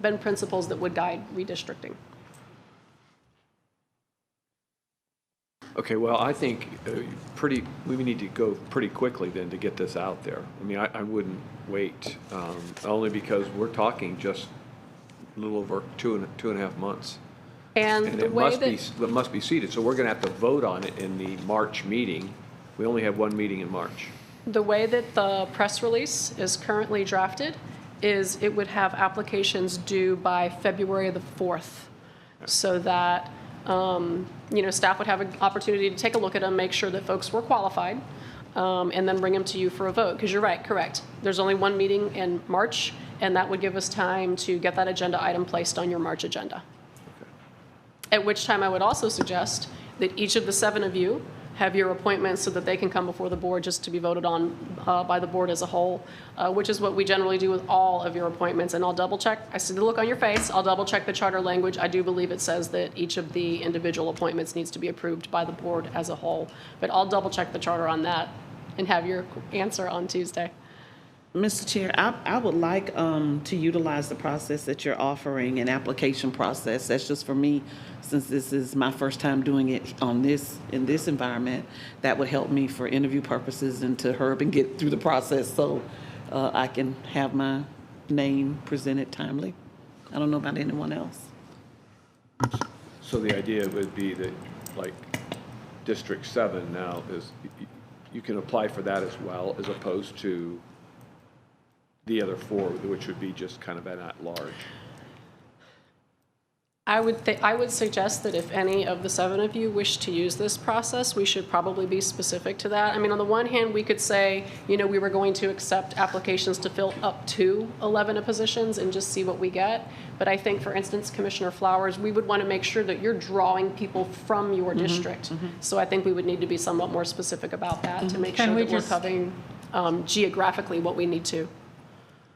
Speaker 20: been principles that would guide redistricting.
Speaker 1: Okay, well, I think we need to go pretty quickly then to get this out there. I mean, I wouldn't wait, only because we're talking just a little over two and a half months.
Speaker 20: And the
Speaker 1: it
Speaker 20: way
Speaker 1: must be seated, so we're going to have to vote on it in the March meeting. We only have one meeting in March.
Speaker 20: The way that the press release is currently drafted is it would have applications due by February the 4th, so that staff would have an opportunity to take a look at them, make sure that folks were qualified, and then bring them to you for a vote. Because you're right, correct. There's only one meeting in March, and that would give us time to get that agenda item placed on your March agenda. At which time I would also suggest that each of the 7 of you have your appointments so that they can come before the board just to be voted on by the board as a whole, which is what we generally do with all of your appointments. And I'll double check. I see the look on your face. I'll double check the charter language. I do believe it says that each of the individual appointments needs to be approved by the board as a whole. But I'll double check the charter on that and have your answer on Tuesday.
Speaker 5: Mr. Chair, I would like to utilize the process that you're offering, an application process. That's just for me, since this is my first time doing it in this environment. That would help me for interview purposes and to hurry up and get through the process so I can have my name presented timely. I don't know about anyone else.
Speaker 1: So the idea would be that, like, District 7 now is, you can apply for that as well, as opposed to the other 4, which would be just kind of an at-large.
Speaker 20: I would suggest that if any of the 7 of you wish to use this process, we should probably be specific to that. I mean, on the one hand, we could say, we were going to accept applications to fill up to 11 positions and just see what we get. But I think, for instance, Commissioner Flowers, we would want to make sure that you're drawing people from your district. So I think we would need to be somewhat more specific about that to make sure that we're covering geographically what we need to.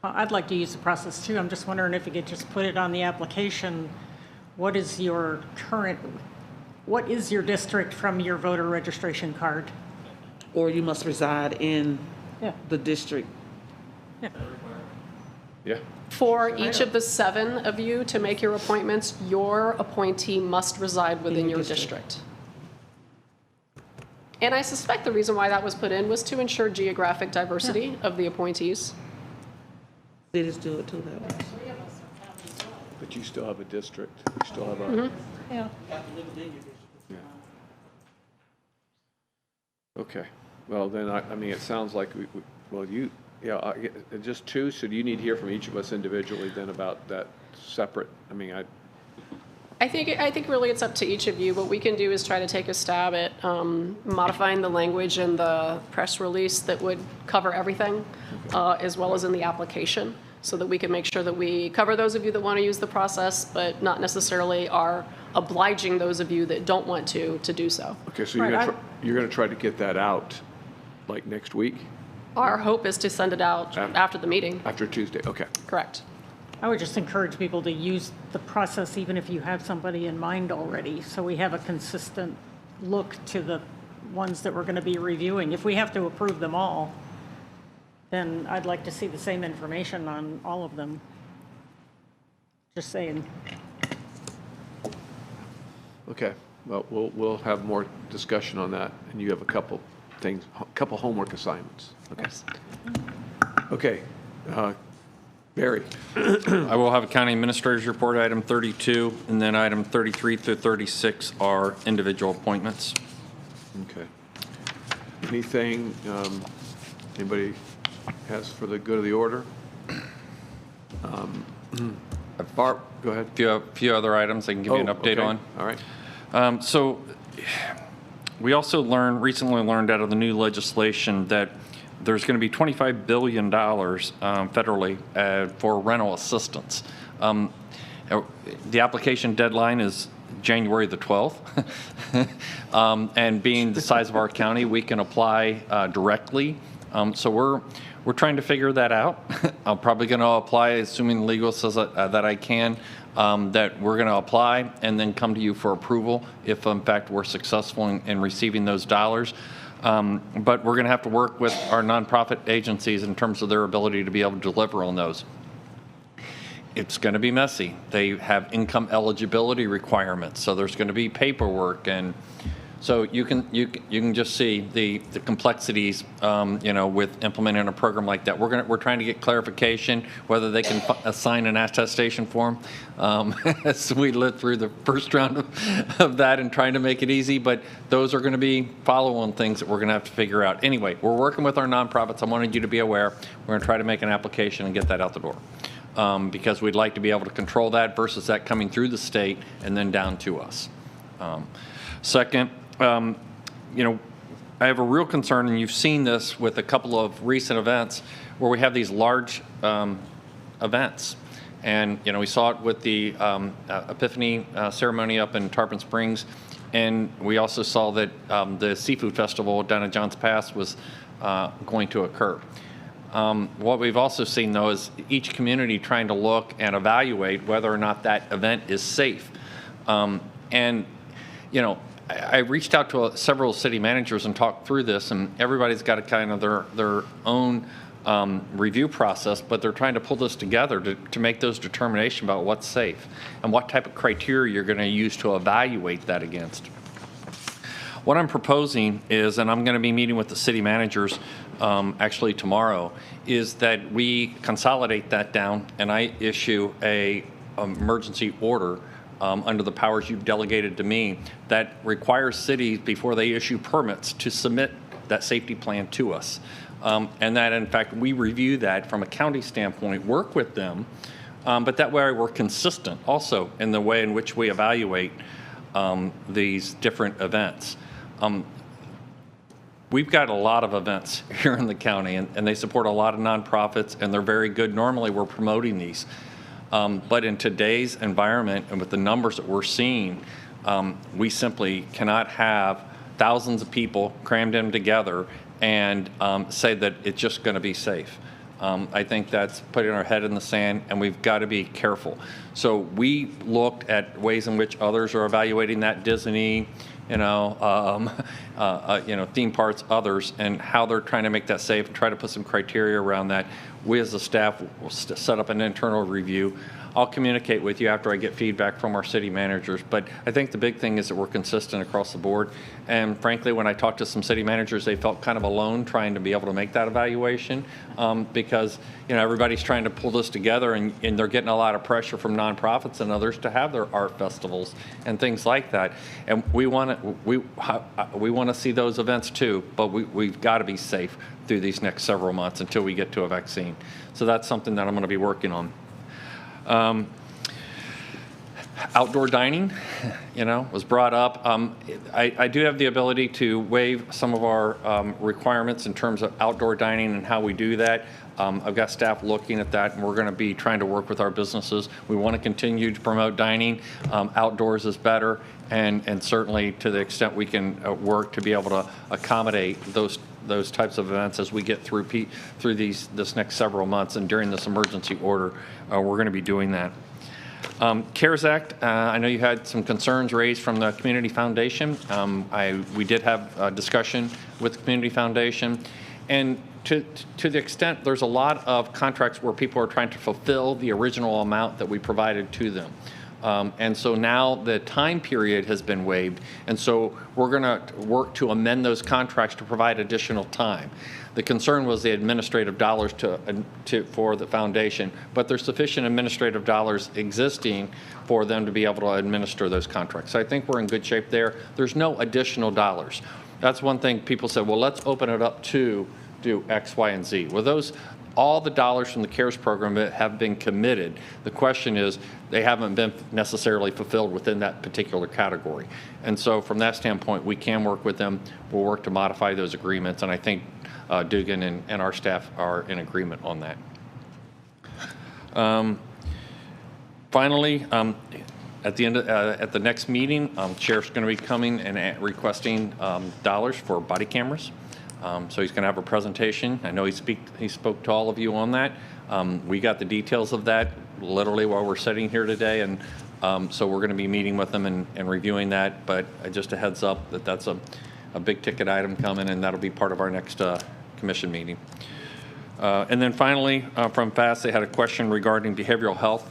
Speaker 8: I'd like to use the process too. I'm just wondering if you could just put it on the application. What is your current what is your district from your voter registration card?
Speaker 5: Or you must reside in
Speaker 8: Yeah.
Speaker 5: the district.
Speaker 1: Yeah.
Speaker 20: For each of the 7 of you to make your appointments, your appointee must reside within your district. And I suspect the reason why that was put in was to ensure geographic diversity of the appointees.
Speaker 5: Cities do it too that way.
Speaker 1: But you still have a district. You still have a.
Speaker 8: Yeah.
Speaker 1: Yeah. Okay. Well, then, I mean, it sounds like, just 2, so do you need to hear from each of us individually then about that separate,
Speaker 20: I think really it's up to each of you. What we can do is try to take a stab at modifying the language in the press release that would cover everything, as well as in the application, so that we can make sure that we cover those of you that want to use the process, but not necessarily are obliging those of you that don't want to do so.
Speaker 1: Okay, so you're going to try to get that out, like, next week?
Speaker 20: Our hope is to send it out after the meeting.
Speaker 1: After Tuesday, okay.
Speaker 20: Correct.
Speaker 8: I would just encourage people to use the process even if you have somebody in mind already, so we have a consistent look to the ones that we're going to be reviewing. If we have to approve them all, then I'd like to see the same information on all of them. Just saying.
Speaker 1: Okay, well, we'll have more discussion on that, and you have a couple homework assignments. Okay. Okay, Barry.
Speaker 2: I will have a county administrator's report, item 32, and then item 33 through 36 are individual appointments.
Speaker 1: Okay. Anything anybody has for the good of the order? Barb, go ahead.
Speaker 2: A few other items I can give you an update on.
Speaker 1: All right.
Speaker 2: So we also recently learned out of the new legislation that there's going to be $25 billion federally for rental assistance. The application deadline is January the 12th. And being the size of our county, we can apply directly. So we're trying to figure that out. I'm probably going to apply, assuming legal says that I can, that we're going to apply and then come to you for approval if, in fact, we're successful in receiving those dollars. But we're going to have to work with our nonprofit agencies in terms of their ability to be able to deliver on those. It's going to be messy. They have income eligibility requirements, so there's going to be paperwork, and so you can just see the complexities, with implementing a program like that. We're trying to get clarification whether they can assign an attestation form, as we lived through the first round of that and trying to make it easy. But those are going to be follow-on things that we're going to have to figure out. Anyway, we're working with our nonprofits. I wanted you to be aware. We're going to try to make an application and get that out the door. Because we'd like to be able to control that versus that coming through the state and then down to us. Second, I have a real concern, and you've seen this with a couple of recent events where we have these large events. And, we saw it with the Epiphany ceremony up in Tarpon Springs, and we also saw that the Seafood Festival down at Johns Pass was going to occur. What we've also seen, though, is each community trying to look and evaluate whether or not that event is safe. I reached out to several city managers and talked through this, and everybody's got a kind of their own review process, but they're trying to pull this together to make those determinations about what's safe and what type of criteria you're going to use to evaluate that against. What I'm proposing is, and I'm going to be meeting with the city managers actually tomorrow, is that we consolidate that down and I issue a emergency order under the powers you've delegated to me that requires cities, before they issue permits, to submit that safety plan to us. And that, in fact, we review that from a county standpoint, work with them, but that way we're consistent also in the way in which we evaluate these different events. We've got a lot of events here in the county, and they support a lot of nonprofits, and they're very good. Normally, we're promoting these. But in today's environment and with the numbers that we're seeing, we simply cannot have thousands of people crammed in together and say that it's just going to be safe. I think that's putting our head in the sand, and we've got to be careful. So we looked at ways in which others are evaluating that, Disney, theme parks, others, and how they're trying to make that safe and try to put some criteria around that. We as a staff will set up an internal review. I'll communicate with you after I get feedback from our city managers, but I think the big thing is that we're consistent across the board. And frankly, when I talked to some city managers, they felt kind of alone trying to be able to make that evaluation because everybody's trying to pull this together, and they're getting a lot of pressure from nonprofits and others to have their art festivals and things like that. And we want to see those events too, but we've got to be safe through these next several months until we get to a vaccine. So that's something that I'm going to be working on. Outdoor dining, was brought up. I do have the ability to waive some of our requirements in terms of outdoor dining and how we do that. I've got staff looking at that, and we're going to be trying to work with our businesses. We want to continue to promote dining. Outdoors is better, and certainly to the extent we can work to be able to accommodate those types of events as we get through this next several months, and during this emergency order, we're going to be doing that. CARES Act, I know you had some concerns raised from the Community Foundation. We did have a discussion with the Community Foundation, and to the extent there's a lot of contracts where people are trying to fulfill the original amount that we provided to them. And so now the time period has been waived, and so we're going to work to amend those contracts to provide additional time. The concern was the administrative dollars for the foundation, but there's sufficient administrative dollars existing for them to be able to administer those contracts. So I think we're in good shape there. There's no additional dollars. That's one thing people said, well, let's open it up to do X, Y, and Z. Well, all the dollars from the CARES program have been committed. The question is, they haven't been necessarily fulfilled within that particular category. And so from that standpoint, we can work with them. We'll work to modify those agreements, and I think Dugan and our staff are in agreement on that. Finally, at the next meeting, Sheriff's going to be coming and requesting dollars for body cameras. So he's going to have a presentation. I know he spoke to all of you on that. We got the details of that literally while we're sitting here today, and so we're going to be meeting with them and reviewing that. But just a heads up that that's a big ticket item coming, and that'll be part of our next commission meeting. And then finally, from FAST, they had a question regarding behavioral health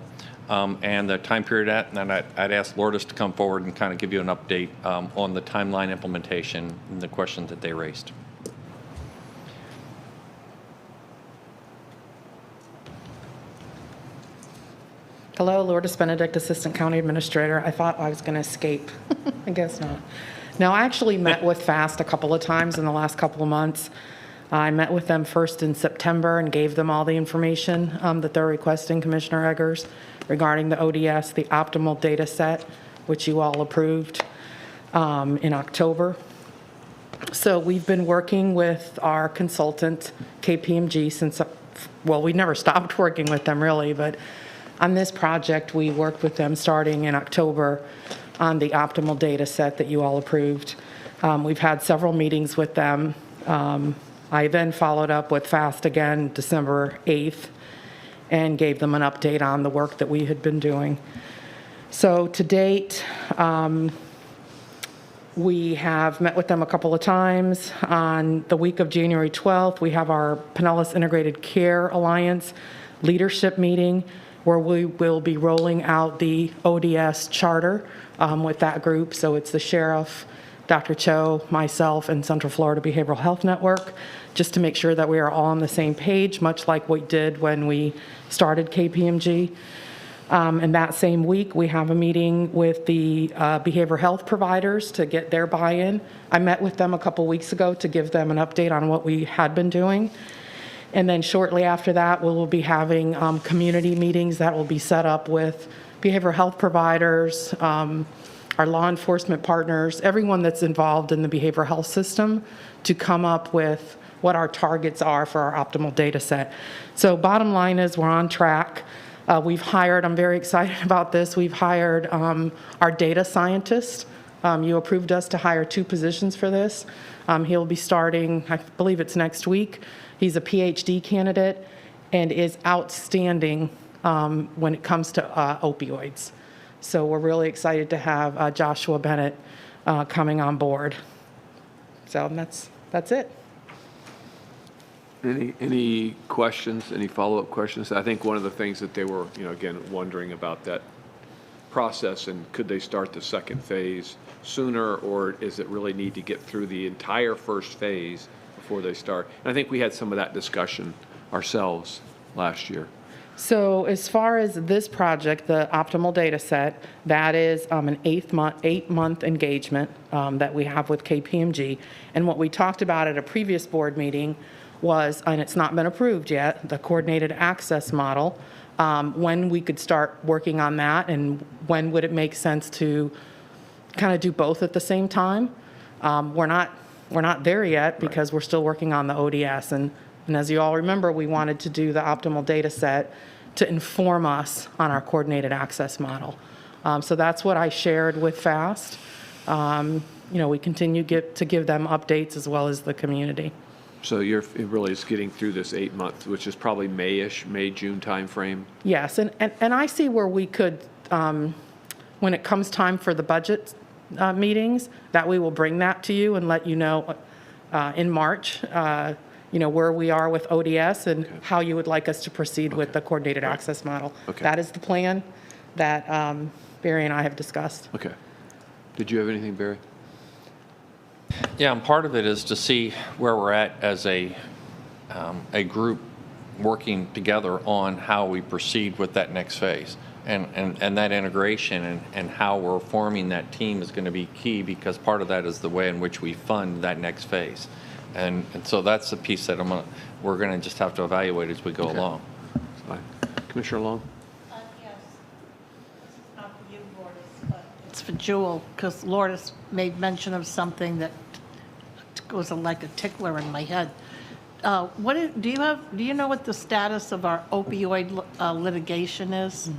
Speaker 2: and the time period and I'd ask Lourdes to come forward and kind of give you an update on the timeline implementation and the questions that they raised.
Speaker 3: Hello, Lourdes Benedict, Assistant County Administrator. I thought I was going to escape. I guess not. No, I actually met with FAST a couple of times in the last couple of months. I met with them first in September and gave them all the information that they're requesting, Commissioner Eggers, regarding the ODS, the optimal data set, which you all approved in October. So we've been working with our consultant, KPMG, since, well, we never stopped working with them really, but on this project, we worked with them starting in October on the optimal data set that you all approved. We've had several meetings with them. I then followed up with FAST again December 8th and gave them an update on the work that we had been doing. So to date, we have met with them a couple of times. On the week of January 12th, we have our Pinellas Integrated Care Alliance leadership meeting, where we will be rolling out the ODS charter with that group. So it's the sheriff, Dr. Cho, myself, and Central Florida Behavioral Health Network, just to make sure that we are all on the same page, much like we did when we started KPMG. And that same week, we have a meeting with the behavioral health providers to get their buy-in. I met with them a couple weeks ago to give them an update on what we had been doing. And then shortly after that, we will be having community meetings that will be set up with behavioral health providers, our law enforcement partners, everyone that's involved in the behavioral health system, to come up with what our targets are for our optimal data set. So bottom line is we're on track. We've hired, I'm very excited about this, we've hired our data scientist. You approved us to hire 2 positions for this. He'll be starting, I believe it's next week. He's a PhD candidate, and is outstanding when it comes to opioids. So we're really excited to have Joshua Bennett coming on board. So that's it.
Speaker 1: Any questions, any follow-up questions? I think one of the things that they were, again, wondering about that process, and could they start the second phase sooner, or is it really need to get through the entire first phase before they start? And I think we had some of that discussion ourselves last year.
Speaker 3: So as far as this project, the optimal data set, that is an 8-month engagement that we have with KPMG. And what we talked about at a previous board meeting was, and it's not been approved yet, the coordinated access model, when we could start working on that, and when would it make sense to kind of do both at the same time. We're not there yet because we're still working on the ODS. And as you all remember, we wanted to do the optimal data set to inform us on our coordinated access model. So that's what I shared with FAST. We continue to give them updates as well as the community.
Speaker 1: So it really is getting through this 8 months, which is probably May-June timeframe.
Speaker 3: Yes, and I see where we could, when it comes time for the budget meetings, that we will bring that to you and let you know in March, where we are with ODS and how you would like us to proceed with the coordinated access model. That is the plan that Barry and I have discussed.
Speaker 1: Okay. Did you have anything, Barry?
Speaker 2: Yeah, and part of it is to see where we're at as a group working together on how we proceed with that next phase. And that integration and how we're forming that team is going to be key, because part of that is the way in which we fund that next phase. And so that's the piece that we're going to just have to evaluate as we go along.
Speaker 1: Fine. Commissioner Long?
Speaker 7: Yes. This is not for you, Lourdes, but it's for Jewel, because Lourdes made mention of something that was like a tickler in my head. Do you know what the status of our opioid litigation is?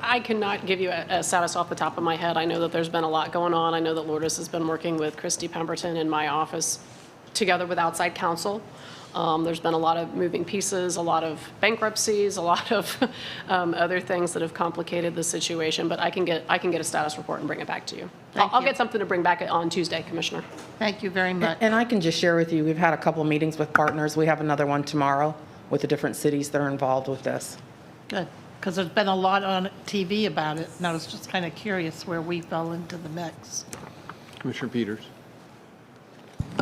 Speaker 20: I cannot give you a status off the top of my head. I know that there's been a lot going on. I know that Lourdes has been working with Christy Pemberton in my office together with outside counsel. There's been a lot of moving pieces, a lot of bankruptcies, a lot of other things that have complicated the situation. But I can get a status report and bring it back to you. I'll get something to bring back on Tuesday, Commissioner.
Speaker 7: Thank you very much.
Speaker 3: And I can just share with you, we've had a couple of meetings with partners. We have another one tomorrow with the different cities that are involved with this.
Speaker 7: Good, because there's been a lot on TV about it, and I was just kind of curious where we fell into the mix.
Speaker 1: Commissioner Peters?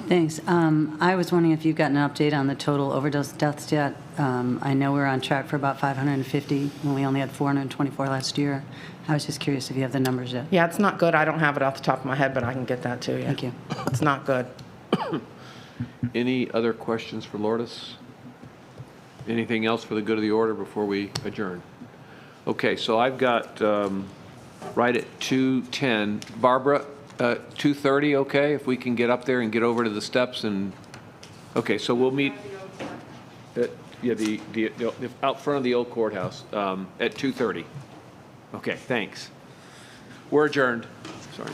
Speaker 9: Thanks. I was wondering if you've gotten an update on the total overdose deaths yet. I know we're on track for about 550 when we only had 424 last year. I was just curious if you have the numbers yet.
Speaker 3: Yeah, it's not good. I don't have it off the top of my head, but I can get that to you.
Speaker 9: Thank you.
Speaker 3: It's not good.
Speaker 1: Any other questions for Lourdes? Anything else for the good of the order before we adjourn? Okay, so I've got right at 2:10. Barbara, 2:30, okay? If we can get up there and get over to the steps and, okay, so we'll meet at, the out front of the old courthouse at 2:30. Okay, thanks. We're adjourned. Sorry.